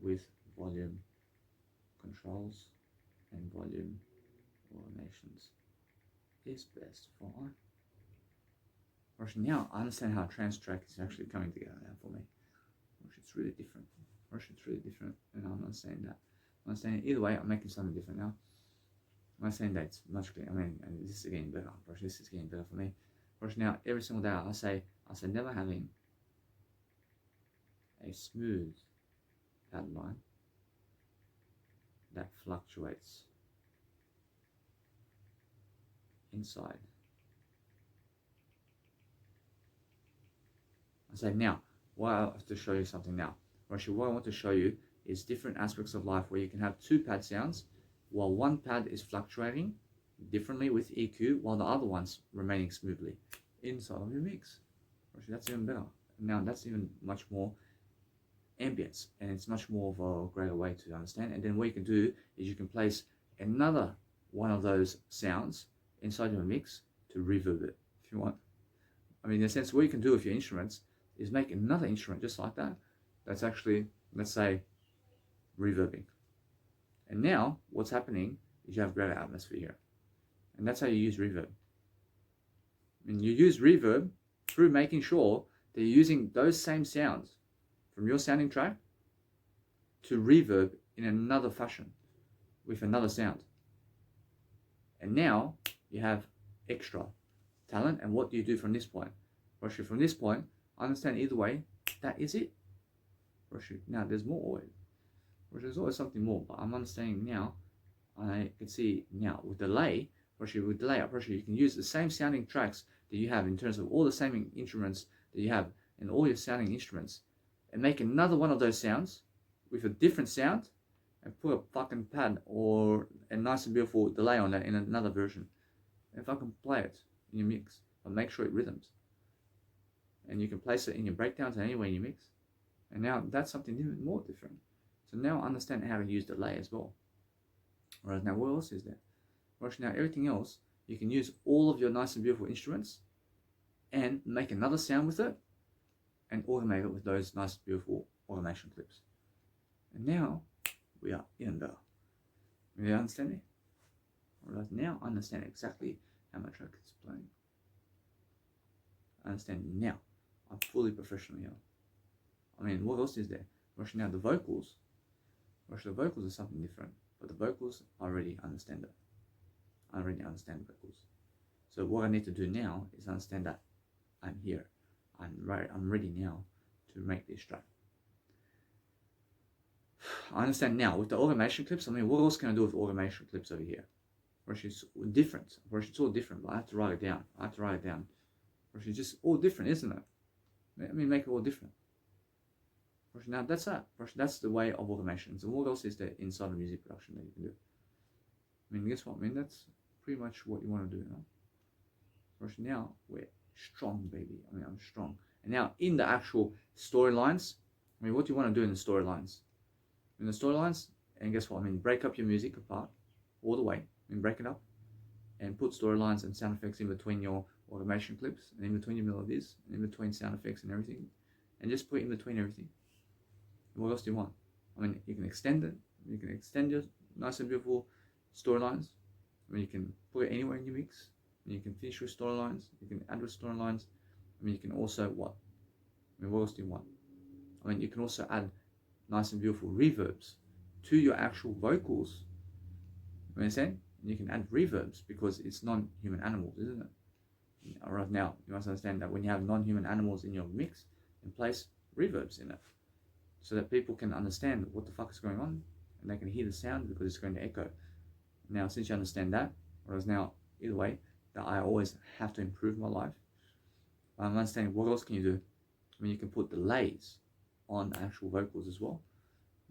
with volume controls and volume automations is best for I. Now I understand how trance track is actually coming together now for me. It's really different. And I'm understanding that. Either way, I'm making something different now. I'm not saying that it's much cleaner. I mean, and this is getting better. This is getting better for me. Now, every single day I say never having a smooth pad line that fluctuates inside. I say now, what I have to show you something now. Actually, what I want to show you is different aspects of life where you can have two pad sounds while one pad is fluctuating differently with EQ while the other one's remaining smoothly inside of your mix. Actually, that's even better. Now that's even much more ambience, and it's much more of a greater way to understand. And then what you can do is you can place another one of those sounds inside your mix to reverb it if you want. I mean, in a sense, what you can do with your instruments is make another instrument just like that that's actually, let's say, reverbing. And now what's happening is you have greater atmosphere here, and that's how you use reverb. And you use reverb through making sure that you're using those same sounds from your sounding track to reverb in another fashion with another sound. And now you have extra talent. And what do you do from this point? Actually, from this point, I understand either way, that is it. Actually, now there's more always. There's always something more, but I'm understanding now. I can see now with delay. Actually, with delay, actually, you can use the same sounding tracks that you have in terms of all the same instruments that you have in all your sounding instruments, and make another one of those sounds with a different sound, and put a fucking pad or a nice and beautiful delay on that in another version, and fucking play it in your mix, but make sure it rhythms. And you can place it in your breakdowns and anywhere in your mix. And now that's something even more different. So now I understand how to use delay as well. Alright, now what else is there? Well, now everything else, you can use all of your nice and beautiful instruments and make another sound with it and automate it with those nice beautiful automation clips. And now we are in there. You understand me? Alright, now I understand exactly how my track is playing. I understand now. I'm fully professional here. I mean, what else is there? Now the vocals. The vocals are something different, but the vocals I already understand it. I already understand vocals. So what I need to do now is understand that I'm here. I'm ready now to make this track. I understand now with the automation clips. I mean, what else can I do with automation clips over here? It's different. It's all different, but I have to write it down. It's just all different, isn't it? I mean, make it all different. Now that's that. That's the way of automation. So what else is there inside of music production that you can do? I mean, guess what? I mean, that's pretty much what you want to do now. Now we're strong, baby. I mean, I'm strong. And now in the actual storylines, I mean, what do you want to do in the storylines? In the storylines, and guess what? I mean, break up your music apart all the way. I mean, break it up and put storylines and sound effects in between your automation clips and in between your melodies and in between sound effects and everything, and just put it in between everything. And what else do you want? I mean, you can extend it. You can extend your nice and beautiful storylines. I mean, you can put it anywhere in your mix. And you can finish with storylines. You can add with storylines. I mean, you can also what? I mean, what else do you want? I mean, you can also add nice and beautiful reverbs to your actual vocals. You understand? And you can add reverbs because it's non-human animals, isn't it? Alright, now you must understand that when you have non-human animals in your mix, then place reverbs in it so that people can understand what the fuck is going on and they can hear the sound because it's going to echo. Now, since you understand that, whereas now, either way, that I always have to improve my life, I'm understanding what else can you do? I mean, you can put delays on actual vocals as well.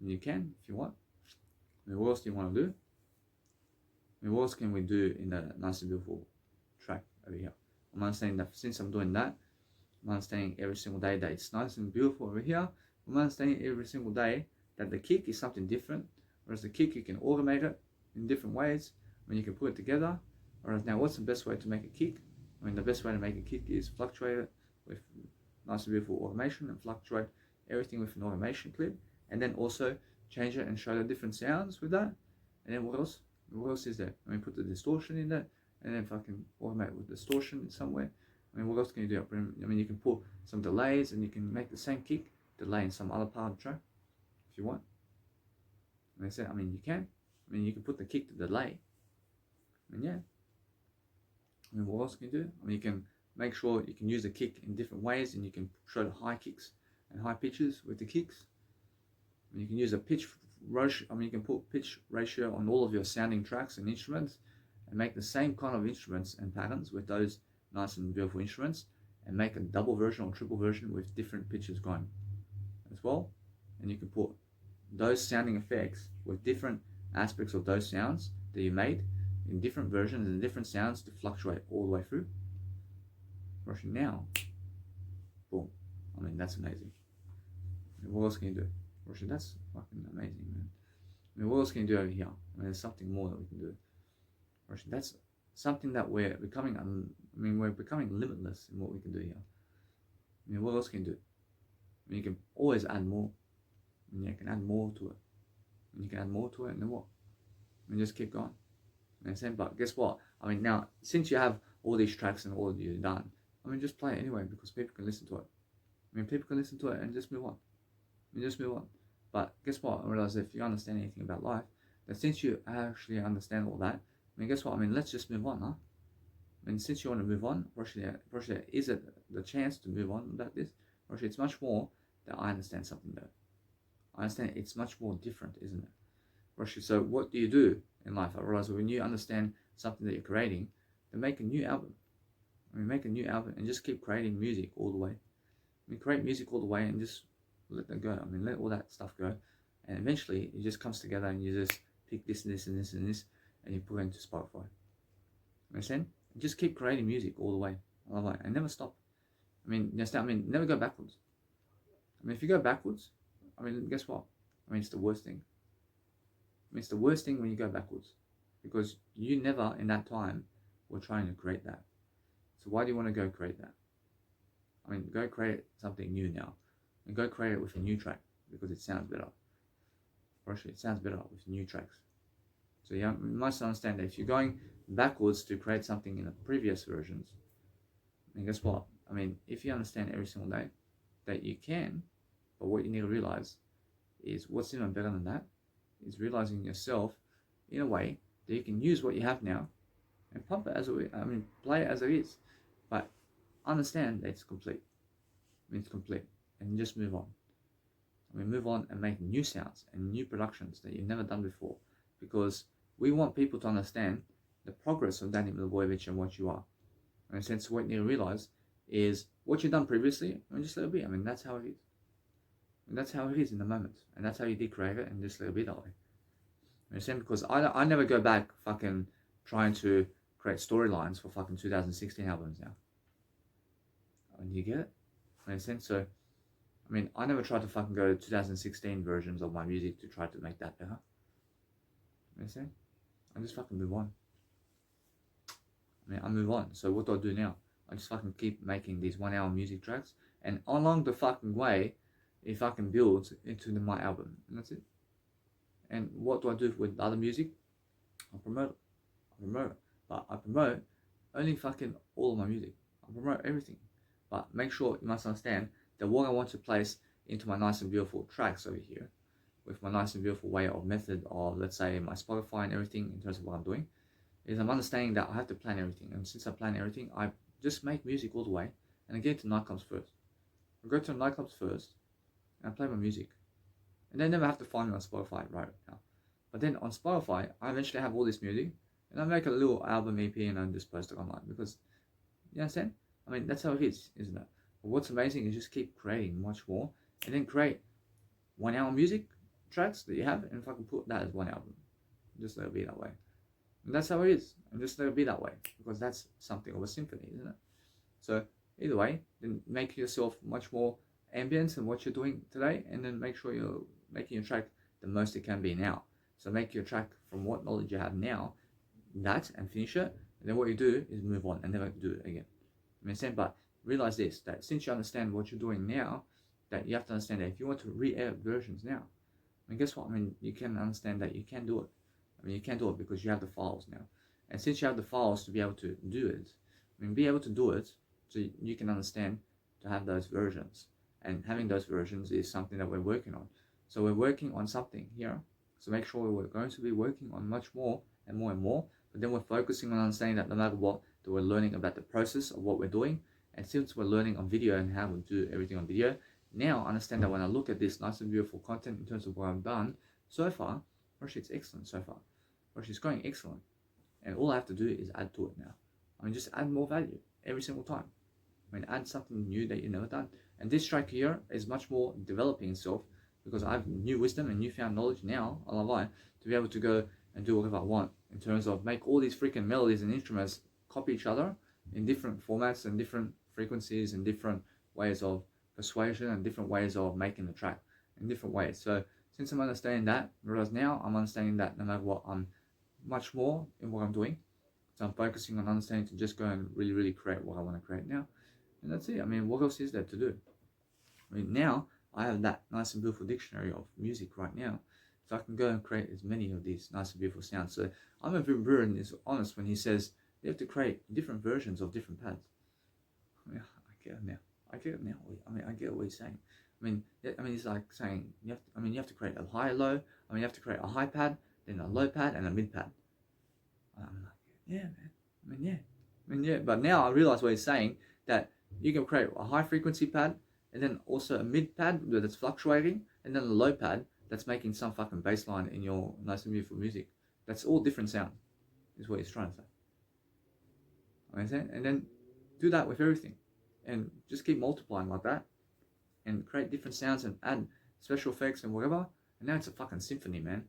And you can, if you want. I mean, what else do you want to do? I mean, what else can we do in the nice and beautiful track over here? I'm understanding that since I'm doing that, I'm understanding every single day that it's nice and beautiful over here. I'm understanding every single day that the kick is something different. Whereas the kick, you can automate it in different ways. I mean, you can put it together. Whereas now, what's the best way to make a kick? I mean, the best way to make a kick is fluctuate it with nice and beautiful automation and fluctuate everything with an automation clip. And then also change it and show the different sounds with that. And then what else? What else is there? I mean, put the distortion in there and then fucking automate with distortion somewhere. I mean, what else can you do? I mean, you can put some delays and you can make the same kick delay in some other part of the track if you want. And I said, I mean, you can. I mean, you can put the kick to delay And yeah, I mean, what else can you do? I mean, you can make sure you can use the kick in different ways, and you can show the high kicks and high pitches with the kicks. And you can use a pitch ratio. I mean, you can put pitch ratio on all of your sounding tracks and instruments, and make the same kind of instruments and patterns with those nice and beautiful instruments, and make a double version or triple version with different pitches going as well. And you can put those sounding effects with different aspects of those sounds that you made in different versions and different sounds to fluctuate all the way through. Rushing now, boom. I mean, that's amazing. I mean, what else can you do? Rushing, that's fucking amazing, man. I mean, what else can you do over here? I mean, there's something more that we can do. Rushing, that's something that we're becoming. We're becoming limitless in what we can do here. I mean, what else can you do? I mean, you can always add more. I mean, you can add more to it. And you can add more to it, and then what? I mean, just keep going. But guess what? I mean, now, since you have all these tracks and all of you done, I mean, just play it anyway, because people can listen to it. I mean, people can listen to it and just move on. I mean, just move on. But guess what? I realize if you understand anything about life, that since you actually understand all that, I mean, guess what? I mean, let's just move on, huh? I mean, since you want to move on, Roshi, is it the chance to move on about this? Roshi, it's much more that I understand something though. I understand it's much more different, isn't it? Roshi, so what do you do in life? I realize when you understand something that you're creating, then make a new album. I mean, make a new album and just keep creating music all the way. I mean, create music all the way and just let that go. I mean, let all that stuff go. And eventually, it just comes together and you just pick this and this and this and this and you put it into Spotify. Understand? Just keep creating music all the way. I love it. And never stop. I mean, never go backwards. I mean, if you go backwards, I mean, guess what? I mean, it's the worst thing. I mean, it's the worst thing when you go backwards. Because you never, in that time, were trying to create that. So why do you want to go create that? I mean, go create something new now. And go create it with a new track. Because it sounds better. Actually, it sounds better with new tracks. So you must understand that if you're going backwards to create something in the previous versions, and guess what? I mean, if you understand every single day that you can, but what you need to realize is what's even better than that is realizing yourself in a way that you can use what you have now and pump it as it, play it as it is, but understand that it's complete. I mean, it's complete, and just move on. I mean, move on and make new sounds and new productions that you've never done before, because we want people to understand the progress of Danny Milivojevic and what you are. And in a sense, what you need to realize is what you've done previously, I mean, just let it be. I mean, that's how it is. And that's how it is in the moment. And that's how you did create it, and just let it be that way. You understand? Because I never go back fucking trying to create storylines for fucking 2016 albums now. I mean, you get it? You understand? So, I mean, I never tried to fucking go to 2016 versions of my music to try to make that better. You understand? I just fucking move on. I mean, I move on. So what do I do now? I just fucking keep making these 1 hour music tracks, and along the fucking way, it fucking builds into my album, and that's it. And what do I do with other music? I promote it. But I promote only fucking all of my music. I promote everything. But make sure you must understand that what I want to place into my nice and beautiful tracks over here, with my nice and beautiful way of method of, let's say, my Spotify and everything in terms of what I'm doing, is I'm understanding that I have to plan everything. And since I plan everything, I just make music all the way, and I get to nightclubs first. I go to the nightclubs first, and I play my music. And they never have to find me on Spotify right now. But then on Spotify, I eventually have all this music, and I make a little album EP and I just post it online. Because, you understand? I mean, that's how it is, isn't it? But what's amazing is just keep creating much more, and then create 1 hour music tracks that you have, and fucking put that as one album. Just let it be that way. And that's how it is. And just let it be that way. Because that's something of a symphony, isn't it? So, either way, then make yourself much more ambient in what you're doing today, and then make sure you're making your track the most it can be now. So make your track from what knowledge you have now, that, and finish it, and then what you do is move on and never do it again. I mean, but realize this, that since you understand what you're doing now, that you have to understand that if you want to re-edit versions now, I mean, guess what? I mean, you can understand that you can do it. I mean, you can do it because you have the files now. And since you have the files to be able to do it, I mean, be able to do it so you can understand to have those versions. And having those versions is something that we're working on. So we're working on something here. So make sure we're going to be working on much more and more and more. But then we're focusing on understanding that no matter what, that we're learning about the process of what we're doing. And since we're learning on video and how we do everything on video, now understand that when I look at this nice and beautiful content in terms of what I've done so far, actually it's excellent so far. Actually it's going excellent. And all I have to do is add to it now. I mean, just add more value every single time. I mean, add something new that you've never done. And this track here is much more developing itself because I have new wisdom and newfound knowledge now, to be able to go and do whatever I want in terms of make all these freaking melodies and instruments copy each other in different formats and different frequencies and different ways of persuasion and different ways of making the track in different ways. So since I'm understanding that, whereas now I'm understanding that no matter what, I'm much more in what I'm doing. So I'm focusing on understanding to just go and really create what I want to create now. And that's it. I mean, what else is there to do? I mean, now I have that nice and beautiful dictionary of music right now. So I can go and create as many of these nice and beautiful sounds. So I'm a Bruin is honest when he says you have to create different versions of different pads. I mean, I get it now. I get it now. I mean, I get what he's saying. I mean, it's like saying you have to create a high low. I mean, you have to create a high pad, then a low pad, and a mid pad. I'm like, yeah, man. Yeah. But now I realize what he's saying, that you can create a high frequency pad, and then also a mid pad that's fluctuating, and then a low pad that's making some fucking bass line in your nice and beautiful music. That's all different sound, is what he's trying to say. And then do that with everything, and just keep multiplying like that, and create different sounds and add special effects and whatever. And now it's a fucking symphony, man.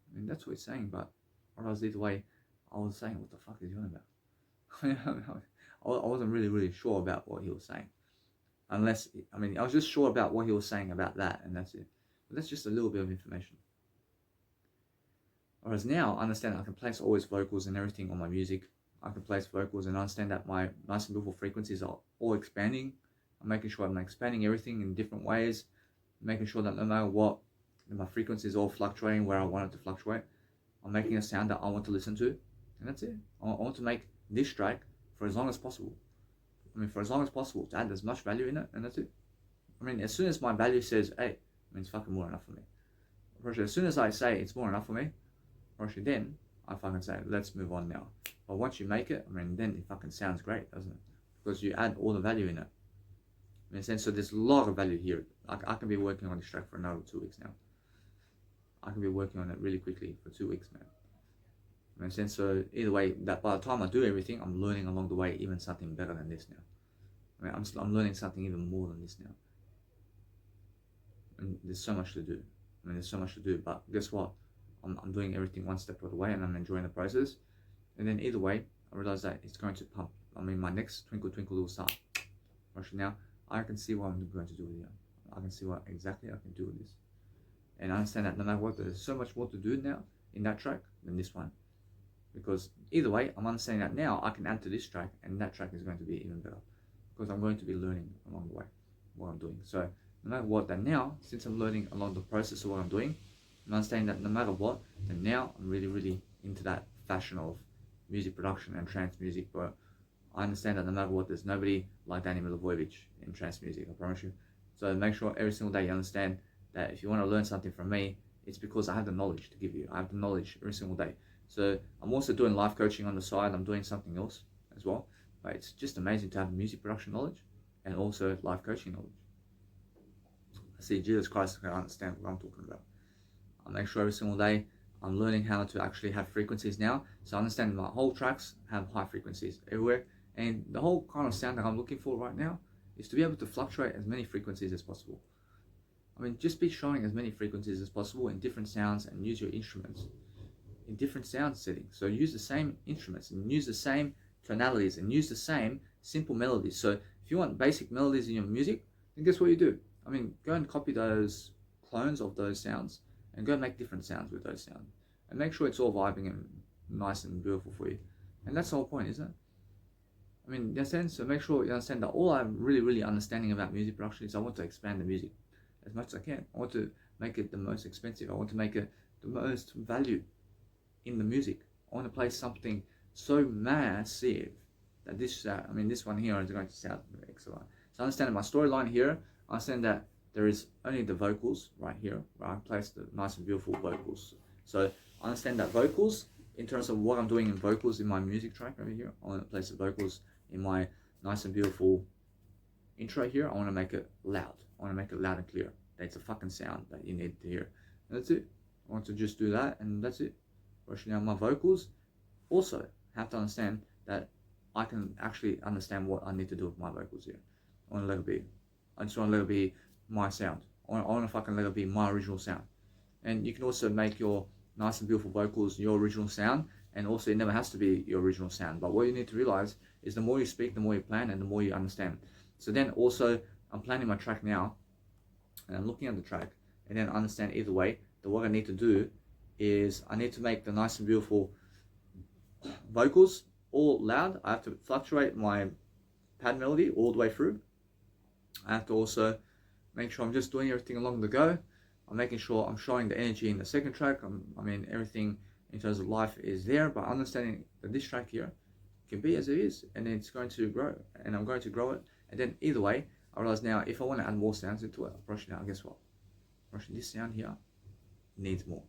I mean, that's what he's saying. But otherwise, either way, I was saying, what the fuck is he on about? I wasn't really sure about what he was saying. I was just sure about what he was saying about that, and that's it. But that's just a little bit of information. Whereas now, I understand I can place always vocals and everything on my music. I can place vocals and understand that my nice and beautiful frequencies are all expanding. I'm making sure I'm expanding everything in different ways, making sure that no matter what, my frequency is all fluctuating where I want it to fluctuate. I'm making a sound that I want to listen to, and that's it. I want to make this track for as long as possible. I mean, for as long as possible, to add as much value in it, and that's it. I mean, as soon as my value says, hey, I mean, it's fucking more enough for me. Roger, as soon as I say it's more enough for me, Roger, then I fucking say, let's move on now. But once you make it, I mean, then it fucking sounds great, doesn't it? Because you add all the value in it. In a sense, so there's a lot of value here. Like, I can be working on this track for another 2 weeks now. I can be working on it really quickly for 2 weeks, man. In a sense, so either way, that by the time I do everything, I'm learning along the way even something better than this now. I mean, I'm learning something even more than this now. And there's so much to do. I mean, there's so much to do, but guess what? I'm doing everything one step of the way, and I'm enjoying the process. And then either way, I realize that it's going to pump. I mean, my next Twinkle Twinkle Little Star. Actually, now I can see what I'm going to do here. I can see what exactly I can do with this. And I understand that no matter what, there's so much more to do now in that track than this one. Because either way, I'm understanding that now I can add to this track, and that track is going to be even better. Because I'm going to be learning along the way what I'm doing. So no matter what, then now, since I'm learning along the process of what I'm doing, I'm understanding that no matter what, then now I'm really into that fashion of music production and trance music. But I understand that no matter what, there's nobody like Danny Milivojevic in trance music, I promise you. So make sure every single day you understand that if you want to learn something from me, it's because I have the knowledge to give you. I have the knowledge every single day. So I'm also doing life coaching on the side. I'm doing something else as well. But it's just amazing to have music production knowledge and also life coaching knowledge. See, Jesus Christ, I understand what I'm talking about. I make sure every single day I'm learning how to actually have frequencies now. So I understand my whole tracks have high frequencies everywhere. And the whole kind of sound that I'm looking for right now is to be able to fluctuate as many frequencies as possible. I mean, just be showing as many frequencies as possible in different sounds, and use your instruments in different sound settings. So use the same instruments and use the same tonalities and use the same simple melodies. So if you want basic melodies in your music, then guess what you do? I mean, go and copy those clones of those sounds and go make different sounds with those sounds. And make sure it's all vibing and nice and beautiful for you. And that's the whole point, isn't it? I mean, in that sense, so make sure you understand that all I'm really understanding about music production is I want to expand the music as much as I can. I want to make it the most expensive. I want to make it the most value in the music. I want to play something so massive that this one here is going to sound excellent. So I understand my storyline here. I understand that there is only the vocals right here, where I place the nice and beautiful vocals. So I understand that vocals in terms of what I'm doing in vocals in my music track over here, I want to place the vocals in my nice and beautiful intro here. I want to make it loud. I want to make it loud and clear. That's a fucking sound that you need to hear. And that's it. I want to just do that, and that's it. Now my vocals also have to understand that I can actually understand what I need to do with my vocals here. I want to let it be. I just want to let it be my sound. I want to fucking let it be my original sound. And you can also make your nice and beautiful vocals your original sound, and also it never has to be your original sound. But what you need to realize is the more you speak, the more you plan, and the more you understand. So then also, I'm planning my track now, and I'm looking at the track, and then understand either way that what I need to do is I need to make the nice and beautiful vocals all loud. I have to fluctuate my pad melody all the way through. I have to also make sure I'm just doing everything along the go. I'm making sure I'm showing the energy in the second track. I mean, everything in terms of life is there, but understanding that this track here can be as it is, and it's going to grow, and I'm going to grow it. And then either way, I realize now if I want to add more sounds into it, I'll brush it out. Guess what? Brushing this sound here needs more.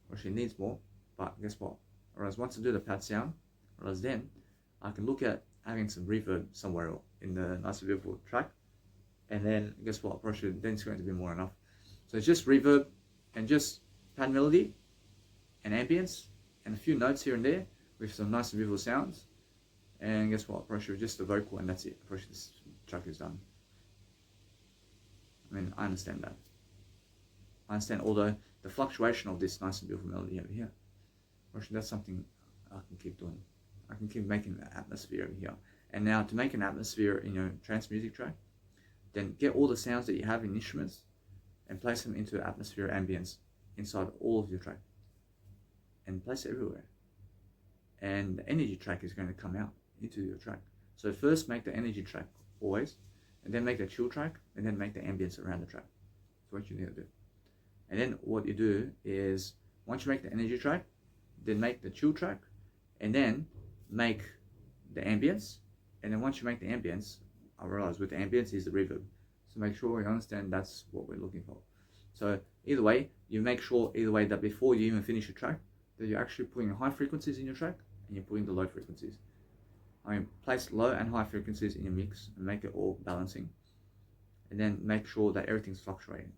Brushing needs more, but guess what? I realize once I do the pad sound, I realize then I can look at having some reverb somewhere in the nice and beautiful track, and then guess what? Brush it, then it's going to be more enough. So it's just reverb and just pad melody and ambience and a few notes here and there with some nice and beautiful sounds. And guess what? Brush with just the vocal, and that's it. Brush, this track is done. I mean, I understand that. I understand, although the fluctuation of this nice and beautiful melody over here, brush, that's something I can keep doing. I can keep making the atmosphere over here. And now to make an atmosphere in your trance music track, then get all the sounds that you have in instruments and place them into atmosphere ambience inside all of your track, and place it everywhere. And the energy track is going to come out into your track. So first make the energy track always, and then make the chill track, and then make the ambience around the track. That's what you need to do. And then what you do is, once you make the energy track, then make the chill track, and then make the ambience. And then once you make the ambience, I realize with the ambience is the reverb. So make sure you understand that's what we're looking for. So either way, you make sure either way that before you even finish your track, that you're actually putting high frequencies in your track, and you're putting the low frequencies. I mean, place low and high frequencies in your mix and make it all balancing. And then make sure that everything's fluctuating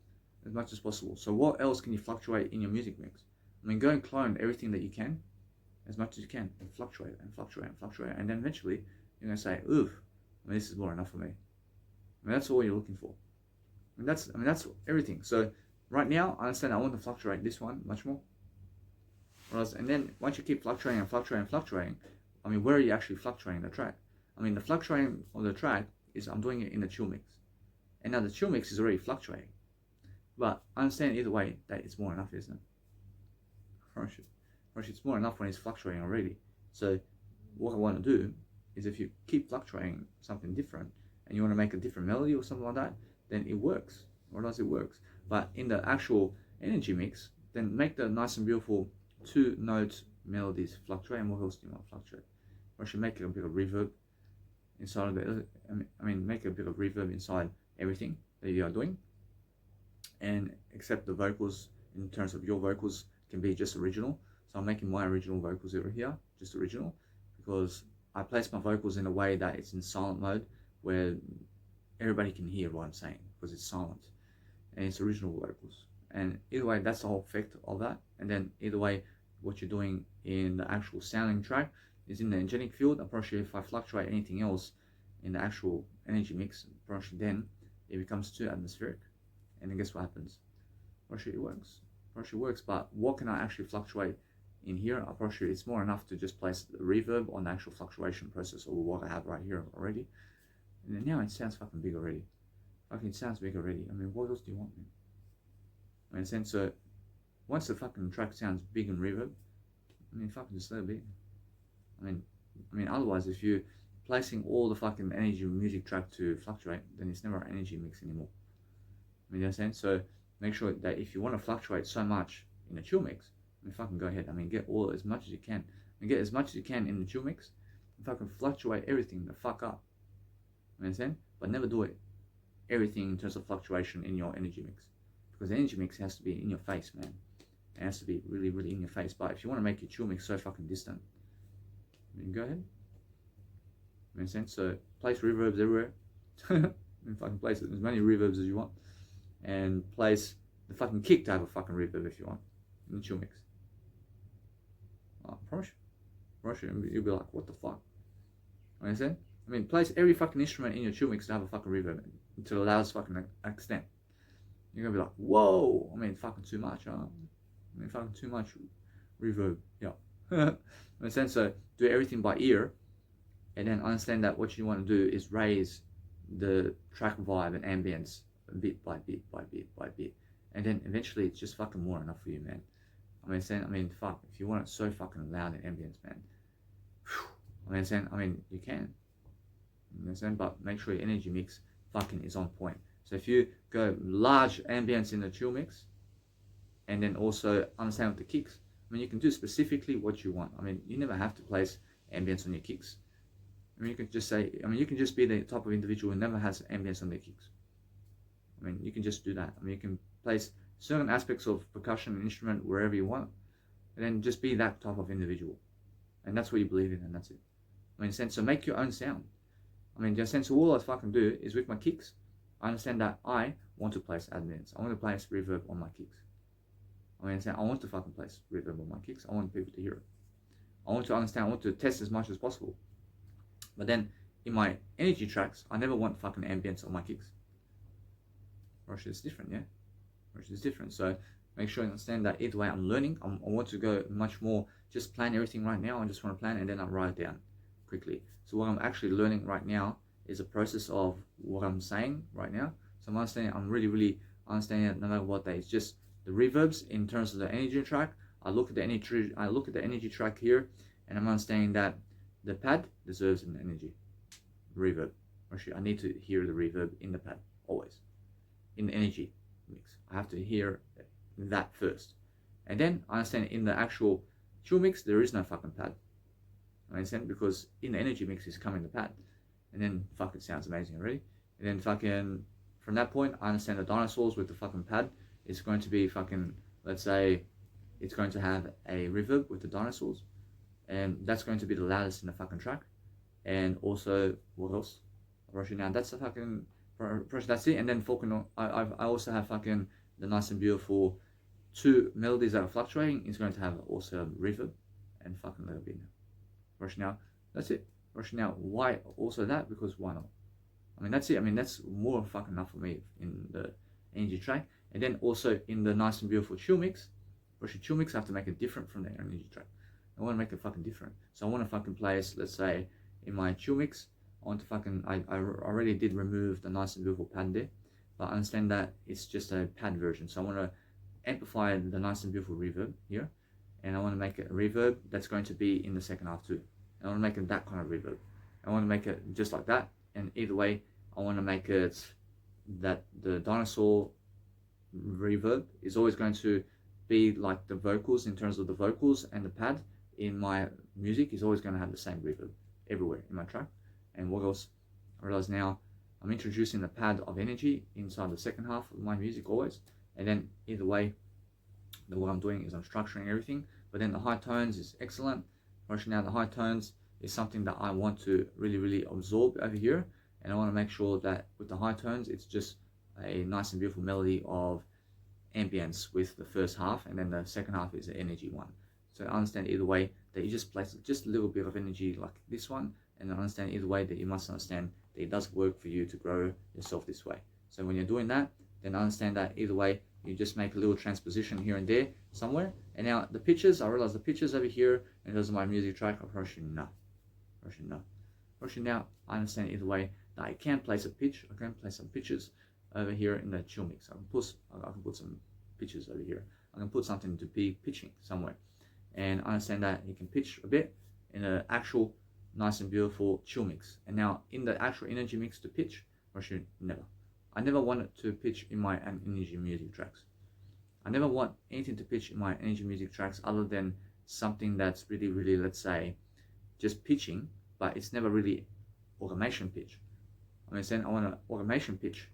as much as possible. So what else can you fluctuate in your music mix? I mean, go and clone everything that you can, as much as you can, and fluctuate and fluctuate and fluctuate. And then eventually, you're going to say, oof, I mean, this is more enough for me. I mean, that's all you're looking for. And that's everything. So right now, I understand I want to fluctuate this one much more. And then once you keep fluctuating and fluctuating and fluctuating, I mean, where are you actually fluctuating the track? I mean, the fluctuating of the track is I'm doing it in the chill mix. And now the chill mix is already fluctuating. But I understand either way that it's more enough, isn't it? It's more enough when it's fluctuating already. So what I want to do is, if you keep fluctuating something different and you want to make a different melody or something like that, then it works. Or does it works? But in the actual energy mix, then make the nice and beautiful 2-note melodies fluctuate. And what else do you want to fluctuate? Or should make a bit of reverb inside of the, I mean, make a bit of reverb inside everything that you are doing, and accept the vocals in terms of your vocals can be just original. So I'm making my original vocals over here just original, because I place my vocals in a way that it's in silent mode where everybody can hear what I'm saying, because it's silent and it's original vocals. And either way, that's the whole effect of that. And then either way, what you're doing in the actual sounding track is in the energetic field. And probably if I fluctuate anything else in the actual energy mix, probably then it becomes too atmospheric. And then guess what happens? Probably it works. Probably works, but what can I actually fluctuate in here? Probably it's more enough to just place the reverb on the actual fluctuation process of what I have right here already. And then now it sounds fucking big already. Fucking it sounds big already. I mean, what else do you want, man? I mean, so once the fucking track sounds big and reverb, I mean, fucking just let it be. I mean, otherwise, if you're placing all the fucking energy music track to fluctuate, then it's never an energy mix anymore. I mean, you understand? So make sure that if you want to fluctuate so much in a chill mix, I mean, fucking go ahead. I mean, get all as much as you can. And get as much as you can in the chill mix, and fucking fluctuate everything the fuck up. You understand? But never do it everything in terms of fluctuation in your energy mix, because the energy mix has to be in your face, man. It has to be really, really in your face. But if you want to make your chill mix so fucking distant, I mean, go ahead. Makes sense? So place reverbs everywhere. And fucking place as many reverbs as you want. And place the fucking kick to have a fucking reverb if you want in the chill mix. I promise you, you'll be like, what the fuck? Understand? I mean, place every fucking instrument in your chill mix to have a fucking reverb to the loudest fucking extent. You're gonna be like, whoa! I mean, fucking too much, huh? I mean, fucking too much reverb. Yeah. Understand? So do everything by ear, and then understand that what you want to do is raise the track vibe and ambience bit by bit by bit by bit, and then eventually it's just fucking more enough for you, man. I mean, fuck, if you want it so fucking loud and ambience, man. I mean, you can. You understand? But make sure your energy mix fucking is on point. So if you go large ambience in the chill mix, and then also understand with the kicks, I mean, you can do specifically what you want. I mean, you never have to place ambience on your kicks. I mean, you can just say, I mean, you can just be the type of individual who never has ambience on their kicks. I mean, you can just do that. I mean, you can place certain aspects of percussion and instrument wherever you want, and then just be that type of individual. And that's what you believe in, and that's it. I mean, so make your own sound. I mean, in a sense, all I fucking do is with my kicks, I understand that I want to place ambience. I want to place reverb on my kicks. I mean, I want to fucking place reverb on my kicks. I want people to hear it. I want to understand, I want to test as much as possible. But then, in my energy tracks, I never want fucking ambience on my kicks. Russia is different, yeah? Russia is different. So, make sure you understand that either way I'm learning. I want to go much more, just plan everything right now. I just want to plan and then I'll write it down quickly. So what I'm actually learning right now is a process of what I'm saying right now. So I'm understanding, I'm really understanding that no matter what day, it's just the reverbs in terms of the energy track. I look at the energy track here, and I'm understanding that the pad deserves an energy reverb. Actually, I need to hear the reverb in the pad always. In the energy mix, I have to hear that first, and then I understand in the actual chill mix there is no fucking pad. I understand, because in the energy mix is coming the pad, and then fucking sounds amazing already. And then fucking from that point, I understand the dinosaurs with the fucking pad is going to be fucking, let's say, it's going to have a reverb with the dinosaurs, and that's going to be the loudest in the fucking track. And also, what else? Rushing now, that's the fucking, that's it. And then fucking, I also have fucking the nice and beautiful two melodies that are fluctuating is going to have also reverb and fucking little bit now. Rush now, that's it. Rush now, why also that? Because why not? I mean, that's it. I mean, that's more than fucking enough for me in the energy track. And then also in the nice and beautiful chill mix, Rush chill mix, I have to make it different from the energy track. I want to make it fucking different. So I want to fucking place, let's say, in my chill mix, I want to fucking, I already did remove the nice and beautiful pad there, but I understand that it's just a pad version. So I want to amplify the nice and beautiful reverb here, and I want to make it a reverb that's going to be in the second half too. I want to make it that kind of reverb. I want to make it just like that, and either way, I want to make it that the dinosaur reverb is always going to be like the vocals in terms of the vocals, and the pad in my music is always going to have the same reverb everywhere in my track. And what else? I realize now I'm introducing the pad of energy inside the second half of my music always, and then either way, what I'm doing is I'm structuring everything. But then the high tones is excellent. Right now the high tones is something that I want to really absorb over here, and I want to make sure that with the high tones it's just a nice and beautiful melody of ambience with the first half, and then the second half is the energy one. So I understand either way that you just place just a little bit of energy like this one, and I understand either way that you must understand that it does work for you to grow yourself this way. So when you're doing that, then understand that either way you just make a little transposition here and there somewhere. And now the pitches, I realize the pitches over here, and those are my music track of Russian now. Russian now, I understand either way that I can place a pitch, I can place some pitches over here in the chill mix. I can put some pitches over here. I can put something to be pitching somewhere. And I understand that you can pitch a bit in an actual nice and beautiful chill mix. And now in the actual energy mix to pitch, Russian never. I never wanted to pitch in my energy music tracks. I never want anything to pitch in my energy music tracks other than something that's really, let's say, just pitching, but it's never really automation pitch. I mean, I want an automation pitch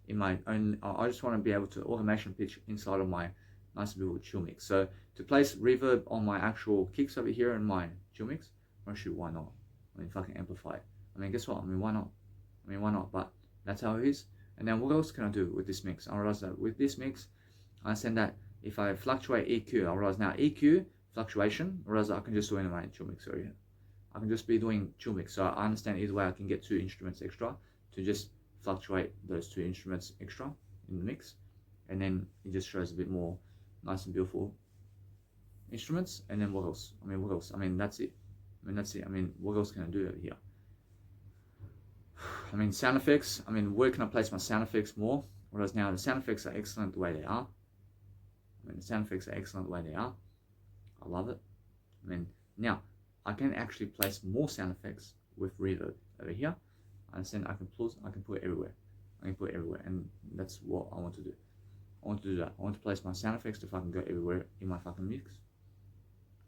in my own. I just want to be able to automation pitch inside of my nice and beautiful chill mix. So to place reverb on my actual kicks over here in my chill mix, actually, why not? I mean, fucking amplify it. I mean, guess what? I mean, why not? I mean, why not? But that's how it is. And then what else can I do with this mix? I realize that with this mix, I understand that if I fluctuate EQ, I realize now EQ fluctuation, I realize that I can just do it in my chill mix area. I can just be doing chill mix. So I understand either way I can get 2 instruments extra to just fluctuate those 2 instruments extra in the mix. And then it just shows a bit more nice and beautiful instruments. And then what else? I mean, what else? I mean, that's it. I mean, that's it. I mean, what else can I do over here? I mean, sound effects. I mean, where can I place my sound effects more? Whereas now the sound effects are excellent the way they are. I mean, the sound effects are excellent the way they are. I love it. I mean, now I can actually place more sound effects with reverb over here. I understand I can put it everywhere. I can put it everywhere, and that's what I want to do. I want to do that. I want to place my sound effects to fucking go everywhere in my fucking mix.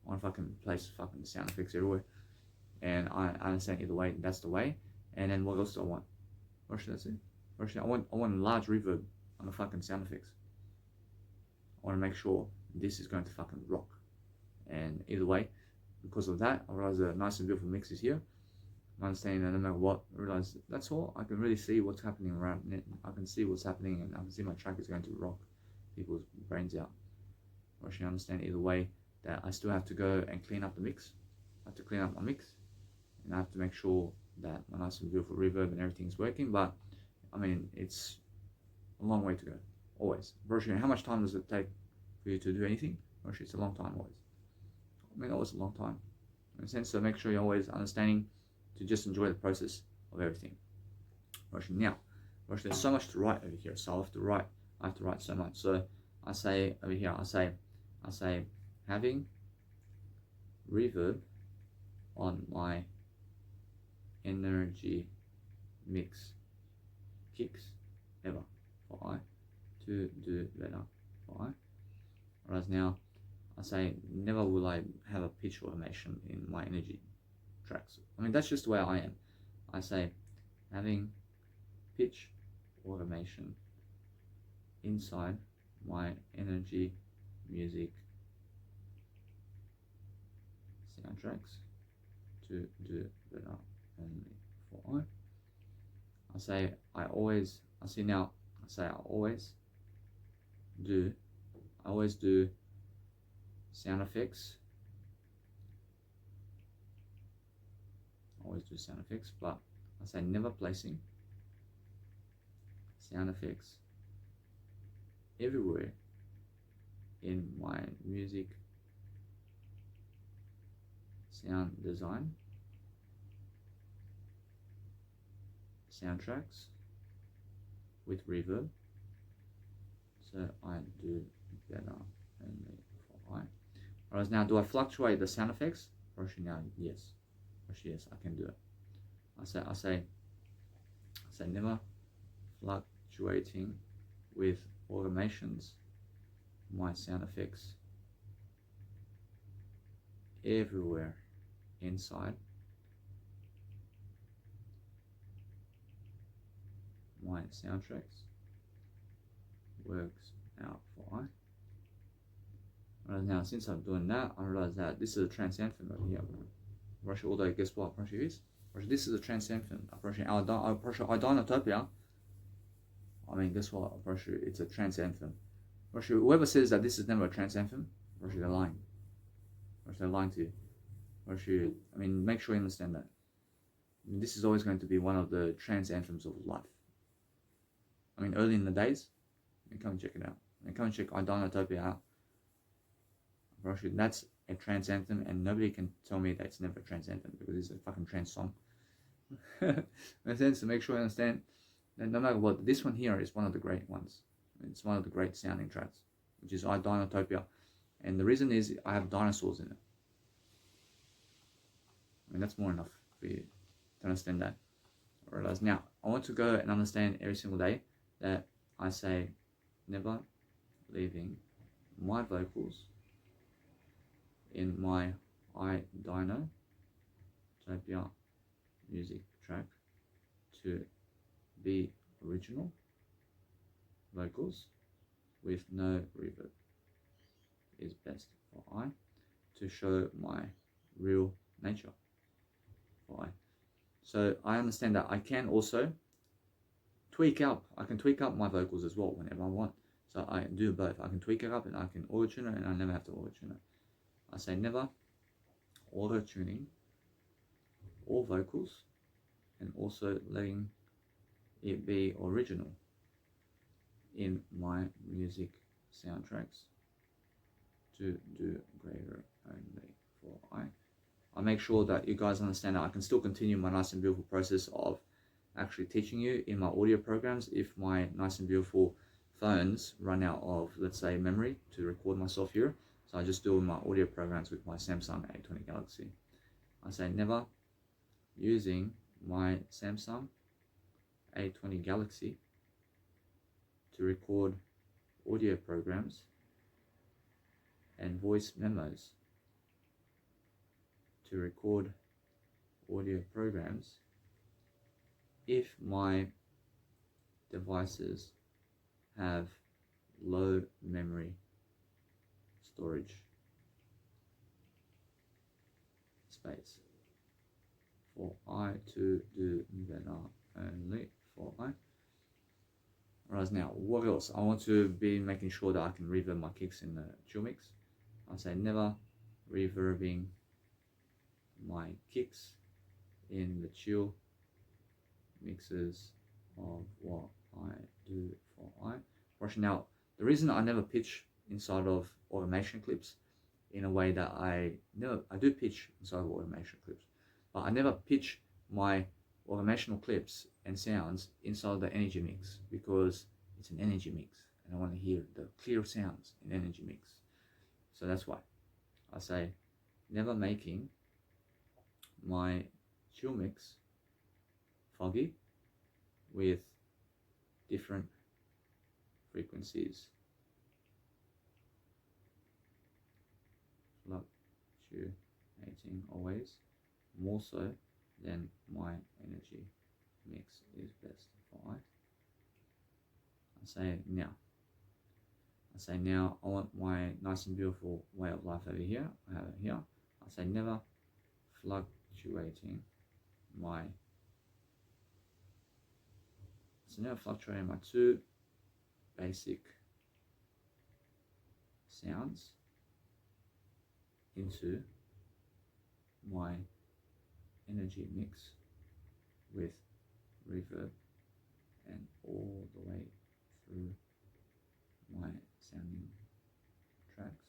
I want to fucking place fucking sound effects everywhere. And I understand either way, that's the way. And then what else do I want? Or should I say? Or should I want a large reverb on the fucking sound effects. I want to make sure this is going to fucking rock. And either way, because of that, I realize a nice and beautiful mix is here. I'm understanding that no matter what, I realize that's all. I can really see what's happening around it. I can see what's happening, and I can see my track is going to rock people's brains out. Or should I understand either way that I still have to go and clean up the mix. I have to clean up my mix, and I have to make sure that my nice and beautiful reverb and everything is working. But I mean, it's a long way to go, always. Virtually, how much time does it take for you to do anything? Virtually, it's a long time, always. I mean, always a long time. In a sense, so make sure you're always understanding to just enjoy the process of everything. Virtually, now, virtually, there's so much to write over here, so I have to write so much. So I say over here, I say having reverb on my energy mix kicks ever for I to do better for I. Whereas now I say never will I have a pitch automation in my energy tracks. I mean, that's just the way I am. I say having pitch automation inside my energy music soundtracks to do better only for I. I say I always do sound effects. But I say never placing sound effects everywhere in my music sound design soundtracks with reverb, so I do better only for I. Whereas now, do I fluctuate the sound effects? Actually now, yes. Actually, yes, I can do it. I say never fluctuating with automations my sound effects everywhere inside my soundtracks works out for I. Whereas now, since I'm doing that, I realize that this is a trance anthem over here. Russia, although guess what? Russia is. Russia, this is a trance anthem. Russia, Idonotopia. I mean, guess what? Russia, it's a trance anthem. Russia, whoever says that this is never a trance anthem, Russia, they're lying. Russia, they're lying to you. Russia, I mean, make sure you understand that. I mean, this is always going to be one of the trance anthems of life. I mean, early in the days, come and check it out. Come and check Idonotopia out. Russia, that's a trance anthem, and nobody can tell me that it's never a trance anthem because it's a fucking trance song. In a sense, to make sure you understand that no matter what, this one here is one of the great ones. It's one of the great sounding tracks, which is Idonotopia. And the reason is I have dinosaurs in it. I mean, that's more enough for you to understand that. Whereas now, I want to go and understand every single day that I say never leaving my vocals in my Idonotopia music track to be original vocals with no reverb. is best for I, to show my real nature for I. So I understand that I can also tweak up. I can tweak up my vocals as well whenever I want. So I do both. I can tweak it up and I can auto-tune it, and I never have to auto-tune it. I say never auto-tuning all vocals, and also letting it be original in my music soundtracks to do greater only for I. I make sure that you guys understand that I can still continue my nice and beautiful process of actually teaching you in my audio programs if my nice and beautiful phones run out of, let's say, memory to record myself here. So I just do my audio programs with my Samsung A20 Galaxy. I say never using my Samsung A20 Galaxy to record audio programs and voice memos to record audio programs if my devices have low memory storage space for I to do better only for I. Whereas now, what else? I want to be making sure that I can reverb my kicks in the chill mix. I say never reverbing my kicks in the chill mixes of what I do for I. Now, the reason I never pitch inside of automation clips in a way that I do pitch inside of automation clips, but I never pitch my automational clips and sounds inside the energy mix, because it's an energy mix and I want to hear the clear sounds in energy mix. So that's why I say never making my chill mix foggy with different frequencies, fluctuating always, more so than my energy mix is best for I. I say now I want my nice and beautiful way of life over here. I have it here. I say never fluctuating my two basic sounds into my energy mix with reverb and all the way through my sounding tracks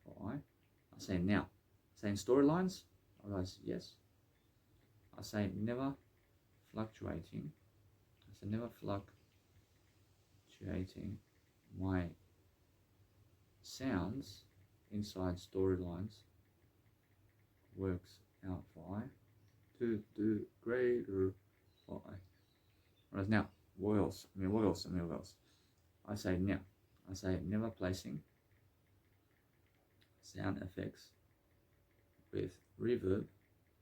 for I. I say now, saying storylines, otherwise yes. I say never fluctuating. I say never fluctuating my sounds inside storylines works out for I to do greater for I. Whereas now, what else? I say now. I say never placing sound effects with reverb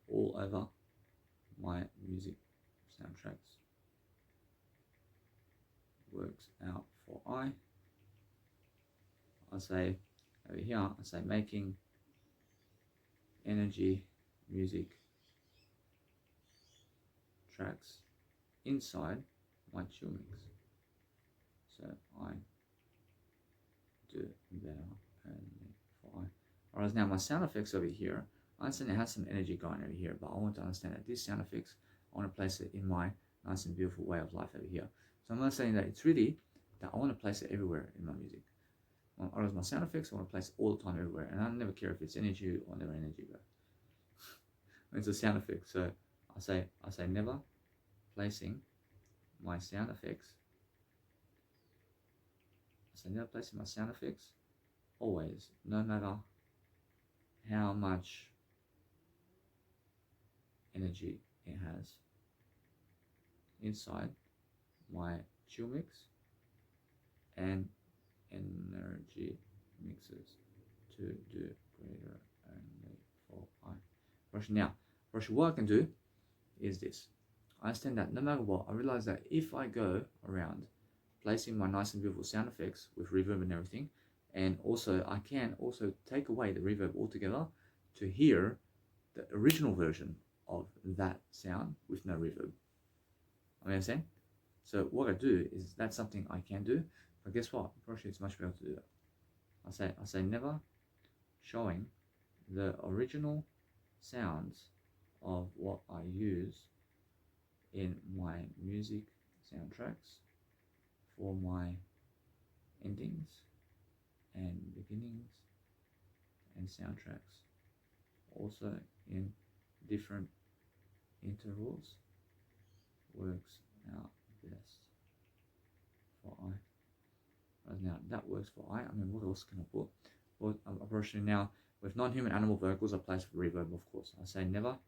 all over my music soundtracks works out for I. I say over here, I say making energy music tracks inside my chill mix. So I do better only for I. Whereas now my sound effects over here, I understand it has some energy going over here, but I want to understand that these sound effects, I want to place it in my nice and beautiful way of life over here. So I'm not saying that it's really that I want to place it everywhere in my music. Whereas my sound effects, I want to place it all the time everywhere, and I never care if it's energy or never energy, but it's a sound effect. So I say never placing my sound effects. I say never placing my sound effects always, no matter how much energy it has inside my chill mix and energy mixes to do greater only for I. Now, what I can do is this. I understand that no matter what, I realize that if I go around placing my nice and beautiful sound effects with reverb and everything, And also I can also take away the reverb altogether to hear the original version of that sound with no reverb. I understand? So what I do is that's something I can do, but guess what? Probably it's much better to do that. I say never showing the original sounds of what I use in my music soundtracks for my endings and beginnings and soundtracks, also in different intervals, works out best for I. Now that works for I mean, what else can I put? Well, approaching now with non-human animal vocals, I place reverb, of course. I say never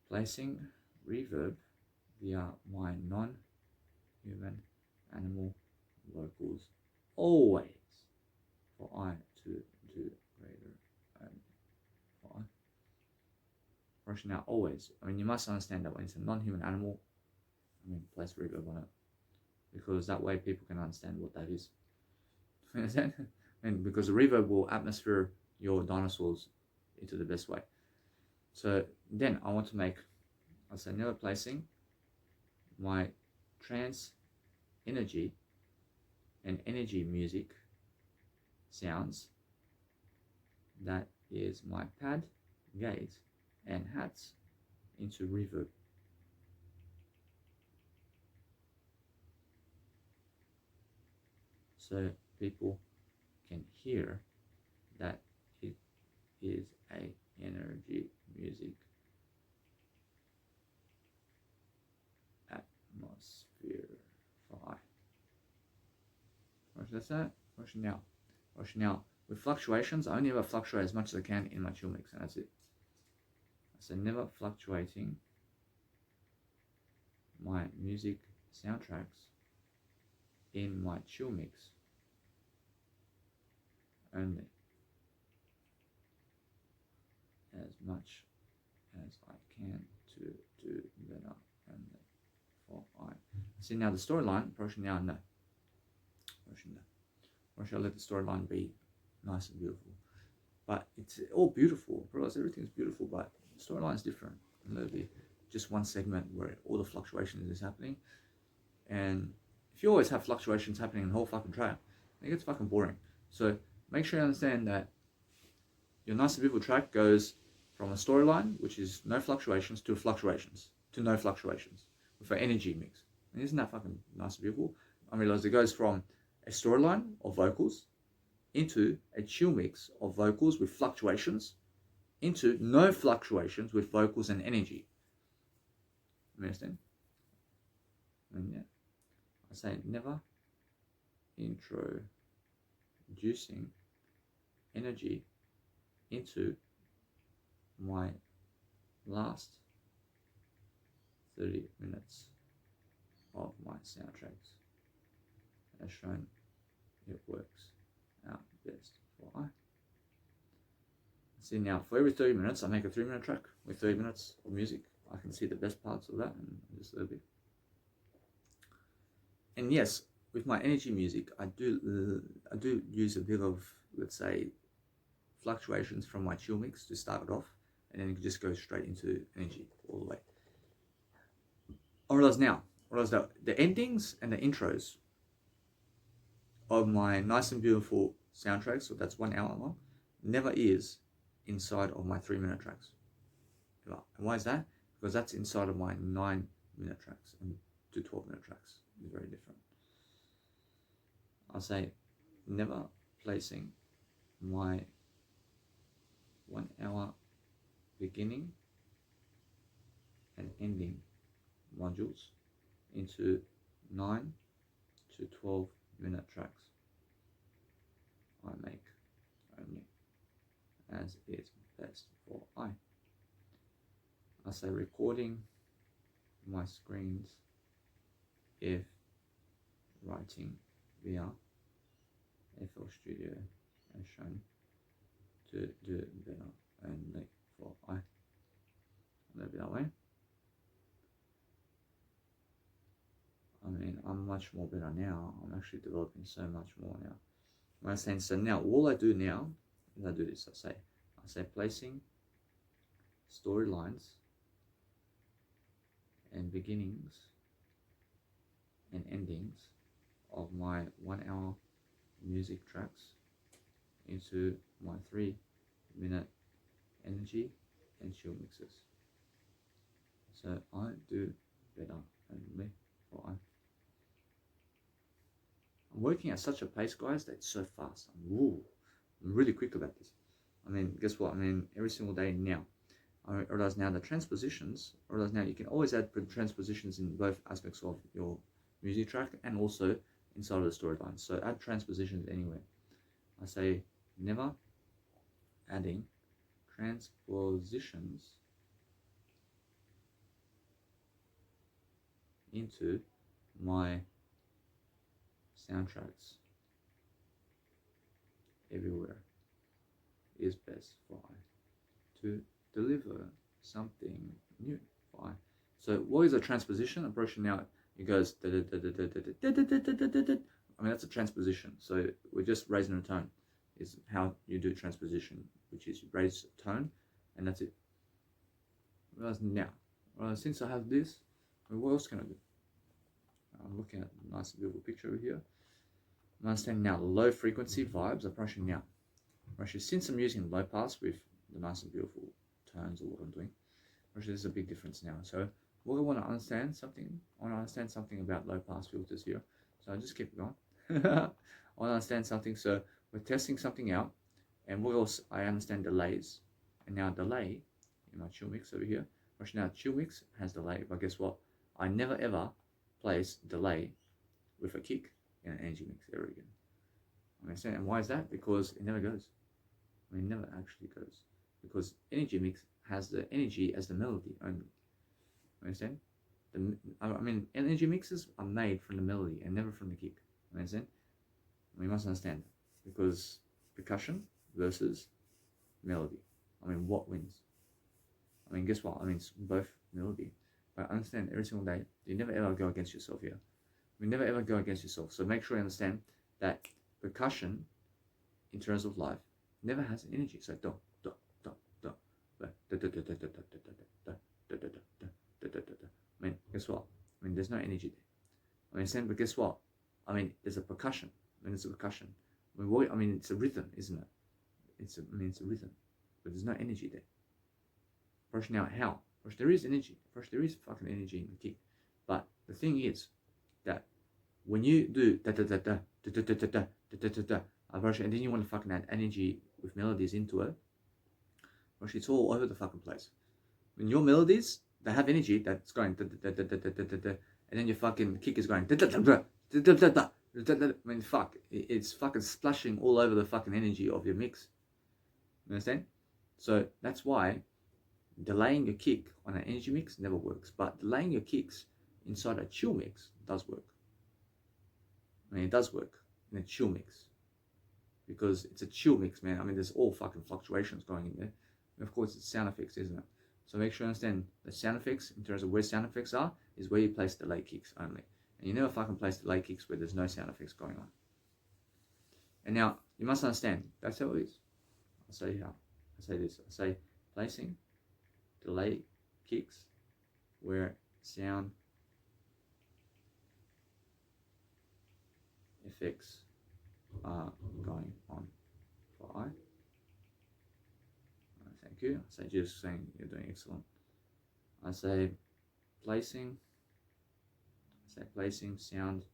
placing reverb via my non-human animal vocals, always for I to do greater only for I. Approaching now, always. I mean, you must understand that when it's a non-human animal, I mean, place reverb on it, because that way people can understand what that is. You understand? And because the reverb will atmosphere your dinosaurs into the best way. So then I want to make, I say never placing my trance energy and energy music sounds, that is my pad, gaze, and hats, into reverb. So people can hear that it is a energy music atmosphere for I. That's that. Watch now. With fluctuations, I only ever fluctuate as much as I can in my chill mix, and that's it. So never fluctuating my music soundtracks in my chill mix only, as much as I can to do better only for I. See now the storyline, approaching now, no. Or shall I let the storyline be nice and beautiful? But it's all beautiful. I realize everything's beautiful, but the storyline is different. And there'll be just one segment where all the fluctuations is happening. And if you always have fluctuations happening in the whole fucking track, it gets fucking boring. So make sure you understand that your nice and beautiful track goes from a storyline, which is no fluctuations, to fluctuations, to no fluctuations, with an energy mix. And isn't that fucking nice and beautiful? I realize it goes from a storyline of vocals into a chill mix of vocals with fluctuations into no fluctuations with vocals and energy. You understand? And yeah, I say never introducing energy into my last 30 minutes of my soundtracks. As shown, it works out best for I. See now, for every 30 minutes, I make a 3-minute track with 30 minutes of music. I can see the best parts of that and just a little bit. And yes, with my energy music, I do use a bit of, let's say, fluctuations from my chill mix to start it off, and then it just goes straight into energy all the way. I realize that the endings and the intros of my nice and beautiful soundtracks, so that's 1 hour long, never is inside of my 3-minute tracks. And why is that? Because that's inside of my 9-minute tracks, and to 12-minute tracks is very different. I'll say never placing my 1 hour beginning and ending modules into 9 to 12-minute tracks. I make only as is best for I. I say recording my screens if writing via FL Studio as shown to do it better only for I. Maybe that way. I mean, I'm much more better now. I'm actually developing so much more now. When I'm saying, so now all I do now is I do this. I say placing storylines and beginnings and endings of my 1 hour music tracks into my 3-minute energy and chill mixes. So I do better only for I'm working at such a pace, guys, that it's so fast. I'm really quick about this. I mean, guess what? I mean, every single day now. I realize now the transpositions, I realize now you can always add transpositions in both aspects of your music track and also inside of the storyline. So add transpositions anywhere. I say never adding transpositions into my soundtracks everywhere is best for to deliver something new for So what is a transposition? Approaching now, it goes I mean, that's a transposition. So we're just raising a tone is how you do transposition, which is you raise a tone and that's it. Whereas now, since I have this, what else can I do? I'm looking at a nice beautiful picture over here. I'm understanding now low frequency vibes approaching now. Actually, since I'm using low pass with the nice and beautiful tones of what I'm doing, actually there's a big difference now. So what I want to understand something, about low pass filters here. So I just keep going. I want to understand something. So we're testing something out, and what else? I understand delays, and now delay in my chill mix over here. Actually, now chill mix has delay, but guess what? I never ever place delay with a kick in an energy mix ever again. I understand, and why is that? Because it never goes. I mean, it never actually goes. Because energy mix has the energy as the melody only. Understand? I mean, energy mixes are made from the melody and never from the kick. Understand? We must understand that. Because percussion versus melody. I mean, what wins? I mean, guess what? I mean, it's both melody. But understand, every single day, you never ever go against yourself here. You never ever go against yourself. So make sure you understand that percussion, in terms of life, never has energy. So do, do, do, do. I mean, guess what? I mean, there's no energy there. I mean, but guess what? I mean, there's a percussion. I mean, it's a percussion. I mean, it's a rhythm, isn't it? It's a rhythm, but there's no energy there. First, now, how? First, there is energy. First, there is fucking energy in the kick. But the thing is that when you do da da da da da da da da da da da da, and then you want to fucking add energy with melodies into it, it's all over the fucking place. When your melodies, they have energy that's going da da da da da da da da, and then your fucking kick is going da da da da da da da da. I mean, fuck, it's fucking splashing all over the fucking energy of your mix. You understand? So that's why delaying your kick on an energy mix never works, but delaying your kicks inside a chill mix does work. I mean, it does work in a chill mix because it's a chill mix, man. I mean, there's all fucking fluctuations going in there. And of course, it's sound effects, isn't it? So make sure you understand the sound effects, in terms of where sound effects are, is where you place delay kicks only. And you never fucking place delay kicks where there's no sound effects going on. And now, you must understand, that's how it is. I'll say how. I say this. I say placing delay kicks where sound effects are going on for I. Thank you. I say just saying you're doing excellent. I say placing sound.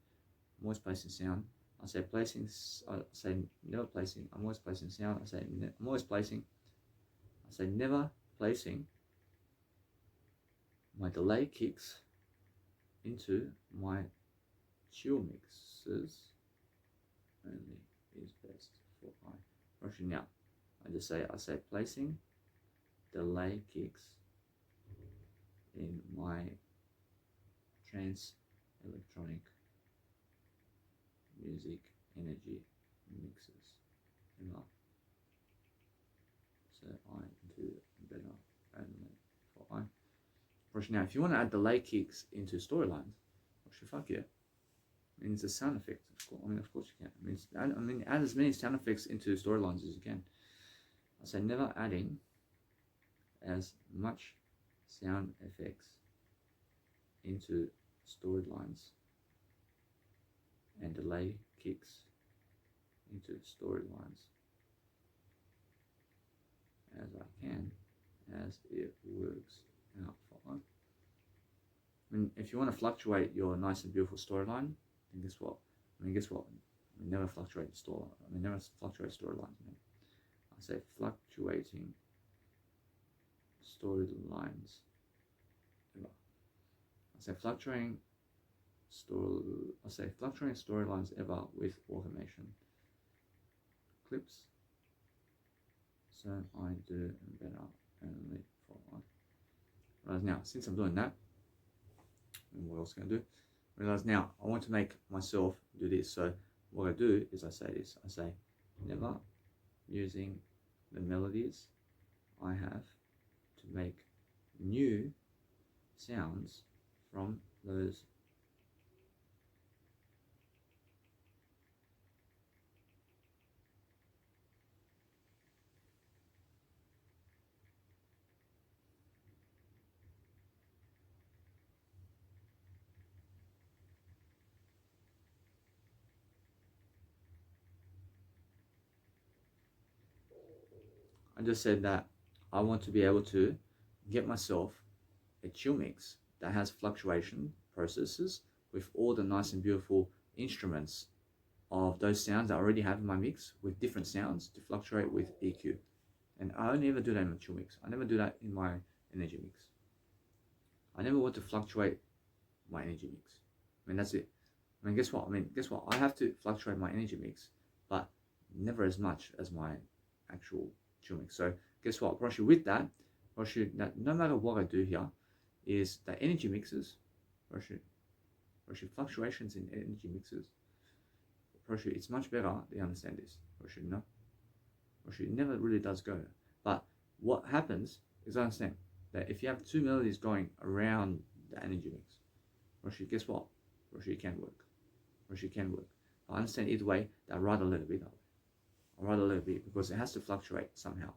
I'm always placing sound. I say placing. I say never placing. I'm always placing sound. I say I'm always placing. I say never placing my delay kicks into my chill mixes only is best for I. Actually, now I say placing delay kicks in my trance electronic music energy mixes enough. So I do better only for I. Now, if you want to add delay kicks into storylines, actually, fuck yeah. I mean, it's a sound effect. Of course you can. I mean, add as many sound effects into storylines as you can. I say never adding as much sound effects into storylines and delay kicks into storylines as I can, as it works out for. I mean, if you want to fluctuate your nice and beautiful storyline, then guess what? We never fluctuate storyline. Never fluctuate storylines. I say fluctuating storylines. I say fluctuating storylines ever with automation. Clips. So I do better only for one. Right, now, since I'm doing that, and what else can I do? Realize now I want to make myself do this. So what I do is I say this. I say never using the melodies I have to make new sounds from those I just said that I want to be able to get myself a chill mix that has fluctuation processes with all the nice and beautiful instruments of those sounds I already have in my mix with different sounds to fluctuate with EQ. And I only ever do that in my chill mix. I never do that in my energy mix. I never want to fluctuate my energy mix. I mean, that's it. Guess what? I have to fluctuate my energy mix, but never as much as my actual chill mix. So guess what? With that, no matter what I do here, is that energy mixes, fluctuations in energy mixes, it's much better they understand this. No? It never really does go. But what happens is I understand that if you have two melodies going around the energy mix, guess what? It can work. It can work. I understand either way that I'd rather let it be that way. I'd rather let it be because it has to fluctuate somehow.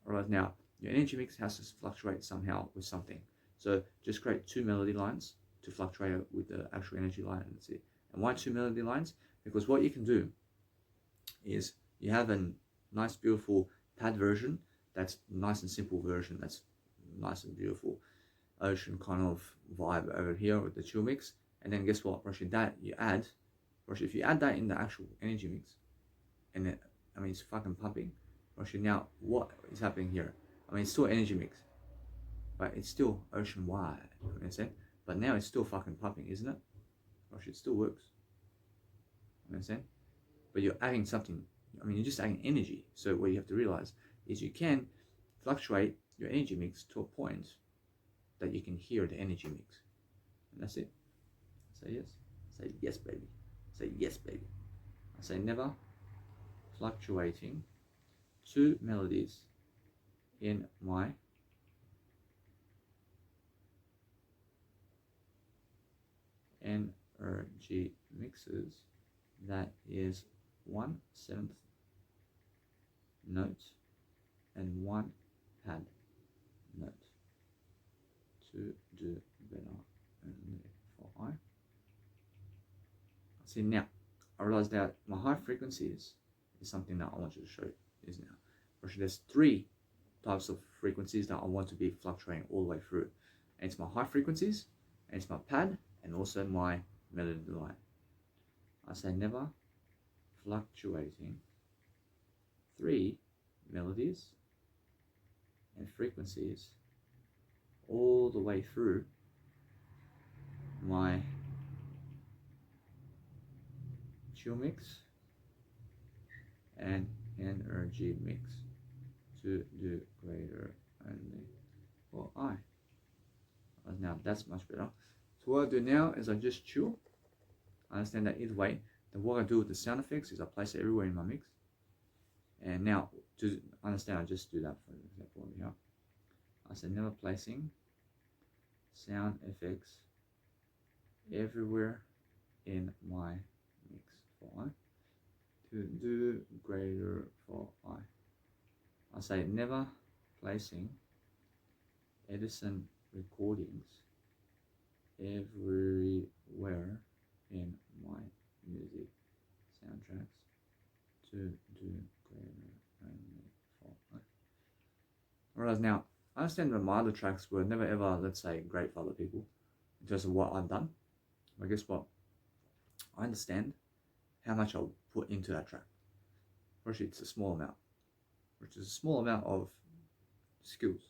Alright, now your energy mix has to fluctuate somehow with something. So just create two melody lines to fluctuate with the actual energy line, and that's it. And why two melody lines? Because what you can do is you have a nice beautiful pad version that's nice and simple version that's nice and beautiful ocean kind of vibe over here with the chill mix, and then guess what? That you add, if you add that in the actual energy mix, and then it's fucking pumping. Now what is happening here? It's still energy mix, but it's still ocean wide. You understand? But now it's still fucking pumping, isn't it? It still works. You understand? But you're adding something. You're just adding energy. So what you have to realize is you can fluctuate your energy mix to a point that you can hear the energy mix, and that's it. Say yes. Say yes, baby. Say yes, baby. I say never fluctuating two melodies in my energy mixes that is 1/7 note and one pad note to do better only for I. See, now I realize that my high frequencies is something that I want you to show you is now. There's three types of frequencies that I want to be fluctuating all the way through. And it's my high frequencies, and it's my pad, and also my melody line. I say never fluctuating three melodies and frequencies all the way through my chill mix and energy mix to do greater only for I. Now that's much better. So what I do now is I just chill. I understand that either way. Then what I do with the sound effects is I place it everywhere in my mix. And now to understand, I just do that for example over here. I say never placing sound effects everywhere in my mix for I. To do greater for I. I say never placing Edison recordings everywhere in my music soundtracks to do greater only for I. Whereas now, I understand that my other tracks were never ever, let's say, great for other people in terms of what I've done. But guess what? I understand how much I'll put into that track. Actually, it's a small amount, which is a small amount of skills.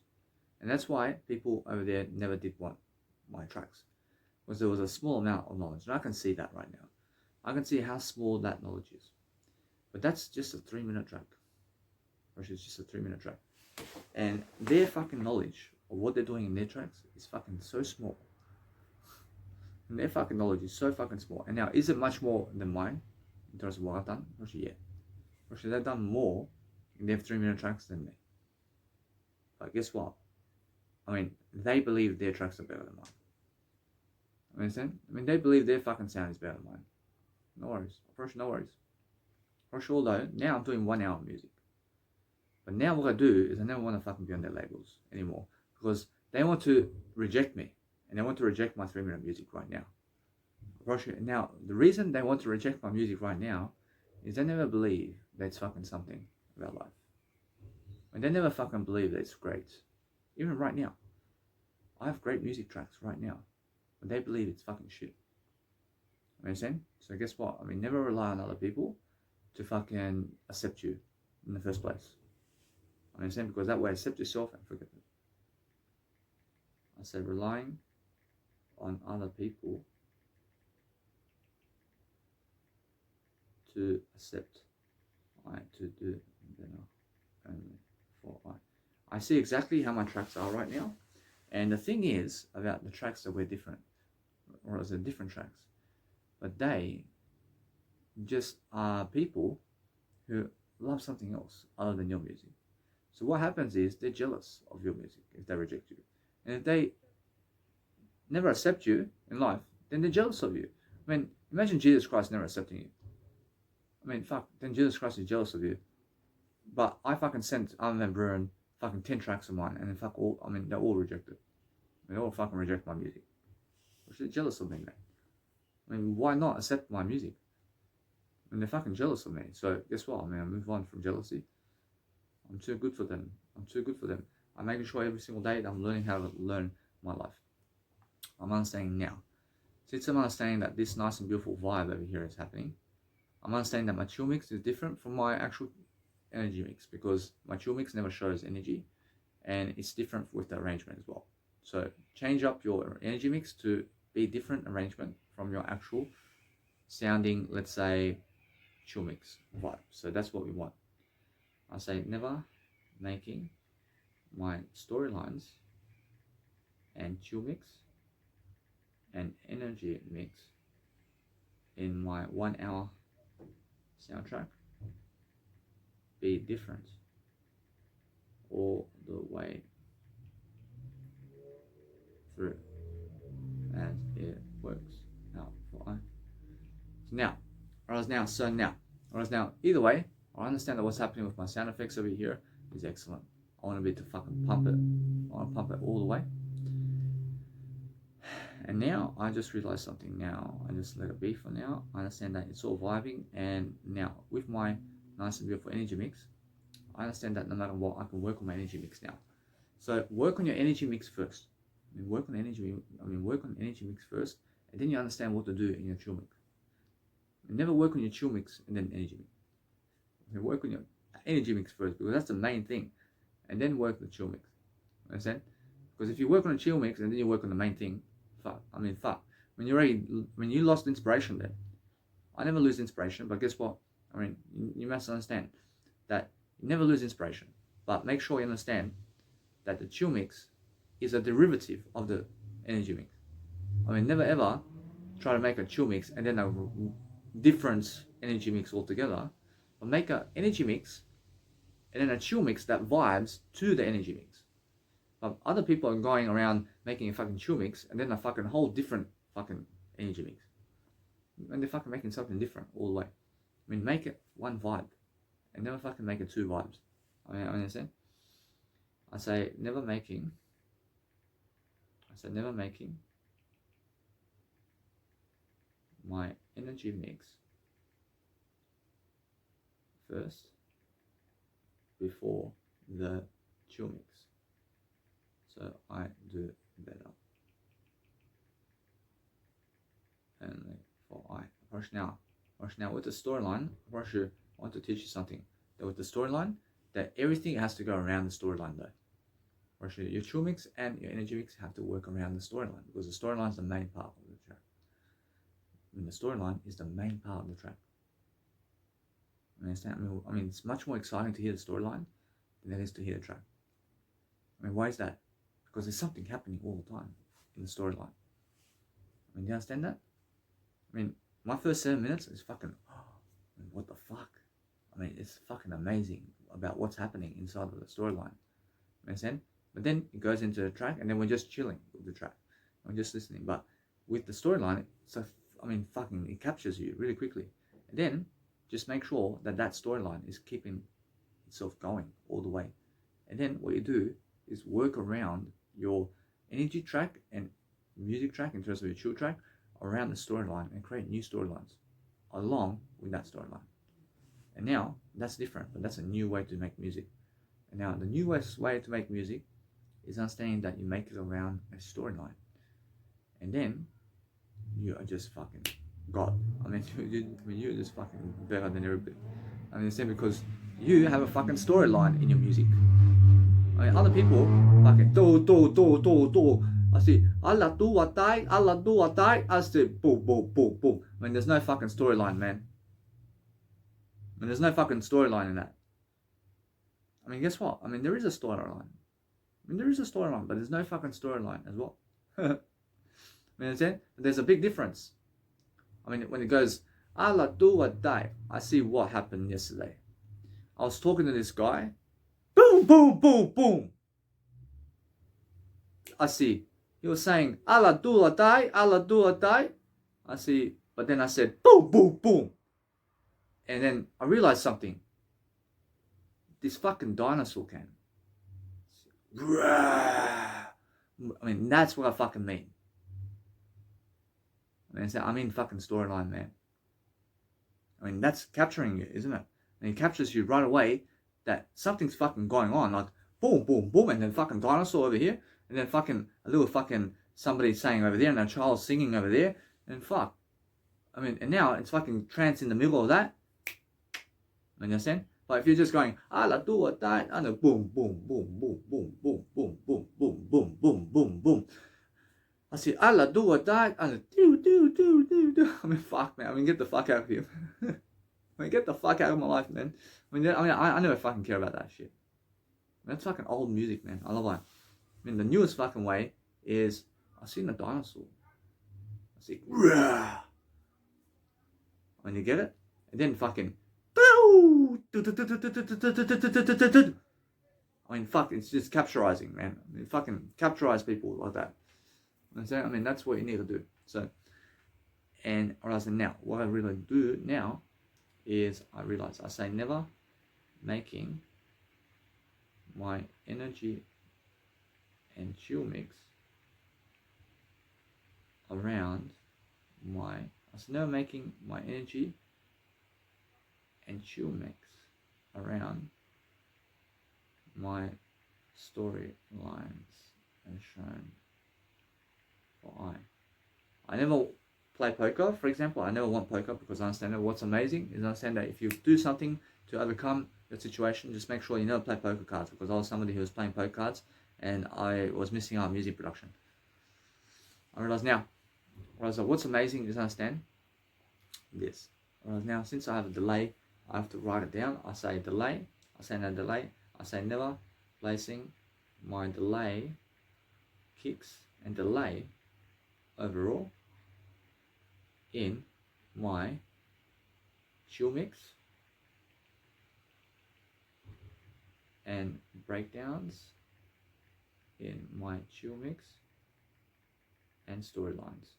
And that's why people over there never did want my tracks, because there was a small amount of knowledge. And I can see that right now. I can see how small that knowledge is. But that's just a 3-minute track. Actually, it's just a 3-minute track. And their fucking knowledge of what they're doing in their tracks is fucking so small. And their fucking knowledge is so fucking small. And now, is it much more than mine in terms of what I've done? Actually, yeah. Actually, they've done more in their 3-minute tracks than me. But guess what? I mean, they believe their tracks are better than mine. You understand? I mean, they believe their fucking sound is better than mine. No worries. Approach, no worries. For sure though, now I'm doing 1 hour of music. But now what I do is I never want to fucking be on their labels anymore. Because they want to reject me. And they want to reject my 3-minute music right now. Now, the reason they want to reject my music right now is they never believe that it's fucking something about life. And they never fucking believe that it's great. Even right now. I have great music tracks right now. But they believe it's fucking shit. You understand? So guess what? I mean, never rely on other people to fucking accept you in the first place. I understand? Because that way, accept yourself and forget it. I say relying on other people to accept I to do better only for I. I see exactly how my tracks are right now. And the thing is about the tracks that we're different, or as a different tracks, but they just are people who love something else other than your music. So what happens is they're jealous of your music if they reject you. And if they never accept you in life, then they're jealous of you. I mean, imagine Jesus Christ never accepting you. I mean, fuck, then Jesus Christ is jealous of you. But I fucking sent Armin van Buuren fucking 10 tracks of mine, and then fuck all, I mean, they're all rejected. They all fucking reject my music. Which they're jealous of me, man. I mean, why not accept my music? I mean, they're fucking jealous of me. So guess what? I mean, I move on from jealousy. I'm too good for them. I'm too good for them. I'm making sure every single day that I'm learning how to learn my life. I'm understanding now. Since I'm understanding that this nice and beautiful vibe over here is happening, I'm understanding that my chill mix is different from my actual energy mix, because my chill mix never shows energy, and it's different with the arrangement as well. So change up your energy mix to be different arrangement from your actual sounding, let's say, chill mix vibe. So that's what we want. I say never making my storylines and chill mix and energy mix in my 1 hour soundtrack be different all the way through as it works out for I. Now, either way, I understand that what's happening with my sound effects over here is excellent. I want to be to fucking pump it. I want to pump it all the way. And now I just realized something. Now I just let it be for now. I understand that it's all vibing, and now with my nice and beautiful energy mix, I understand that no matter what, I can work on my energy mix now. So work on your energy mix first. Work on energy mix first, and then you understand what to do in your chill mix. Never work on your chill mix and then energy mix. Work on your energy mix first, because that's the main thing, and then work the chill mix. Understand? Because if you work on a chill mix and then you work on the main thing, fuck. When you lost inspiration there. I never lose inspiration, but guess what? I mean, you must understand that you never lose inspiration, but make sure you understand that the chill mix is a derivative of the energy mix. I mean, never ever try to make a chill mix and then a different energy mix altogether, but make an energy mix and then a chill mix that vibes to the energy mix. But other people are going around making a fucking chill mix and then a fucking whole different fucking energy mix. And they're fucking making something different all the way. I mean, make it one vibe, and never fucking make it two vibes. I understand. I say never making my energy mix first before the chill mix, so I do better. And for I rush now with the storyline. I want to teach you something. That with the storyline, that everything has to go around the storyline though. Your chill mix and your energy mix have to work around the storyline, because the storyline is the main part of the track. And the storyline is the main part of the track. Understand? I mean, it's much more exciting to hear the storyline than it is to hear the track. I mean, why is that? Because there's something happening all the time in the storyline. I mean, do you understand that? I mean, my first 7 minutes is fucking, what the fuck? I mean, it's fucking amazing about what's happening inside of the storyline. Understand? But then it goes into the track, and then we're just chilling with the track. We're just listening. But with the storyline, fucking, it captures you really quickly. And then just make sure that that storyline is keeping itself going all the way. And then what you do is work around your energy track and music track, in terms of your chill track, around the storyline, and create new storylines along with that storyline. And now that's different, but that's a new way to make music. And now the newest way to make music is understanding that you make it around a storyline, and then you are just fucking God. I mean, you're just fucking better than everybody. I mean, because you have a fucking storyline in your music. I mean, other people fucking do. I see Allah do what die, I say boom. I mean, there's no fucking storyline, man. I mean, there's no fucking storyline in that. I mean, guess what? I mean, there is a storyline. But there's no fucking storyline as well. I mean, there's a big difference. I mean, when it goes, Allah do what die, I see what happened yesterday. I was talking to this guy. Boom. I see. He was saying, Allah do what die. I see. But then I said, boom. And then I realized something. This fucking dinosaur can. I mean, that's what I fucking mean. I mean fucking storyline, man. I mean, that's capturing you, isn't it? And it captures you right away that something's fucking going on. Like, boom, and then fucking dinosaur over here, and then fucking a little fucking somebody saying over there, and a child singing over there, and fuck. I mean, and now it's fucking trance in the middle of that. You understand? But if you're just going, Allah do what that, and boom. I see Allah do what that, and do. I mean, fuck, man. I mean, get the fuck out of here. I mean, get the fuck out of my life, man. I never fucking care about that shit. That's fucking old music, man. I love that. I mean, the newest fucking way is, I seen a dinosaur. I see, when you get it, and then fucking, I mean, fuck, it's just capturizing, man. I mean, fucking capturize people like that. I mean, that's what you need to do. So, and I realize now, what I really do now is I say never making my energy and chill mix around never making my energy and chill mix around my storylines as shown for I never play poker, for example. I never want poker, because I understand that what's amazing is I understand that if you do something to overcome the situation, just make sure you never play poker cards, because I was somebody who was playing poker cards and I was missing out on music production. I realize now, what's amazing is I understand this. Now, since I have a delay, I have to write it down. I say delay, I say no delay, I say never placing my delay kicks and delay overall in my chill mix and breakdowns in my chill mix and storylines.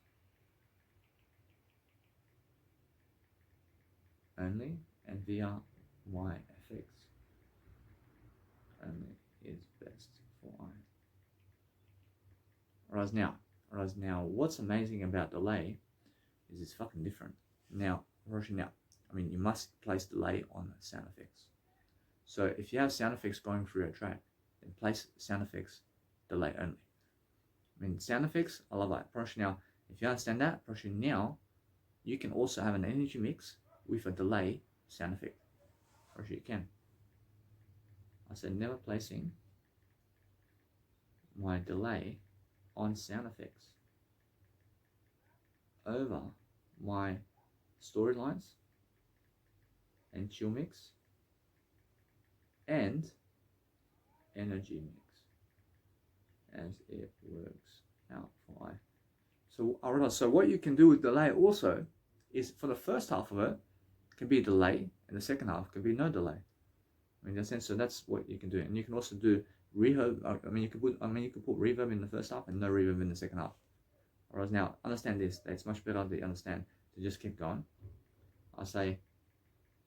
only, and via y fx only is best for I. Whereas now, what's amazing about delay is it's fucking different. Now, I mean, you must place delay on sound effects. So if you have sound effects going through your track, then place sound effects delay only. I mean, sound effects, I love that. Now, if you understand that, now you can also have an energy mix with a delay sound effect. You can. I said never placing my delay on sound effects over my storylines and chill mix and energy mix as it works out for I. So what you can do with delay also is for the first half of it can be delay and the second half can be no delay. I mean, in that sense, so that's what you can do, and you can also do reverb. You can put reverb in the first half and no reverb in the second half. Whereas now, understand this. That it's much better to understand to just keep going. I say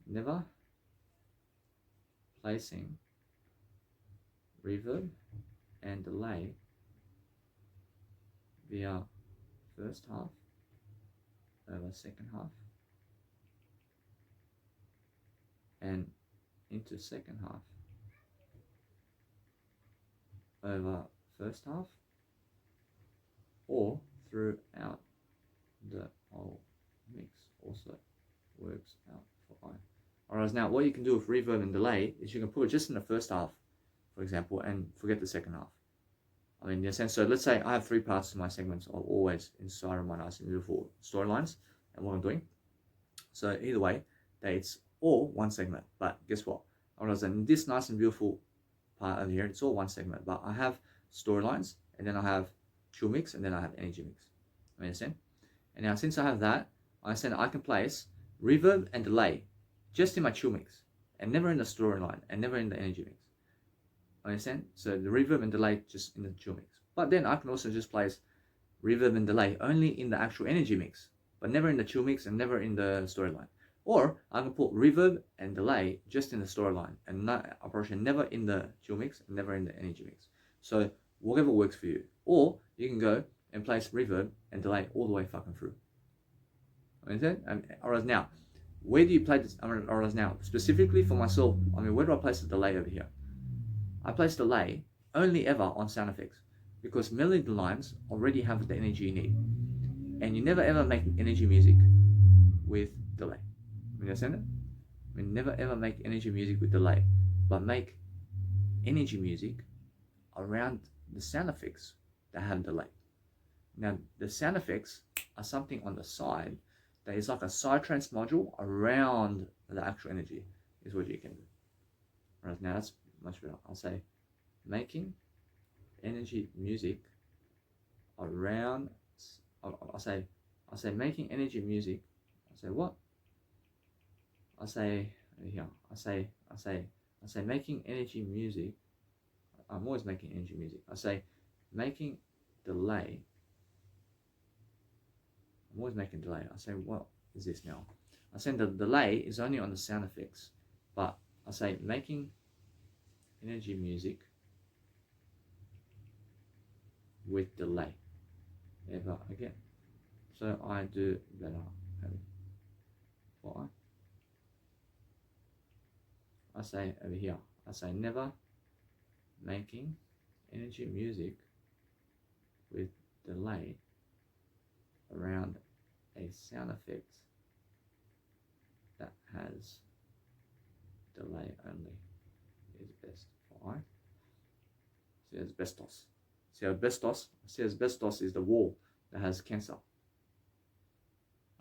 never placing reverb and delay via first half over second half and into second half over first half or throughout the whole mix also works out for I. Whereas now what you can do with reverb and delay is you can put it just in the first half, for example, and forget the second half. I mean, in a sense, so let's say I have 3 parts to my segments are always inside of my nice and beautiful storylines and what I'm doing. So either way, it's all one segment. But guess what? Whereas in this nice and beautiful part over here, it's all one segment. But I have storylines, and then I have chill mix, and then I have energy mix. You understand? And now since I have that, I understand I can place reverb and delay just in my chill mix, and never in the storyline, and never in the energy mix. Understand? So the reverb and delay just in the chill mix. But then I can also just place reverb and delay only in the actual energy mix, but never in the chill mix and never in the storyline. Or I can put reverb and delay just in the storyline and not operation never in the chill mix and never in the energy mix. So whatever works for you. Or you can go and place reverb and delay all the way fucking through. Understand? Alright, now, where do you play this? Alright, now, specifically for myself, where do I place the delay over here? I place delay only ever on sound effects because melody lines already have the energy you need. And you never ever make energy music with delay. You understand it? Never ever make energy music with delay, but make energy music around the sound effects that have delay. Now, the sound effects are something on the side that is like a psytrance module around the actual energy, is what you can do. Right, now that's much better. I'll say making energy music around. I'll say making energy music. I'll say what? I'll say here. I say making energy music. I'm always making energy music. I say making delay. I'm always making delay. I say what is this now? I say the delay is only on the sound effects, but I say making energy music with delay ever again. So I do better. Why? I say over here, I say never making energy music with delay around a sound effect that has delay only is best for I. See, asbestos. See, asbestos is the wall that has cancer.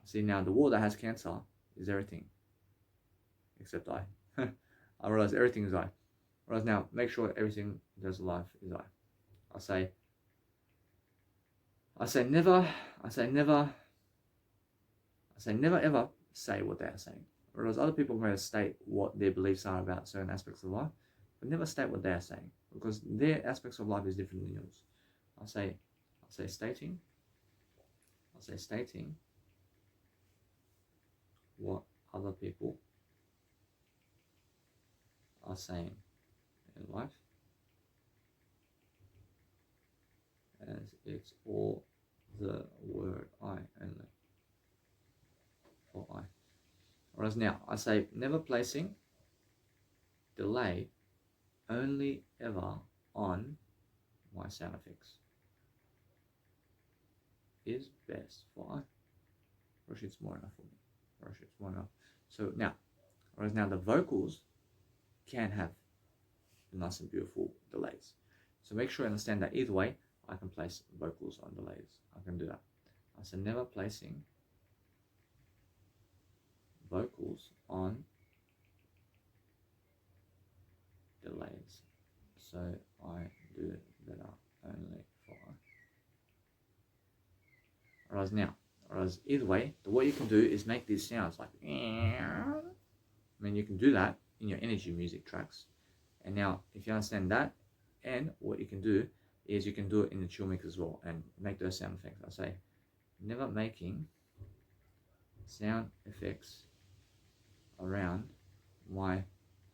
See, now the wall that has cancer is everything except I. I realize everything is I. Whereas now, make sure everything that's alive is I. I say never ever say what they are saying. Whereas other people may state what their beliefs are about certain aspects of life, but never state what they are saying, because their aspects of life is different than yours. I'll say stating what other people are saying in life, as it's all the word I only for I. Whereas now I say never placing delay only ever on my sound effects is best for I. Or it's more enough for me. Or it's more enough. So now, whereas now the vocals can have nice and beautiful delays. So make sure you understand that either way, I can place vocals on delays. I can do that. I said never placing vocals on delays. So I do better only for I. Whereas either way, what you can do is make these sounds like, I mean, you can do that in your energy music tracks. And now, if you understand that, and what you can do is you can do it in the chill mix as well and make those sound effects. I say, never making sound effects around my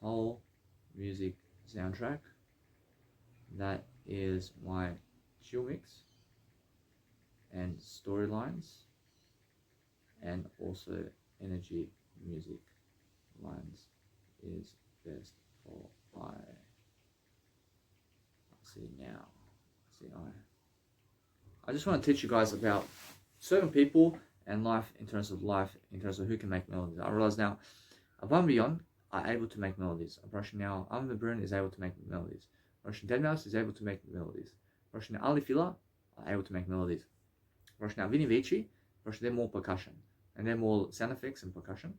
whole music soundtrack. That is my chill mix and storylines, and also energy music lines is best for I. See now. See I just want to teach you guys about certain people and life in terms of who can make melodies. I realize now, above and beyond are able to make melodies. Russian now, Alvin Brun is able to make melodies. Russian Deadmau5 is able to make melodies. Russian Ali Fila are able to make melodies. Russian now Vinny Vici, Russian they're more percussion. And they're more sound effects and percussion.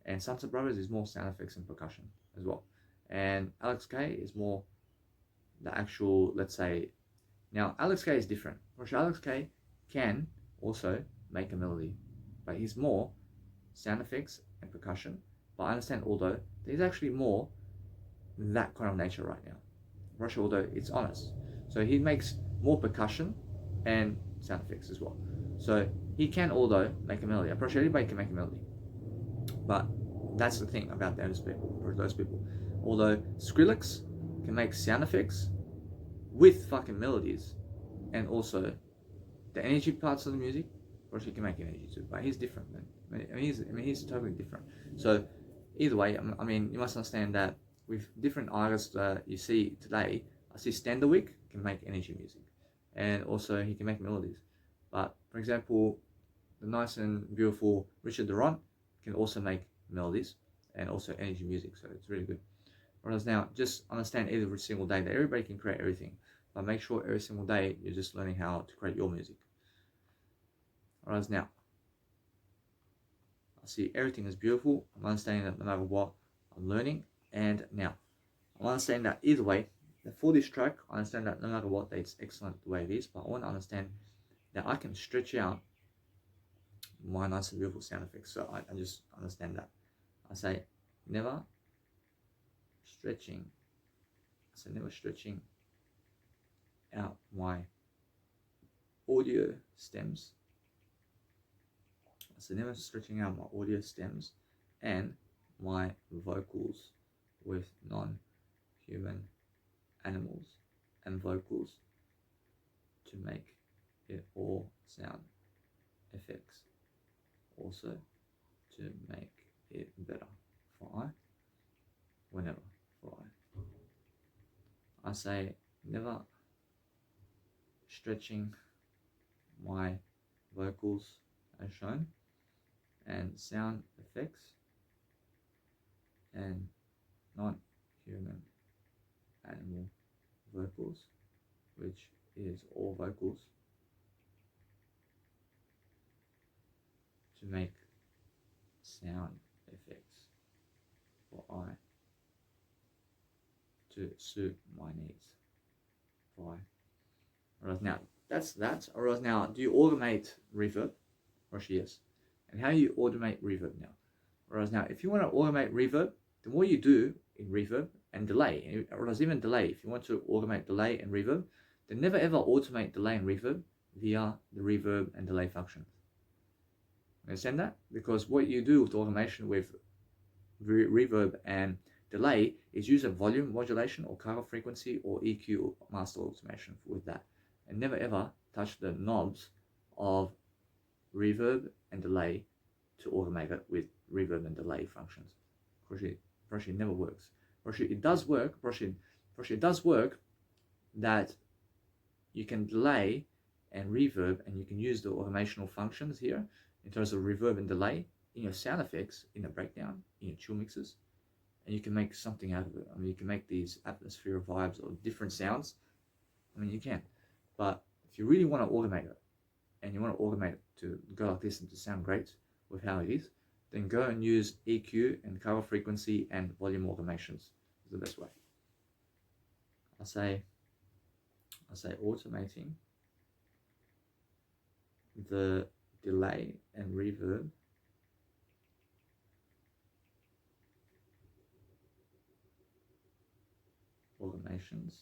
And Sunset Brothers is more sound effects and percussion as well. And Alex K is more the actual, let's say, now Alex K is different. Alex K can also make a melody, but he's more sound effects and percussion. But I understand, although there's actually more that kind of nature right now. Although it's honest, so he makes more percussion and sound effects as well. So he can, although, make a melody. I'm pretty sure anybody can make a melody, but that's the thing about those people. Although Skrillex can make sound effects with fucking melodies, and also the energy parts of the music, or he can make energy too. But he's different, man. He's totally different. So either way, I mean, you must understand that with different artists you see today, I see Standerwick can make energy music, and also he can make melodies. But for example, the nice and beautiful Richard Durant can also make melodies and also energy music. So it's really good. Whereas now, just understand every single day that everybody can create everything, but make sure every single day you're just learning how to create your music. Whereas now, I see everything is beautiful. I'm understanding that no matter what, I'm learning. And now, I'm understanding that either way, for this track, I understand that no matter what, it's excellent the way it is, but I want to understand that I can stretch out my nice and beautiful sound effects. So I just understand that. I say never stretching out my audio stems. So never stretching out my audio stems and my vocals with non-human animals and vocals to make it all sound effects. Also to make it better for I, whenever for I say never stretching my vocals as shown and sound effects and non-human animal vocals, which is all vocals, to make sound effects for I, to suit my needs for I. Whereas now, that's that. Whereas now, do you automate reverb? Or yes. And how do you automate reverb now? Whereas now, if you want to automate reverb, the more you do in reverb and delay, or even delay, if you want to automate delay and reverb, then never ever automate delay and reverb via the reverb and delay functions. Understand that? Because what you do with automation with reverb and delay is use a volume modulation or cutoff frequency or EQ or master automation with that, and never ever touch the knobs of reverb and delay to automate it with reverb and delay functions. It never works. It does work. It does work that you can delay and reverb, and you can use the automational functions here in terms of reverb and delay in your sound effects, in the breakdown, in your chill mixes, and you can make something out of it. I mean, you can make these atmosphere vibes or different sounds. I mean, you can. But if you really want to automate it, and you want to automate it to go like this and to sound great with how it is, then go and use EQ and cutoff frequency and volume automations is the best way. I say automating the delay and reverb automations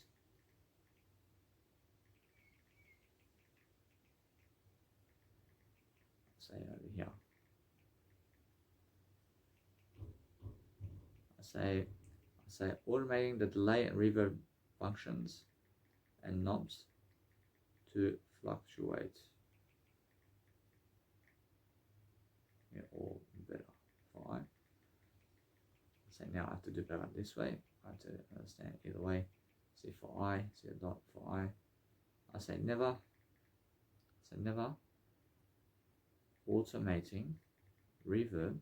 say over here. I say automating the delay and reverb functions and knobs to fluctuate or better. Fine. Say now I have to do better this way. I have to understand either way. See for I, see a dot for I say never automating reverb.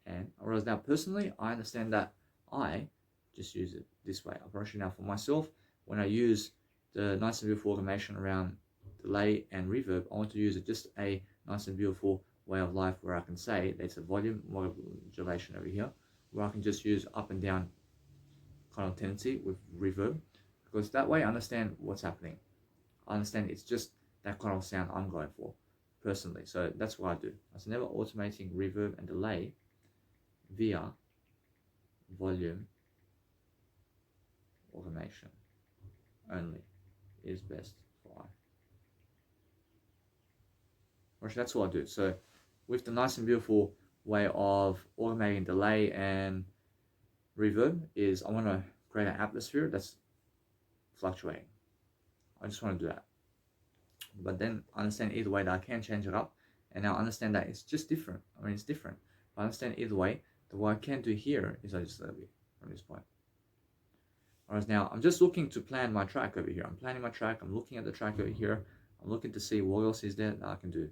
And whereas now personally I understand that I just use it this way. Operation now for myself, when I use the nice and beautiful automation around delay and reverb, I want to use it just a nice and beautiful way of life where I can say there's a volume modulation over here, where I can just use up and down kind of tendency with reverb, because that way I understand what's happening. I understand it's just that kind of sound I'm going for personally. So that's what I do. I was never automating reverb and delay via volume automation only is best for I. That's what I do. So with the nice and beautiful way of automating delay and reverb is I want to create an atmosphere that's fluctuating. I just want to do that. But then I understand either way that I can change it up, and now I understand that it's just different. I mean, it's different. But I understand either way that what I can do here is I just let it from this point. Whereas now I'm just looking to plan my track over here. I'm planning my track. I'm looking at the track over here. I'm looking to see what else is there that I can do.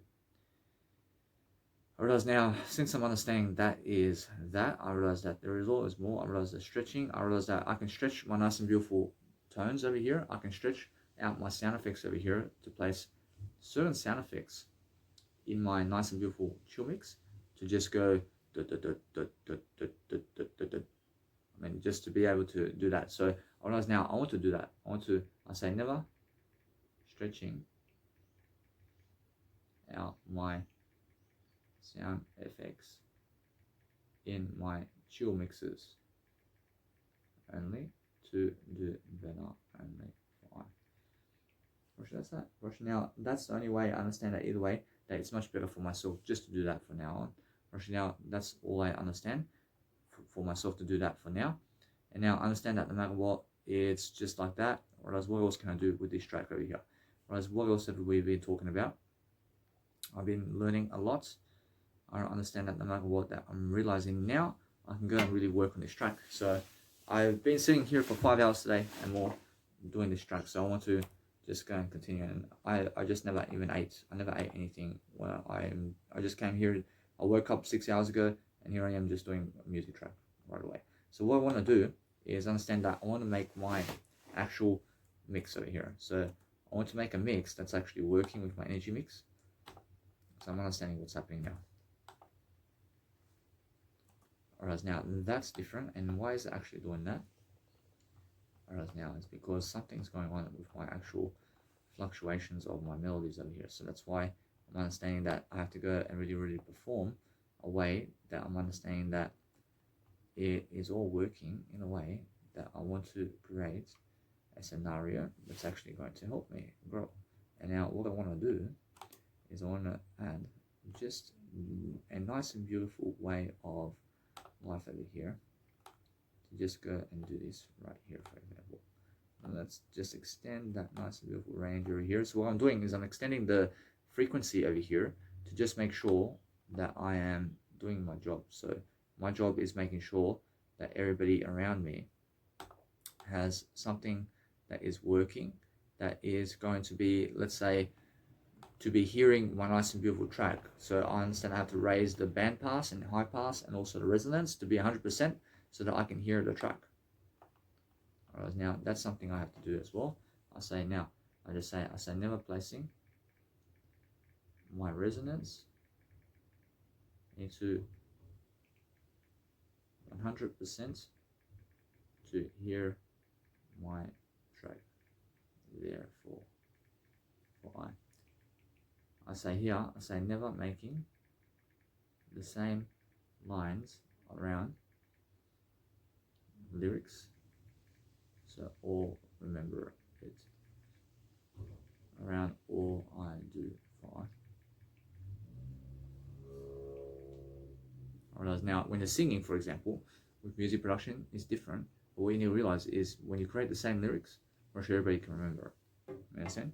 I realize now, since I'm understanding that is that, I realize that there is always more. I realize the stretching. I realize that I can stretch my nice and beautiful tones over here. I can stretch out my sound effects over here to place certain sound effects in my nice and beautiful chill mix to just go I mean, just to be able to do that. So I realize now I want to do that. I say never stretching out my sound effects in my chill mixes only to do better only for that's that. Now that's the only way I understand that either way that it's much better for myself just to do that for now on. Now that's all I understand for myself to do that for now. And now I understand that no matter what, it's just like that. Whereas what else can I do with this track over here? Whereas what else have we been talking about? I've been learning a lot. I don't understand that no matter what, that I'm realizing now I can go and really work on this track. So I've been sitting here for 5 hours today and more doing this track. So I want to just go and continue. And I just never even ate. I never ate anything. Well, I just came here. I woke up 6 hours ago and here I am just doing a music track right away. So what I want to do is understand that I want to make my actual mix over here. So I want to make a mix that's actually working with my energy mix. So I'm understanding what's happening now. Whereas now that's different, and why is it actually doing that? Whereas now it's because something's going on with my actual fluctuations of my melodies over here. So that's why I'm understanding that I have to go and really perform a way that I'm understanding that it is all working in a way that I want to create a scenario that's actually going to help me grow. And now what I want to do is I want to add just a nice and beautiful way of life over here. To just go and do this right here, for example. And let's just extend that nice and beautiful range over here. So what I'm doing is I'm extending the frequency over here to just make sure that I am doing my job. So my job is making sure that everybody around me has something that is working, that is going to be, let's say, to be hearing my nice and beautiful track. So I understand I have to raise the band pass and high pass and also the resonance to be 100% so that I can hear the track. Alright, now that's something I have to do as well. I say never placing my resonance into 100% to hear my track. Therefore, I say here, I say never making the same lines around lyrics, so all remember it around all I do for. Whereas now when you're singing, for example, with music production is different, but what you need to realize is when you create the same lyrics, make sure everybody can remember. You understand?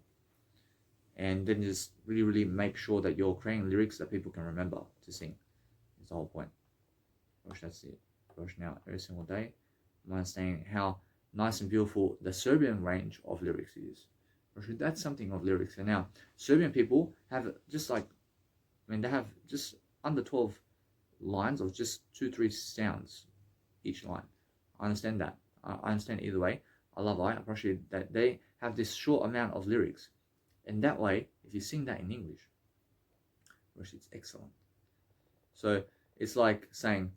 And then just really make sure that you're creating lyrics that people can remember to sing. That's the whole point. Gosh, that's it. Gosh, now every single day, I'm understanding how nice and beautiful the Serbian range of lyrics is. Gosh, that's something of lyrics. And now Serbian people have just like, they have just under 12 lines of just 2-3 sounds each line. I understand that. I understand either way. I appreciate that they have this short amount of lyrics. And that way, if you sing that in English, which is excellent. So it's like saying,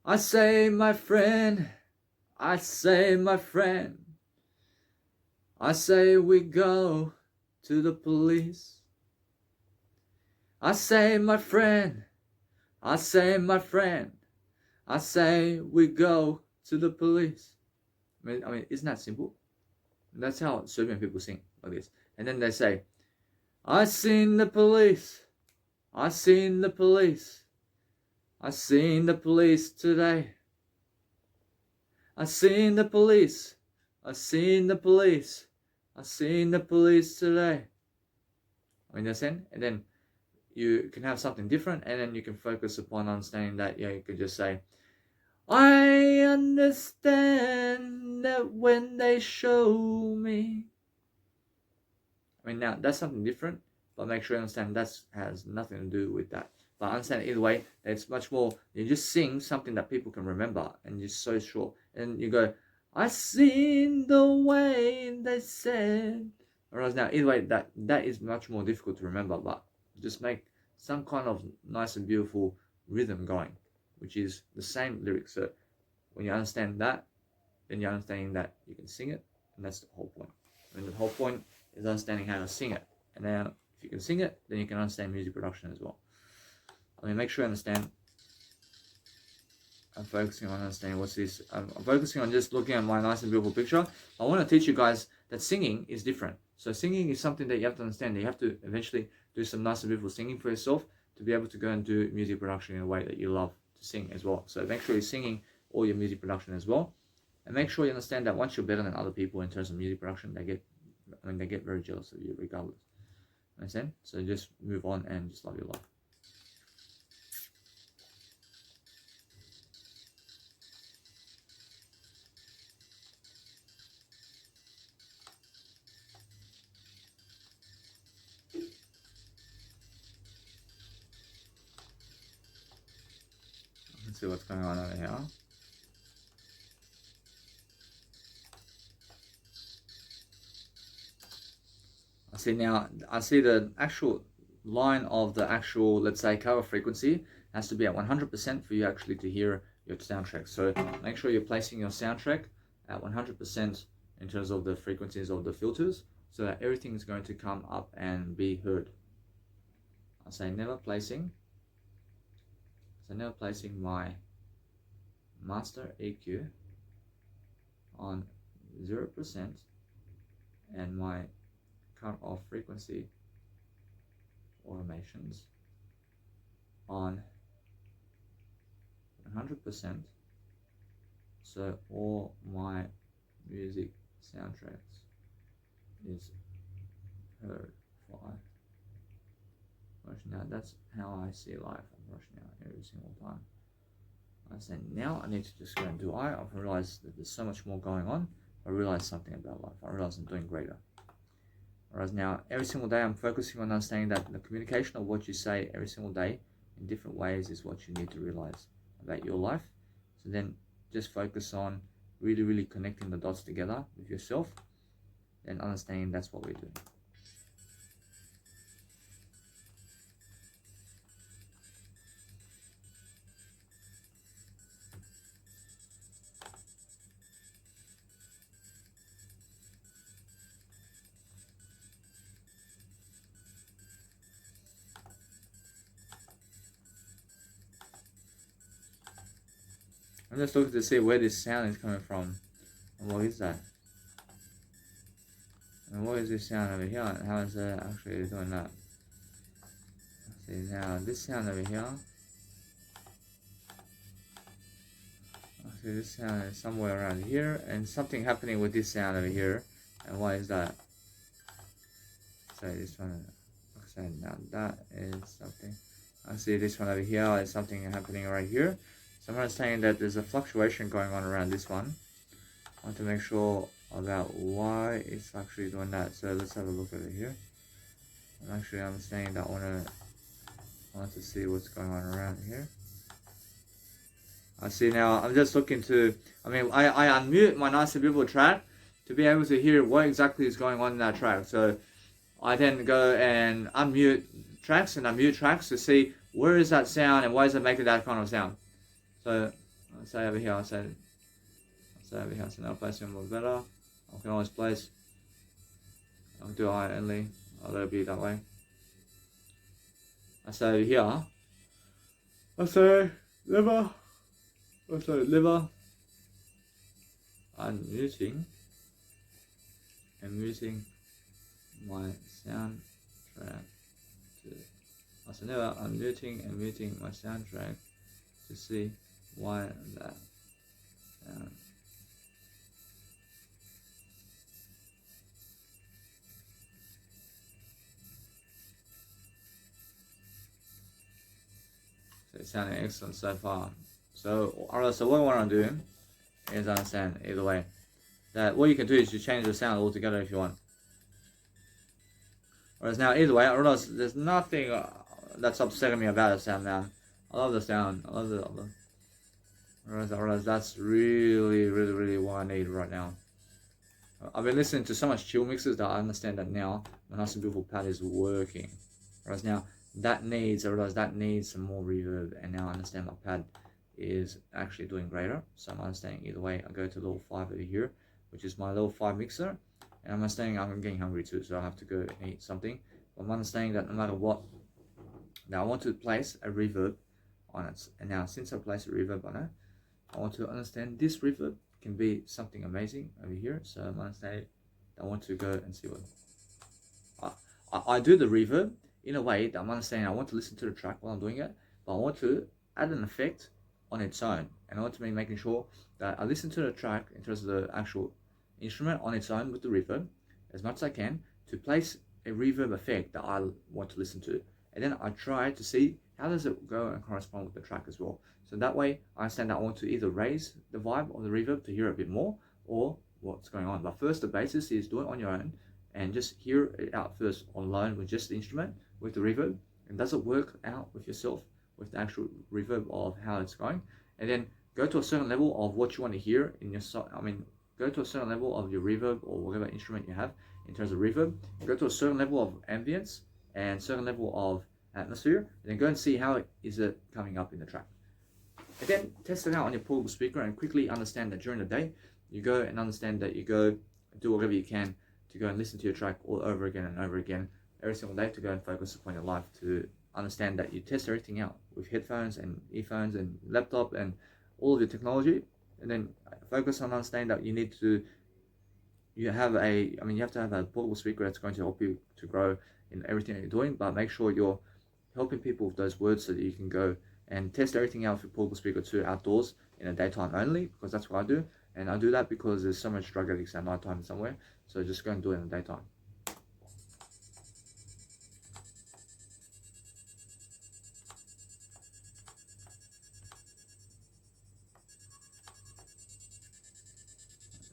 I say my friend, I say my friend, I say we go to the police. I say my friend, I say my friend, I say we go to the police. I mean, isn't that simple? That's how Serbian people sing like this. And then they say, I seen the police, I seen the police, I seen the police today. I seen the police, I seen the police, I seen the police today. I mean, understand? And then you can have something different, and then you can focus upon understanding that. Yeah, you could just say, I understand that when they show me. I mean, now that's something different, but make sure you understand that has nothing to do with that. But understand either way, it's much more, you just sing something that people can remember, and you're so short. And you go, I seen the way they said. Whereas now, either way, that is much more difficult to remember, but just make some kind of nice and beautiful rhythm going, which is the same lyrics. So when you understand that, then you're understanding that you can sing it, and that's the whole point. I mean, the whole point is understanding how to sing it. And now, if you can sing it, then you can understand music production as well. I mean, make sure you understand. I'm focusing on understanding what's this. I'm focusing on just looking at my nice and beautiful picture. I want to teach you guys that singing is different. So singing is something that you have to understand. You have to eventually do some nice and beautiful singing for yourself to be able to go and do music production in a way that you love to sing as well. So make sure you're singing all your music production as well. And make sure you understand that once you're better than other people in terms of music production, they get very jealous of you regardless. Understand? So just move on and just love your life. Let's see what's going on over here. I see the actual line of the actual, let's say, cover frequency has to be at 100% for you actually to hear your soundtrack. So make sure you're placing your soundtrack at 100% in terms of the frequencies of the filters, so that everything is going to come up and be heard. I say never placing my master EQ on 0% and my cut off frequency automations on 100%, so all my music soundtracks is heard by Now. That's how I see life on now every single time. I say now I need to just go and do I've realized that there's so much more going on. I realize something about life. I realize I'm doing greater. Whereas now every single day I'm focusing on understanding that the communication of what you say every single day in different ways is what you need to realize about your life. So then just focus on really connecting the dots together with yourself and understanding that's what we're doing. I'm just looking to see where this sound is coming from. And what is that? And what is this sound over here? And how is it actually doing that? Let's see now, this sound over here. See, this sound is somewhere around here, and something happening with this sound over here. And why is that? So this one, okay, now that is something. I see this one over here is something happening right here. So I'm saying that there's a fluctuation going on around this one. I want to make sure about why it's actually doing that. So let's have a look over here. And actually I'm saying that I want to see what's going on around here. I see now, I'm just looking to, I unmute my nice and beautiful track to be able to hear what exactly is going on in that track. So I then go and unmute tracks and unmute tracks to see where is that sound and why is it making that kind of sound. So I'll say over here, I'll say over here, so now place it more better. I can always place, I'll do I only, I'll let it be that way. I say over here, I say liver, unmuting and using my soundtrack to, I say never unmuting and muting my soundtrack to see why that sound. So it's sounding excellent so far. So alright, so what I want to do is understand either way that what you can do is you change the sound altogether if you want. Whereas now either way, I realize there's nothing that's upsetting me about the sound now. I love the sound. I love the. I realize that's really what I need right now. I've been listening to so much chill mixes that I understand that now my nice and beautiful pad is working. Whereas now I realize that needs some more reverb, and now I understand my pad is actually doing greater. So I'm understanding either way. I go to level 5 over here, which is my level 5 mixer, and I'm understanding I'm getting hungry too, so I have to go and eat something. But I'm understanding that no matter what, now I want to place a reverb on it. And now since I place a reverb on it, I want to understand this reverb can be something amazing over here. So I'm understanding I want to go and see what I do the reverb in a way that I'm understanding I want to listen to the track while I'm doing it, but I want to add an effect on its own, and I want to be making sure that I listen to the track in terms of the actual instrument on its own with the reverb as much as I can to place a reverb effect that I want to listen to, and then I try to see how does it go and correspond with the track as well. So that way I understand that I want to either raise the vibe of the reverb to hear it a bit more or what's going on. But first the basis is do it on your own and just hear it out first alone with just the instrument with the reverb, and does it work out with yourself with the actual reverb of how it's going, and then go to a certain level of what you want to hear in your go to a certain level of your reverb or whatever instrument you have in terms of reverb, go to a certain level of ambience and certain level of atmosphere, and then go and see how it is coming up in the track. And then test it out on your portable speaker and quickly understand that during the day you go and understand that you go do whatever you can to go and listen to your track all over again and over again every single day, to go and focus upon your life, to understand that you test everything out with headphones and earphones and laptop and all of your technology, and then focus on understanding that you need to you have to have a portable speaker that's going to help you to grow in everything that you're doing, but make sure you're helping people with those words so that you can go and test everything out with portable speaker 2 outdoors in the daytime only, because that's what I do. And I do that because there's so much drug addicts at night time somewhere, so just go and do it in the daytime.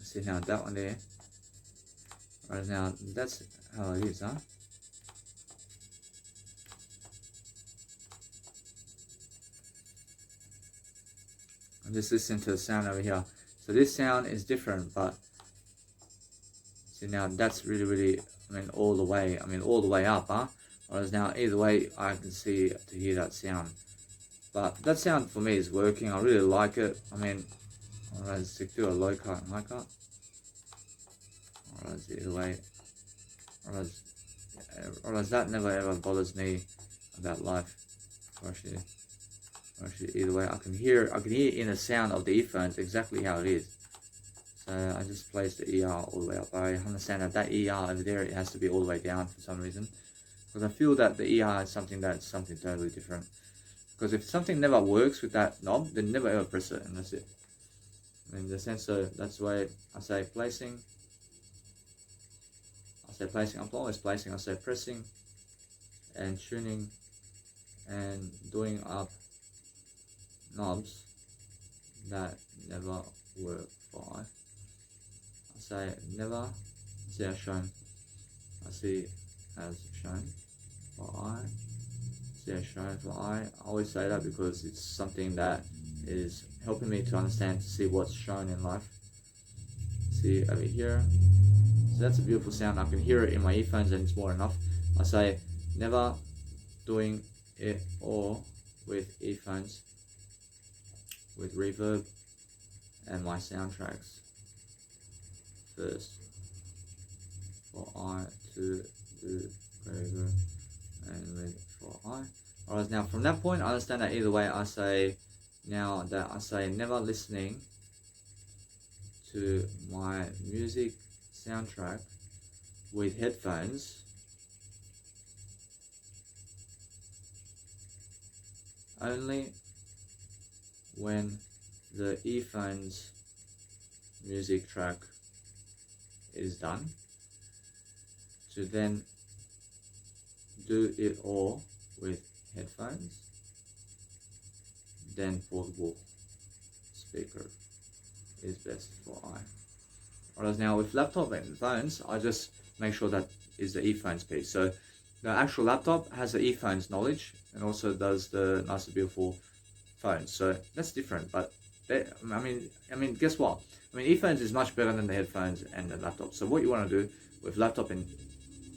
See now that one there. Right, now that's how it is, huh? I'm just listening to the sound over here. So this sound is different, but see now that's really, I mean, all the way up, huh? Whereas now either way I can see to hear that sound. But that sound for me is working. I really like it. I mean, let's do a low cut and high cut. Alright, either way. Alright, that never ever bothers me about life. Actually, either way, I can hear in the sound of the earphones exactly how it is. So I just placed the ER all the way up. I understand that ER over there, it has to be all the way down for some reason, because I feel that the ER is something totally different. Because if something never works with that knob, then never ever press it, and that's it. I mean, the sense, so that's the way I say placing. I'm always placing. I say pressing and tuning and doing up knobs that never work for I say never. See as shown. I see as shown for I. See as shown for I. I always say that because it's something that is helping me to understand, to see what's shown in life. See over here. So that's a beautiful sound. I can hear it in my earphones and it's more enough. I say never doing it all with earphones, with reverb and my soundtracks first. For I to do reverb and read for I. Alright, now from that point I understand that either way I say now that I say never listening to my music soundtrack with headphones only when the earphones music track is done, to then do it all with headphones, then portable speaker is best for I. Whereas now with laptop and phones, I just make sure that is the earphones piece. So the actual laptop has the earphones knowledge and also does the nice and beautiful phones. So that's different. But I mean, guess what? I mean, earphones is much better than the headphones and the laptop. So what you want to do with laptop and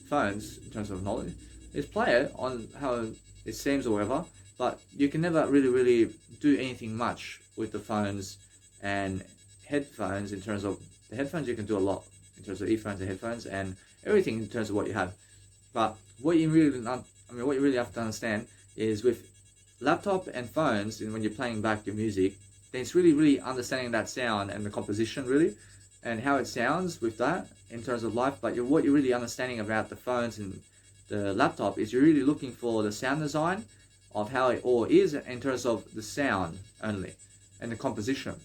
phones in terms of knowledge is play it on how it seems or whatever. But you can never really do anything much with the phones and headphones in terms of the headphones. You can do a lot in terms of earphones and headphones and everything in terms of what you have. But what you really have to understand is with laptop and phones, and when you're playing back your music, then it's really understanding that sound and the composition really, and how it sounds with that in terms of life. But what you're really understanding about the phones and the laptop is you're really looking for the sound design of how it all is in terms of the sound only and the composition.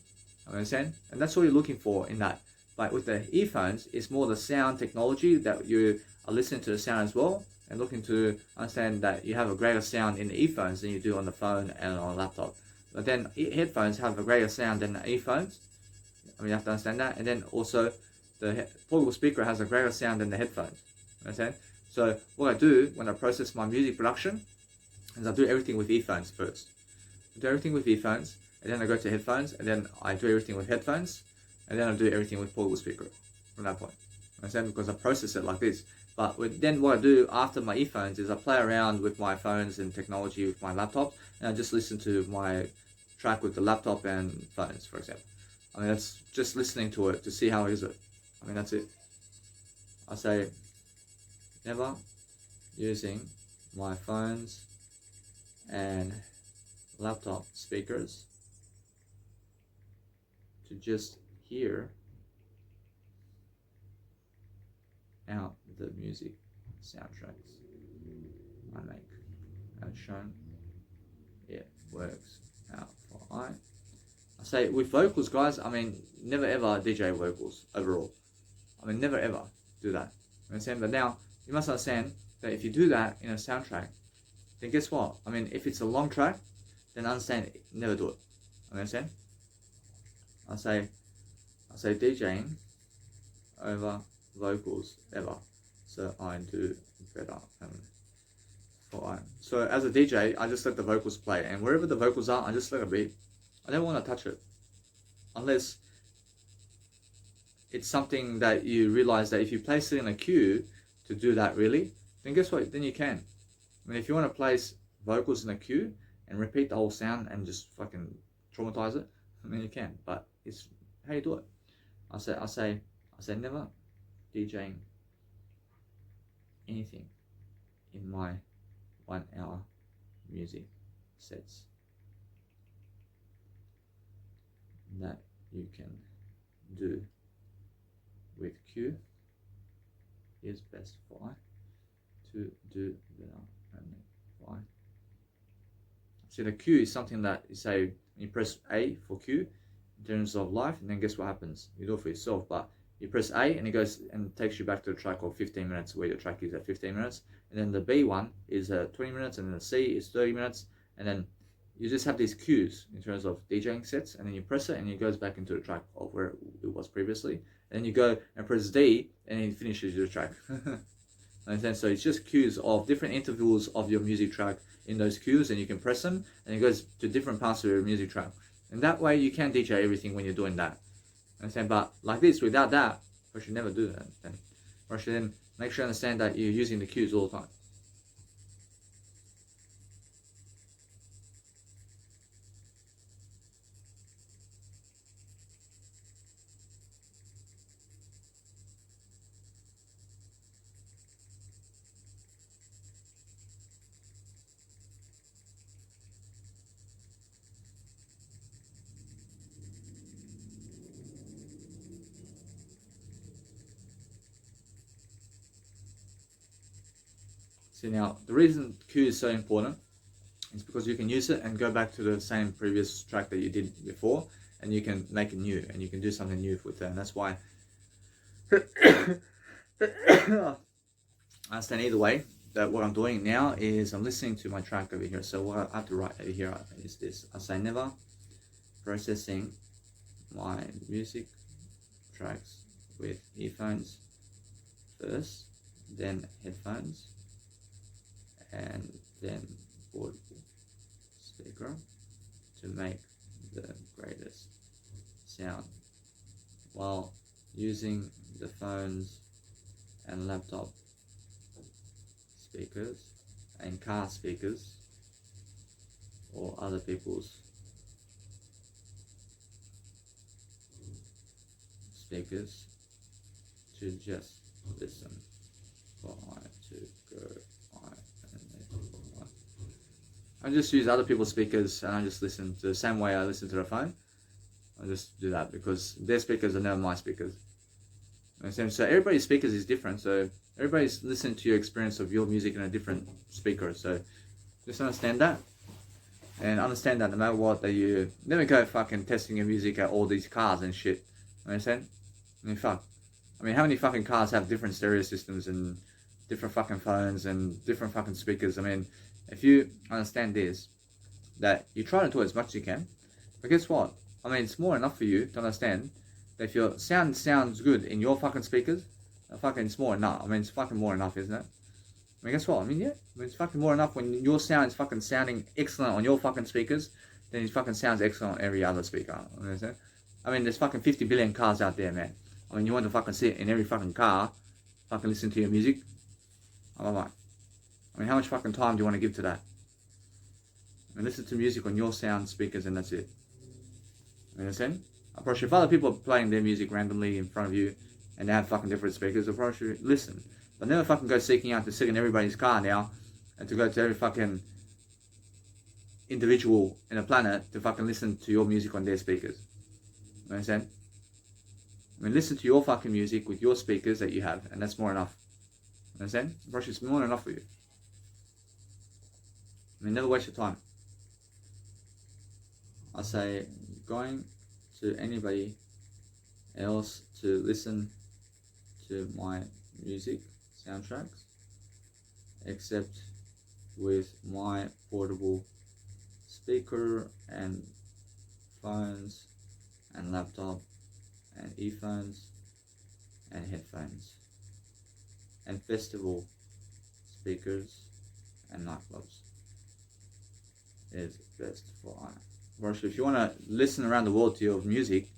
Understand? And that's what you're looking for in that. But with the earphones, it's more the sound technology that you are listening to the sound as well, and looking to understand that you have a greater sound in the earphones than you do on the phone and on a laptop. But then headphones have a greater sound than the earphones. I mean, you have to understand that. And then also the portable speaker has a greater sound than the headphones. Understand? So what I do when I process my music production is I do everything with earphones first. I do everything with earphones, and then I go to headphones, and then I do everything with headphones, and then I do everything with portable speaker from that point. Understand? Because I process it like this. But then what I do after my earphones is I play around with my phones and technology with my laptop, and I just listen to my track with the laptop and phones, for example. I mean, that's just listening to it to see how is it. I mean, that's it. I say never using my phones and laptop speakers to just hear out the music soundtracks I make. shown it works out for I say with vocals, guys, I mean, never ever DJ vocals overall. I mean, never ever do that. You understand? But now, you must understand that if you do that in a soundtrack, then guess what? I mean, if it's a long track, then understand, never do it. Understand? I say DJing over vocals ever. So I do better. So as a DJ, I just let the vocals play, and wherever the vocals are, I just let it be. I don't want to touch it, unless it's something that you realize that if you place it in a queue to do that really, then guess what? Then you can. I mean, if you want to place vocals in a queue and repeat the whole sound and just fucking traumatize it, I mean, you can. But it's how you do it. I say never DJing anything in my 1 hour music sets that you can do with Q is best for I to do better only for I. So the Q is something that you say you press A for Q in terms of life, and then guess what happens? You do it for yourself, but you press A and it goes and takes you back to the track of 15 minutes where your track is at 15 minutes, and then the B one is 20 minutes, and then the C is 30 minutes, and then you just have these cues in terms of DJing sets, and then you press it and it goes back into the track of where it was previously, and then you go and press D and it finishes your track. And so it's just cues of different intervals of your music track in those cues, and you can press them and it goes to different parts of your music track, and that way you can DJ everything when you're doing that. Understand? But like this, without that, you should never do that. Then, or should then make sure you understand that you're using the cues all the time. See, now the reason cue is so important is because you can use it and go back to the same previous track that you did before, and you can make it new, and you can do something new with it, and that's why I understand either way that what I'm doing now is I'm listening to my track over here. So what I have to write over here is this. I say never processing my music tracks with earphones first, then headphones, and then portable speaker to make the greatest sound, while using the phones and laptop speakers and car speakers or other people's speakers to just listen for I to go I just use other people's speakers, and I just listen to the same way I listen to the phone. I just do that because their speakers are never my speakers. So everybody's speakers is different. So everybody's listening to your experience of your music in a different speaker. So just understand that, and understand that no matter what, that you never go fucking testing your music at all these cars and shit. Understand? I mean, fuck. I mean, how many fucking cars have different stereo systems and different fucking phones and different fucking speakers? I mean, if you understand this, that you try to do it as much as you can, but guess what? I mean, it's more enough for you to understand that if your sound sounds good in your fucking speakers, fucking it's more enough. I mean, it's fucking more enough, isn't it? I mean, guess what? I mean, yeah, I mean, it's fucking more enough when your sound is fucking sounding excellent on your fucking speakers, then it fucking sounds excellent on every other speaker. Understand? I mean, there's fucking 50 billion cars out there, man. I mean, you want to fucking sit in every fucking car, fucking listen to your music? I like. I mean, how much fucking time do you want to give to that? I mean, listen to music on your sound speakers and that's it. You understand? I probably if other people are playing their music randomly in front of you and they have fucking different speakers, I'll probably listen. But never fucking go seeking out to sit in everybody's car now and to go to every fucking individual in the planet to fucking listen to your music on their speakers. You understand? I mean, listen to your fucking music with your speakers that you have, and that's more enough. You understand? Probably it's more than enough for you. I mean, never waste your time. I say going to anybody else to listen to my music soundtracks except with my portable speaker and phones and laptop and earphones and headphones and festival speakers and nightclubs is best for I. Virtually, if you want to listen around the world to your music,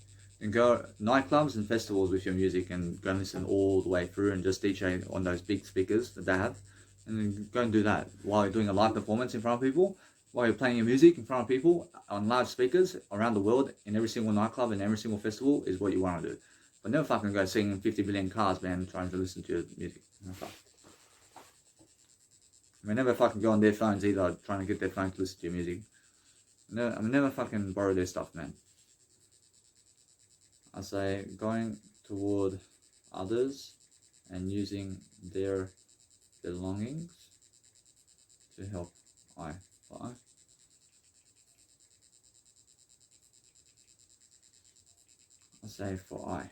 then go nightclubs and festivals with your music and go and listen all the way through and just DJ on those big speakers that they have, and then go and do that while you're doing a live performance in front of people, while you're playing your music in front of people on large speakers around the world in every single nightclub and every single festival is what you want to do. But never fucking go singing in 50 billion cars, man, trying to listen to your music. No fuck. I mean, never fucking go on their phones either, trying to get their phone to listen to your music. No, I mean, never fucking borrow their stuff, man. I say going toward others and using their belongings to help I fly. I say for I.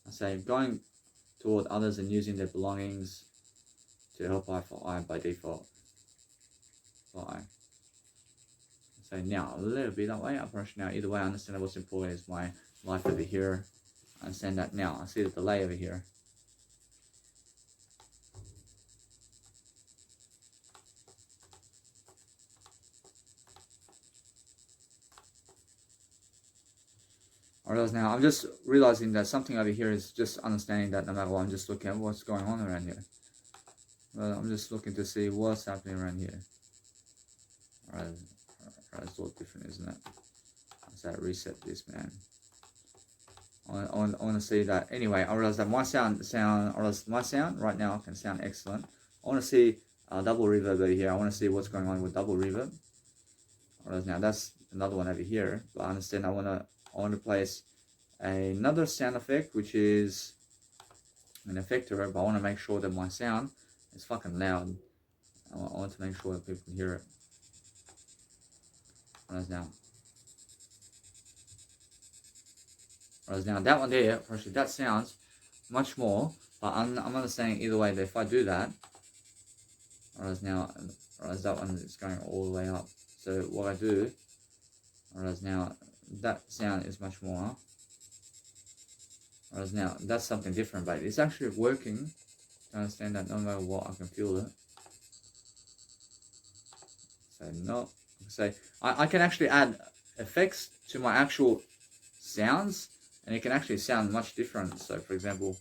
I say going toward others and using their belongings to help I for I by default. For I. So now a little bit that way, I approach now. Either way, I understand that what's important is my life over here. I understand that now. I see the delay over here. I realize now, I'm just realizing that something over here is just understanding that no matter what, I'm just looking at what's going on around here. Well, I'm just looking to see what's happening around here. Alright, it's all different, isn't it? So reset this, man. I want to see that. Anyway, I realize that my sound right now can sound excellent. I want to see double reverb over here. I want to see what's going on with double reverb. I realize now that's another one over here. But I understand I want to place another sound effect, which is an effector. But I want to make sure that my sound is fucking loud. I want to make sure that people can hear it. Whereas now that one there, actually that sounds much more, but I'm understanding either way that if I do that, whereas that one is going all the way up. So what I do, whereas now that sound is much more, whereas now that's something different, but it's actually working. I understand that no matter what, I can feel it. So no, so I can actually add effects to my actual sounds, and it can actually sound much different. So for example,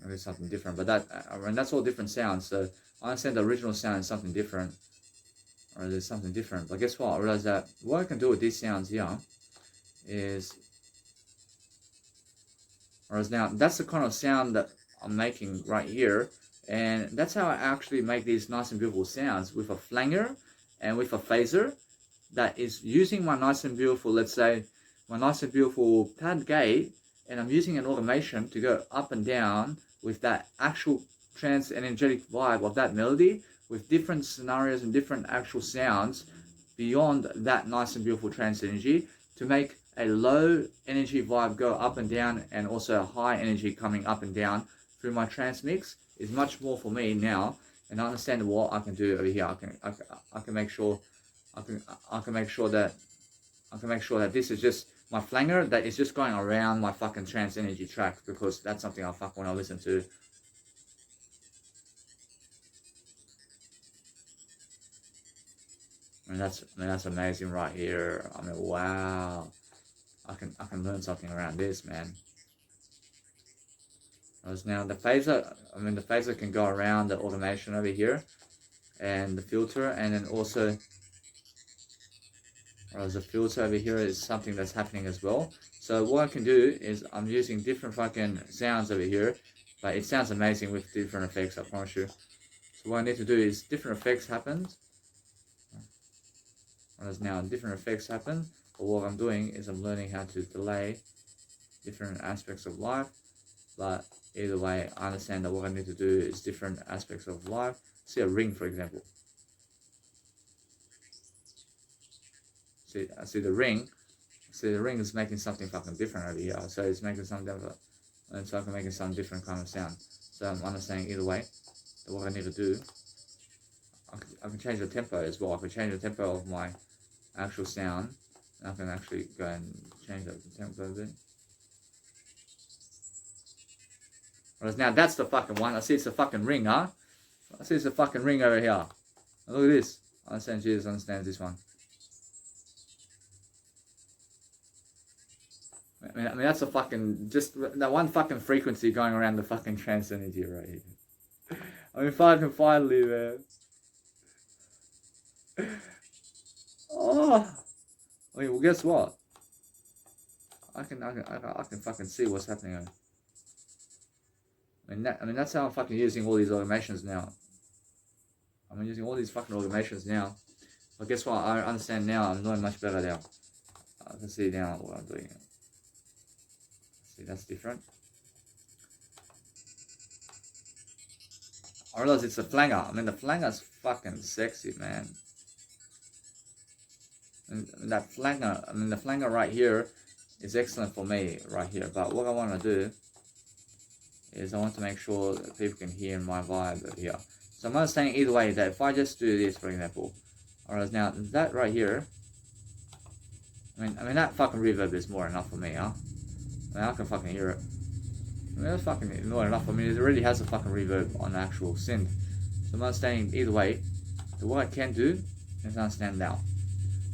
there's something different, but that's all different sounds. So I understand the original sound is something different, or there's something different. But guess what? I realize that what I can do with these sounds here is, whereas now that's the kind of sound that I'm making right here, and that's how I actually make these nice and beautiful sounds with a flanger and with a phaser that is using my nice and beautiful, let's say, my nice and beautiful pad gate, and I'm using an automation to go up and down with that actual trance energetic vibe of that melody with different scenarios and different actual sounds beyond that nice and beautiful trance energy to make a low energy vibe go up and down, and also a high energy coming up and down through my trance mix is much more for me now. And I understand what I can do over here. I can make sure that this is just my flanger that is just going around my fucking trance energy track, because that's something I fuck when I listen to. I mean that's amazing right here. I mean, wow. I can learn something around this, man. Because now the phaser can go around the automation over here and the filter, and then also whereas the filter over here is something that's happening as well. So what I can do is I'm using different fucking sounds over here, but it sounds amazing with different effects, I promise you. So what I need to do is different effects happen. Whereas now different effects happen, but what I'm doing is I'm learning how to delay different aspects of life, But either way, I understand that what I need to do is different aspects of life. See a ring, for example. I see the ring. See the ring is making something fucking different over here. So it's making something different, and so I can make some different kind of sound. So I'm understanding either way that what I need to do. I can change the tempo as well. I can change the tempo of my actual sound. And I can actually go and change the tempo a bit. Whereas now that's the fucking one. I see it's a fucking ring, huh? I see it's a fucking ring over here. And look at this. I understand Jesus understands this one. I mean that's a fucking, just that one fucking frequency going around the fucking trance energy right here. I mean fucking finally, man. Oh, I mean, well, guess what? I can fucking see what's happening. I mean that's how I'm fucking using all these automations now. I'm using all these fucking automations now. But guess what? I understand now. I'm doing much better now. I can see now what I'm doing. See, that's different. I realize it's a flanger. I mean, the flanger's fucking sexy, man. And that flanger, I mean, the flanger right here is excellent for me right here. But what I want to do is I want to make sure that people can hear my vibe here. So I'm understanding either way that if I just do this, for example, alright, now that right here, I mean that fucking reverb is more enough for me, huh? I mean, I can fucking hear it. I mean, that's fucking more enough. I mean, it already has a fucking reverb on the actual synth. So I'm understanding either way that what I can do is understand now.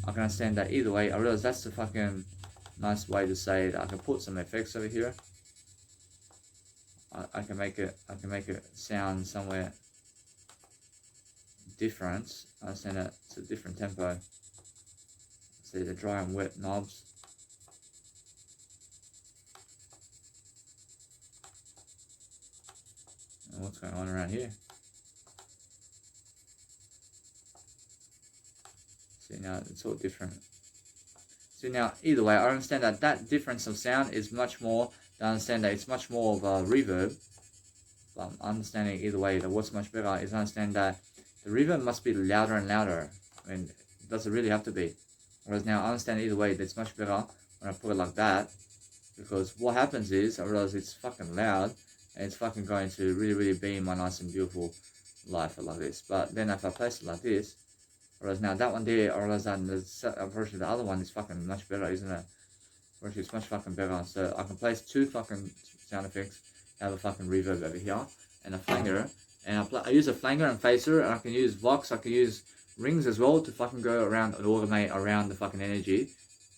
I can understand that either way. I realize that's the fucking nice way to say it. I can put some effects over here. I can make it sound somewhere different. I understand that it's a different tempo. See the dry and wet knobs. And what's going on around here? See now it's all different. See now either way I understand that that difference of sound is much more. I understand that it's much more of a reverb. But I'm understanding either way that what's much better is I understand that the reverb must be louder and louder. I mean, does it really have to be? Whereas now I understand either way that it's much better when I put it like that. Because what happens is I realize it's fucking loud and it's fucking going to really be my nice and beautiful life like this. But then if I place it like this, whereas now that one there, I realize that unfortunately the other one is fucking much better, isn't it? Actually, it's much fucking better. So I can place two fucking sound effects. I have a fucking reverb over here and a flanger, and I use a flanger and phaser, and I can use vox. I can use rings as well to fucking go around and automate around the fucking energy.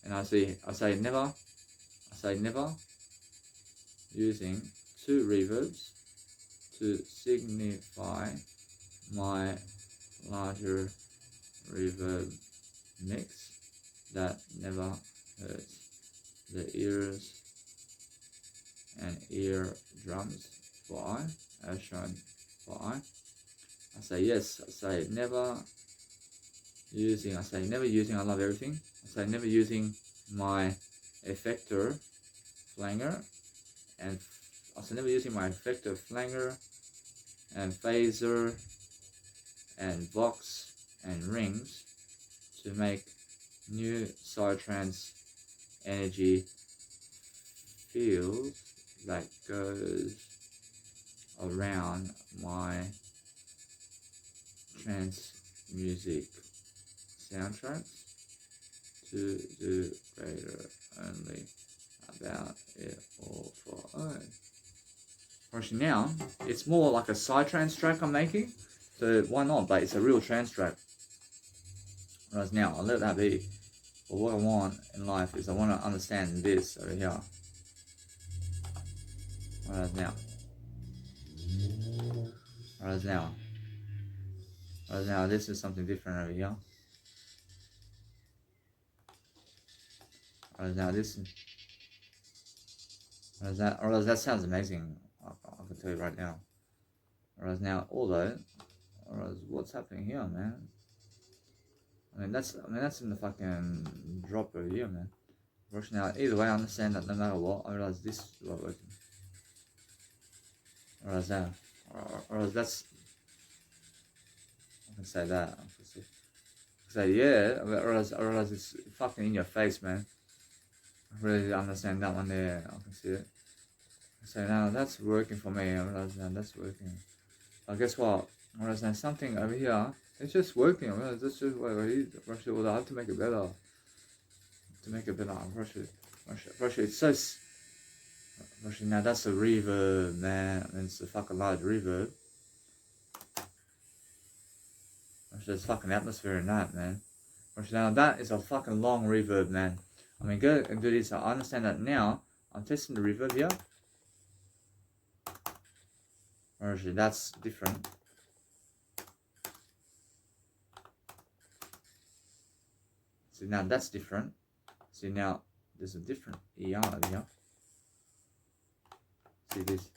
And I say never using two reverbs to signify my larger reverb mix that never hurts the ears and eardrums for I, as shown for I. I say yes. I say never using. I love everything. I say never using my effector flanger, and I say never using my effector flanger and phaser and vox and rings to make new psytrance energy field that goes around my trance music soundtracks to do greater only about it all for I. Actually now, it's more like a psytrance track I'm making, so why not, but it's a real trance track. Whereas now, I'll let that be. But what I want in life is I want to understand this over here. Whereas now, this is something different over here. Whereas that sounds amazing. I can tell you right now. Whereas now, what's happening here, man? I mean that's in the fucking drop over here, man. Now, either way, I understand that no matter what, I realize this is not working. Or else that, or else that's, I can say that. I can say yeah, or else it's fucking in your face, man. I really understand that one there. I can see it. So now that's working for me. I realize now that's working. But guess what? I realize now something over here. It's just working. I realize that's just what I need. Well, I have to make it better. To make it better, brush it. It's so. Brush it now. That's a reverb, man. It's a fucking large reverb. There's fucking atmosphere in that, man. Brush it now. That is a fucking long reverb, man. I mean, go and do this. I understand that now. I'm testing the reverb here. Actually, that's different. See, now that's different. See, now there's a different ER over here. See this.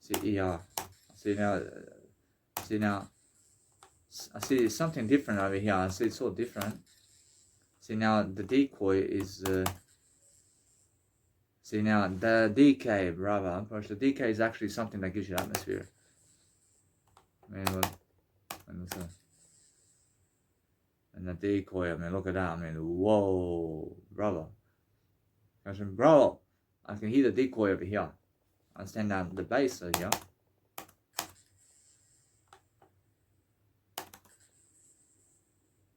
See ER. See now. See now. I see something different over here. I see it's all different. See now the decoy is. See now the decay, brother. The decay is actually something that gives you atmosphere. I mean, look, and the decoy. I mean, look at that. I mean, whoa, brother. I said, bro, I can hear the decoy over here. I understand that the bass over here.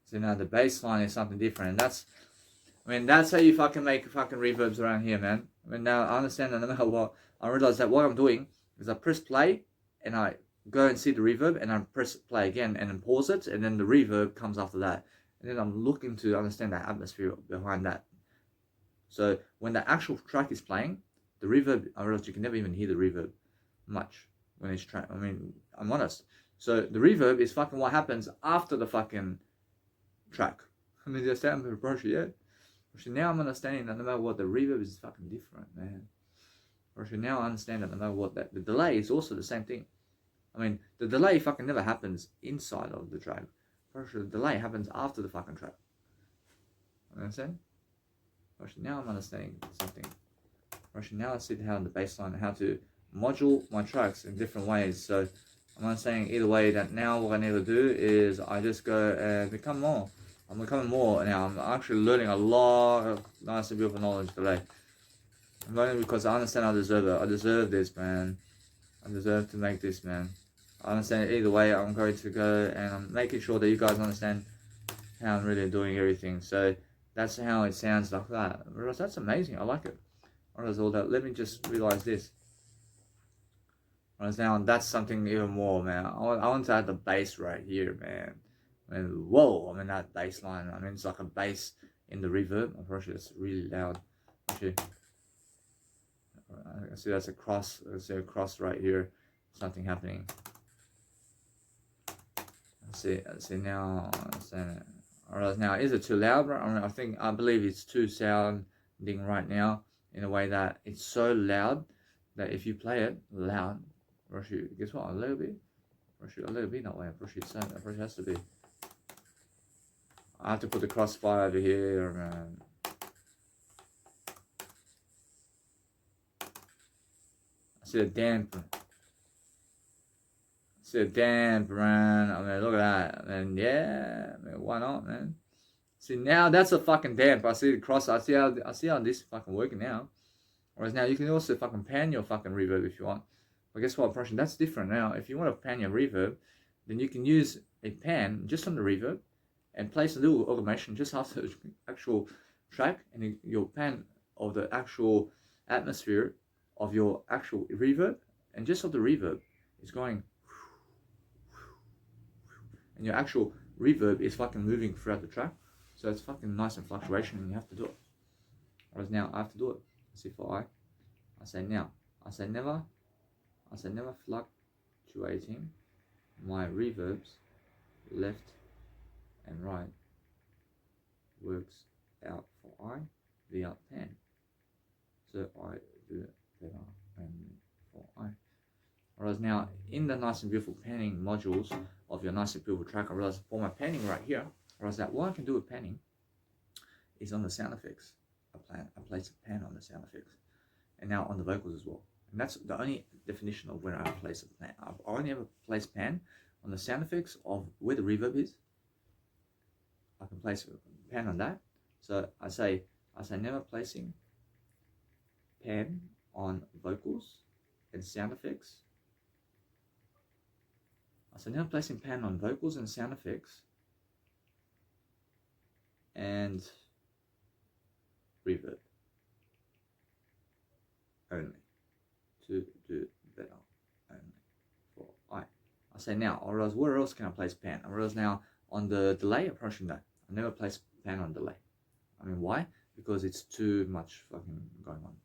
So now the bass line is something different, and that's, I mean, that's how you fucking make fucking reverbs around here, man. I mean, now I understand that no matter what, I realize that what I'm doing is I press play, and I go and see the reverb, and I press play again, and then pause it, and then the reverb comes after that. And then I'm looking to understand the atmosphere behind that. So when the actual track is playing, the reverb, I realize you can never even hear the reverb much when it's track. I mean, I'm honest. So the reverb is fucking what happens after the fucking track. I mean, the sound of approach yet. Actually, now I'm understanding that no matter what, the reverb is fucking different, man. Actually, now I understand that no matter what, that the delay is also the same thing. I mean, the delay fucking never happens inside of the track. Actually, the delay happens after the fucking track. You understand? Actually, now I'm understanding something. Actually, now I see how the bassline, how to module my tracks in different ways. So I'm understanding either way that now what I need to do is I just go and become more. I'm becoming more now. I'm actually learning a lot of nice and beautiful knowledge today. I'm learning because I understand I deserve it. I deserve this, man. I deserve to make this, man. I understand either way. I'm going to go and I'm making sure that you guys understand how I'm really doing everything. So that's how it sounds like that. That's amazing. I like it. Whereas all that, let me just realize this. Whereas now that's something even more, man. I want to add the bass right here, man. I mean, whoa! I mean that bass line. I mean it's like a bass in the reverb. I'm pretty sure it's really loud. Actually, I see that's a cross. I see a cross right here. Something happening. I see now. I understand it. Alright, now is it too loud? I mean, I believe it's too sounding right now in a way that it's so loud that if you play it loud, or shoot, guess what? A little bit, or shoot, a little bit that way. It has to be. I have to put the crossbar over here, man. I see a damp. Man. I mean, look at that. And yeah, I mean, why not, man? See, now that's a fucking damp. I see the cross. I see how this is fucking working now. Whereas now you can also fucking pan your fucking reverb if you want. But guess what, Prussian? That's different now. If you want to pan your reverb, then you can use a pan just on the reverb and place a little automation just after the actual track, and your pan of the actual atmosphere of your actual reverb, and just of the reverb is going, and your actual reverb is fucking moving throughout the track. So it's fucking nice and fluctuation, and you have to do it. Whereas now I have to do it. See for I say now. I say never fluctuating my reverbs left and right works out for I via pan. So I do it better and for I. Whereas now in the nice and beautiful panning modules of your nice and beautiful track, I realize for my panning right here, whereas that what I can do with panning is on the sound effects. I place a pan on the sound effects, and now on the vocals as well. And that's the only definition of where I place a pan. I've only ever placed pan on the sound effects of where the reverb is. I can place a pan on that. So I say never placing pan on vocals and sound effects. I say never placing pan on vocals and sound effects and reverb only to do better only for I say now, I realize where else can I place pan? I realize now on the delay approaching that. I never place pan on delay. I mean, why? Because it's too much fucking going on.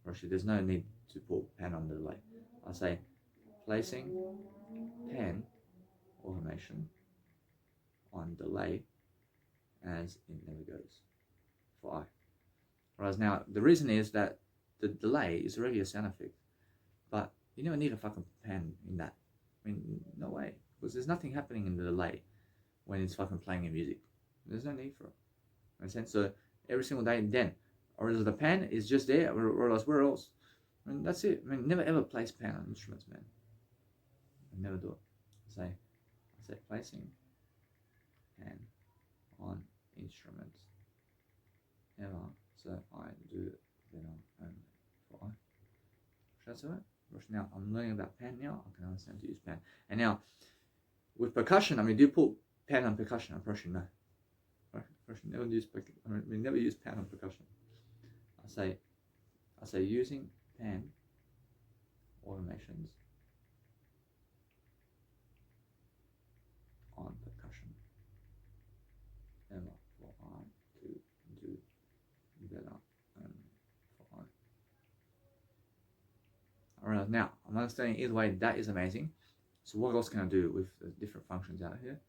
Actually, there's no need to put pan on the delay. I say placing pan automation on delay as it never goes for I. Whereas now, the reason is that the delay is already a sound effect, but you never need a fucking pan in that. I mean, no way, because there's nothing happening in the delay when it's fucking playing in music. There's no need for it. Makes sense? So every single day, then, or the pan is just there, or else where else? I mean, that's it. I mean, never ever place pan on instruments, man. I never do it. I say placing pan on instruments. Never. So I do better only for I. That's alright. Now I'm learning about pan now. I can understand to use pan. And now with percussion, I mean, do you put pan on percussion? I'm probably no. Percussion never use. I mean, never use pan on percussion. I say using pan automations on percussion. Ever for I to do better only for I. Alright, now I'm understanding either way that is amazing. So what else can I do with the different functions out here?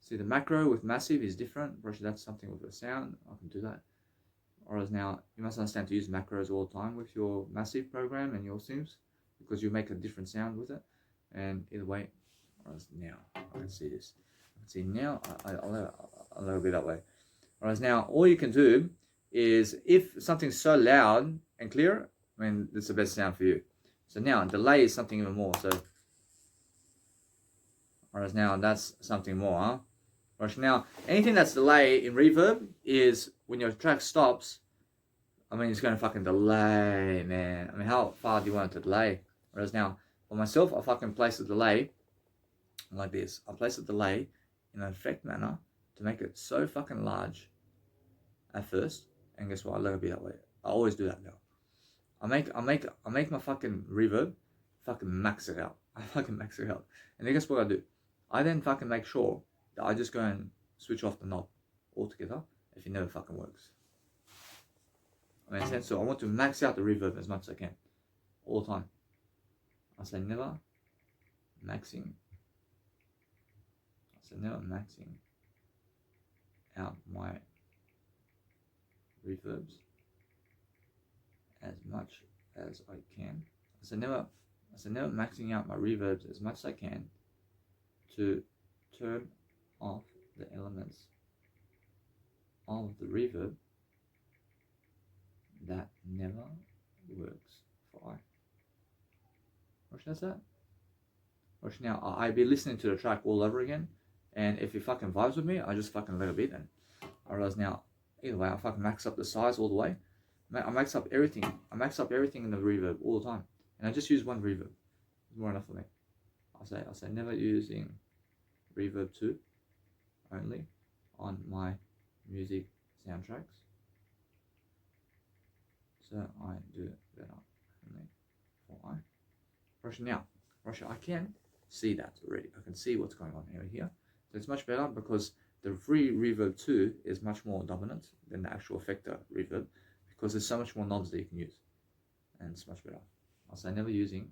See, the macro with massive is different. Actually, that's something with a sound. I can do that. Whereas now you must understand to use macros all the time with your massive program and your sims, because you make a different sound with it. And either way, whereas now I can see this. I can see now I'll let it be that way. Whereas now all you can do is if something's so loud and clear, I mean, it's the best sound for you. So now delay is something even more. So whereas now that's something more, huh? Whereas now anything that's delay in reverb is when your track stops, I mean, it's going to fucking delay, man. I mean, how far do you want it to delay? Whereas now for myself, I fucking place the delay like this. I place the delay in an effect manner to make it so fucking large at first, and guess what? I let it be that way. I always do that now. I make my fucking reverb fucking max it out. I fucking max it out. And then guess what I do? I then fucking make sure that I just go and switch off the knob altogether if it never fucking works. I mean, sense. So I want to max out the reverb as much as I can all the time. I say never maxing. I say never maxing out my reverbs as much as I can. I say never maxing out my reverbs as much as I can to turn off the elements of the reverb that never works for I. Watch that. Watch now, I be listening to the track all over again, and if it fucking vibes with me, I just fucking let it be then. I realize now, either way, I fucking max up the size all the way. I max up everything. I max up everything in the reverb all the time, and I just use one reverb. It's more enough for me. I say never using reverb 2 only on my music soundtracks. So I do better only for I. Russia now. Russia, I can see that already. I can see what's going on here. So it's much better because the free reverb 2 is much more dominant than the actual effector reverb, because there's so much more knobs that you can use, and it's much better. I'll say never using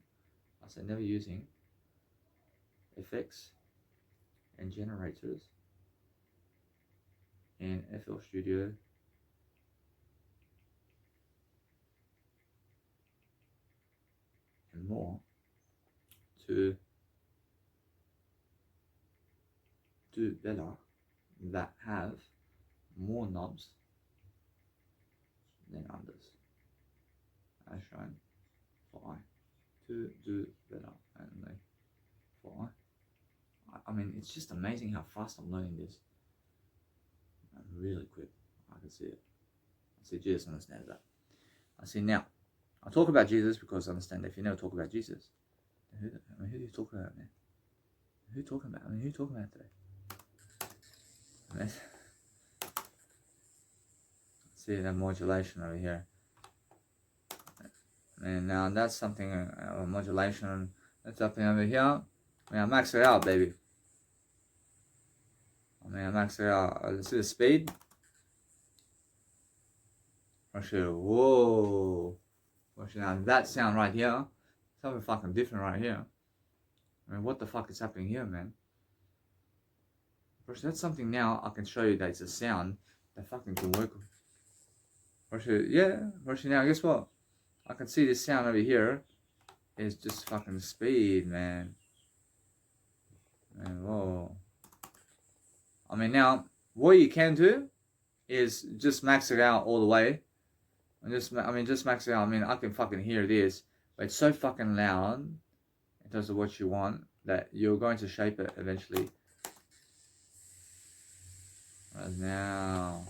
effects and generators in FL Studio and more to do better that have more knobs than others, as shown for I. To do better and for I mean, it's just amazing how fast I'm learning this. I'm really quick. I can see it. I see Jesus understands that. I see now. I talk about Jesus because I understand that if you never talk about Jesus, who do you talk about, man? Who are you talking about? Who are you talking about today? See the modulation over here. And now that's something, modulation, that's something over here. I mean, I max it out, baby. I max it out. See the speed? Whoa. Now that sound right here, something fucking different right here. I mean, what the fuck is happening here, man? That's something now I can show you that it's a sound that fucking can work. Yeah, now guess what? I can see this sound over here is just fucking speed, man. Whoa. I mean, now, what you can do is just max it out all the way. Just max it out. I mean, I can fucking hear this, but it's so fucking loud in terms of what you want that you're going to shape it eventually. Right now.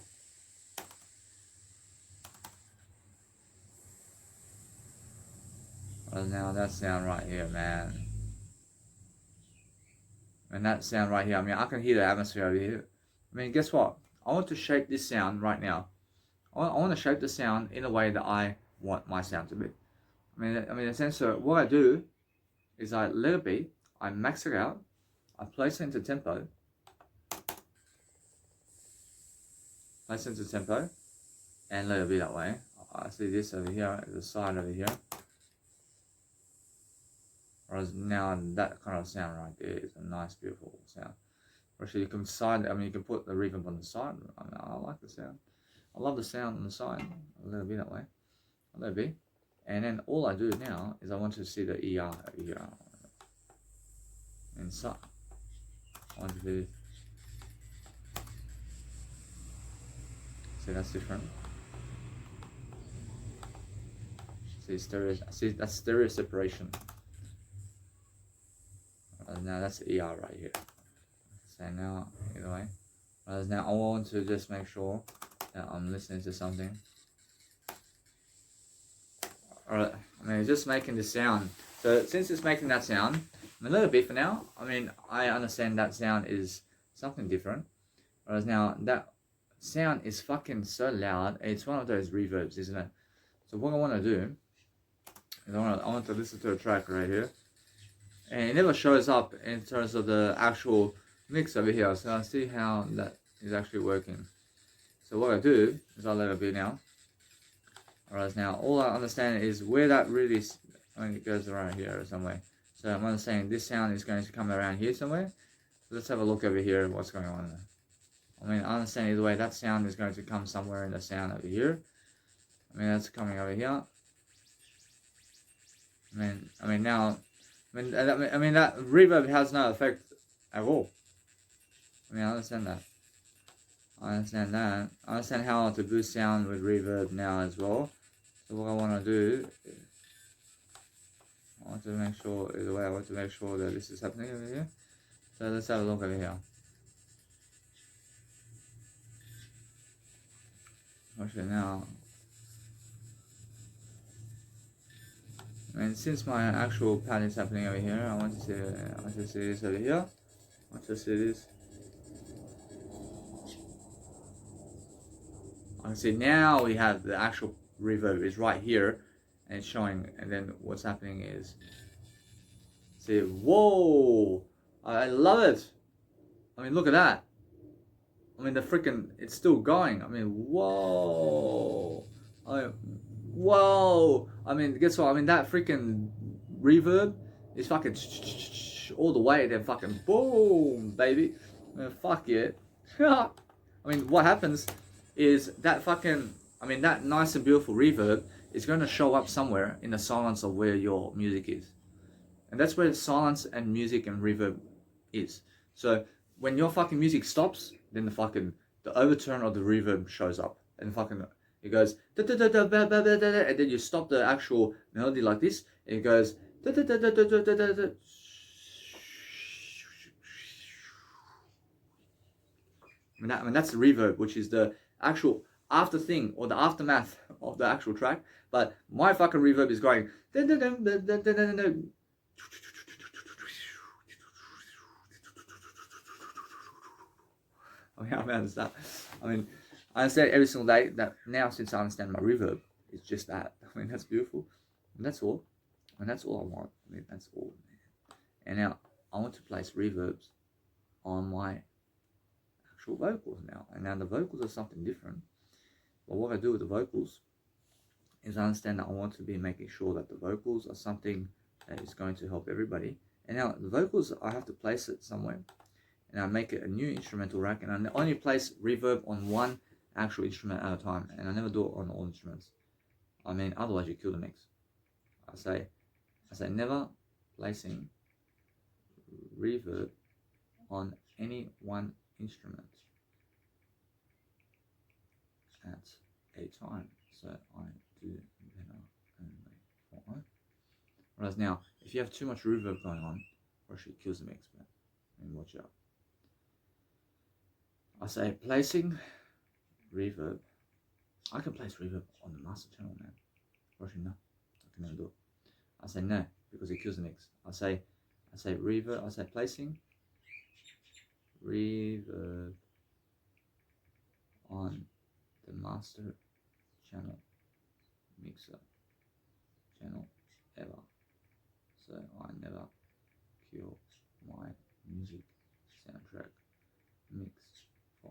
Right now, that sound right here, man. And that sound right here, I mean, I can hear the atmosphere over here. I mean, guess what? I want to shape this sound right now. I want to shape the sound in a way that I want my sound to be. I mean, essentially, what I do is I let it be, I max it out, I place it into tempo, and let it be that way. I see this over here, the side over here. Whereas now that kind of sound right there is a nice, beautiful sound. Actually, you can you can put the reverb on the side. I mean, I like the sound. I love the sound on the side. I'll let it be that way. I'll let it be. And then all I do now is I want to see the ER over here. Inside. I want to do. See, that's different. See, that's stereo separation. Now that's the ER right here. So now, either way. Now I want to just make sure that I'm listening to something. Alright, I mean, it's just making the sound. So since it's making that sound, I'm a little bit for now. I mean, I understand that sound is something different. Whereas now that sound is fucking so loud. It's one of those reverbs, isn't it? So what I want to do is I want to listen to a track right here. And it never shows up in terms of the actual mix over here. So I see how that is actually working. So what I do is I let it be now. Whereas now all I understand is where that really, I mean, it goes around here somewhere. So I'm understanding this sound is going to come around here somewhere. So let's have a look over here what's going on there. I mean, I understand either way that sound is going to come somewhere in the sound over here. I mean, that's coming over here. I mean now, I mean that reverb has no effect at all. I mean, I understand that. I understand how to boost sound with reverb now as well. So what I want to do, I want to make sure, either way, I want to make sure that this is happening over here. So let's have a look over here. Actually now, and since my actual pad is happening over here, I want to see this over here. I want to see this. I can see now we have the actual reverb is right here, and it's showing. And then what's happening is, see, whoa! I love it. I mean, look at that. I mean, it's still going. I mean, whoa! Whoa! I mean, guess what? I mean, that freaking reverb is fucking all the way. Then fucking boom, baby. I mean, fuck it. I mean, what happens is that that nice and beautiful reverb is going to show up somewhere in the silence of where your music is. And that's where silence and music and reverb is. So when your fucking music stops, then the overturn or the reverb shows up, and it goes da da da da da da da da, and then you stop the actual melody like this, and it goes da da da da da da da da. I mean that's the reverb, which is the actual after thing or the aftermath of the actual track. But my fucking reverb is going da da da da da da da da. I mean, I understand. I mean, I understand every single day that now, since I understand my reverb, it's just that. I mean, that's beautiful. And that's all. And that's all I want. I mean, that's all. And now, I want to place reverbs on my actual vocals now. And now the vocals are something different. But what I do with the vocals is I understand that I want to be making sure that the vocals are something that is going to help everybody. And now, the vocals, I have to place it somewhere. And I make it a new instrumental rack, and I only place reverb on one actual instrument at a time, and I never do it on all instruments. I mean, otherwise you kill the mix. I say never placing reverb on any one instrument at a time. So I do better only for I. Whereas now, if you have too much reverb going on, or actually kills the mix, man. I mean, watch out. I say placing reverb. I can place reverb on the master channel, man. Actually, no, I can never do it. I say no because it kills the mix. I say reverb. I say placing reverb on the master channel mixer channel ever. So I never kill my music soundtrack mix.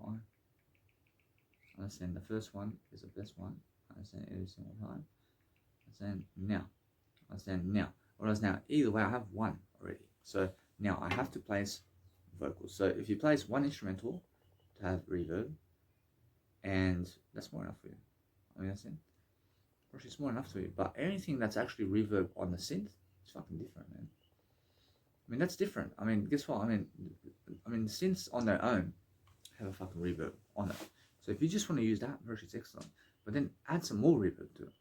I understand the first one is the best one. I understand every single time. I understand now. I understand now. Whereas now, either way, I have one already. So now I have to place vocals. So if you place one instrumental to have reverb, and that's more enough for you. I mean, that's it. Actually, it's more enough for you. But anything that's actually reverb on the synth is fucking different, man. I mean, that's different. I mean, guess what? I mean, the synths on their own have a fucking reverb on it. So if you just want to use that, virtually it's excellent. But then add some more reverb to it.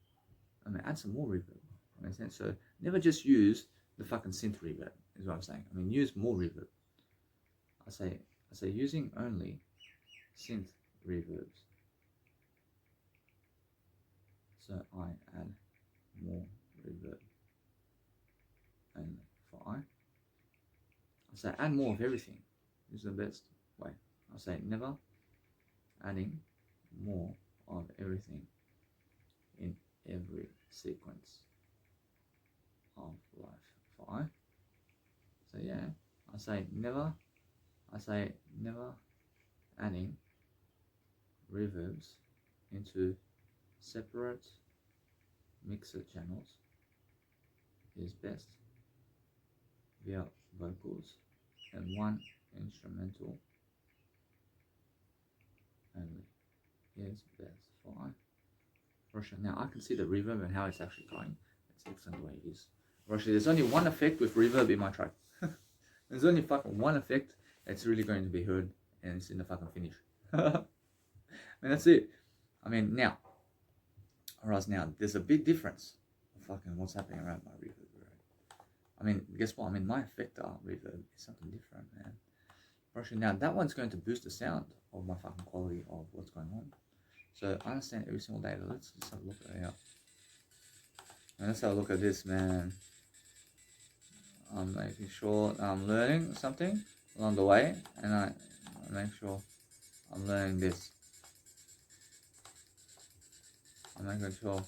I mean, add some more reverb. Makes sense? So never just use the fucking synth reverb, is what I'm saying. I mean, use more reverb. I say using only synth reverbs. So I add more reverb only for I say add more of everything. This is the best way. I say never adding more of everything in every sequence of life for I. So yeah, I say never adding reverbs into separate mixer channels is best via vocals and one instrumental only is best for I. Russia. Now I can see the reverb and how it's actually going. It's excellent the way it is. Russia, there's only one effect with reverb in my track. There's only fucking one effect that's really going to be heard, and it's in the fucking finish. And that's it. I mean, now, whereas now, there's a big difference of fucking what's happening around my reverb. I mean, guess what? I mean, my effector reverb is something different, man. Actually, now that one's going to boost the sound of my fucking quality of what's going on. So I understand every single day. Let's just have a look at it out. And let's have a look at this, man. I'm making sure I'm learning something along the way, and I make sure I'm learning this. I'm making sure.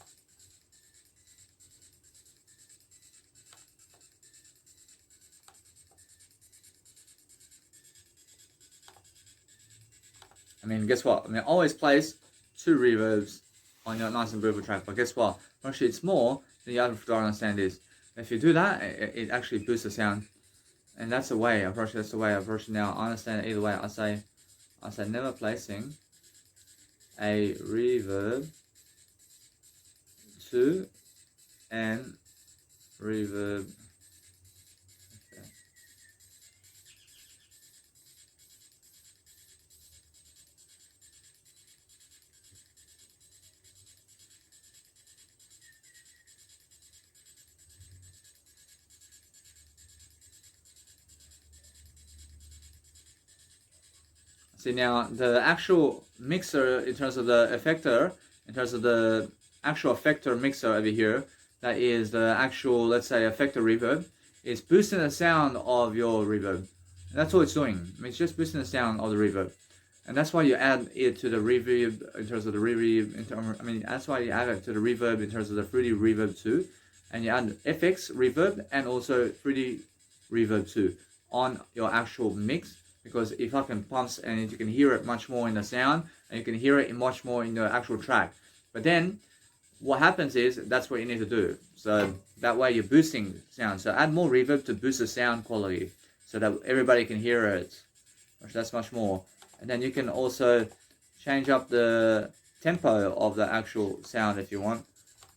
I mean, guess what? I mean, always place 2 reverbs on your nice and beautiful track, but guess what? Actually, it's more than you have to understand this. If you do that, it actually boosts the sound, and that's the way. That's the way I approach it now. I understand it either way. I say never placing a reverb to an reverb See now, the actual mixer in terms of the effector, in terms of the actual effector mixer over here, that is the actual, let's say, effector reverb, is boosting the sound of your reverb. That's all it's doing. I mean, it's just boosting the sound of the reverb. And that's why you add it to the reverb in terms of the reverb. That's why you add it to the reverb in terms of the Fruity Reverb 2. And you add FX reverb and also Fruity Reverb 2 on your actual mix. Because it fucking pumps and you can hear it much more in the sound. And you can hear it much more in the actual track. But then, what happens is, that's what you need to do. So that way you're boosting sound. So add more reverb to boost the sound quality. So that everybody can hear it. That's much more. And then you can also change up the tempo of the actual sound if you want.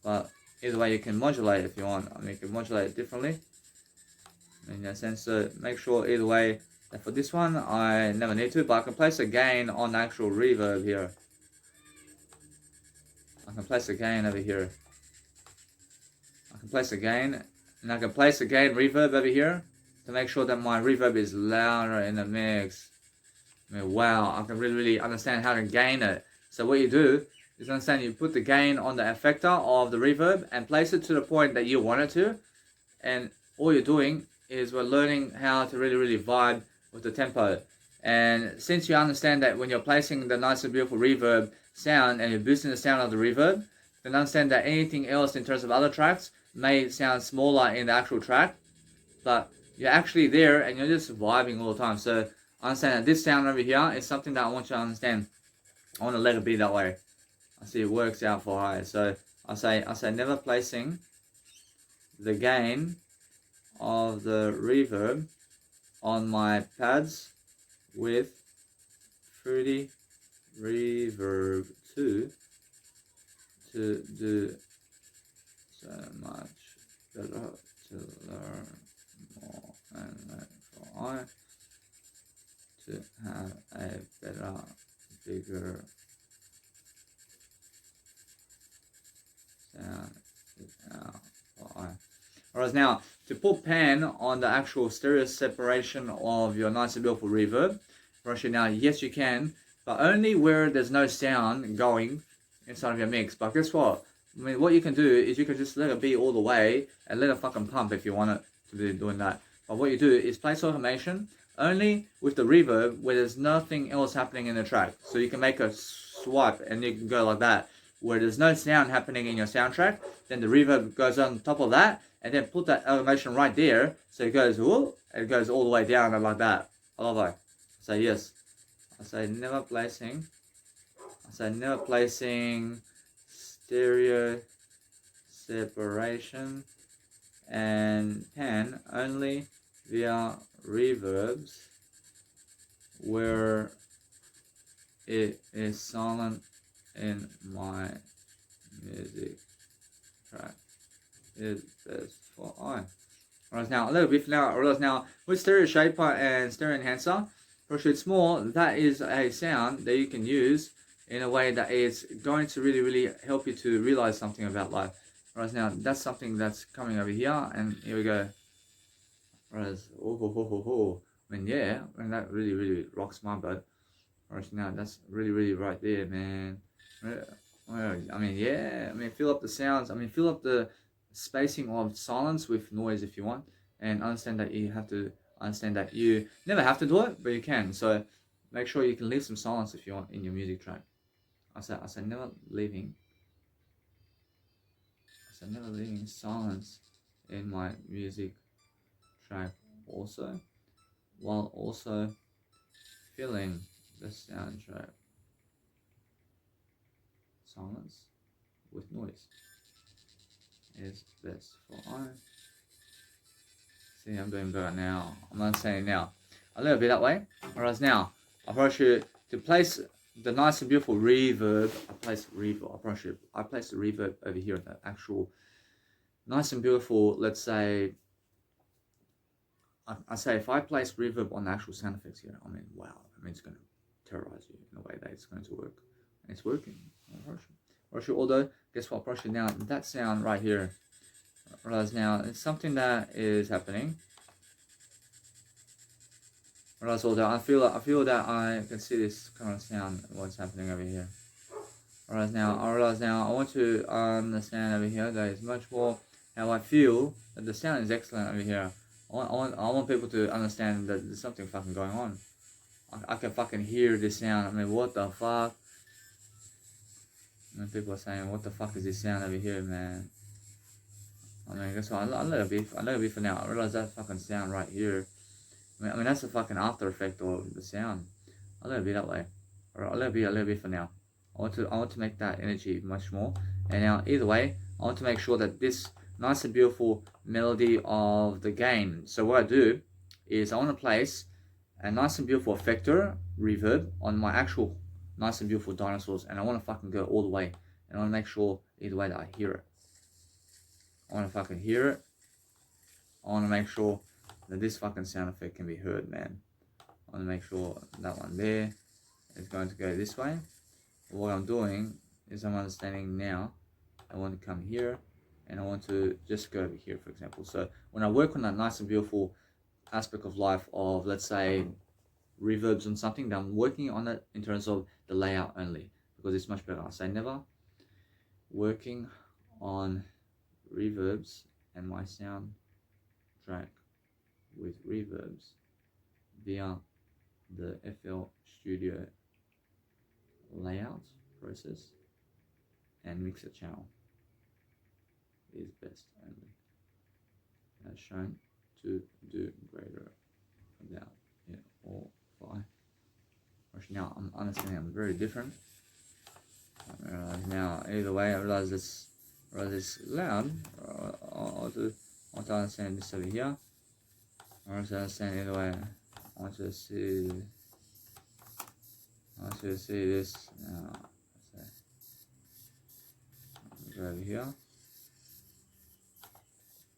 But either way you can modulate if you want. I mean, you can modulate it differently. In that sense, so make sure either way that for this one I never need to, but I can place a gain on the actual reverb here. I can place a gain over here. I can place a gain, and I can place a gain reverb over here to make sure that my reverb is louder in the mix. I mean, wow, I can really understand how to gain it. So what you do is understand you put the gain on the effector of the reverb and place it to the point that you want it to. And all you're doing is we're learning how to really vibe with the tempo. And since you understand that when you're placing the nice and beautiful reverb sound and you're boosting the sound of the reverb, then understand that anything else in terms of other tracks may sound smaller in the actual track, but you're actually there and you're just vibing all the time. So understand that this sound over here is something that I want you to understand. I want to let it be that way. I see it works out for high. So I say never placing the gain of the reverb on my pads with Fruity Reverb 2 to do so much better to learn more and learn for I to have a better, bigger sound out for I. Whereas now, to put pan on the actual stereo separation of your nice and beautiful reverb, Russia now, yes you can, but only where there's no sound going inside of your mix. But guess what? I mean, what you can do is you can just let it be all the way and let it fucking pump if you want it to be doing that. But what you do is place automation only with the reverb where there's nothing else happening in the track. So you can make a swipe and you can go like that. Where there's no sound happening in your soundtrack, then the reverb goes on top of that, and then put that automation right there, so it goes, whoop, and it goes all the way down and like that. I love that. I say yes. I say never placing stereo separation and pan only via reverbs where it is silent in my music track is best for I. Whereas now, a little bit now, whereas now with stereo shaper and stereo enhancer, for sure it's more, that is a sound that you can use in a way that is going to really help you to realize something about life. Whereas now, that's something that's coming over here, and here we go. Whereas, I mean, yeah, I mean, that really rocks my boat. Whereas now, that's really right there, man. I mean, yeah, I mean, fill up the sounds, I mean, fill up the spacing of silence with noise if you want, and understand that you have to understand that you never have to do it, but you can. So make sure you can leave some silence if you want in your music track. I say never leaving silence in my music track also, while also filling the soundtrack silence with noise is best for I. See, I'm doing better now. I'm not saying now. A little bit that way. Whereas now, I approach you to place the nice and beautiful reverb. I place the reverb over here in the actual nice and beautiful, let's say, I say if I place reverb on the actual sound effects here, I mean, wow, I mean, it's going to terrorize you in a way that it's going to work. And it's working. Although, guess what, approach now, that sound right here, whereas now, it's something that is happening. realize all that. I feel that I can see this kind of sound. What's happening over here? I realize now. I want to understand over here that it's much more how I feel that the sound is excellent over here. I want people to understand that there's something fucking going on. I can fucking hear this sound. I mean, what the fuck? And people are saying, what the fuck is this sound over here, man? I mean, guess what? I let it be for now. I realize that fucking sound right here. I mean, that's a fucking after effect of the sound. I'll let it be that way. Alright, I'll let it be for now. I want to make that energy much more. And now, either way, I want to make sure that this nice and beautiful melody of the game. So what I do is I want to place a nice and beautiful effector, reverb, on my actual nice and beautiful dinosaurs. And I want to fucking go all the way. And I want to make sure, either way, that I hear it. I want to fucking hear it. I want to make sure that this fucking sound effect can be heard, man. I want to make sure that one there is going to go this way. What I'm doing is I'm understanding now. I want to come here and I want to just go over here, for example. So when I work on that nice and beautiful aspect of life of, let's say, reverbs on something, then I'm working on it in terms of the layout only, because it's much better. I say never working on reverbs and my sound track with reverbs via the FL Studio layout process and mixer channel is best only, as shown to do greater about all five. Now I'm understanding I'm very different. Now either way I realize this loud. I want to understand this over here. I want to understand either way. I want to see this now. Go over here.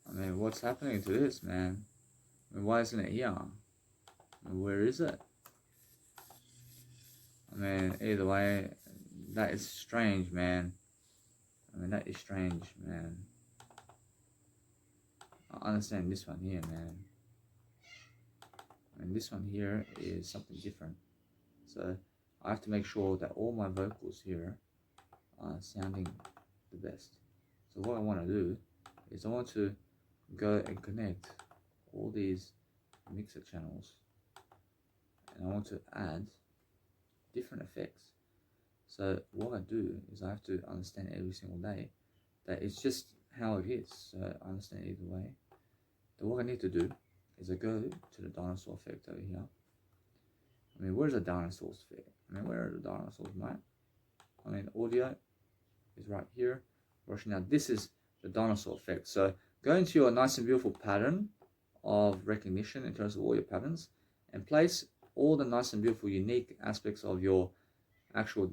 I mean, what's happening to this, man? I mean, why isn't it here? I mean, where is it? I mean, either way, that is strange, man. I mean, that is strange, man. I understand this one here, man. And this one here is something different. So I have to make sure that all my vocals here are sounding the best. So what I want to do is I want to go and connect all these mixer channels, and I want to add different effects. So what I do is I have to understand every single day that it's just how it is. So I understand either way. So what I need to do is I go to the dinosaur effect over here. I mean, where's the dinosaurs fit? I mean, where are the dinosaurs, mate? I mean, audio is right here. Now this is the dinosaur effect. So go into your nice and beautiful pattern of recognition in terms of all your patterns, and place all the nice and beautiful unique aspects of your actual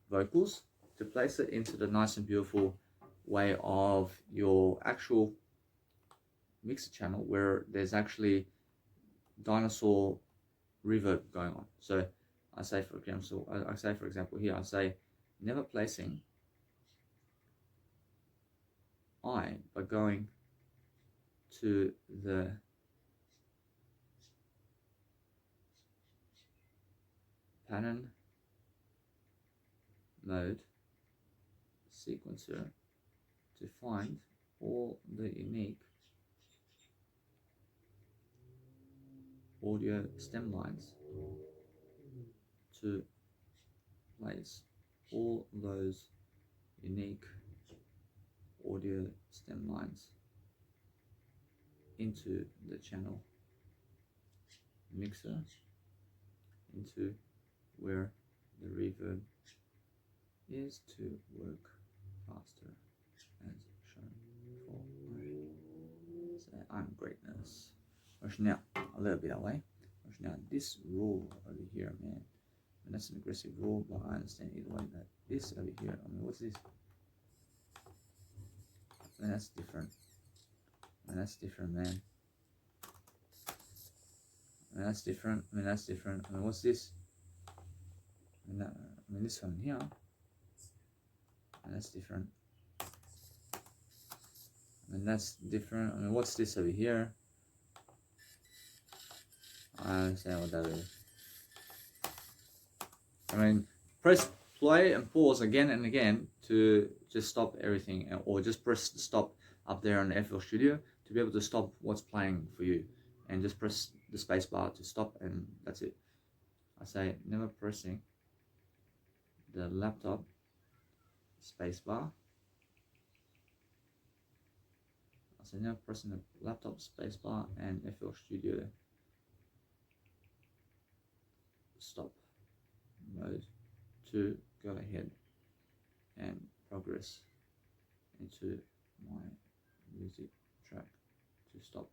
vocals, to place it into the nice and beautiful way of your actual mixer channel, where there's actually dinosaur reverb going on. So I say for example here, I say never placing I by going to the pattern mode sequencer to find all the unique audio stem lines, to place all those unique audio stem lines into the channel mixer, into where the reverb is, to work faster as shown before. Say I'm greatness. Now a little bit away. Now this rule over here, man, and that's an aggressive rule, but I understand either way that this over here, I mean, what's this? Man, that's different. Man, that's different, man. Man, that's different. I mean, that's different. I mean, what's this? I mean, this one here. And that's different. I mean, that's different. I mean, what's this over here? I understand what that is. I mean, press play and pause again and again to just stop everything, or just press stop up there on the FL Studio to be able to stop what's playing for you, and just press the space bar to stop, and that's it. I say never pressing the laptop space bar. I say never pressing the laptop space bar and FL Studio stop mode to go ahead and progress into my music track to stop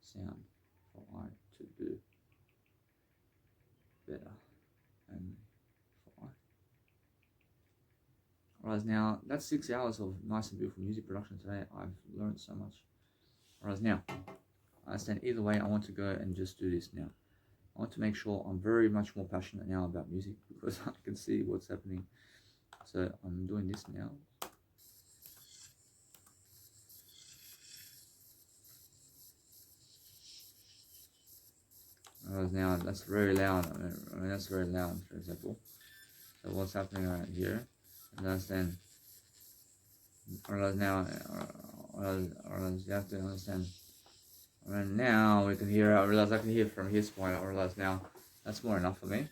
sound for I to do better and for I. Whereas now, that's 6 hours of nice and beautiful music production today. I've learned so much. Whereas now, I understand either way, I want to go and just do this now. I want to make sure I'm very much more passionate now about music because I can see what's happening. So I'm doing this now. Whereas now, that's very loud. I mean, that's very loud, for example. So what's happening right here? And understand. Whereas now, whereas you have to understand. And now we can hear, I realize I can hear from his point, I realize now that's more enough for me.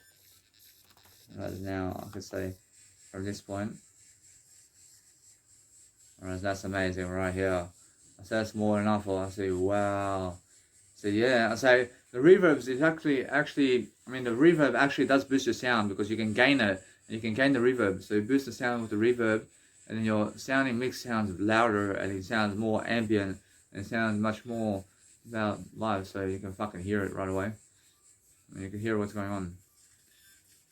Whereas now I could say from this point, whereas that's amazing right here. I say that's more than enough, I say wow. So yeah, I say the reverbs is actually, I mean the reverb actually does boost your sound because you can gain it, and you can gain the reverb. So you boost the sound with the reverb, and then your sounding mix sounds louder, and it sounds more ambient, and it sounds much more about live, so you can fucking hear it right away. I mean, you can hear what's going on.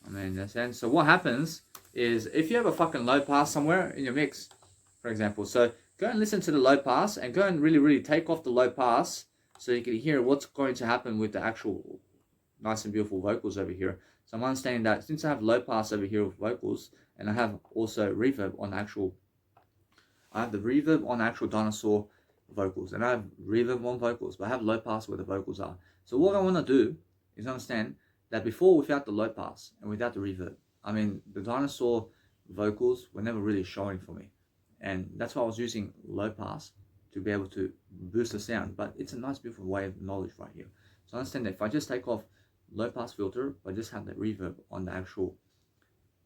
I mean, in that sense. So what happens is, if you have a fucking low pass somewhere in your mix, for example, so go and listen to the low pass, and go and really take off the low pass, so you can hear what's going to happen with the actual nice and beautiful vocals over here. So I'm understanding that since I have low pass over here with vocals, and I have also reverb on actual, I have the reverb on actual dinosaur vocals, and I have reverb on vocals, but I have low pass where the vocals are. So what I want to do is understand that before, without the low pass and without the reverb, I mean the dinosaur vocals were never really showing for me, and that's why I was using low pass to be able to boost the sound. But it's a nice beautiful way of knowledge right here. So understand that if I just take off low pass filter, but just have the reverb on the actual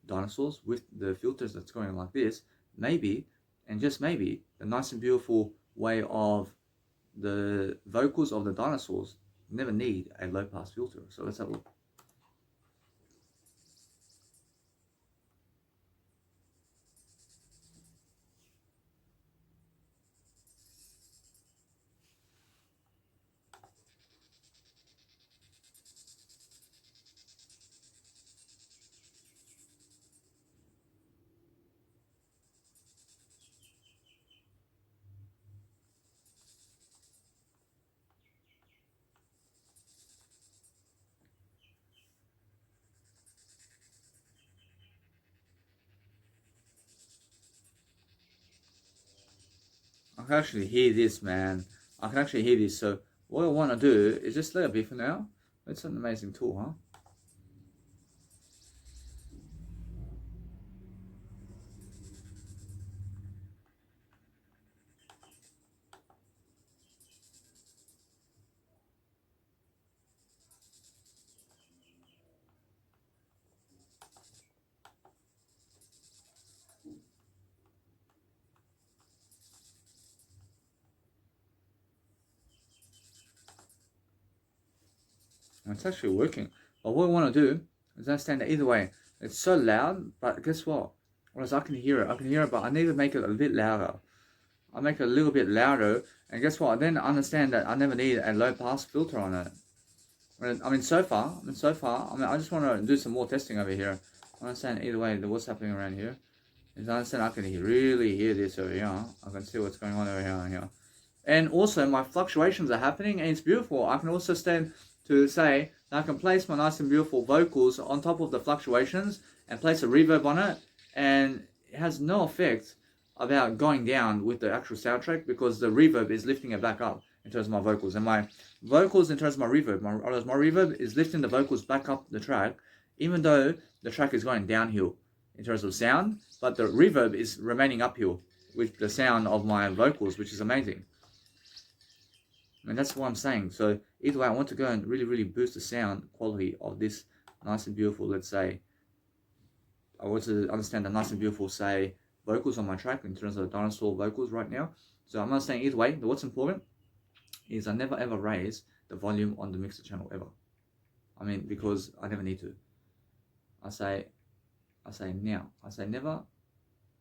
dinosaurs with the filters that's going like this, maybe, and just maybe, the nice and beautiful way of the vocals of the dinosaurs never need a low pass filter. So let's have a look. I can actually hear this, man. I can actually hear this. So what I want to do is just let it be for now. It's an amazing tool, huh? It's actually working. But what I want to do is understand that either way, it's so loud, but guess what? Whereas I can hear it, but I need to make it a bit louder. I make it a little bit louder, and guess what? I then understand that I never need a low pass filter on it. I mean, so far, I just want to do some more testing over here. I understand either way what's happening around here. Is I understand I can really hear this over here. I can see what's going on over here and here. And also, my fluctuations are happening, and it's beautiful. I can also stand to say that I can place my nice and beautiful vocals on top of the fluctuations and place a reverb on it, and it has no effect about going down with the actual soundtrack because the reverb is lifting it back up. in terms of my vocals, and my vocals in terms of my reverb. My reverb is lifting the vocals back up the track, even though the track is going downhill in terms of sound, but the reverb is remaining uphill with the sound of my vocals, which is amazing. And that's what I'm saying. So either way, I want to go and really boost the sound quality of this nice and beautiful, let's say, I want to understand the nice and beautiful, say, vocals on my track in terms of dinosaur vocals right now. So I'm not saying either way. What's important is I never ever raise the volume on the mixer channel ever. I mean, because I never need to. I say now. I say never.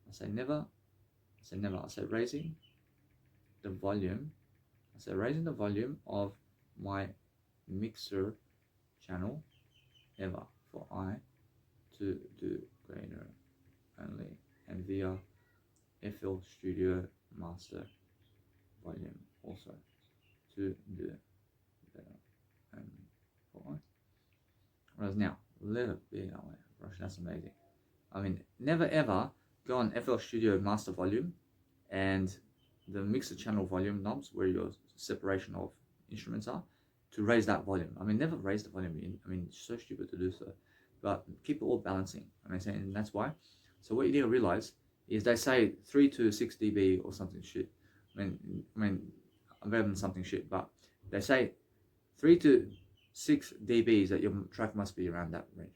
I say never. I say never. I say raising the volume. I say raising the volume of my mixer channel ever for I to do greater only and via FL Studio Master volume also to do better only for I. Whereas now, let it be that way. Gosh, that's amazing. I mean, never ever go on FL Studio Master volume and the mixer channel volume knobs where your separation of instruments are to raise that volume. I mean, never raise the volume. I mean, it's so stupid to do so. But keep it all balancing. I mean, and that's why. So what you need to realize is they say 3 to 6 dB or something shit. I mean, I'm better than something shit, but they say 3 to 6 dBs that your track must be around that range.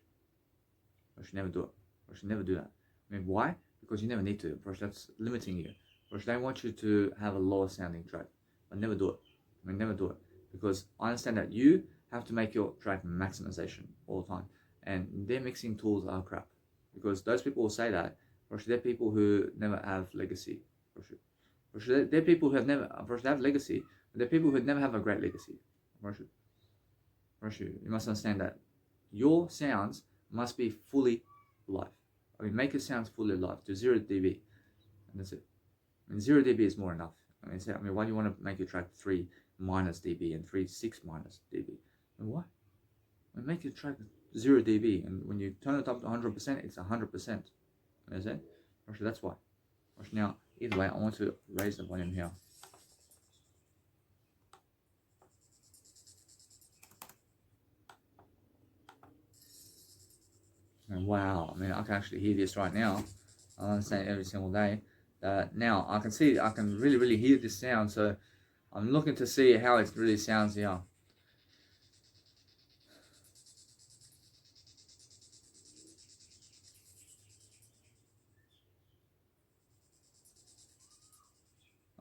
I should never do it. I should never do that. I mean, why? Because you never need to. First, that's limiting you. First, they want you to have a lower sounding track. But never do it. I mean, never do it. Because I understand that you have to make your track maximization all the time. And their mixing tools are crap. Because those people will say that. First, they're people who never have legacy. First, they're people who have never, first, they have legacy. But they're people who never have a great legacy. First, you must understand that your sounds must be fully live. I mean, make your sounds fully live to 0 dB. And that's it. I mean, 0 dB is more enough. I mean, why do you want to make your track 3 minus dB and 6 minus dB? And why? I mean, make your track 0 dB, and when you turn it up to 100%, it's 100%. Understand? Actually, that's why. Actually, now, either way, I want to raise the volume here. And wow, I mean, I can actually hear this right now. I understand it every single day. Now I can see, I can really hear this sound. So I'm looking to see how it really sounds here.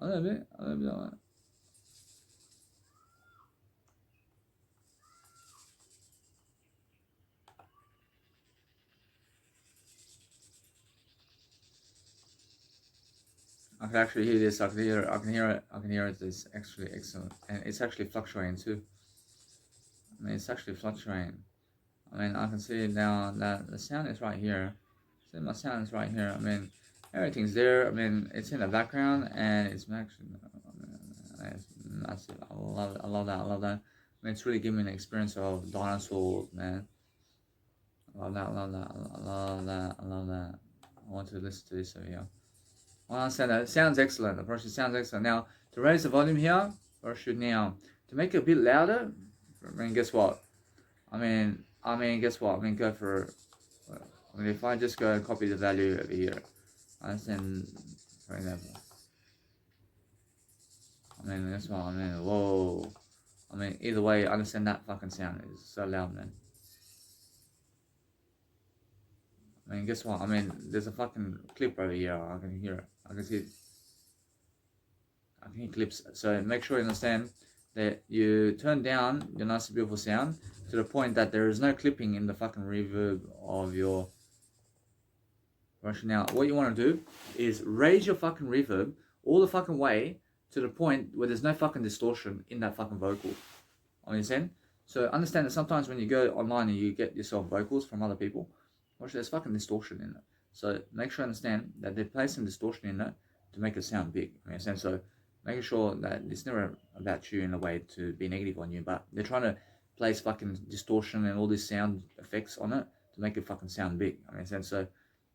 A little bit like that. I can actually hear this. I can hear it. It's actually excellent, and it's actually fluctuating too. I mean, it's actually fluctuating. I mean, I can see now that the sound is right here. See, my sound is right here. I mean, everything's there. I mean, it's in the background, and it's actually, it's massive. I love it. I love that. I love that. I mean, it's really giving me an experience of dinosaurs, man. I love that. I love that. I love that. I love that. I want to listen to this video. Well, I said that it sounds excellent. The process sounds excellent. Now, to raise the volume here, or should now, to make it a bit louder, I mean, guess what? I mean, guess what? I mean, go for, I mean, if I just go and copy the value over here, I send, for example, I mean, that's what I mean, whoa. I mean, either way, I understand that fucking sound is so loud, man. I mean, guess what? I mean, there's a fucking clip over here. I can hear it. I can see it. I can hear clips. So make sure you understand that you turn down your nice and beautiful sound to the point that there is no clipping in the fucking reverb of your Now, what you want to do is raise your fucking reverb all the fucking way to the point where there's no fucking distortion in that fucking vocal. Understand? So understand that sometimes when you go online and you get yourself vocals from other people, there's fucking distortion in it. So make sure you understand that they place some distortion in it to make it sound big. Understand? So making sure that it's never about you in a way to be negative on you, but they're trying to place fucking distortion and all these sound effects on it to make it fucking sound big. Understand? So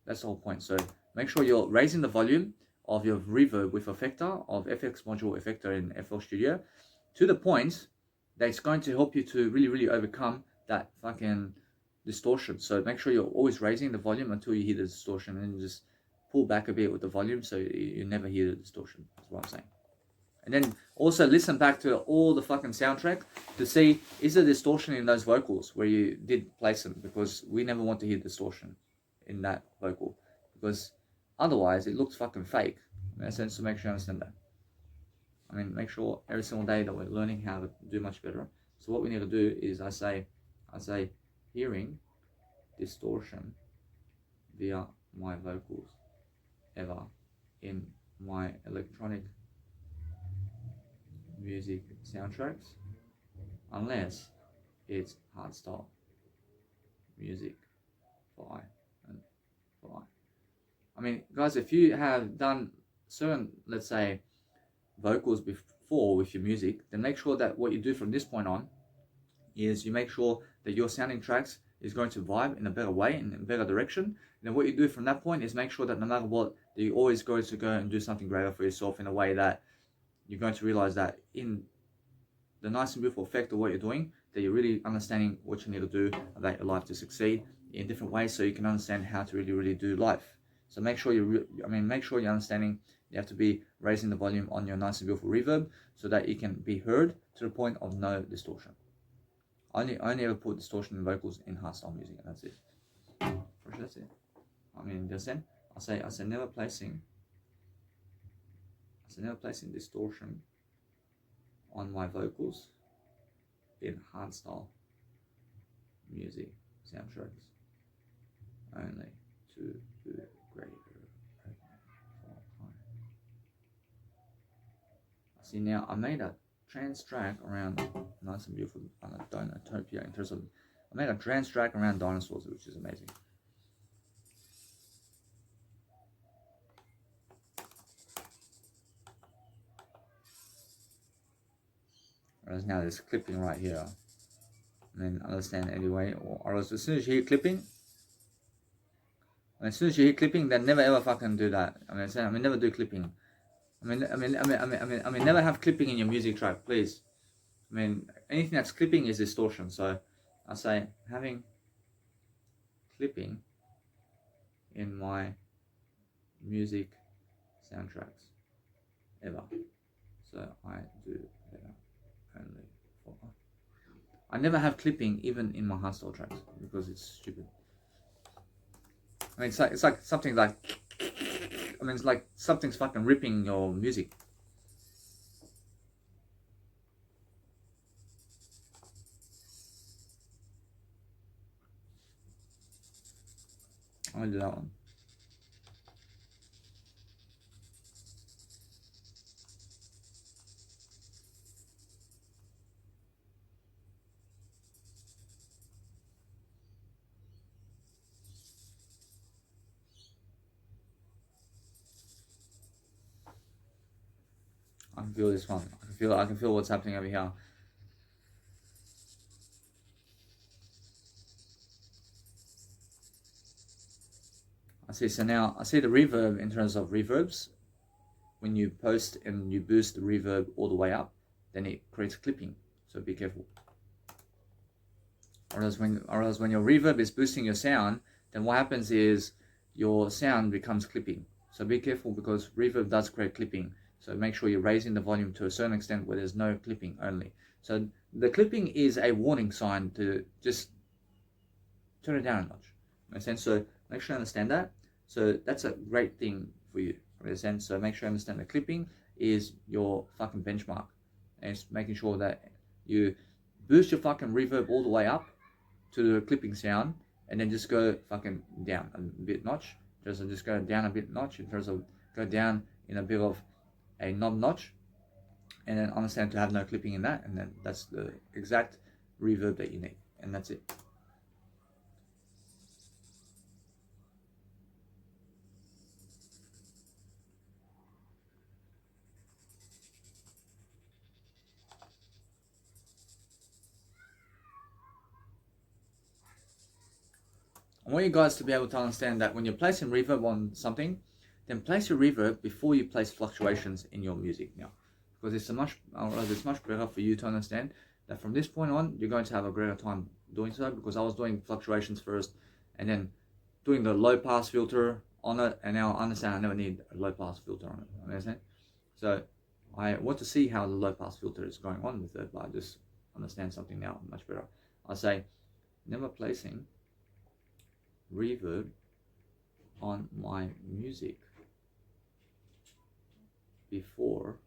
that's the whole point. So make sure you're raising the volume of your reverb with effector of FX module effector in FL Studio to the point that it's going to help you to really overcome that fucking distortion. So make sure you're always raising the volume until you hear the distortion, and just pull back a bit with the volume so you never hear the distortion. That's what I'm saying. And then also listen back to all the fucking soundtrack to see, is there distortion in those vocals where you did place them, because we never want to hear distortion in that vocal, because otherwise it looks fucking fake. In a sense, to make sure you understand that. I mean, make sure every single day that we're learning how to do much better. So what we need to do is I say hearing distortion via my vocals ever in my electronic music soundtracks, unless it's hardstyle music for I mean, guys, if you have done certain, let's say, vocals before with your music, then make sure that what you do from this point on is you make sure that your sounding tracks is going to vibe in a better way, in a better direction. And then what you do from that point is make sure that no matter what, that you always go and do something greater for yourself in a way that you're going to realize that in the nice and beautiful effect of what you're doing, that you're really understanding what you need to do about your life to succeed in different ways, so you can understand how to really do life. So make sure make sure you're understanding. You have to be raising the volume on your nice and beautiful reverb so that it can be heard to the point of no distortion. I only ever put distortion in vocals in hardstyle music, and that's it. For sure, that's it. I mean, just then I say never placing distortion on my vocals in hardstyle music soundtracks, only to do greater. See, now I made a trance track around nice and beautiful Donutopia in terms of, I made a trance track around dinosaurs, which is amazing. Whereas now there's clipping right here. I mean, understand anyway, or else as soon as you hear clipping, then never ever fucking do that. I mean, never do clipping. I mean, never have clipping in your music track, please. I mean, anything that's clipping is distortion. So I say having clipping in my music soundtracks ever. So I do better only for. I never have clipping even in my hardstyle tracks because it's stupid. I mean, it's like something like. I mean, it's like something's fucking ripping your music. I'm gonna do that one. I can feel this one. I can feel what's happening over here. I see. So now I see the reverb in terms of reverbs. When you post and you boost the reverb all the way up, then it creates clipping. So be careful. Or else when your reverb is boosting your sound, then what happens is your sound becomes clipping. So be careful, because reverb does create clipping. So make sure you're raising the volume to a certain extent where there's no clipping only. So the clipping is a warning sign to just turn it down a notch. Makes sense? So make sure you understand that. So that's a great thing for you. Makes sense? So make sure you understand the clipping is your fucking benchmark. And it's making sure that you boost your fucking reverb all the way up to the clipping sound, and then just go fucking down a bit notch. Just go down a bit notch in terms of go down in a bit of a knob notch, and then understand to have no clipping in that, and then that's the exact reverb that you need, and that's it. I want you guys to be able to understand that when you're placing reverb on something, then place your reverb before you place fluctuations in your music now. because it's much better for you to understand that from this point on, you're going to have a greater time doing so, because I was doing fluctuations first, and then doing the low pass filter on it, and now I understand I never need a low pass filter on it. Understand? So I want to see how the low pass filter is going on with it, but I just understand something now much better. I say never placing reverb on my music before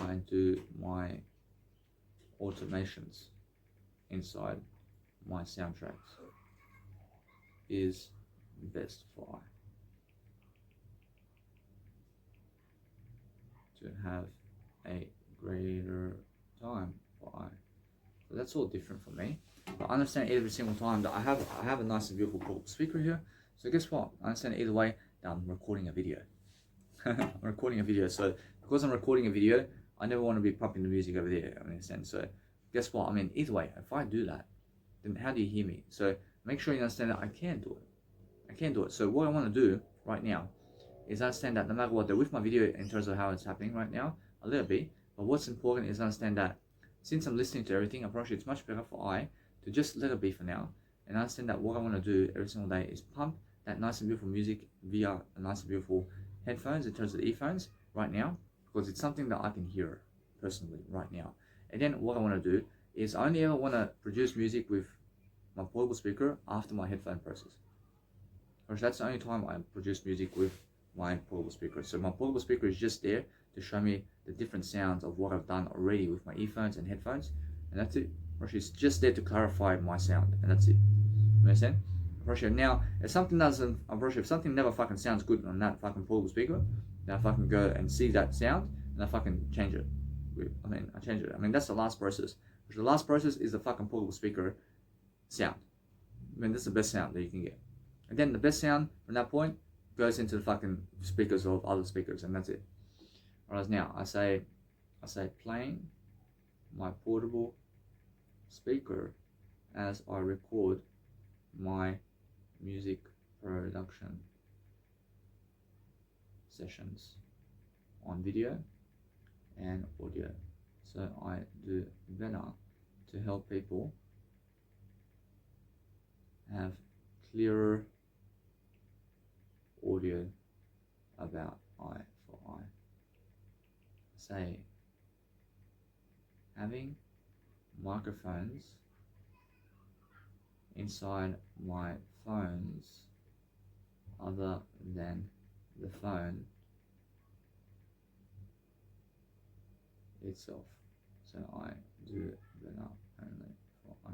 I do my automations inside my soundtracks is best for I to have a greater time for I. So that's all different for me. But I understand every single time that I have a nice and beautiful portable speaker here. So guess what? I understand either way that I'm recording a video. I'm recording a video. So because I'm recording a video, I never want to be pumping the music over there. I understand. So guess what? I mean, either way, if I do that, then how do you hear me? So make sure you understand that I can do it. I can do it. So what I want to do right now is understand that no matter what, with my video in terms of how it's happening right now, a little bit. But what's important is understand that since I'm listening to everything, I'm probably it's much better for I to just let it be for now, and understand that what I want to do every single day is pump that nice and beautiful music via a nice and beautiful headphones in terms of the earphones right now, because it's something that I can hear personally right now. And then what I want to do is I only ever want to produce music with my portable speaker after my headphone process. Because that's the only time I produce music with my portable speaker. So my portable speaker is just there to show me the different sounds of what I've done already with my earphones and headphones, and that's it. It's just there to clarify my sound, and that's it. You understand? Now, if something never fucking sounds good on that fucking portable speaker, then I fucking go and see that sound, and I fucking change it. I change it. That's the last process. The last process is the fucking portable speaker sound. That's the best sound that you can get. And then the best sound from that point goes into the fucking speakers of other speakers, and that's it. Whereas now I say playing my portable speaker as I record my music production sessions on video and audio. So I do better to help people have clearer audio about I for I. Say having microphones inside my phones other than the phone itself. So I do better only for I.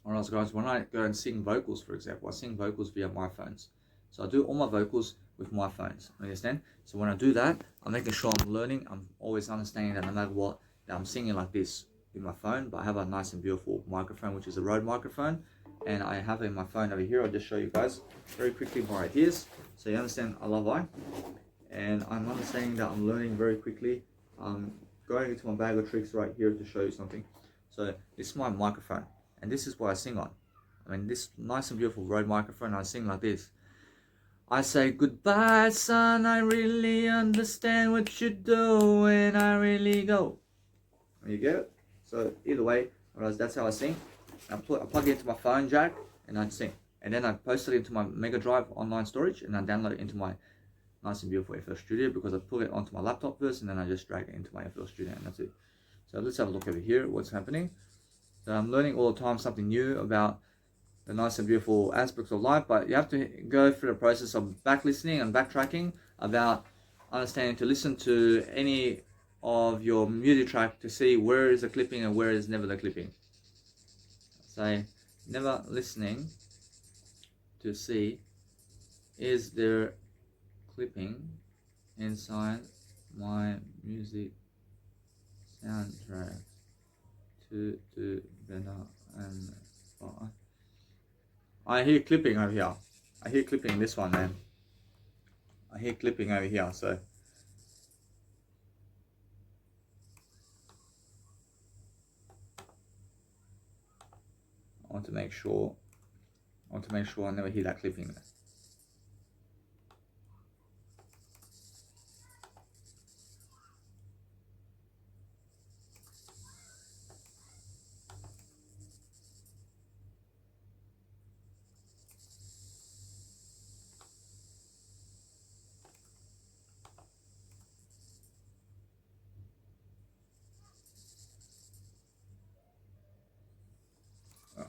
Alright guys, when I go and sing vocals, for example, I sing vocals via my phones. So I do all my vocals with my phones, understand? So when I do that, I'm making sure I'm learning, I'm always understanding that no matter what, that I'm singing like this with my phone, but I have a nice and beautiful microphone, which is a Rode microphone, and I have it in my phone over here. I'll just show you guys very quickly my ideas, so you understand I love I, and I'm understanding that I'm learning very quickly. I'm going into my bag of tricks right here to show you something. So this is my microphone, and this is what I sing on. This nice and beautiful Rode microphone, I sing like this. I say, goodbye son, I really understand what you're doing, I really go. You get it? So either way, that's how I sing. I plug it into my phone jack and I sing. And then I post it into my Mega Drive online storage, and I download it into my nice and beautiful FL Studio, because I put it onto my laptop first and then I just drag it into my FL Studio, and that's it. So let's have a look over here, what's happening. So I'm learning all the time something new about the nice and beautiful aspects of life, but you have to go through the process of back listening and backtracking about understanding to listen to any of your music track to see where is the clipping and where is never the clipping. Say never listening to see is there clipping inside my music soundtrack to do better and far. I hear clipping over here. I hear clipping this one, man. I hear clipping over here, so I want to make sure I never hear that clipping.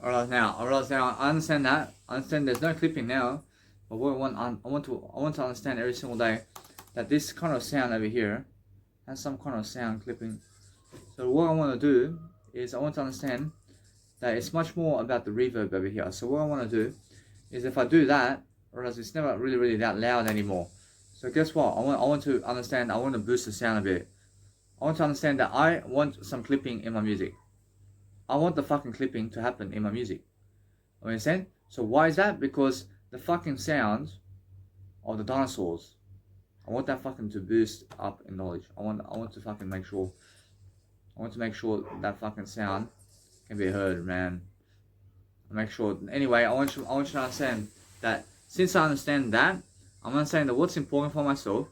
Alright now, I understand that. I understand there's no clipping now. But what I want to understand every single day that this kind of sound over here has some kind of sound clipping. So what I want to do is I want to understand that it's much more about the reverb over here. So what I want to do is if I do that, or else it's never really that loud anymore. So guess what? I want to understand. I want to boost the sound a bit. I want to understand that I want some clipping in my music. I want the fucking clipping to happen in my music. You understand? So why is that? Because the fucking sounds of the dinosaurs, I want that fucking to boost up in knowledge. I want to fucking make sure. I want to make sure that fucking sound can be heard, man. Make sure. Anyway, I want you to understand that since I understand that, I'm understanding that what's important for myself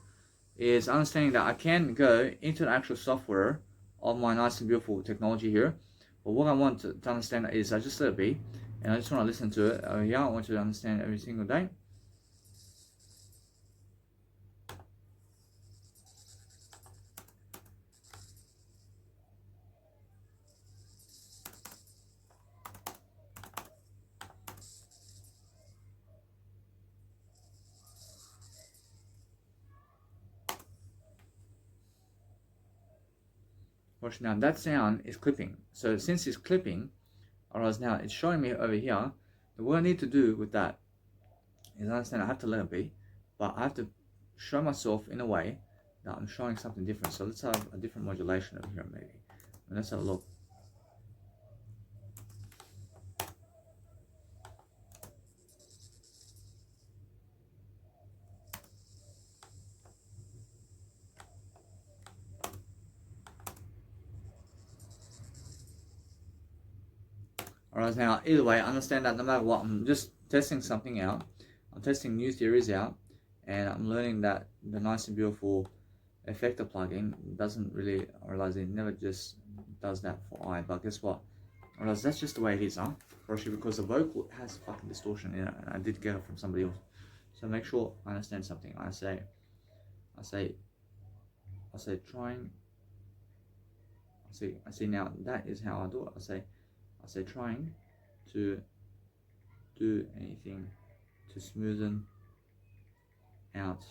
is understanding that I can go into the actual software of my nice and beautiful technology here. But what I want to understand is I just let it be, and I just want to listen to it. Yeah, I want you to understand every single day. Watch now, that sound is clipping. So since it's clipping, alright, now it's showing me over here that what I need to do with that is understand I have to let it be, but I have to show myself in a way that I'm showing something different. So let's have a different modulation over here maybe. And let's have a look. Alright, now either way, understand that no matter what, I'm just testing something out. I'm testing new theories out, and I'm learning that the nice and beautiful effector plugin doesn't really, realize it never just does that for I. But guess what? Realize that's just the way it is, huh? Especially because the vocal has fucking distortion in it, and I did get it from somebody else. So make sure I understand something. I say trying. I see now that is how I do it. I say trying to do anything to smoothen out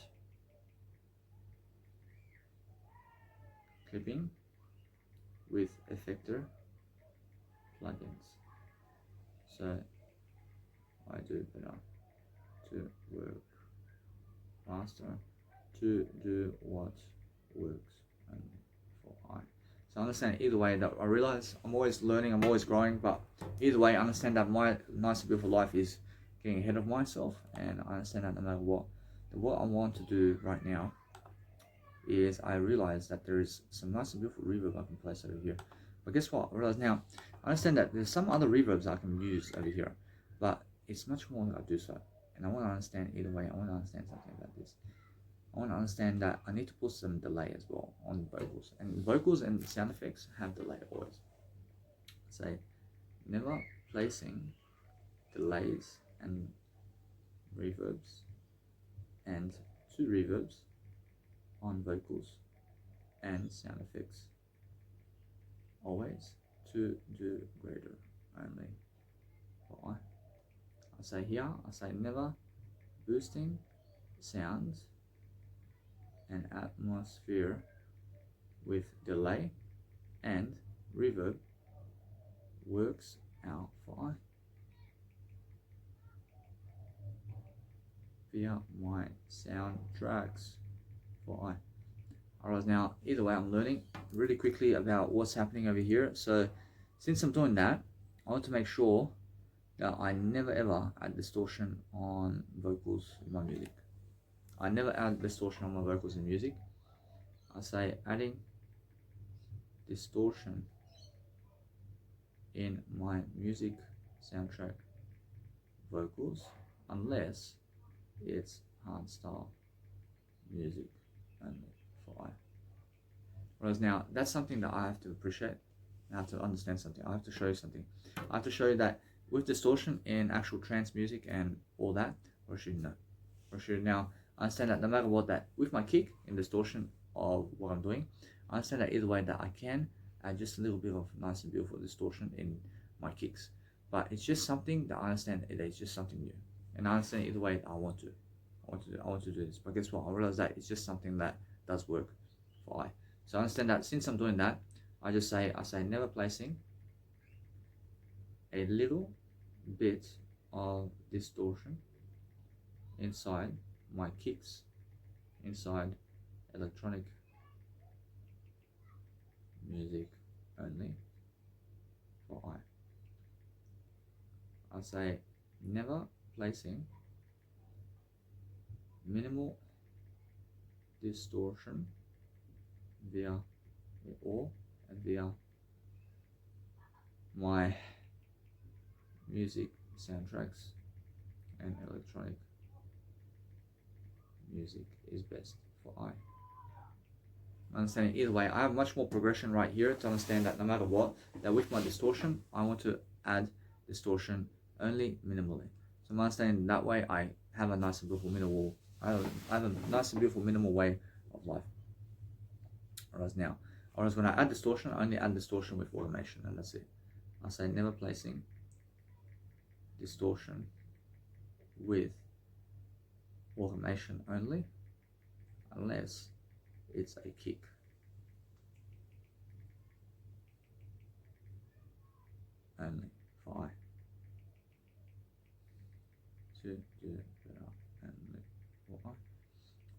clipping with effector plugins. So I do better to work faster to do what works and for I. So I understand either way that I realize I'm always learning, I'm always growing, but either way I understand that my nice and beautiful life is getting ahead of myself, and I understand that no matter what I want to do right now is I realize that there is some nice and beautiful reverb I can place over here. But guess what? I realize now, I understand that there's some other reverbs I can use over here, but it's much more that I do so. And I want to understand either way, I want to understand something about this. I want to understand that I need to put some delay as well on vocals. And vocals and sound effects have delay always. Say, never placing delays and reverbs and two reverbs on vocals and sound effects. Always to do greater only for I. I say here, I say never boosting sounds and atmosphere with delay and reverb works out for I via my soundtracks for I. Alright, now either way I'm learning really quickly about what's happening over here. So since I'm doing that, I want to make sure that I never ever add distortion on vocals in my music. I never add distortion on my vocals in music. I say adding distortion in my music soundtrack vocals unless it's hardstyle music only for I. Whereas now that's something that I have to appreciate. I have to understand something. I have to show you something. I have to show you that with distortion in actual trance music and all that, or should you know? Or should you now understand that no matter what, that with my kick in distortion of what I'm doing, I understand that either way that I can add just a little bit of nice and beautiful distortion in my kicks. but it's just something that I understand it's just something new, and I understand either way I want to do this. But guess what? I realize that it's just something that does work for I. So I understand that since I'm doing that, I say never placing a little bit of distortion inside my kicks, inside electronic music only for I say never placing minimal distortion via my music soundtracks and electronic music is best for I. Understanding either way, I have much more progression right here to understand that no matter what, that with my distortion, I want to add distortion only minimally. So I'm understanding that way I have a nice and beautiful minimal. I have a nice and beautiful minimal way of life. Whereas when I add distortion, I only add distortion with automation, and that's it. I say never placing distortion with automation only, unless it's a kick. Only for I. To do better only for I.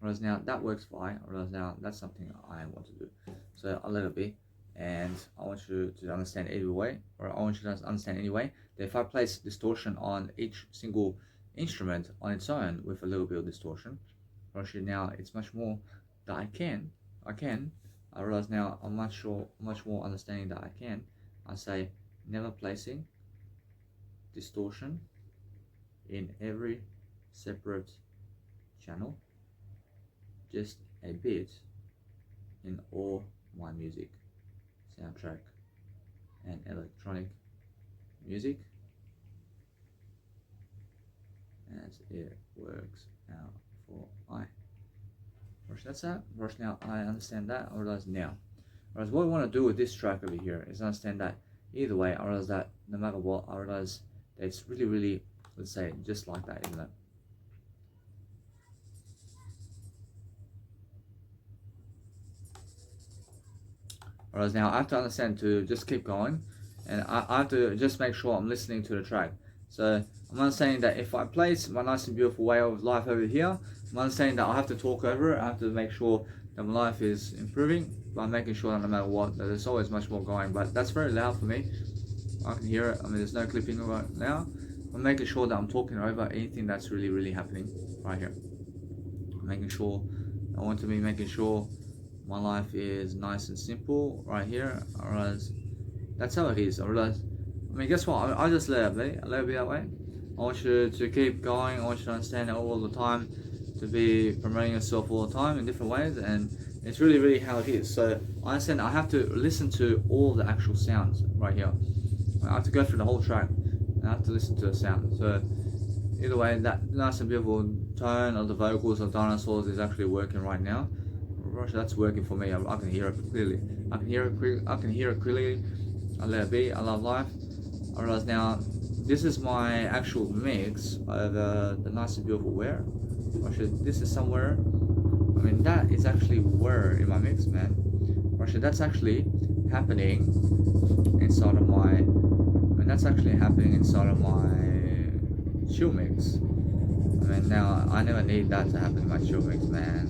Whereas now that works for I, whereas now that's something I want to do. So I'll let it be, and I want you to understand either way, or I want you to understand anyway, that if I place distortion on each single instrument on its own with a little bit of distortion, actually now it's much more that I realize now I'm much more understanding that I say never placing distortion in every separate channel, just a bit in all my music, soundtrack and electronic music, as it works out for I. That's that. Now I understand that. I realize now. Whereas what I want to do with this track over here is understand that either way, I realize that no matter what, I realize that it's really, let's say, just like that, isn't it? Whereas now I have to understand to just keep going, and I have to just make sure I'm listening to the track. So I'm understanding that if I place my nice and beautiful way of life over here, I'm understanding that I have to talk over it. I have to make sure that my life is improving by making sure that no matter what, that there's always much more going. But that's very loud for me. I can hear it. I mean, there's no clipping right now. I'm making sure that I'm talking over anything that's really happening right here. I'm making sure, I want to be making sure my life is nice and simple right here. I realize that's how it is. I mean, guess what? I just let it be. I let it be that way. I want you to keep going. I want you to understand it all the time, to be promoting yourself all the time in different ways, and it's really how it is. So I understand I have to listen to all the actual sounds right here. I have to go through the whole track, and I have to listen to the sound. So either way, that nice and beautiful tone of the vocals of dinosaurs is actually working right now. That's working for me. I can hear it clearly. I can hear it clearly. I let it be. I love life. I realize now this is my actual mix of the nice and beautiful where. This is somewhere. I mean, that is actually where in my mix, man. That's actually happening inside of my. I mean, that's actually happening inside of my chill mix. I mean, now I never need that to happen in my chill mix, man.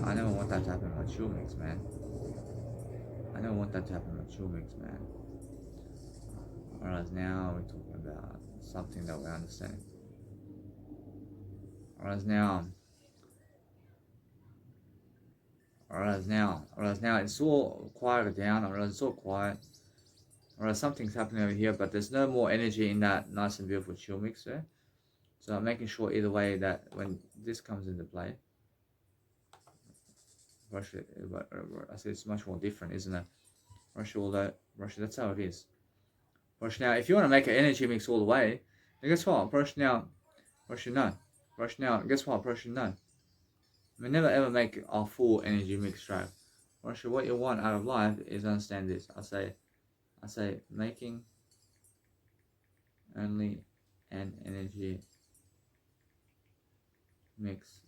I never want that to happen in my chill mix, man. I never want that to happen in my chill mix, man. Whereas now we're talking about something that we understand. Whereas now it's all quieted down. Whereas it's all quiet. Whereas something's happening over here, but there's no more energy in that nice and beautiful chill mix there. So I'm making sure either way that when this comes into play, I say it's much more different, isn't it? That's how it is. Now, if you want to make an energy mix all the way, then guess what? No. Guess what? No. I mean, never ever make a full energy mix track. What you want out of life is understand this. I say making only an energy mix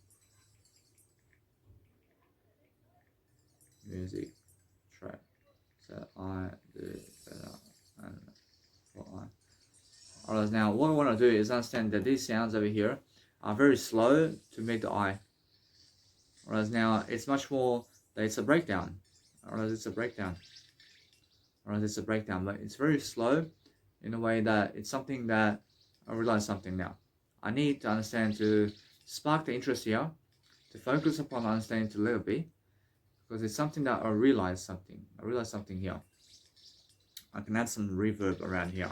music track. So I do better and for I. Alright, now what I want to do is understand that these sounds over here are very slow to make the I. Whereas now it's much more that it's a breakdown. Whereas it's a breakdown. Whereas it's a breakdown, but it's very slow in a way that it's something that I realize something now. I need to understand to spark the interest here, to focus upon understanding to let it be, because it's something that I realize something. I realize something here. I can add some reverb around here.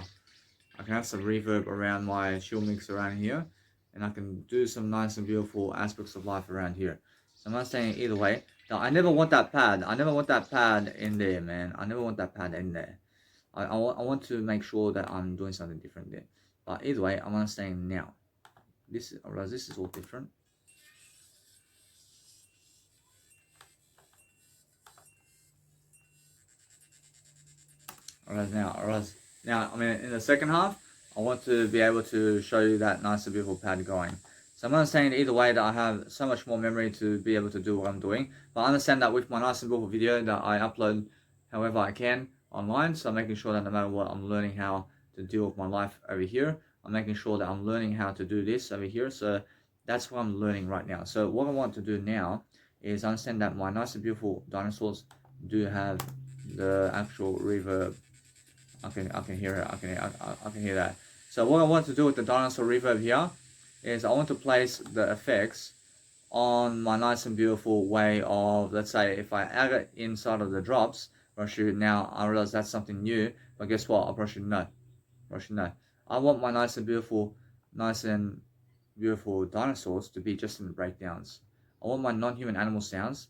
I can have some reverb around my chill mix around here, and I can do some nice and beautiful aspects of life around here. So I'm not saying either way. Now, I never want that pad. I never want that pad in there, man. I never want that pad in there. I want to make sure that I'm doing something different there. But either way, I'm understanding now. This is all different. Now, I mean, in the second half, I want to be able to show you that nice and beautiful pad going. So I'm understanding either way that I have so much more memory to be able to do what I'm doing. But I understand that with my nice and beautiful video that I upload however I can online. So I'm making sure that no matter what, I'm learning how to deal with my life over here. I'm making sure that I'm learning how to do this over here. So that's what I'm learning right now. So what I want to do now is understand that my nice and beautiful dinosaurs do have the actual reverb. I can hear it. I can hear that. So what I want to do with the dinosaur reverb here is I want to place the effects on my nice and beautiful way of, let's say, if I add it inside of the drops, now I realize that's something new, but guess what? I probably should know. I want my nice and beautiful dinosaurs to be just in the breakdowns. I want my non-human animal sounds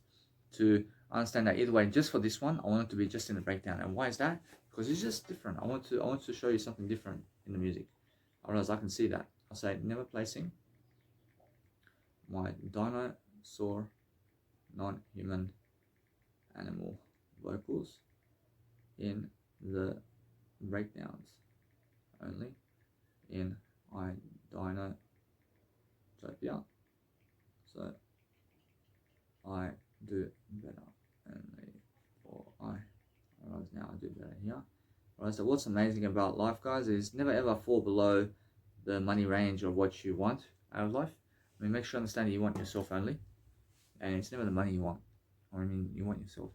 to understand that either way, just for this one, I want it to be just in the breakdown. And why is that? Because it's just different. I want to show you something different in the music. Otherwise, I can see that. I'll say never placing my dinosaur non-human animal vocals in the breakdowns, only in Untitled Chapter. So I do better only for I. Alright, now I do better here. Alright, so what's amazing about life, guys, is never ever fall below the money range of what you want out of life. I mean, make sure you understand that you want yourself only, and it's never the money you want. I mean, you want yourself.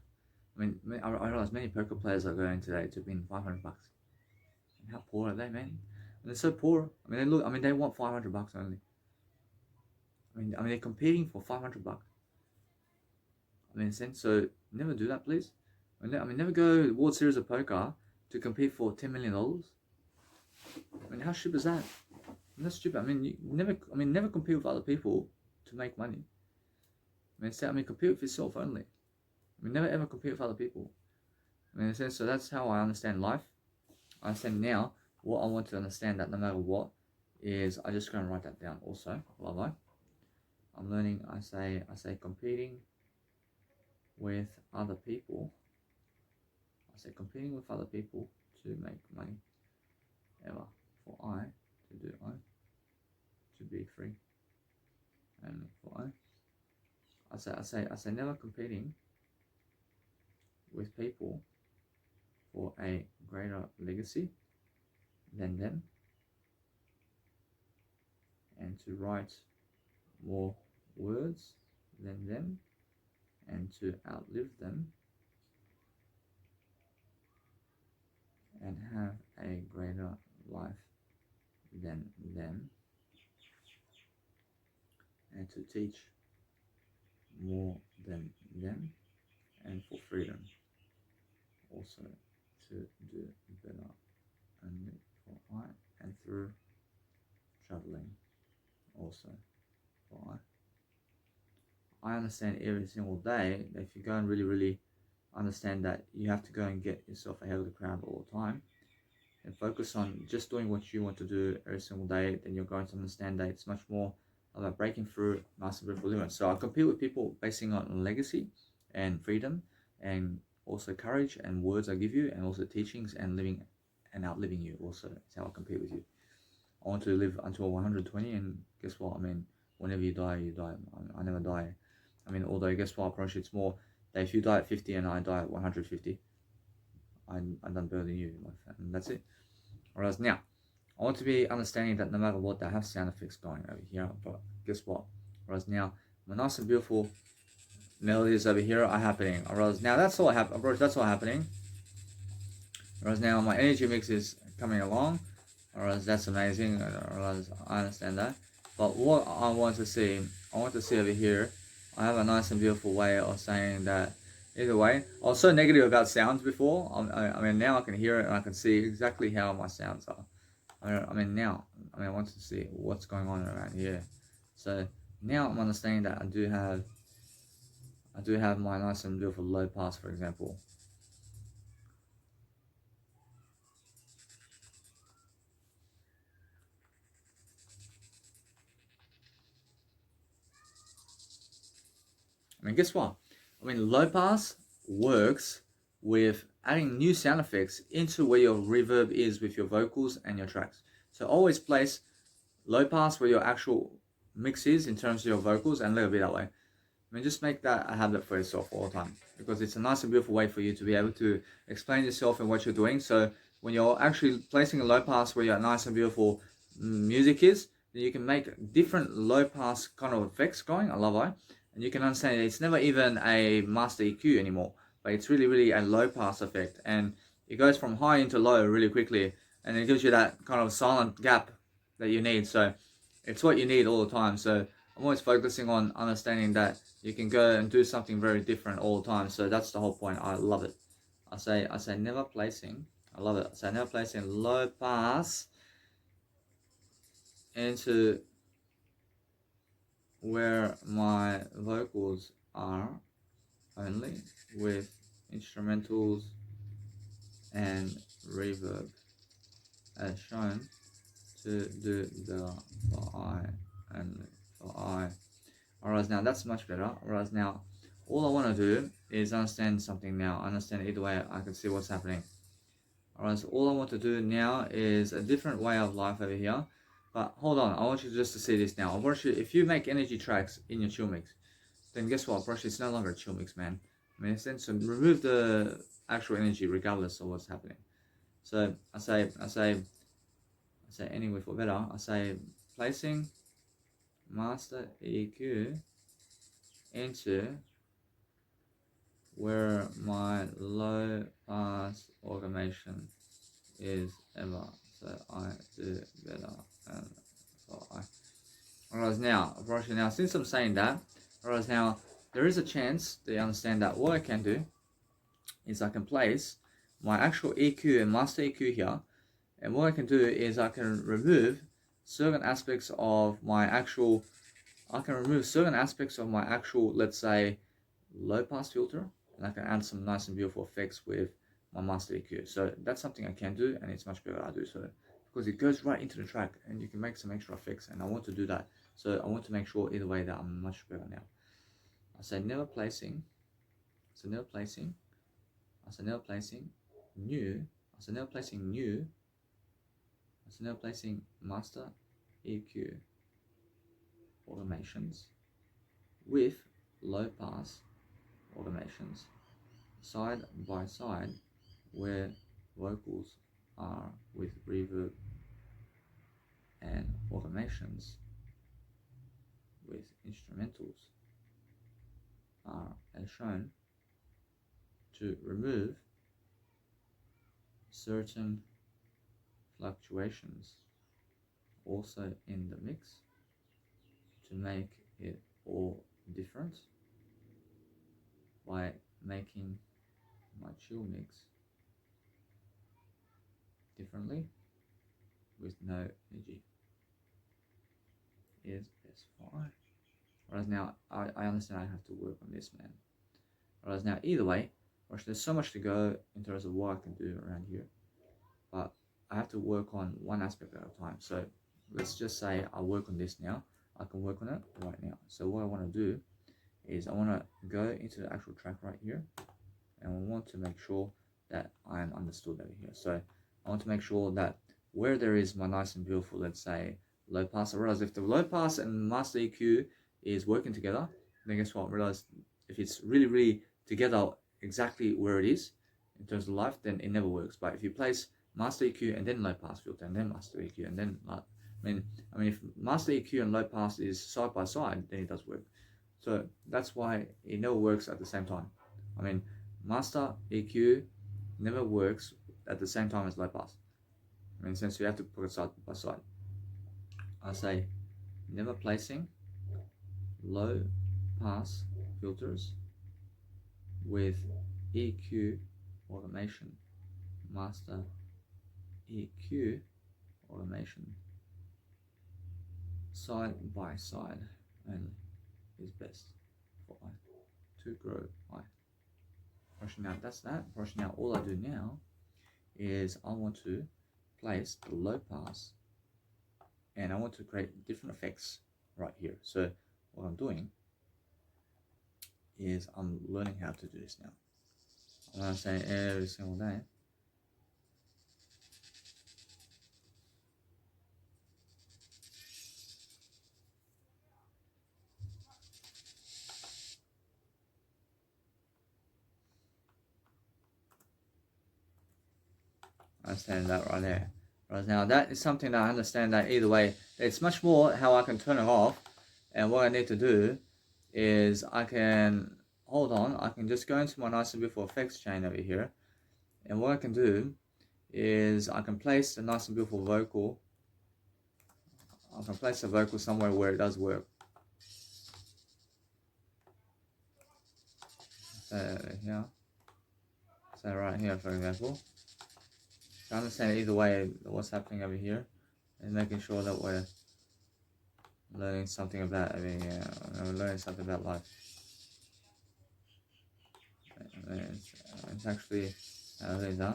I mean, I realize many poker players are going today to win $500. And how poor are they, man? And they're so poor. I mean, they want $500 only. I mean, they're competing for $500. I mean, so never do that, please. I mean, never go World Series of Poker to compete for $10 million. I mean, how stupid is that? I mean, that's stupid. I mean, never compete with other people to make money. I mean, compete with yourself only. I mean, never ever compete with other people. I mean, so that's how I understand life. I understand now what I want to understand, that no matter what is, I just go and write that down also. Bye. I'm learning. I say competing with other people. I say competing with other people to make money. Ever for I to do I to be free. And for I say never competing with people for a greater legacy than them, and to write more words than them, and to outlive them, and have a greater life than them, and to teach more than them, and for freedom also to do better only for I, and through traveling also for I understand every single day that if you go and really understand that you have to go and get yourself ahead of the crowd all the time and focus on just doing what you want to do every single day, then you're going to understand that it's much more about breaking through nice and beautiful limits. So I compete with people basing on legacy and freedom, and also courage and words I give you, and also teachings and living and outliving you also. It's how I compete with you. I want to live until 120, and guess what? I mean, whenever you die, you die. I never die. I mean, although guess what? Approach it's more that if you die at 50 and I die at 150, I'm done better than you, my friend, and that's it. Whereas now, I want to be understanding that no matter what, they have sound effects going over here. But guess what? Whereas now, my nice and beautiful melodies over here are happening. Whereas now, that's all that's all happening. Whereas now, my energy mix is coming along. Whereas that's amazing. Whereas I understand that. But what I want to see over here, I have a nice and beautiful way of saying that. Either way, I was so negative about sounds before. I mean, now I can hear it and I can see exactly how my sounds are. I mean, I want to see what's going on around here. So now I'm understanding that I do have my nice and beautiful low pass, for example. I mean, guess what? I mean, low pass works with adding new sound effects into where your reverb is with your vocals and your tracks. So always place low pass where your actual mix is in terms of your vocals and let it be that way. I mean, just make that a habit for yourself all the time, because it's a nice and beautiful way for you to be able to explain yourself and what you're doing. So when you're actually placing a low pass where your nice and beautiful music is, then you can make different low pass kind of effects going. I love that. And you can understand it's never even a master EQ anymore, but it's really a low pass effect, and it goes from high into low really quickly, and it gives you that kind of silent gap that you need. So it's what you need all the time. So I'm always focusing on understanding that you can go and do something very different all the time. So that's the whole point. I love it. I say never placing. I love it. I say never placing low pass into where my vocals are only, with instrumentals and reverb as shown to do the for I only for I. Whereas now that's much better. Whereas now all I want to do is understand something now. Understand either way I can see what's happening. Whereas all I want to do now is a different way of life over here. But hold on, I want you just to see this now. I want you, if you make energy tracks in your chill mix, then guess what? Brush, it's no longer a chill mix, man. I mean, so remove the actual energy regardless of what's happening. So I say anyway for better. I say placing master EQ into where my low pass automation is ever. So I do better and so I. Whereas now, since I'm saying that, whereas now there is a chance that you understand that what I can do is I can place my actual EQ and master EQ here, and what I can do is I can remove certain aspects of my actual, let's say, low pass filter, and I can add some nice and beautiful effects with my master EQ. So that's something I can do, and it's much better I do so, because it goes right into the track and you can make some extra effects, and I want to do that. So I want to make sure either way that I'm much better now. I say never placing, new, never placing master EQ automations with low pass automations side by side where vocals are with reverb, and automations with instrumentals are as shown, to remove certain fluctuations also in the mix, to make it all different by making my chill mix differently with no energy is fine. Whereas now I understand I have to work on this, man. Whereas now either way, there's so much to go in terms of what I can do around here, but I have to work on one aspect at a time. So let's just say I work on this now. I can work on it right now. So what I want to do is I want to go into the actual track right here, and I want to make sure that I am understood over here. So I want to make sure that where there is my nice and beautiful, let's say, low pass, I realize if the low pass and master EQ is working together, then guess what? I realize if it's really together exactly where it is in terms of life, then it never works. But if you place master EQ and then low pass filter and then master EQ and then I mean if master EQ and low pass is side by side, then it does work. So that's why it never works at the same time. I mean, master EQ never works at the same time as low pass. I mean, since you have to put it side by side. I say never placing low pass filters with EQ automation, master EQ automation, side by side only is best for I to grow I. Rushing out, that's that. Rushing out, all I do now is I want to place the low pass and I want to create different effects right here. So what I'm doing is I'm learning how to do this now. I'm going to say every single day. I understand that right there. Right now, that is something that I understand that either way. It's much more how I can turn it off. And what I need to do is I can, hold on, I can just go into my nice and beautiful effects chain over here. And what I can do is I can place a nice and beautiful vocal. I can place a vocal somewhere where it does work. So here. So right here, for example. So I understand either way what's happening over here. And making sure that we're learning something about over here. We're learning something about life. It's actually how it is, huh?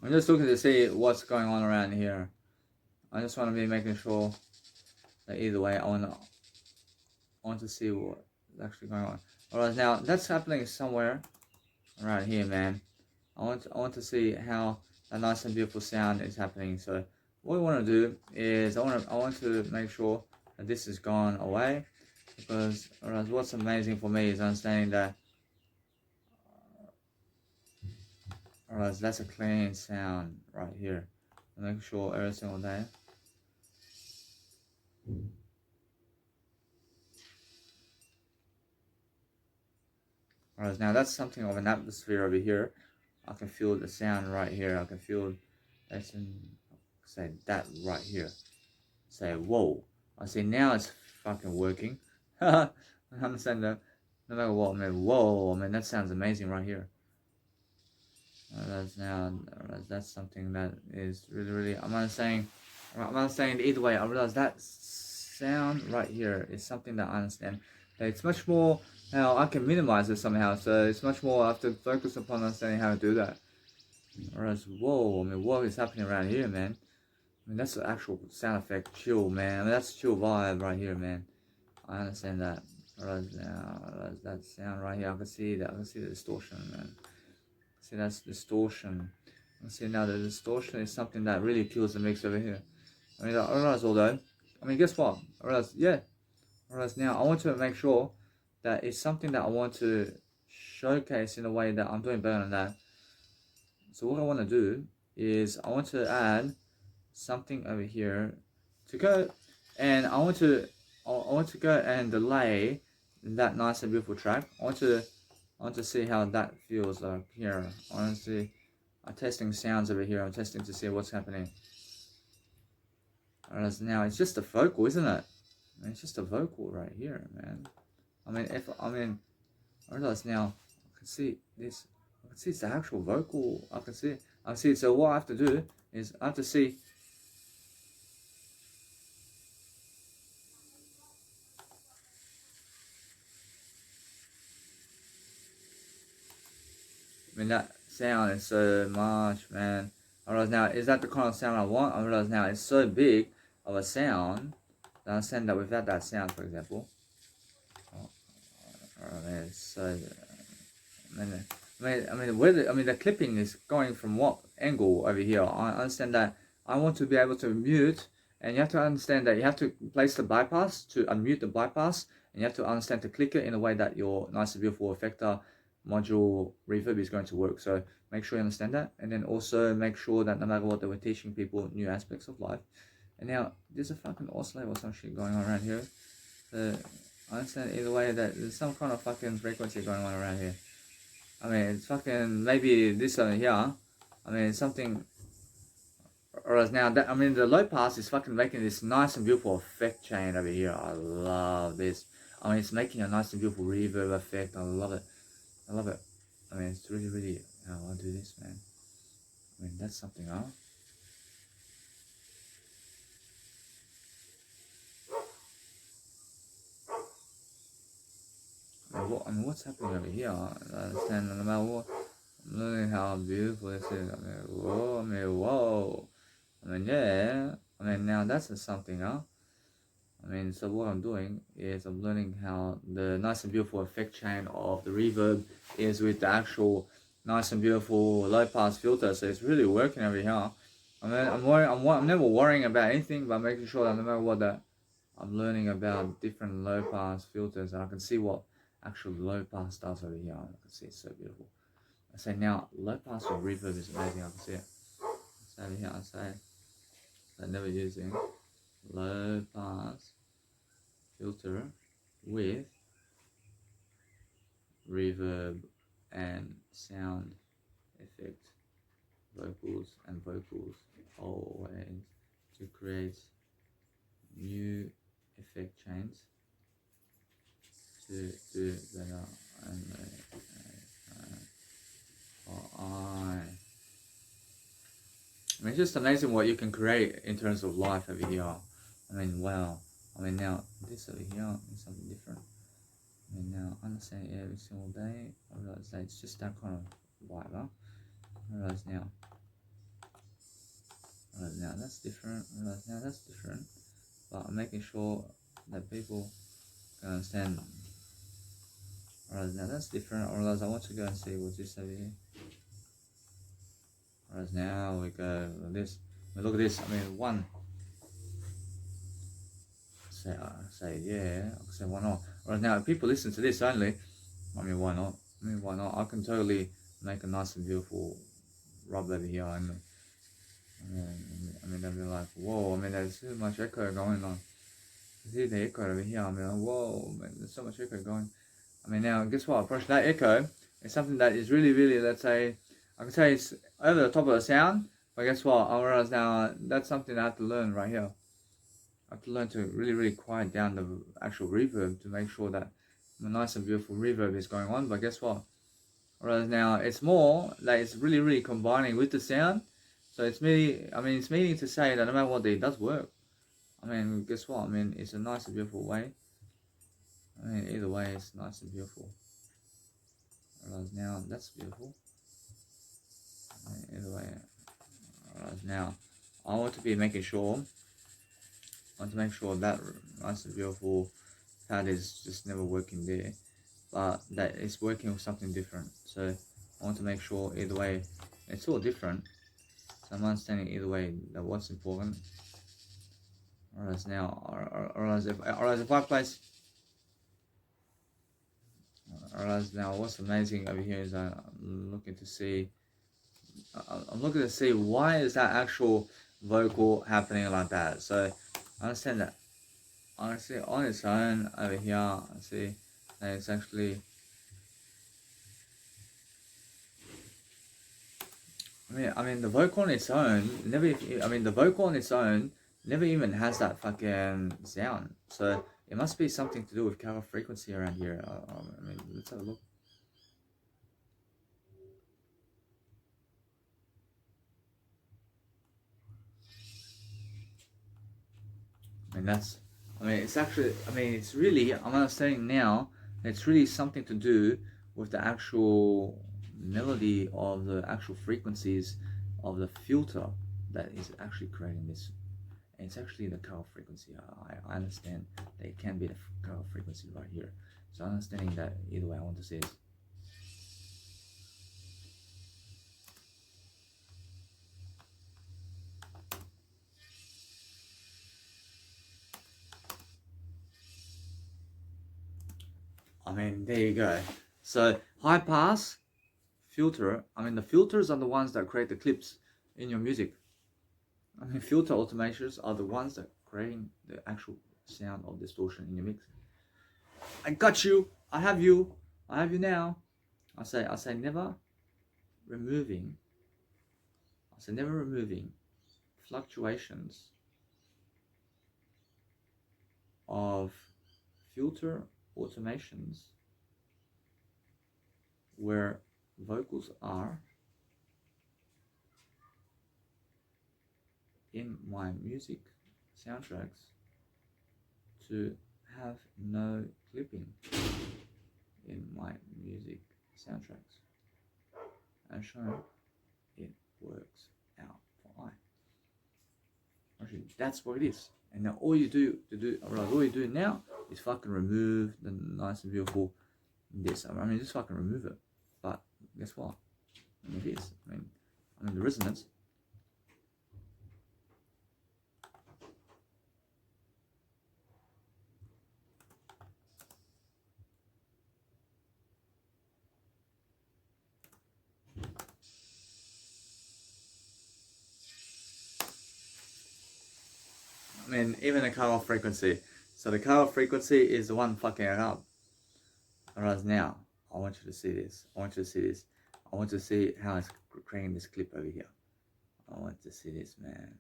I'm just looking to see what's going on around here. I just want to be making sure that either way, I want to see what's actually going on. Alright, now that's happening somewhere around here, man. I want to see how a nice and beautiful sound is happening. So what we want to do is I want to make sure that this is gone away, because what's amazing for me is understanding that that's a clean sound right here. Make sure every single day. Alright, now that's something of an atmosphere over here. I can feel the sound right here. I can feel that's say that right here. Say whoa. I say now it's fucking working. I understand that. No matter what, man. Whoa, man, that sounds amazing right here. That's something that is really. I'm understanding either way. I realize that sound right here is something that I understand. It's much more how I can minimize it somehow. So it's much more I have to focus upon understanding how to do that. Whereas, whoa, I mean, what is happening around here, man? I mean, that's the actual sound effect, chill, man. I mean, that's chill vibe right here, man. I understand that. Whereas now, that sound right here, I can see that. I can see the distortion, man. See, that's distortion. See, now the distortion is something that really kills the mix over here. I mean, I realize although, I mean, guess what? I realize, yeah. I realize now I want to make sure that it's something that I want to showcase in a way that I'm doing better than that. So what I want to do is I want to add something over here to go, and I want to go and delay that nice and beautiful track. I want to see how that feels like here. I want to see. I'm testing sounds over here. I'm testing to see what's happening. Whereas now it's just a vocal, isn't it? I mean, it's just a vocal right here, man. I mean, I realize now I can see this. I can can see it's the actual vocal. I can see. So what I have to do is I have to see. I mean, that sound is so much, man. I realize now, is that the kind of sound I want? I realize now it's so big of a sound that I understand that without that sound, for example. I mean, it's so. I mean, the clipping is going from what angle over here? I understand that I want to be able to mute, and you have to understand that you have to place the bypass to unmute the bypass, and you have to understand to click it in a way that your nice and beautiful effector module reverb is going to work. So make sure you understand that, and then also make sure that no matter what, they were teaching people new aspects of life. And now there's a fucking oscillator or some shit going on around here. So I understand either way that there's some kind of fucking frequency going on around here. I mean, it's fucking maybe this over here. I mean, it's something. Or as now that I mean, the low pass is fucking making this nice and beautiful effect chain over here. I love this. I mean, it's making a nice and beautiful reverb effect. I love it. I love it. I mean, it's really, really how I do this, man. I mean, that's something, huh? I mean, what's happening over here? I understand no matter what. I'm learning how beautiful this is. I mean, whoa. I mean, yeah. I mean, now that's something, huh? I mean, so what I'm doing is I'm learning how the nice and beautiful effect chain of the reverb is with the actual nice and beautiful low pass filter. So it's really working over here. I mean, I'm never worrying about anything, but making sure that no matter what, that I'm learning about different low pass filters, and I can see what actual low pass does over here. I can see it's so beautiful. I say now, low pass with reverb is amazing. I can see it. So over here, I say I'm never using low pass filter with reverb and sound effect, vocals always to create new effect chains to do better. And I mean, it's just amazing what you can create in terms of life over here. I mean, wow. I mean, now this over here is something different. I mean, now I understand it every single day. I realize that it's just that kind of vibe. Huh? I realize now that's different. I realize now that's different. But I'm making sure that people can understand. I realize now that's different. I realize I want to go and see what's this over here. I realize now we go like this. I mean, look at this. I mean, one. Say yeah. I say why not? Right now, if people listen to this only, I mean why not? I can totally make a nice and beautiful rub over here, and I mean they'll be like, whoa! I mean there's so much echo going on. See the echo over here? I mean, like, whoa! Man, there's so much echo going. I mean now, guess what? Approach that echo is something that is really, really, let's say, I can say it's over the top of the sound, but guess what? I realize now that's something I have to learn right here. I have to learn to really, really quiet down the actual reverb to make sure that a nice and beautiful reverb is going on. But guess what? Whereas now it's more like it's really, really combining with the sound. So it's meaning, I mean, it's meaning to say that no matter what, it does work. I mean, guess what? I mean, it's a nice and beautiful way. I mean, either way, it's nice and beautiful. Whereas now that's beautiful. I mean, either way. Whereas now I want to be making sure. I want to make sure that nice and beautiful pad is just never working there, but that it's working with something different. So I want to make sure either way it's all different. So I'm understanding either way that what's important. Whereas now, whereas if I place, whereas now what's amazing over here is I'm looking to see. I'm looking to see why is that actual vocal happening like that. So I understand that. I see on its own over here. I see that it's actually. I mean, the vocal on its own never. I mean, the vocal on its own never even has that fucking sound. So it must be something to do with cover frequency around here. I mean, let's have a look. And that's, I mean, it's actually, I mean, it's really, I'm understanding now, it's really something to do with the actual melody of the actual frequencies of the filter that is actually creating this. And it's actually the cutoff frequency. I understand that it can be the cutoff frequency right here. So understanding that, either way I want to say is, I mean, there you go. So high pass filter, I mean, the filters are the ones that create the clips in your music. I mean, filter automations are the ones that are creating the actual sound of distortion in your mix. I got you. I have you. I have you now. I say never removing. I say never removing fluctuations of filter automations where vocals are in my music soundtracks to have no clipping in my music soundtracks, and shown it works out for I. Actually, that's what it is. And now all you do now is fucking remove the nice and beautiful this. I mean, just fucking remove it. But guess what? I mean, it is. I mean the resonance. I mean, even the cutoff frequency. So the cutoff frequency is the one fucking it up. Whereas now, I want you to see this. I want you to see this. I want to see how it's creating this clip over here. I want to see this, man.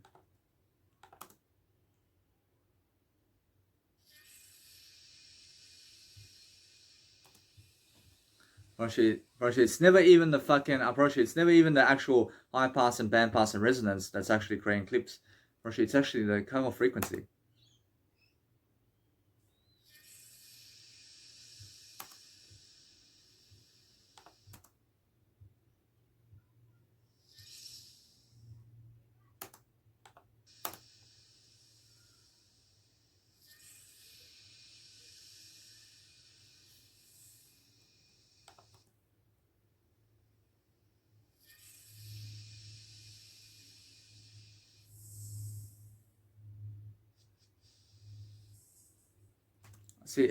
It's never even the fucking approach. It's never even the actual high pass and band pass and resonance that's actually creating clips. It's actually the cutoff frequency.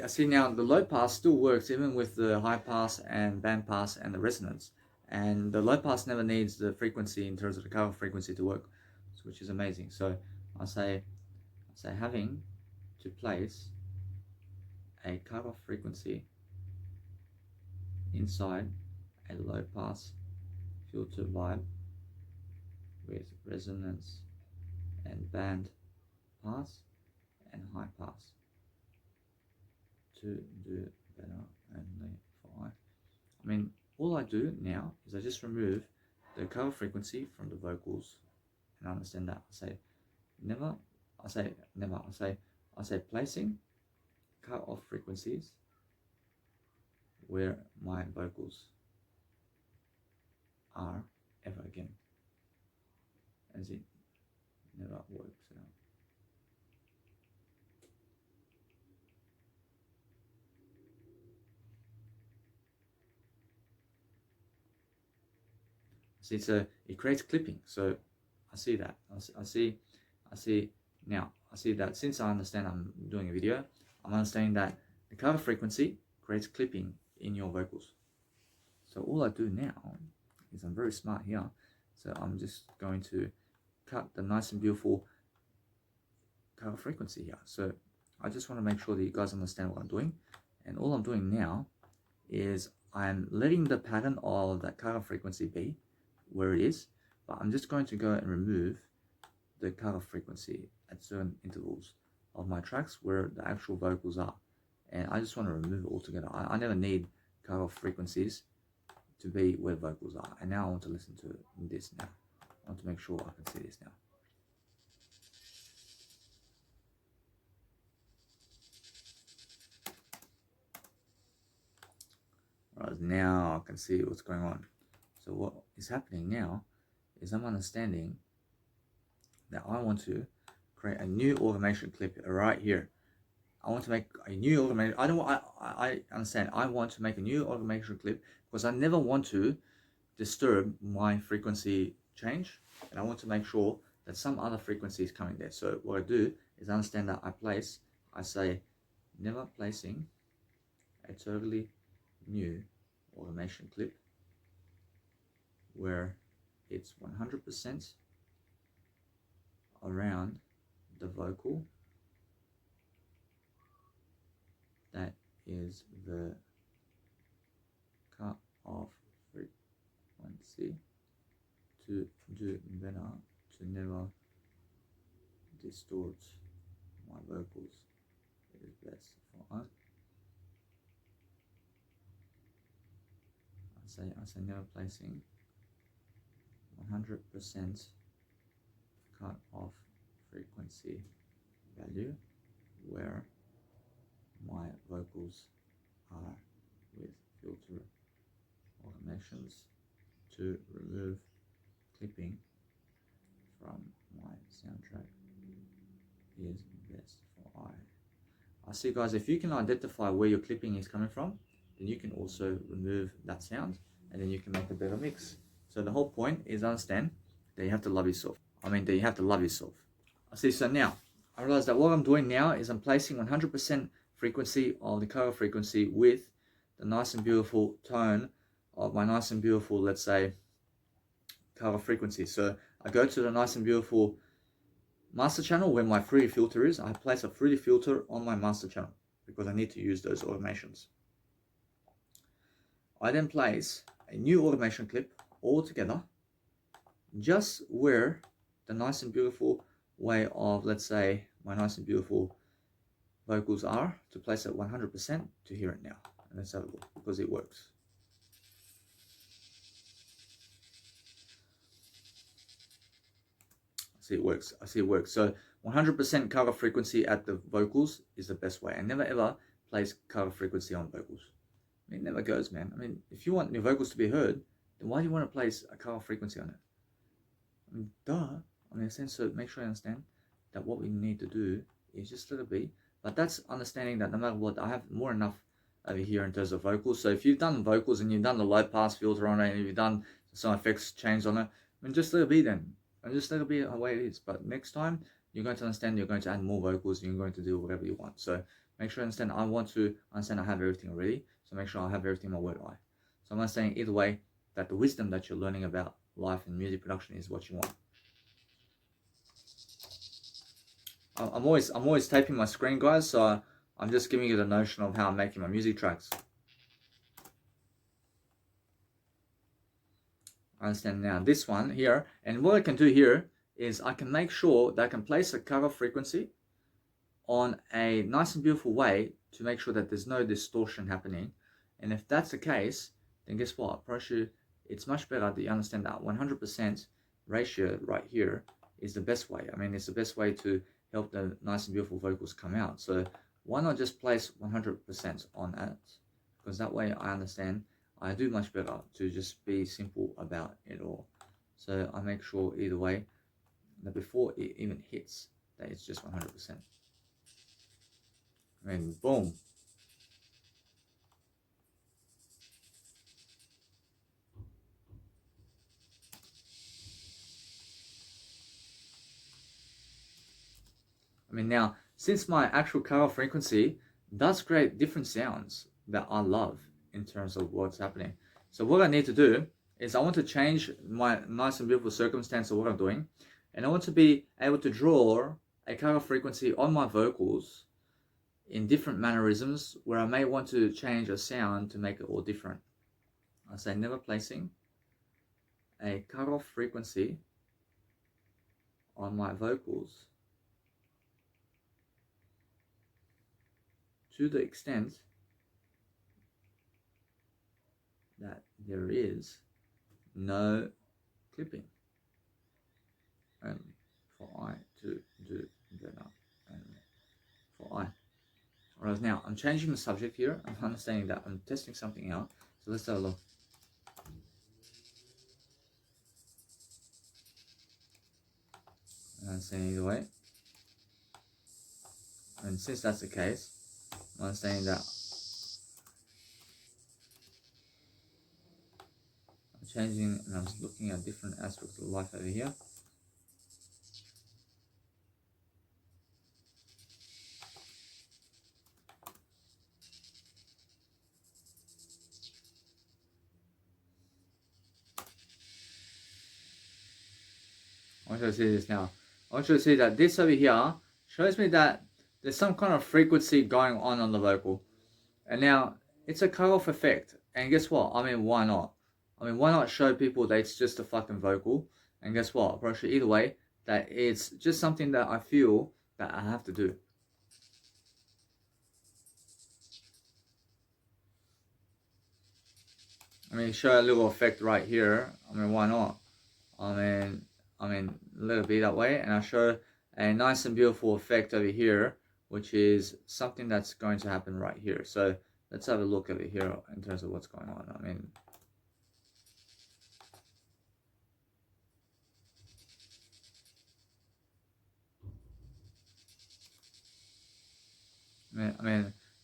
I see now the low pass still works even with the high pass and band pass and the resonance. And the low pass never needs the frequency in terms of the cutoff frequency to work, which is amazing. So I say having to place a cutoff frequency inside a low pass filter vibe with resonance and band pass and high pass to do better only for I. I mean, all I do now is I just remove the cutoff frequency from the vocals, and I understand that. I say placing cutoff frequencies where my vocals are ever again. As it never works out. See, so it creates clipping. So I see that. I see now. I see that since I understand I'm doing a video, I'm understanding that the cutoff frequency creates clipping in your vocals. So all I do now is I'm very smart here. So I'm just going to cut the nice and beautiful cutoff frequency here. So I just want to make sure that you guys understand what I'm doing. And all I'm doing now is I'm letting the pattern of that cutoff frequency be where it is, but I'm just going to go and remove the cutoff frequency at certain intervals of my tracks where the actual vocals are, and I just want to remove it altogether. I never need cutoff frequencies to be where vocals are. And now I want to listen to this now. I want to make sure I can see this now. because now I can see what's going on. So what is happening now is I'm understanding that I want to create a new automation clip right here. I want to make a new automation. I understand. I want to make a new automation clip because I never want to disturb my frequency change, and I want to make sure that some other frequency is coming there. So what I do is I understand that I say never placing a totally new automation clip where it's 100% around the vocal that is the cut off frequency to do better, to never distort my vocals. It is best for us. I say never placing 100% cut off frequency value where my vocals are with filter automations to remove clipping from my soundtrack is best for I see, guys, if you can identify where your clipping is coming from, then you can also remove that sound and then you can make a better mix. So the whole point is understand that you have to love yourself. That you have to love yourself. I see, so now I realize that what I'm doing now is I'm placing 100% frequency of the color frequency with the nice and beautiful tone of my nice and beautiful, let's say, color frequency. So I go to the nice and beautiful master channel where my fruity filter is. I place a fruity filter on my master channel because I need to use those automations. I then place a new automation clip all together just where the nice and beautiful way of, let's say, my nice and beautiful vocals are, to place it 100% to hear it now. And let's have a look because it works. I see it works. So 100% color frequency at the vocals is the best way. And never ever place color frequency on vocals. It never goes, man. If you want your vocals to be heard, then why do you want to place a color frequency on it? Duh. In a sense, so make sure you understand that what we need to do is just let it be. But that's understanding that no matter what, I have more enough over here in terms of vocals. So if you've done vocals and you've done the low pass filter on it and you've done some effects change on it, just let it be then. And just let it be the way it is. But next time, you're going to understand you're going to add more vocals and you're going to do whatever you want. So make sure you understand I want to understand I have everything already. So make sure I have everything in my word eye. So I'm not saying either way that the wisdom that you're learning about life and music production is what you want. I'm always taping my screen, guys, so I'm just giving you the notion of how I'm making my music tracks. I understand now this one here, and what I can do here is I can make sure that I can place a cutoff frequency on a nice and beautiful way to make sure that there's no distortion happening. And if that's the case, then guess what? I promise you, it's much better that you understand that 100% ratio right here is the best way. It's the best way to help the nice and beautiful vocals come out. So why not just place 100% on that? Because that way I understand I do much better to just be simple about it all. So I make sure either way that before it even hits that it's just 100%. Boom. Now, since my actual cutoff frequency does create different sounds that I love in terms of what's happening. So what I need to do is I want to change my nice and beautiful circumstance of what I'm doing. And I want to be able to draw a cutoff frequency on my vocals in different mannerisms where I may want to change a sound to make it all different. I say never placing a cutoff frequency on my vocals to the extent that there is no clipping, and for I to do better, and for I. Whereas now I'm changing the subject here. I'm understanding that I'm testing something out. So let's have a look. I'm saying either way. And since that's the case, I'm saying that I'm changing and I'm looking at different aspects of life over here. I want you to see this now. I want you to see that this over here shows me that there's some kind of frequency going on the vocal. And now, it's a cut-off effect. And guess what? I mean, why not? I mean, why not show people that it's just a fucking vocal? And guess what? Approach it either way, that it's just something that I feel that I have to do. I mean, show a little effect right here. I mean, why not? I mean, let it be that way. And I show a nice and beautiful effect over here, which is something that's going to happen right here. So let's have a look over here in terms of what's going on.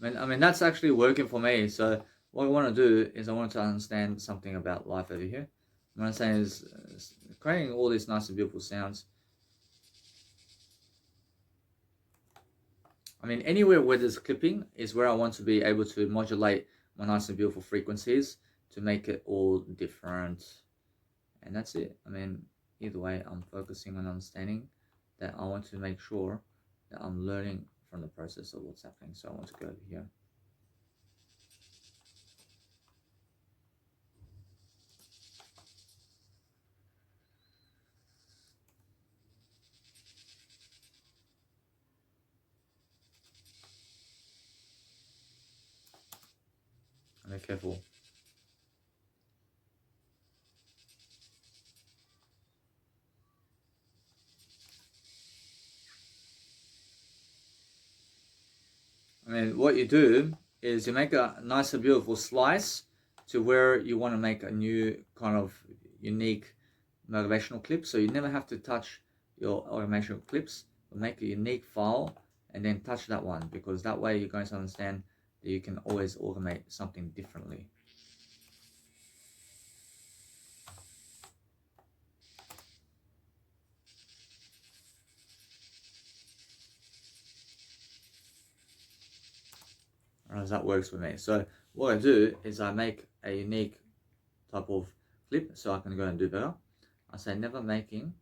I mean, that's actually working for me. So what I want to do is I want to understand something about life over here. What I'm saying is creating all these nice and beautiful sounds. I mean, anywhere where there's clipping is where I want to be able to modulate my nice and beautiful frequencies to make it all different. And that's it. I mean, either way, I'm focusing on understanding that I want to make sure that I'm learning from the process of what's happening. So I want to go over here. Be careful. I mean, what you do is you make a nice and beautiful slice to where you want to make a new kind of unique motivational clip. So you never have to touch your automation clips. Make a unique file and then touch that one, because that way you're going to understand that you can always automate something differently. Alright, that works for me. So what I do is I make a unique type of clip so I can go and do better. I say never making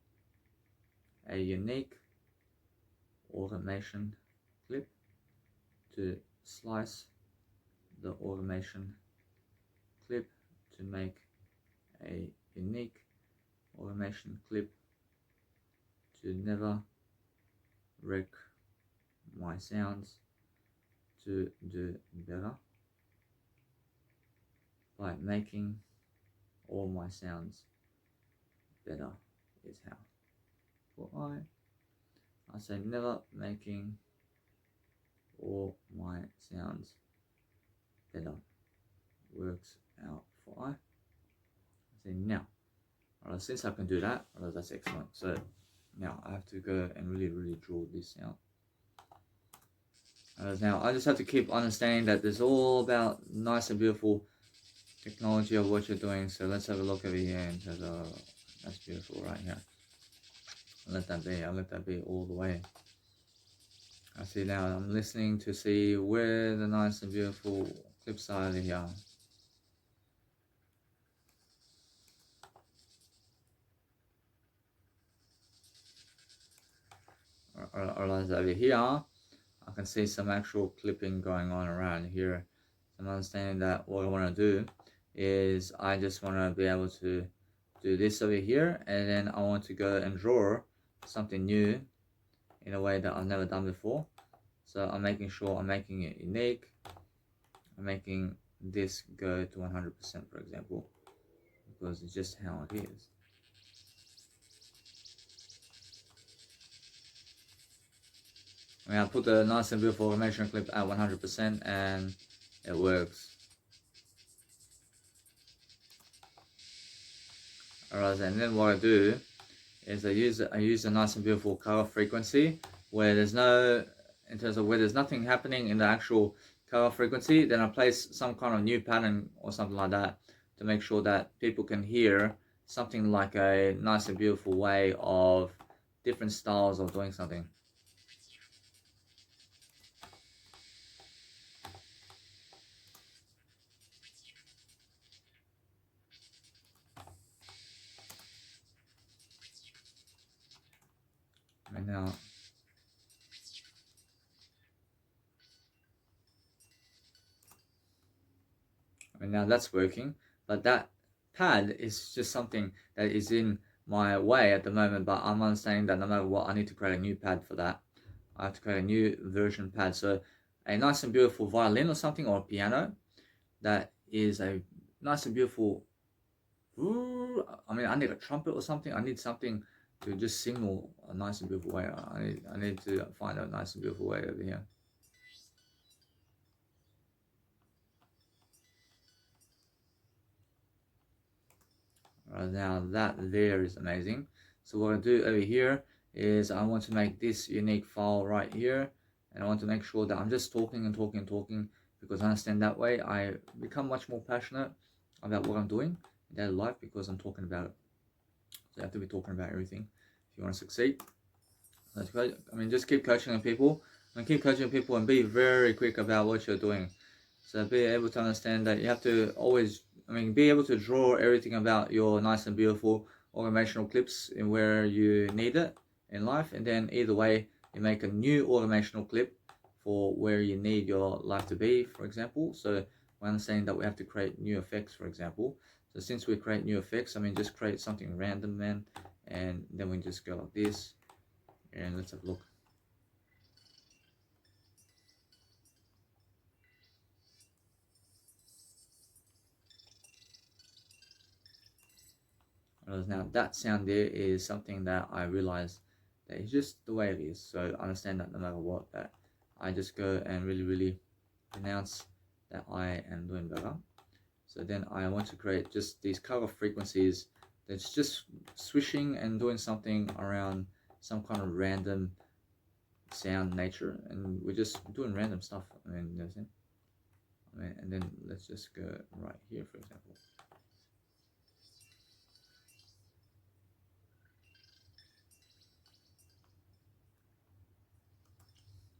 a unique automation clip to slice the automation clip to make a unique automation clip to never wreck my sounds to do better by making all my sounds better is how. For I say never making all my sounds better works out for I say now. Alright, since I can do that, alright, that's excellent. So now I have to go and really draw this out. Now I just have to keep understanding that there's all about nice and beautiful technology of what you're doing. So let's have a look over here and that's beautiful right here. I'll let that be all the way. I see now I'm listening to see where the nice and beautiful clips are over here. Or over here, I can see some actual clipping going on around here. I'm understanding that what I want to do is I just want to be able to do this over here, and then I want to go and draw something new in a way that I've never done before. So I'm making sure I'm making it unique. I'm making this go to 100%, for example, because it's just how it is. I mean, I put the nice and beautiful automation clip at 100% and it works. Alright, and then what I do is I use a nice and beautiful color frequency where there's no, in terms of where there's nothing happening in the actual color frequency, then I place some kind of new pattern or something like that to make sure that people can hear something like a nice and beautiful way of different styles of doing something. And now that's working, but that pad is just something that is in my way at the moment, but I'm understanding that no matter what, I need to create a new pad for that. I have to create a new version pad. So a nice and beautiful violin or something, or a piano, that is a nice and beautiful, I mean, I need a trumpet or something. I need something to just signal a nice and beautiful way. I need to find a nice and beautiful way over here. Right, now that there is amazing. So what I do over here is I want to make this unique file right here, and I want to make sure that I'm just talking and talking and talking, because I understand that way I become much more passionate about what I'm doing in daily life, because I'm talking about it. So you have to be talking about everything if you want to succeed. I mean, just keep coaching people and keep coaching people and be very quick about what you're doing. So be able to understand that you have to always, I mean, be able to draw everything about your nice and beautiful automational clips in where you need it in life. And then either way, you make a new automational clip for where you need your life to be, for example. So we're understanding that we have to create new effects, for example. So since we create new effects, I mean, just create something random, man. And then we just go like this. And let's have a look. Now that sound there is something that I realize that it's just the way it is. So I understand that no matter what, that I just go and really pronounce that I am doing better. So then I want to create just these color frequencies that's just swishing and doing something around some kind of random sound nature, and we're just doing random stuff. I mean, you know what I'm saying? I mean, and then let's just go right here, for example.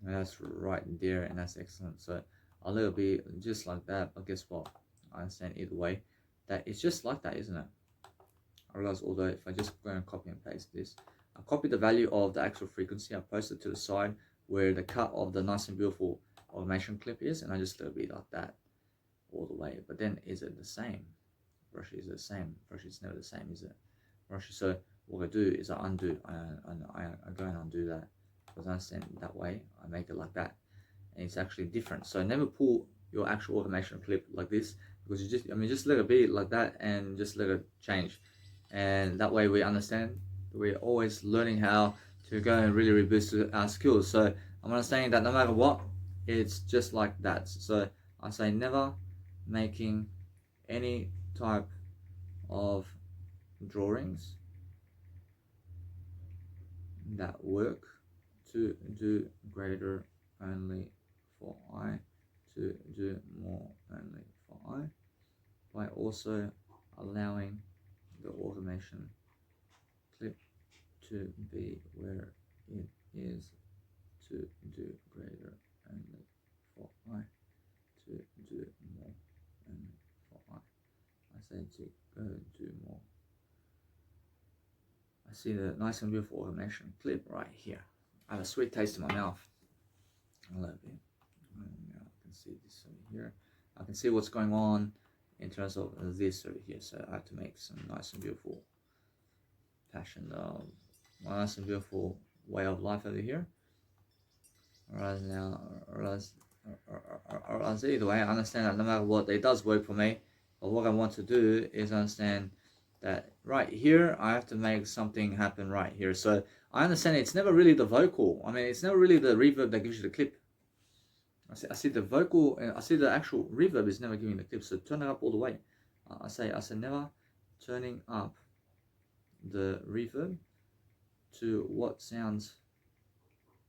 And that's right there, and that's excellent. So a little bit just like that, but guess what? I understand either way that it's just like that, isn't it? I realize, although if I just go and copy and paste this, I copy the value of the actual frequency, I post it to the side where the cut of the nice and beautiful automation clip is, and I just let it be like that all the way. But then is it the same? Brush is the same. Brush is never the same, is it? Brush. So what I do is I undo. I go and undo that, because I understand that way. I make it like that, and it's actually different. So never pull your actual automation clip like this, because you just, I mean, just let it be like that and just let it change, and that way we understand. We're always learning how to go and really boost our skills. So I'm understanding that no matter what, it's just like that. So I say never making any type of drawings that work to do greater only for I, to do more only for I, by also allowing the automation clip to be where it is, to do greater only for I, to do more only for I. I say to go do more. I see the nice and beautiful automation clip right here. I have a sweet taste in my mouth. I love it. Now I can see this over here. I can see what's going on in terms of this over here. So I have to make some nice and beautiful passion, nice and beautiful way of life over here. Alright, now, either way, I understand that no matter what, it does work for me. But what I want to do is understand that right here, I have to make something happen right here. So I understand it's never really the vocal. I mean, it's never really the reverb that gives you the clip. I see the vocal, I see the actual reverb is never giving the clip. So turn it up all the way. I say never turning up the reverb to what sounds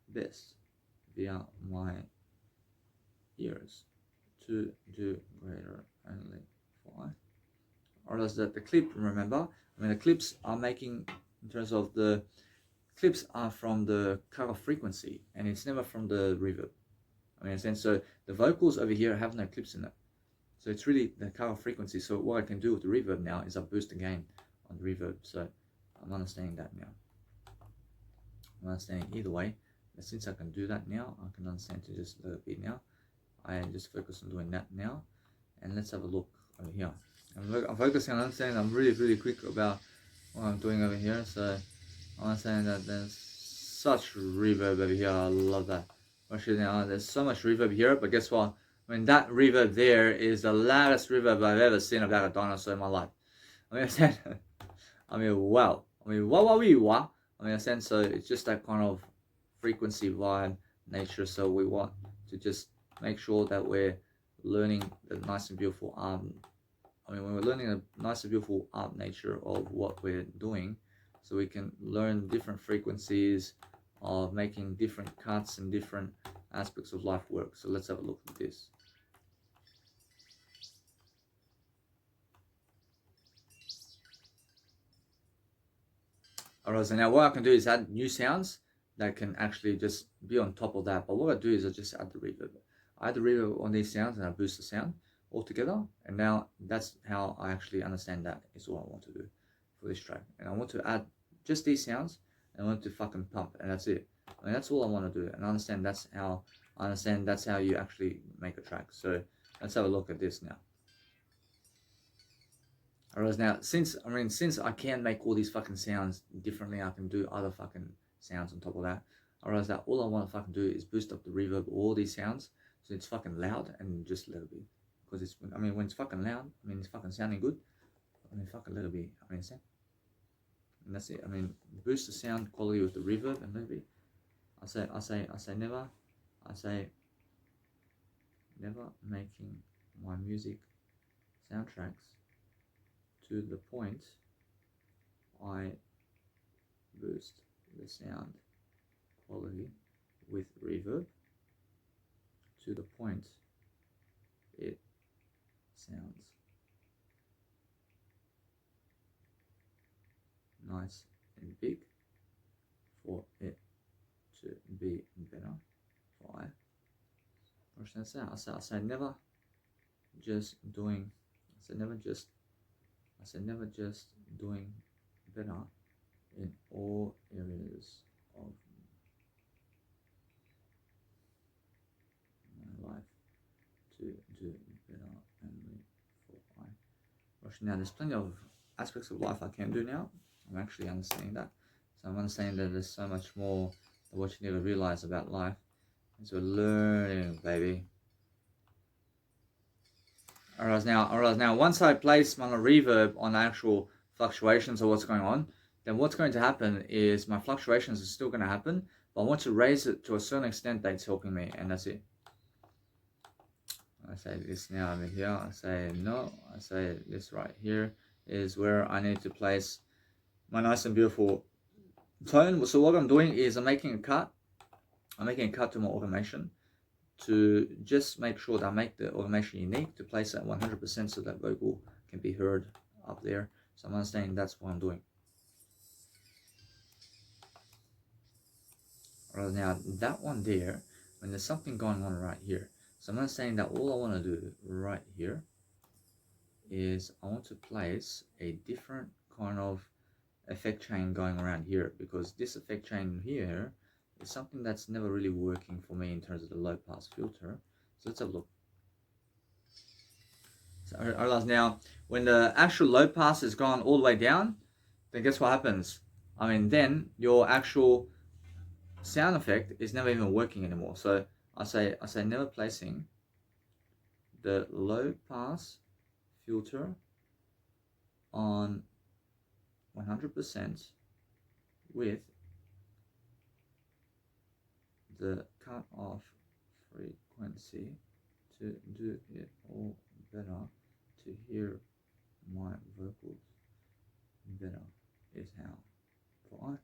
best via my ears to do greater only for I. Or else that the clip, remember, I mean the clips are making, in terms of the clips are from the cutoff frequency and it's never from the reverb. I mean, in a sense, so the vocals over here have no clips in it. So it's really the cutoff frequency. So what I can do with the reverb now is I boost the gain on the reverb. So I'm understanding that now. I'm understanding either way. But since I can do that now, I can understand to just let it be now. I just focus on doing that now. And let's have a look over here. I'm focusing on understanding. I'm really quick about what I'm doing over here. So I'm understanding that there's such reverb over here. I love that. Actually, now there's so much reverb here, but guess what? I mean, that reverb there is the loudest reverb I've ever seen about a dinosaur in my life. I mean, wow. I mean, wow. I mean, in a sense, so it's just that kind of frequency vibe nature. So we want to just make sure that we're learning the nice and beautiful when we're learning a nice and beautiful art nature of what we're doing, so we can learn different frequencies of making different cuts and different aspects of life work. So let's have a look at this. Alright, so now what I can do is add new sounds that can actually just be on top of that. But what I do is I just add the reverb. I add the reverb on these sounds and I boost the sound altogether. And now that's how I actually understand that is what I want to do for this track. And I want to add just these sounds and I want to fucking pump, and that's it. I mean, that's all I want to do. And I understand that's how you actually make a track. So let's have a look at this now. Alright, now since I can make all these fucking sounds differently, I can do other fucking sounds on top of that. Alright, now all I want to fucking do is boost up the reverb of all these sounds so it's fucking loud and just let it be. Because it's, I mean, when it's fucking loud, I mean, it's fucking sounding good. I mean, fucking let it be. I mean, and that's it. I mean, boost the sound quality with the reverb and let it be. I say never making my music soundtracks to the point I boost the sound quality with reverb to the point it sounds nice and big for it to be better. Why? I say never just doing. Never just doing better in all areas of my life to do better only for I. Now there's plenty of aspects of life I can do now. I'm actually understanding that. So I'm understanding that there's so much more than what you never realize about life. And so learning, baby. Alright, now once I place my reverb on the actual fluctuations of what's going on, then what's going to happen is my fluctuations are still going to happen, but I want to raise it to a certain extent that it's helping me, and that's it. I say this now over here, I say no, I say this right here is where I need to place my nice and beautiful tone. So what I'm doing is I'm making a cut to my automation to just make sure that I make the automation unique to place it 100% so that vocal can be heard up there. So I'm understanding that's what I'm doing. Alright, now that one there, when there's something going on right here, so I'm understanding that all I want to do right here is I want to place a different kind of effect chain going around here, because this effect chain here is something that's never really working for me in terms of the low pass filter. So let's have a look. So I realize now when the actual low pass is gone all the way down, then guess what happens? I mean, then your actual sound effect is never even working anymore. So I say never placing the low pass filter on 100% with the cut off frequency to do it all better, to hear my vocals better. is how for I.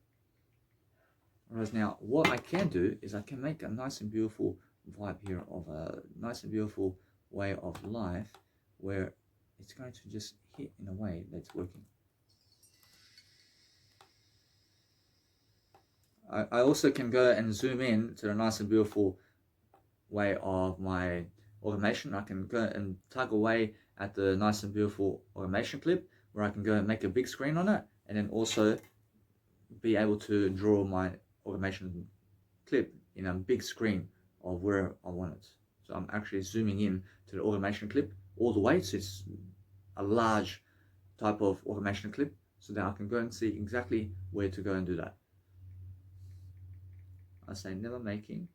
Whereas now, what I can do is I can make a nice and beautiful vibe here of a nice and beautiful way of life where it's going to just hit in a way that's working. I also can go and zoom in to the nice and beautiful way of my automation. I can go and tug away at the nice and beautiful automation clip where I can go and make a big screen on it, and then also be able to draw my automation clip in a big screen of where I want it. So I'm actually zooming in to the automation clip all the way, so it's a large type of automation clip, so that I can go and see exactly where to go and do that. I say never making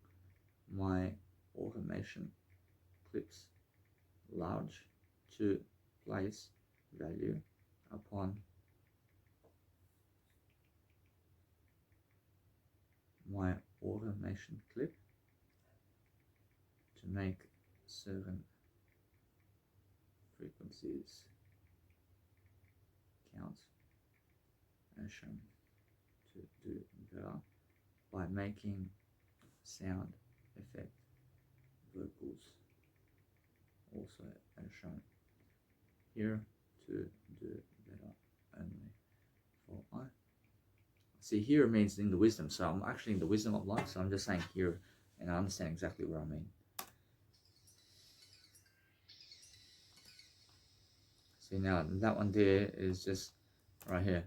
my automation clips large to place value upon my automation clip to make certain frequencies count and shown to do better by making sound effect vocals also as shown here to do better only for I. See, here means in the wisdom, so I'm actually in the wisdom of life, so I'm just saying here and I understand exactly what I mean. See, now that one there is just right here,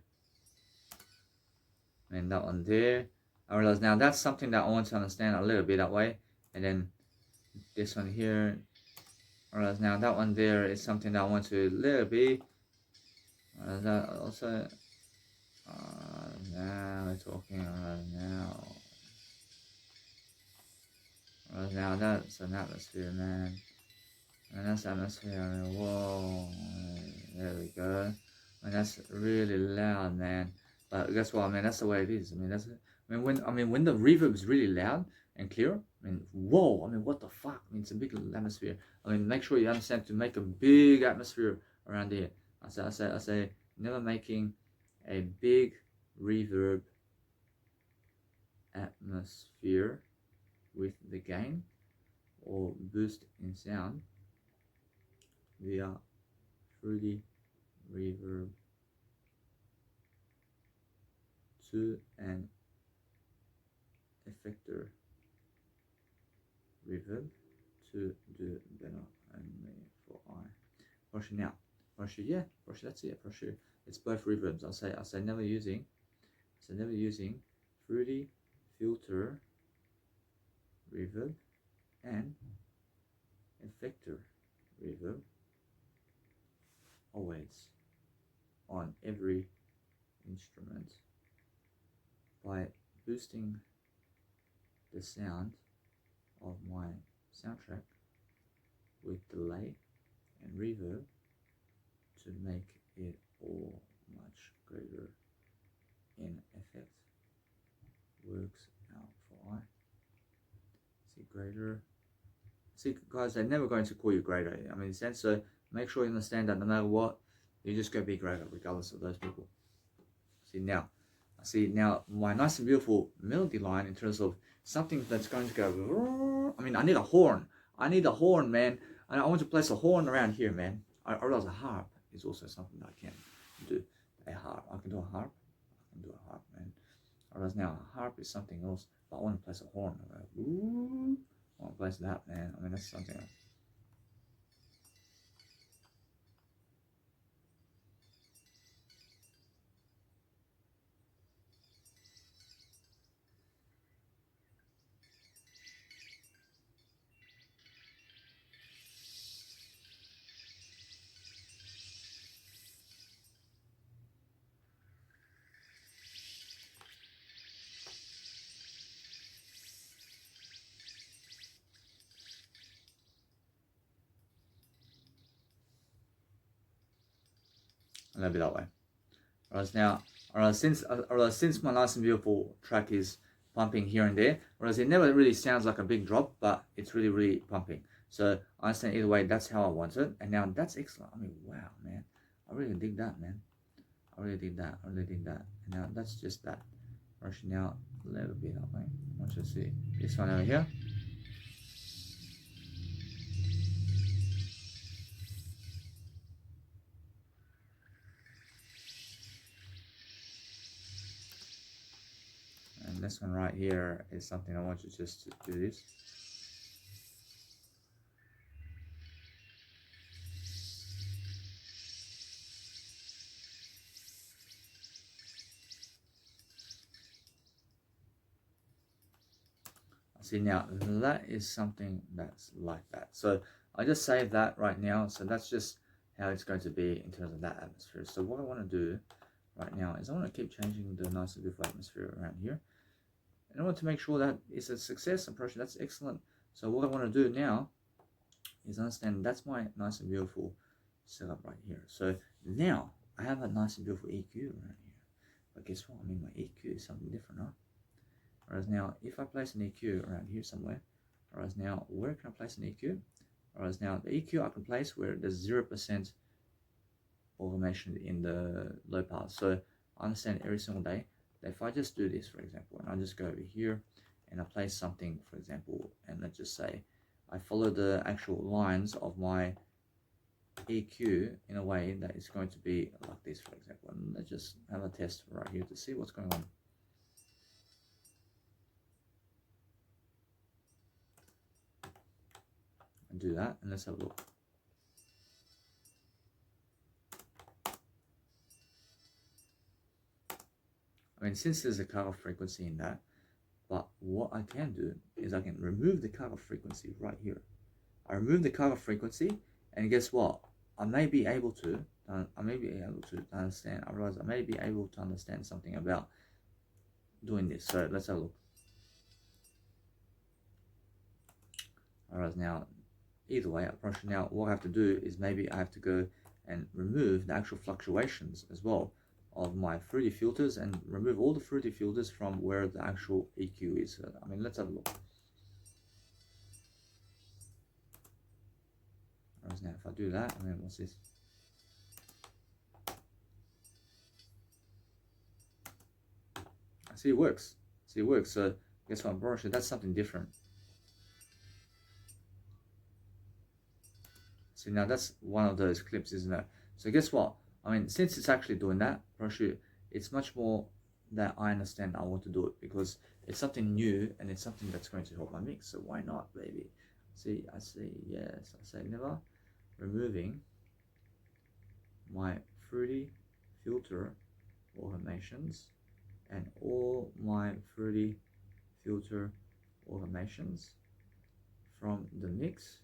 and that one there, I realize now that's something that I want to understand a little bit that way. And then this one here, I realize now that one there is something that I want to little bit, that also, now we're talking now. Now that's an atmosphere, man. And that's atmosphere. I mean, whoa, there we go. And that's really loud, man. But guess what? I mean, that's the way it is. I mean, that's it. When the reverb is really loud and clear, I mean, whoa. I mean, what the fuck? I mean, it's a big atmosphere. I mean, make sure you understand to make a big atmosphere around here. I say, never making a big reverb atmosphere with the gain or boost in sound via fruity reverb to an effector reverb to do better only for I. Pressure now. Pressure, yeah, pressure, that's it, pressure. It's both reverbs. I say never using fruity filter reverb and effector reverb always on every instrument by boosting the sound of my soundtrack with delay and reverb to make it all much greater in effect. Works out for I. See, greater. See, guys, they're never going to call you greater. I mean, so make sure you understand that no matter what, you just go be greater regardless of those people. See now my nice and beautiful melody line in terms of something that's going to go. I mean, I need a horn. I need a horn, man. And I want to place a horn around here, man. I realize a harp is also something that I can do. A harp. I can do a harp. I can do a harp, man. I realize now a harp is something else, but I want to place a horn. Ooh, I want to place that, man. I mean, that's something else. A little bit that way. Whereas since my nice and beautiful track is pumping here and there, whereas it never really sounds like a big drop, but it's really pumping. So I understand either way, that's how I want it. And now that's excellent. I mean, wow, man. I really dig that, man. I already did that. Now that's just that. Brushing out a little bit, okay? I want you to see this one over here. And this one right here is something I want you just to do this. See, now that is something that's like that. So I just saved that right now. So that's just how it's going to be in terms of that atmosphere. So what I want to do right now is I want to keep changing the nice and beautiful atmosphere around here. And I want to make sure that it's a success approach. That's excellent. So what I want to do now is understand that's my nice and beautiful setup right here. So now I have a nice and beautiful EQ around here. But guess what? I mean, my EQ is something different, huh? Whereas now, if I place an EQ around here somewhere, whereas now, where can I place an EQ? Whereas now, the EQ I can place where there's 0% automation in the low pass. So I understand every single day that if I just do this, for example, and I just go over here and I place something, for example, and let's just say I follow the actual lines of my EQ in a way that it's going to be like this, for example. And let's just have a test right here to see what's going on. Do that and let's have a look. I mean, since there's a cutoff frequency in that, but what I can do is I can remove the cutoff frequency right here. I remove the cutoff frequency, and guess what? I may be able to understand. I realize I may be able to understand something about doing this. So let's have a look. Alright, now either way, approach now, what I have to do is maybe I have to go and remove the actual fluctuations as well of my fruity filters and remove all the fruity filters from where the actual EQ is. I mean, let's have a look. Whereas now, if I do that, I mean, what's this? I see it works. See, it works. So guess what, brush? That's something different. See, now that's one of those clips, isn't it? So guess what? I mean, since it's actually doing that, it's much more that I understand I want to do it because it's something new and it's something that's going to help my mix. So why not, baby? See, I say yes. I say never removing my fruity filter automations and all my fruity filter automations from the mix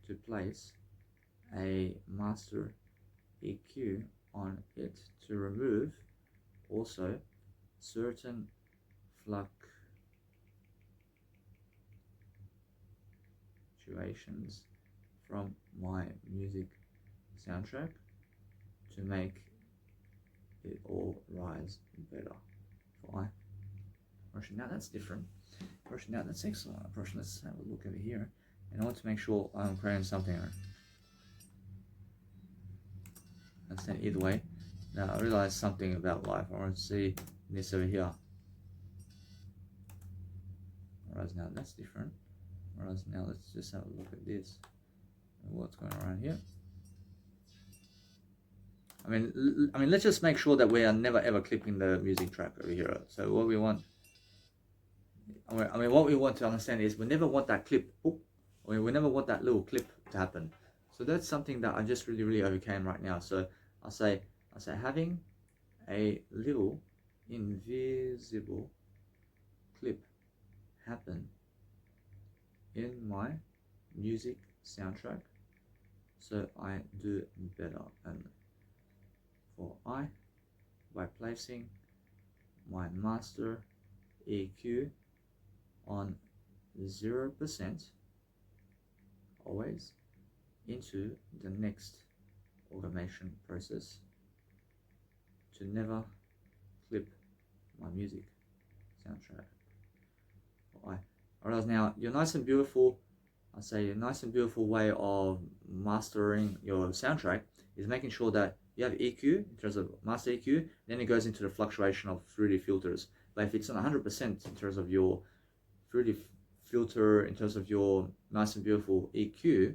to place a master EQ on it to remove also certain fluctuations from my music soundtrack to make it all rise better. Fine. Now that's different. Now that's excellent. Let's have a look over here. And I want to make sure I'm creating something. Understand either way. Now I realize something about life. I want to see this over here. Whereas now that's different. Whereas now let's just have a look at this. And what's going on around here? I mean, let's just make sure that we are never ever clipping the music track over here. So what we want, what we want to understand is we never want that clip. We never want that little clip to happen. So that's something that I just really overcame right now. So I say having a little invisible clip happen in my music soundtrack so I do better. And for by placing my master EQ on 0% always into the next automation process to never clip my music soundtrack. Alright, now you're nice and beautiful I say a nice and beautiful way of mastering your soundtrack is making sure that you have EQ in terms of master EQ, then it goes into the fluctuation of 3D filters. But if it's not 100% in terms of your 3D filter, in terms of your nice and beautiful EQ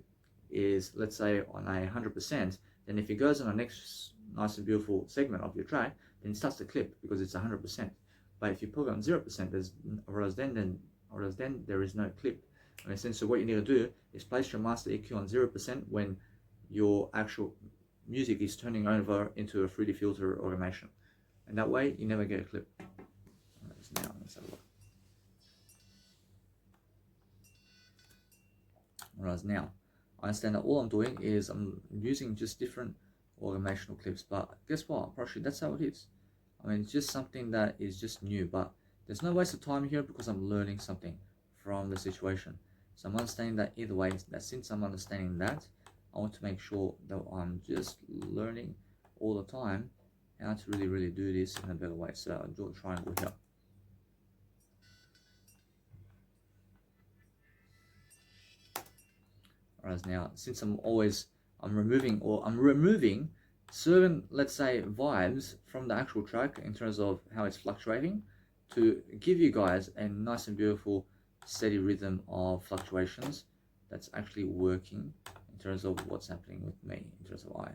is, let's say, on a 100%, then if it goes on the next nice and beautiful segment of your track, then it starts to clip because it's 100%. But if you put it on 0%, whereas then there is no clip. In a sense, so what you need to do is place your master EQ on 0% when your actual music is turning over into a 3D filter automation, and that way you never get a clip. Now let's have a look. Whereas now, I understand that all I'm doing is I'm using just different automational clips, but guess what? Partially that's how it is. I mean, it's just something that is just new, but there's no waste of time here because I'm learning something from the situation. So I'm understanding that either way, that since I'm understanding that, I want to make sure that I'm just learning all the time how to really do this in a better way. So I'll draw a triangle here. Whereas now, since I'm removing certain, let's say, vibes from the actual track in terms of how it's fluctuating to give you guys a nice and beautiful steady rhythm of fluctuations that's actually working in terms of what's happening with me in terms of I.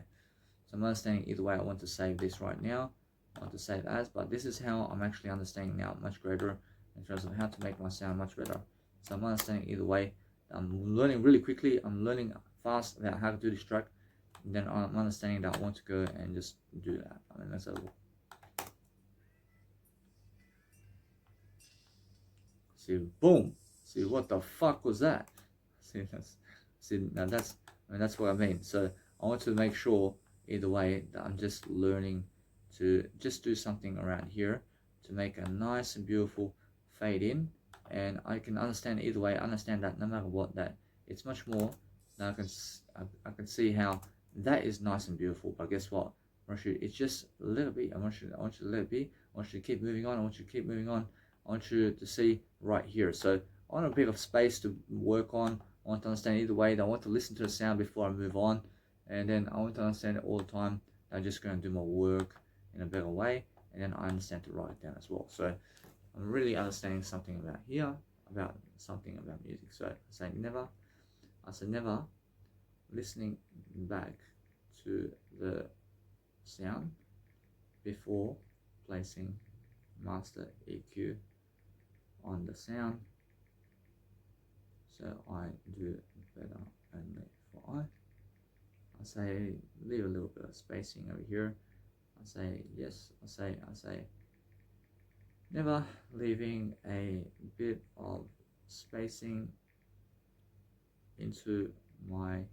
So I'm understanding either way. I want to save this right now. I want to save as, but this is how I'm actually understanding now much greater in terms of how to make my sound much better. So I'm understanding either way. I'm learning really quickly. I'm learning fast about how to do this track. And then I'm understanding that I want to go and just do that. I mean, that's a look. See, boom. See, what the fuck was that? See, that's what I mean. So I want to make sure either way that I'm just learning to just do something around here to make a nice and beautiful fade in, and I can understand either way. I understand that no matter what, that it's much more. Now I can see how that is nice and beautiful. But guess what? I want you, it's just a little bit. I want you to let it be. I want you to keep moving on. I want you to keep moving on. I want you to see right here. So I want a bit of space to work on. I want to understand either way. I want to listen to the sound before I move on, and then I want to understand it all the time. I'm just going to do my work in a better way, and then I understand to write it down as well. So I'm really understanding something about here, about something about music. So I say never listening back to the sound before placing master EQ on the sound, so I do better only for I. I say leave a little bit of spacing over here. I say yes. I say never leaving a bit of spacing into my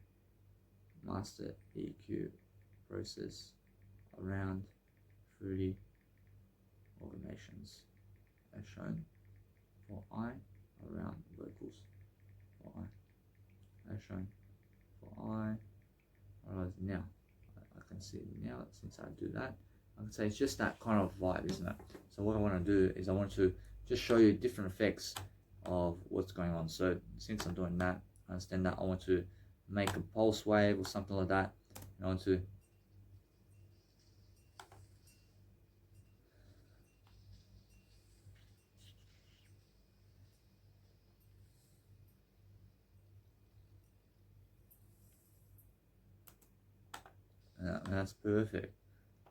master EQ process around 3D automations as shown for I around vocals for I as shown for I. Whereas now I can see now, since I do that, I can say it's just that kind of vibe, isn't it? So what I want to do is I want to just show you different effects of what's going on. So since I'm doing that, I understand that I want to make a pulse wave or something like that, and I want to that's perfect.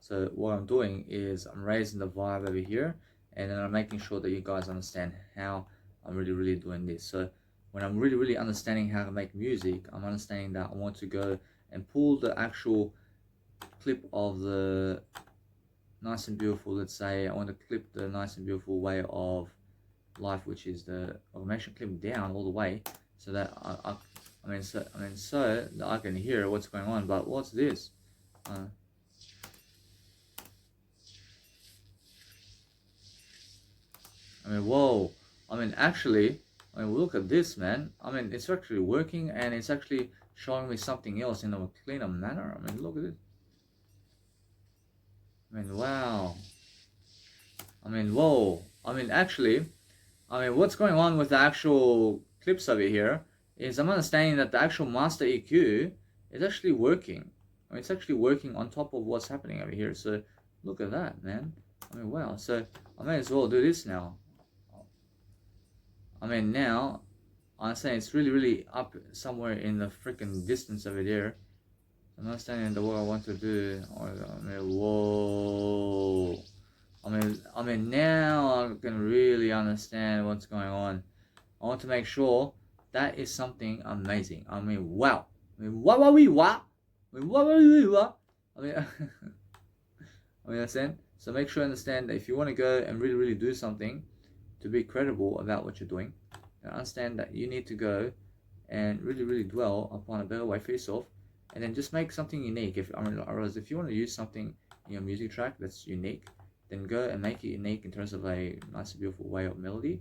So what I'm doing is I'm raising the vibe over here, and then I'm making sure that you guys understand how I'm really doing this. So when I'm really understanding how to make music, I'm understanding that I want to go and pull the actual clip of the nice and beautiful, let's say I want to clip the nice and beautiful way of life, which is the automation clip down all the way, so that so that I can hear what's going on. But what's this? I mean, whoa. I mean, actually, I mean, look at this, man. I mean, it's actually working, and it's actually showing me something else in a cleaner manner. I mean, look at it. I mean, wow. I mean, whoa. I mean, actually, I mean, what's going on with the actual clips over here is I'm understanding that the actual master EQ is actually working. I mean, it's actually working on top of what's happening over here. So look at that, man. I mean, wow. So I may as well do this now. I mean, now I'm saying it's really, really up somewhere in the freaking distance over there. I'm understanding the what I want to do. I mean, whoa. I mean, now I can really understand what's going on. I want to make sure that is something amazing. I mean, wow. I mean, what? I mean, what? I mean, I mean, understand? So make sure you understand that if you want to go and really, really do something to be credible about what you're doing, and understand that you need to go and really, really dwell upon a better way for yourself, and then just make something unique. If I realize if you want to use something in your music track that's unique, then go and make it unique in terms of a nice and beautiful way of melody,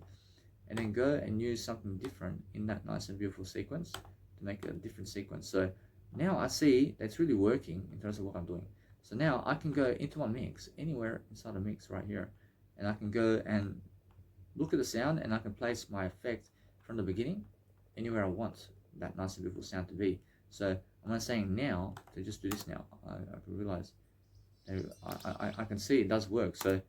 and then go and use something different in that nice and beautiful sequence to make a different sequence. So now I see that's really working in terms of what I'm doing. So now I can go into my mix, anywhere inside the mix right here, and I can go and look at the sound, and I can place my effect from the beginning anywhere I want that nice and beautiful sound to be. So I'm not saying now to just do this now. I can realize I can see it does work. So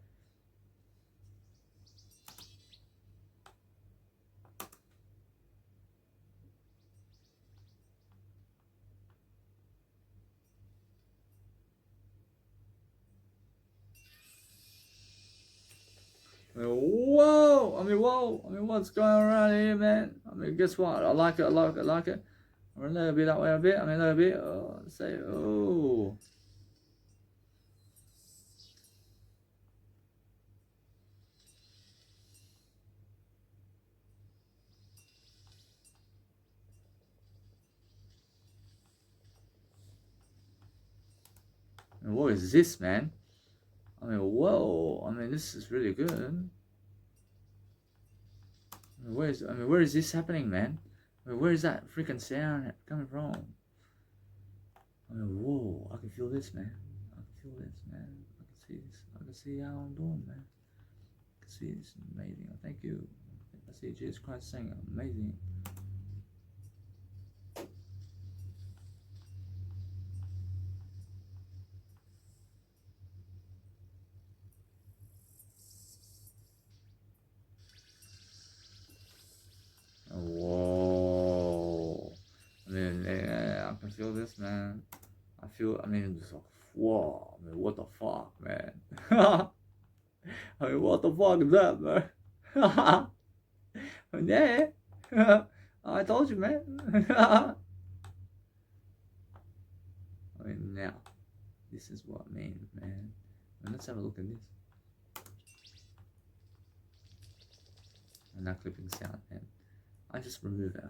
whoa! Whoa! What's going on around here, man? I mean, guess what? I like it. I like it. I'm a little bit that way a bit. A little bit. Say, oh. What is this, man? I mean, whoa! I mean, this is really good. Where is this happening, man? I mean, where is that freaking sound coming from? I mean, whoa! I can feel this, man. I can feel this, man. I can see this. I can see how I'm doing, man. I can see this. Amazing. Thank you. I see Jesus Christ saying, amazing. Whoa! I mean, yeah, I can feel this, man. I mean, it's like, whoa! I mean, what the fuck, man? I mean, what the fuck is that, man? Yeah, I told you, man. I mean, now, this is what I mean, man. And let's have a look at this. I'm not clipping sound, man. I just remove it.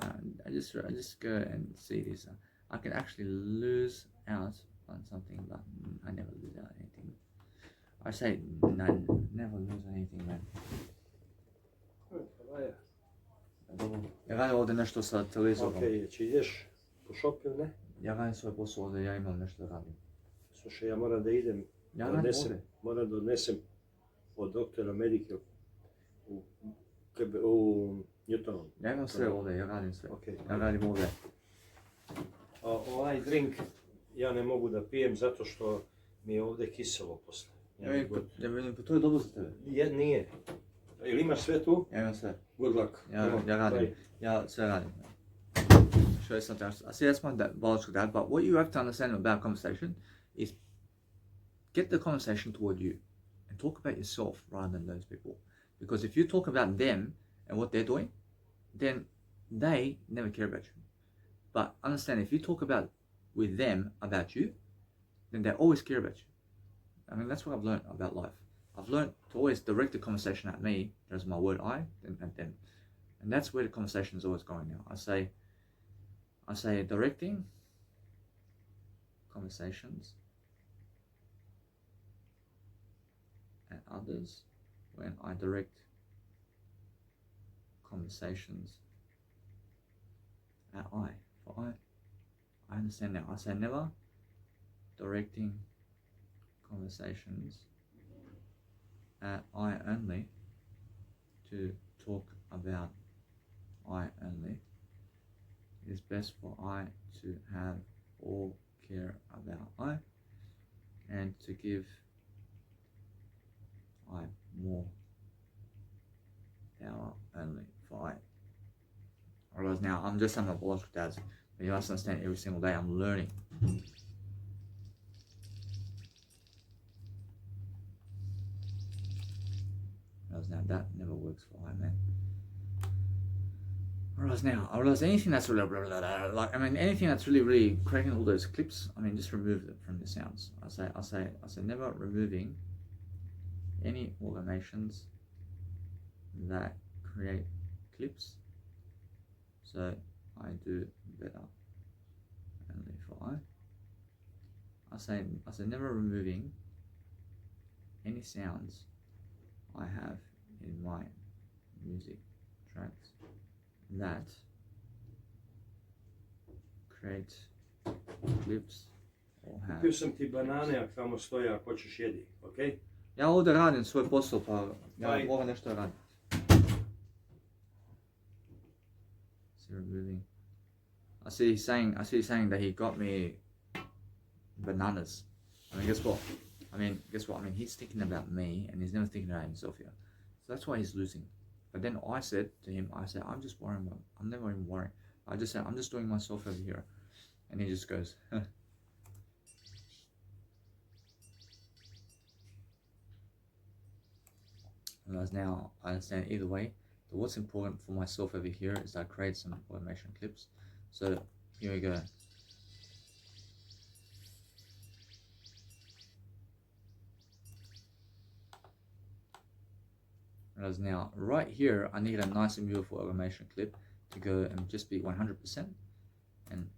I just go and see this. I can actually lose out on something, but I never lose out anything. I say never lose anything, man. Ja radim ovdje nešto sa televizorom. Ok, či ideš po šop ili ne? Ja radim svoj posao ovdje, ja imam nešto da radim. Slušaj, ja moram da idem, Ja radim ovdje. moram da odnesem od doktora Medike u Newtonu. Ja imam sve ovdje, ja radim sve. Okay. Ja radim ovdje. Ovaj drink ja ne mogu da pijem zato što mi je ovdje kiselo posle. Ja vidim, to je dobro za tebe. Nije. Ili imaš sve tu? Ja imam sve. Good luck. Ja radim. Ja sve radim. Show you something else. I see that's my biological dad, but what you have to understand about conversation is get the conversation toward you and talk about yourself rather than those people. Because if you talk about them and what they're doing, then they never care about you. But understand, if you talk about with them about you, then they always care about you. I mean, that's what I've learned about life. I've learned to always direct the conversation at me, there's my word I, and at them. And that's where the conversation is always going now. I say directing conversations at others when I direct conversations at I. For I understand now. I say never directing conversations at I only to talk about I only. It is best for I to have all care about I, and to give I more power only for I. Whereas now I'm just having a biological dads, but you must understand every single day I'm learning. Whereas now that never works for I, man. Whereas now I realize anything that's really like, I mean, anything that's really creating all those clips, I mean, just remove it from the sounds. I say never removing any automations that create clips, so I do better only for I. I say never removing any sounds I have in my music tracks that create clips or have. Kupio sam ti banane, ako tamo stoje, ako hoćeš jedi, okej? Ja ovdje radim svoj posao, pa ja moram nešto raditi. See, removing. I see he's saying that he got me bananas. I mean, guess what? I mean, he's thinking about me, and he's never thinking about himself here. So that's why he's losing. But then I said to him, I'm just worrying. I'm never even worrying. I just said, I'm just doing myself over here. And he just goes, Whereas now I understand either way. But what's important for myself over here is I create some automation clips. So here we go. Whereas now right here I need a nice and beautiful automation clip to go and just be 100%. And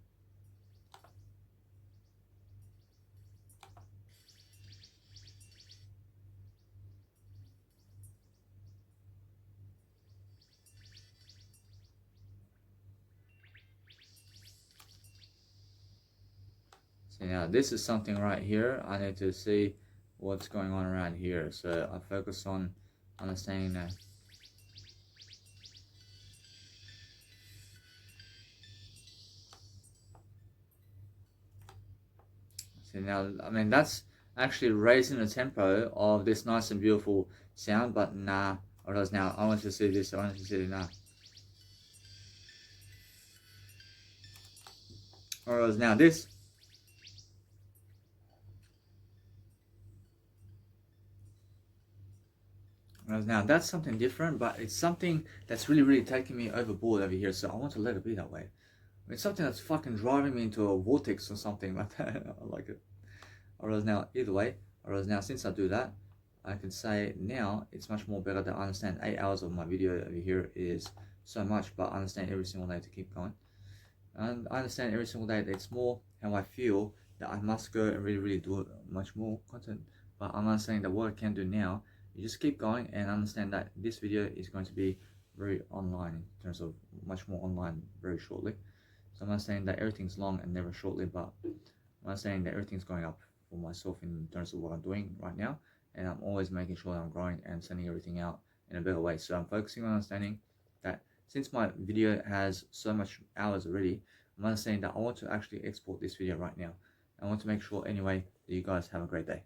so now this is something right here. I need to see what's going on around here. So I focus on understanding that. See now, I mean, that's actually raising the tempo of this nice and beautiful sound, but nah. Whereas now I want to see this, I want to see it now. Whereas now this. Whereas now that's something different, but it's something that's really taking me overboard over here, so I want to let it be that way. It's something that's fucking driving me into a vortex or something like that. I like it. Whereas now, either way, whereas now since I do that, I can say now it's much more better to understand 8 hours of my video over here is so much, but I understand every single day to keep going. And I understand every single day that it's more how I feel that I must go and really do much more content. But I'm understanding that what I can do now, you just keep going and understand that this video is going to be very online in terms of much more online very shortly. So I'm not saying that everything's long and never shortly, but I'm not saying that everything's going up for myself in terms of what I'm doing right now. And I'm always making sure that I'm growing and sending everything out in a better way. So I'm focusing on understanding that since my video has so much hours already, I'm understanding that I want to actually export this video right now. I want to make sure anyway that you guys have a great day.